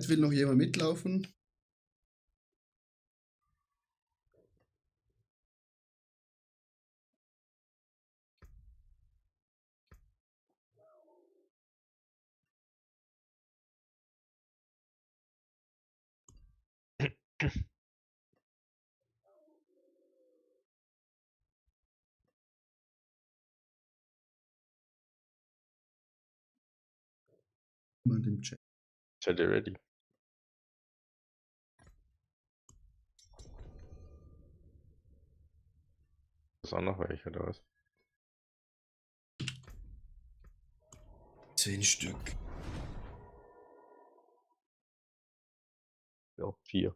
Will noch jemand mitlaufen? Jemand im Chat. Seid ihr ready? Ist auch noch welche oder was? 10 Stück. Ja, 4.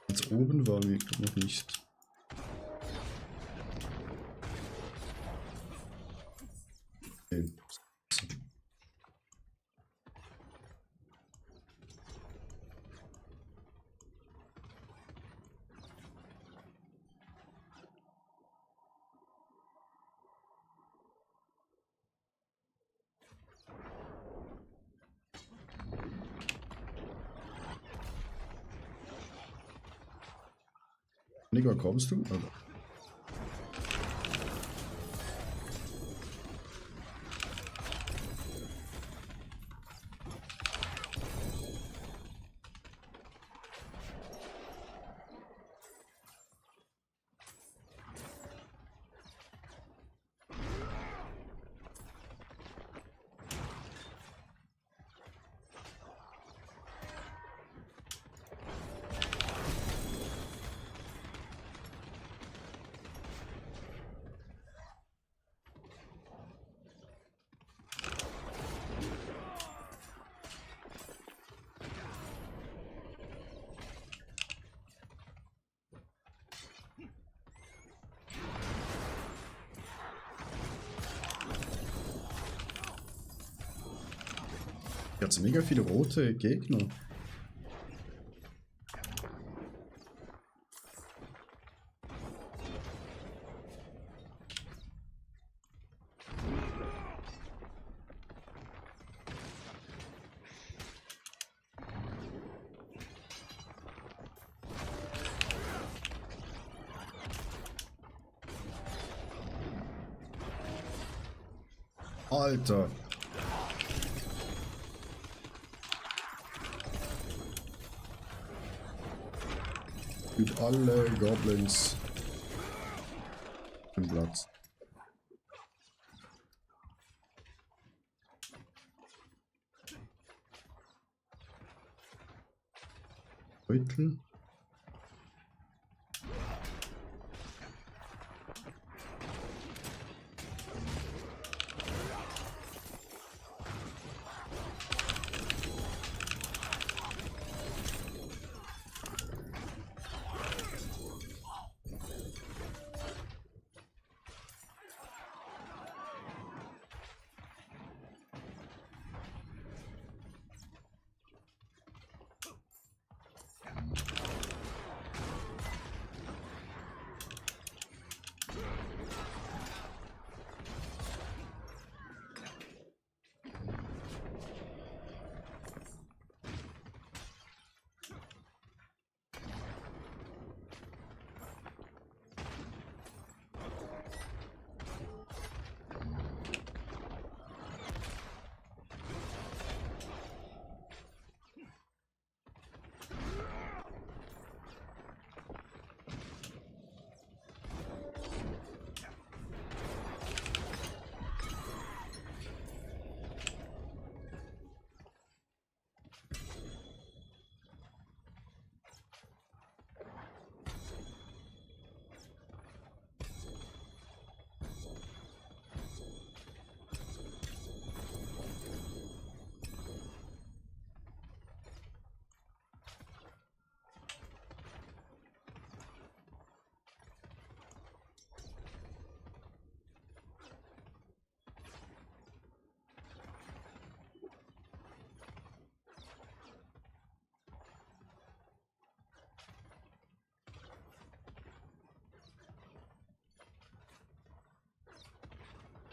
Jetzt oben waren wir noch nicht. Okay. Nicker, kommst du? Also. Jetzt mega viele rote Gegner. Alter. Mit alle Goblins im Platz. Beutel.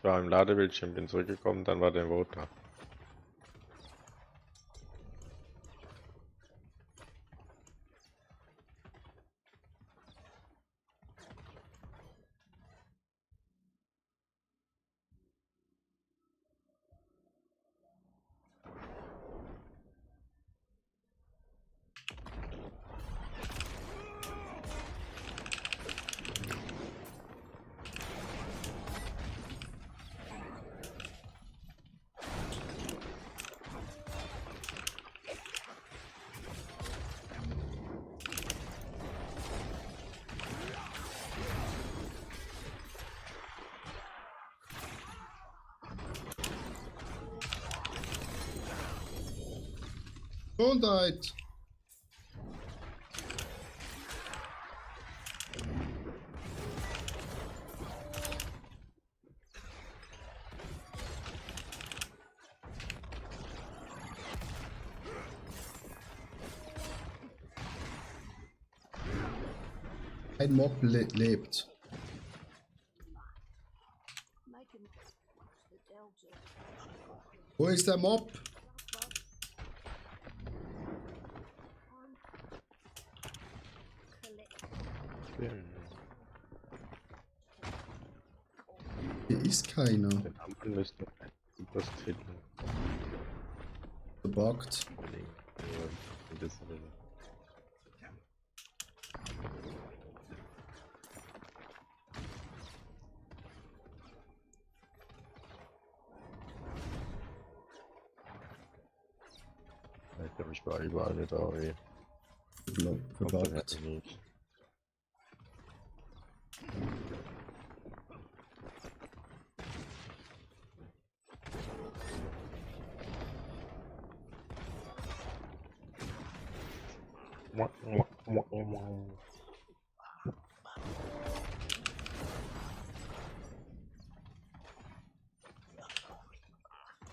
war im Ladebildschirm, bin zurückgekommen, dann war der Vote da. Gesundheit! Ein Mob lebt. Wo ist der Mob? Hier ist keiner. Den anderen müsste das finden. Gebuggt. Ich glaube, ich war überall nicht da, ey. Gebuggt. Nicht.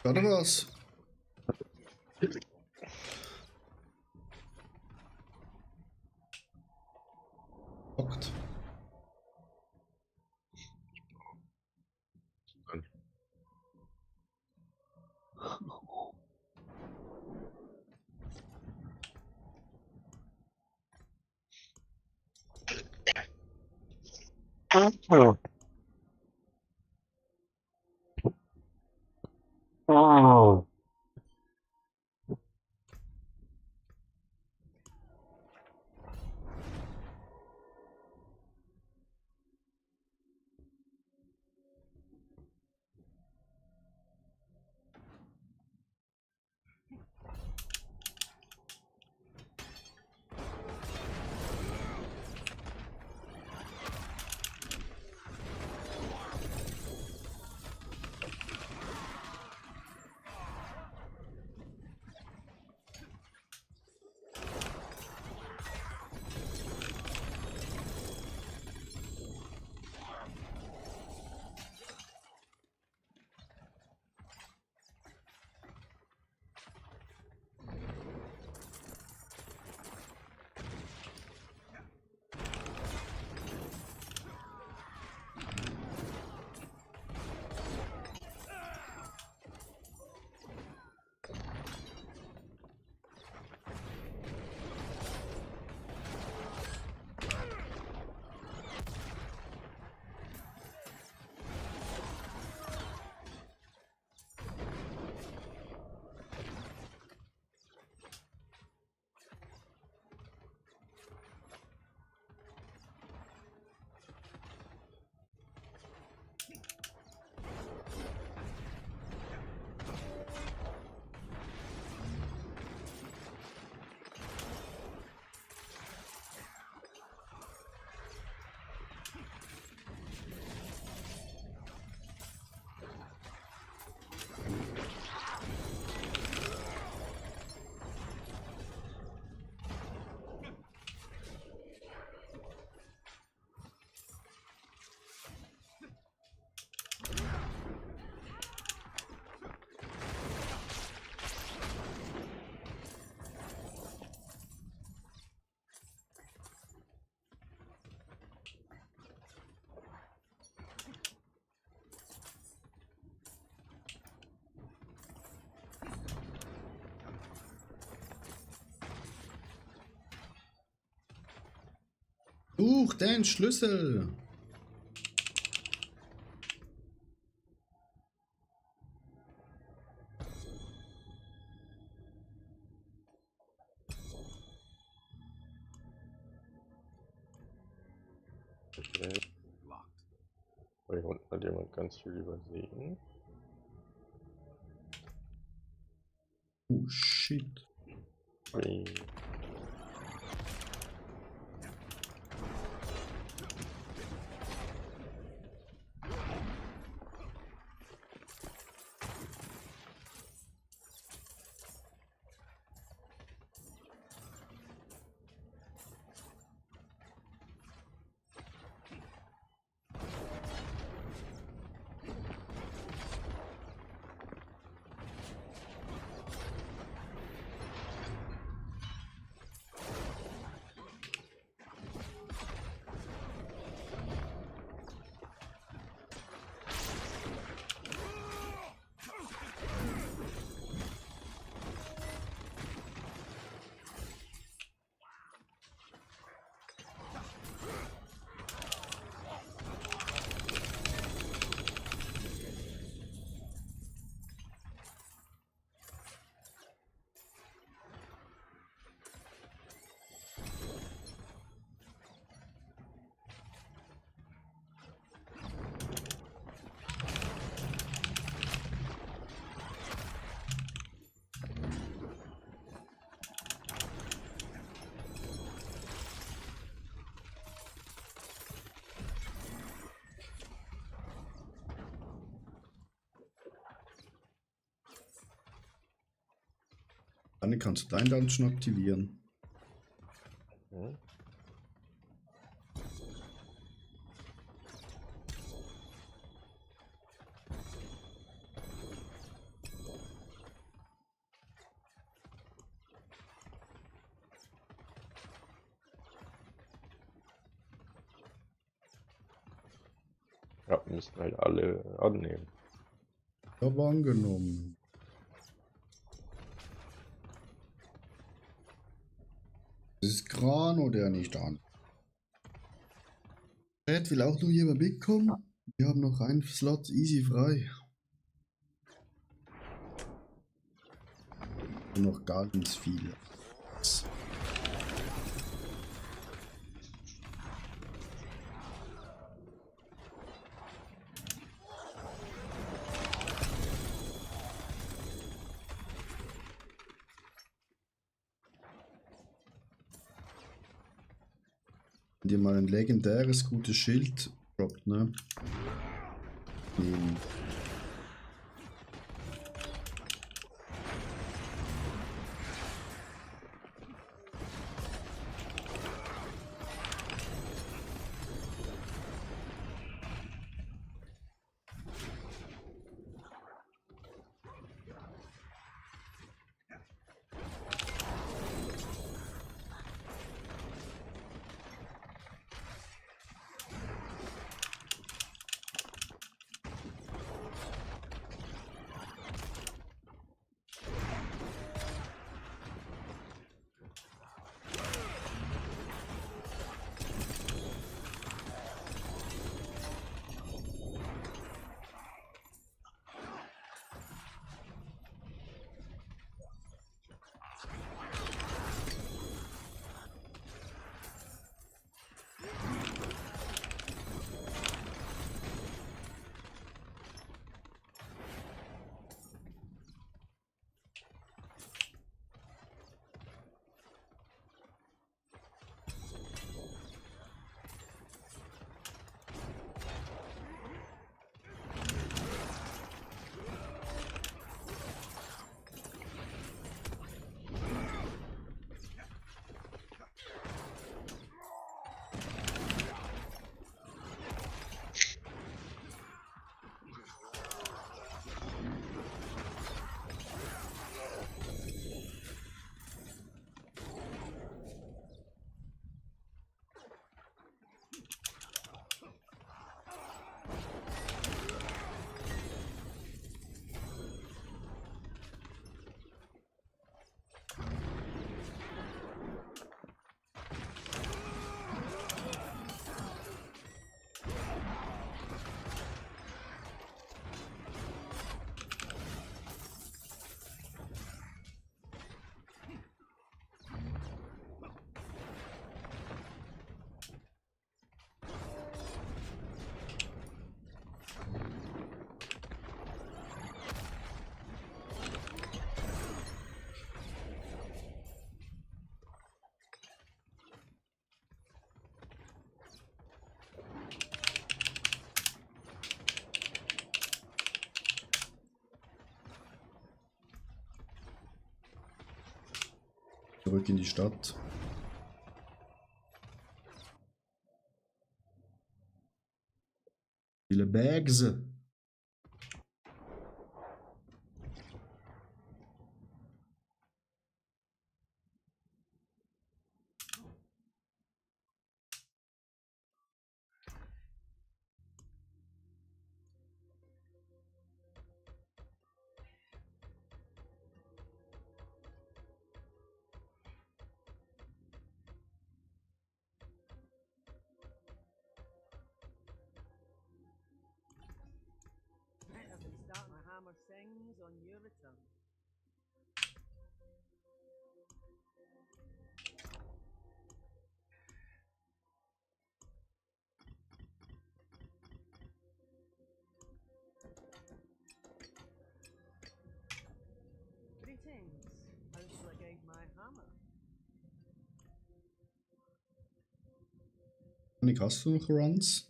Warte was? Bockt. Oh. Oh. Such den Schlüssel! Okay. Oh, hier unten hat jemand ganz viel übersehen. Oh shit. Ui. Dann kannst du deinen Dungeon aktivieren. Hm. Ja, müssen halt alle annehmen. Ich habe angenommen. Das ist Grano, der nicht an. Red will auch noch jemand mitkommen. Wir haben noch einen Slot easy frei. Und noch ganz viele. Wenn dir mal ein legendäres gutes Schild droppt, ne? Nehmen. Zurück in die Stadt. Viele Bags. Better than starting a hammer sings on your return. Greetings. How shall I guide my hammer? Nick, hast du noch Runs?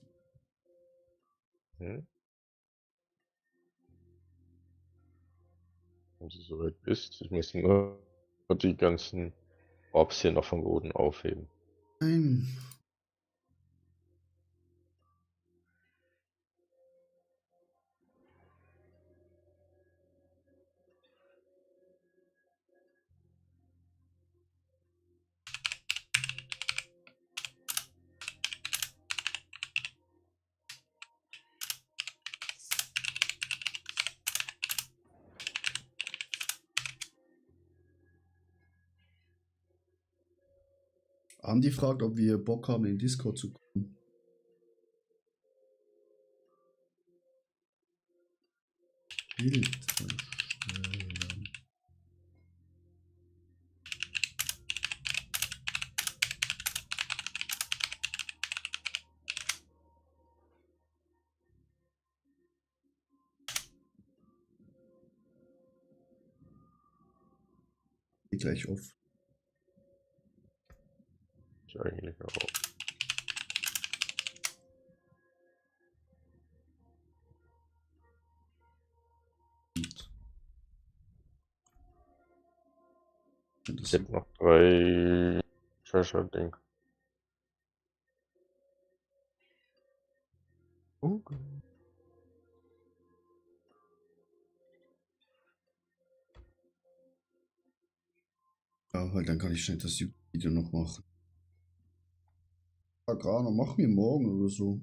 Hm? Wenn du soweit bist, ich muss nur die ganzen Orbs hier noch vom Boden aufheben. Nein. Andi fragt, ob wir Bock haben, in Discord zu kommen. Bild erstellen. Geh gleich auf. Ich eigentlich auch. Ich hätte noch 3 Treasure-Ding. Okay. Ja, weil dann kann ich schnell das Video noch machen. Ja, gerade machen wir morgen oder so.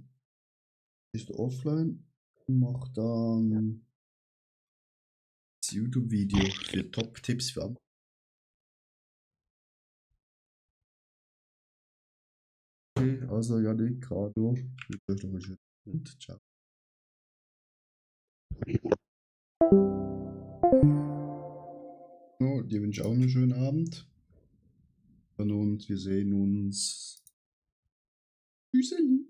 Ist offline. Mach dann das YouTube-Video für Top-Tipps für andere. Okay, also Janik, Rado, ich wünsche euch noch einen schönen Abend. Ciao. Oh, dir wünsche ich auch einen schönen Abend. Und wir sehen uns. Tschüssi.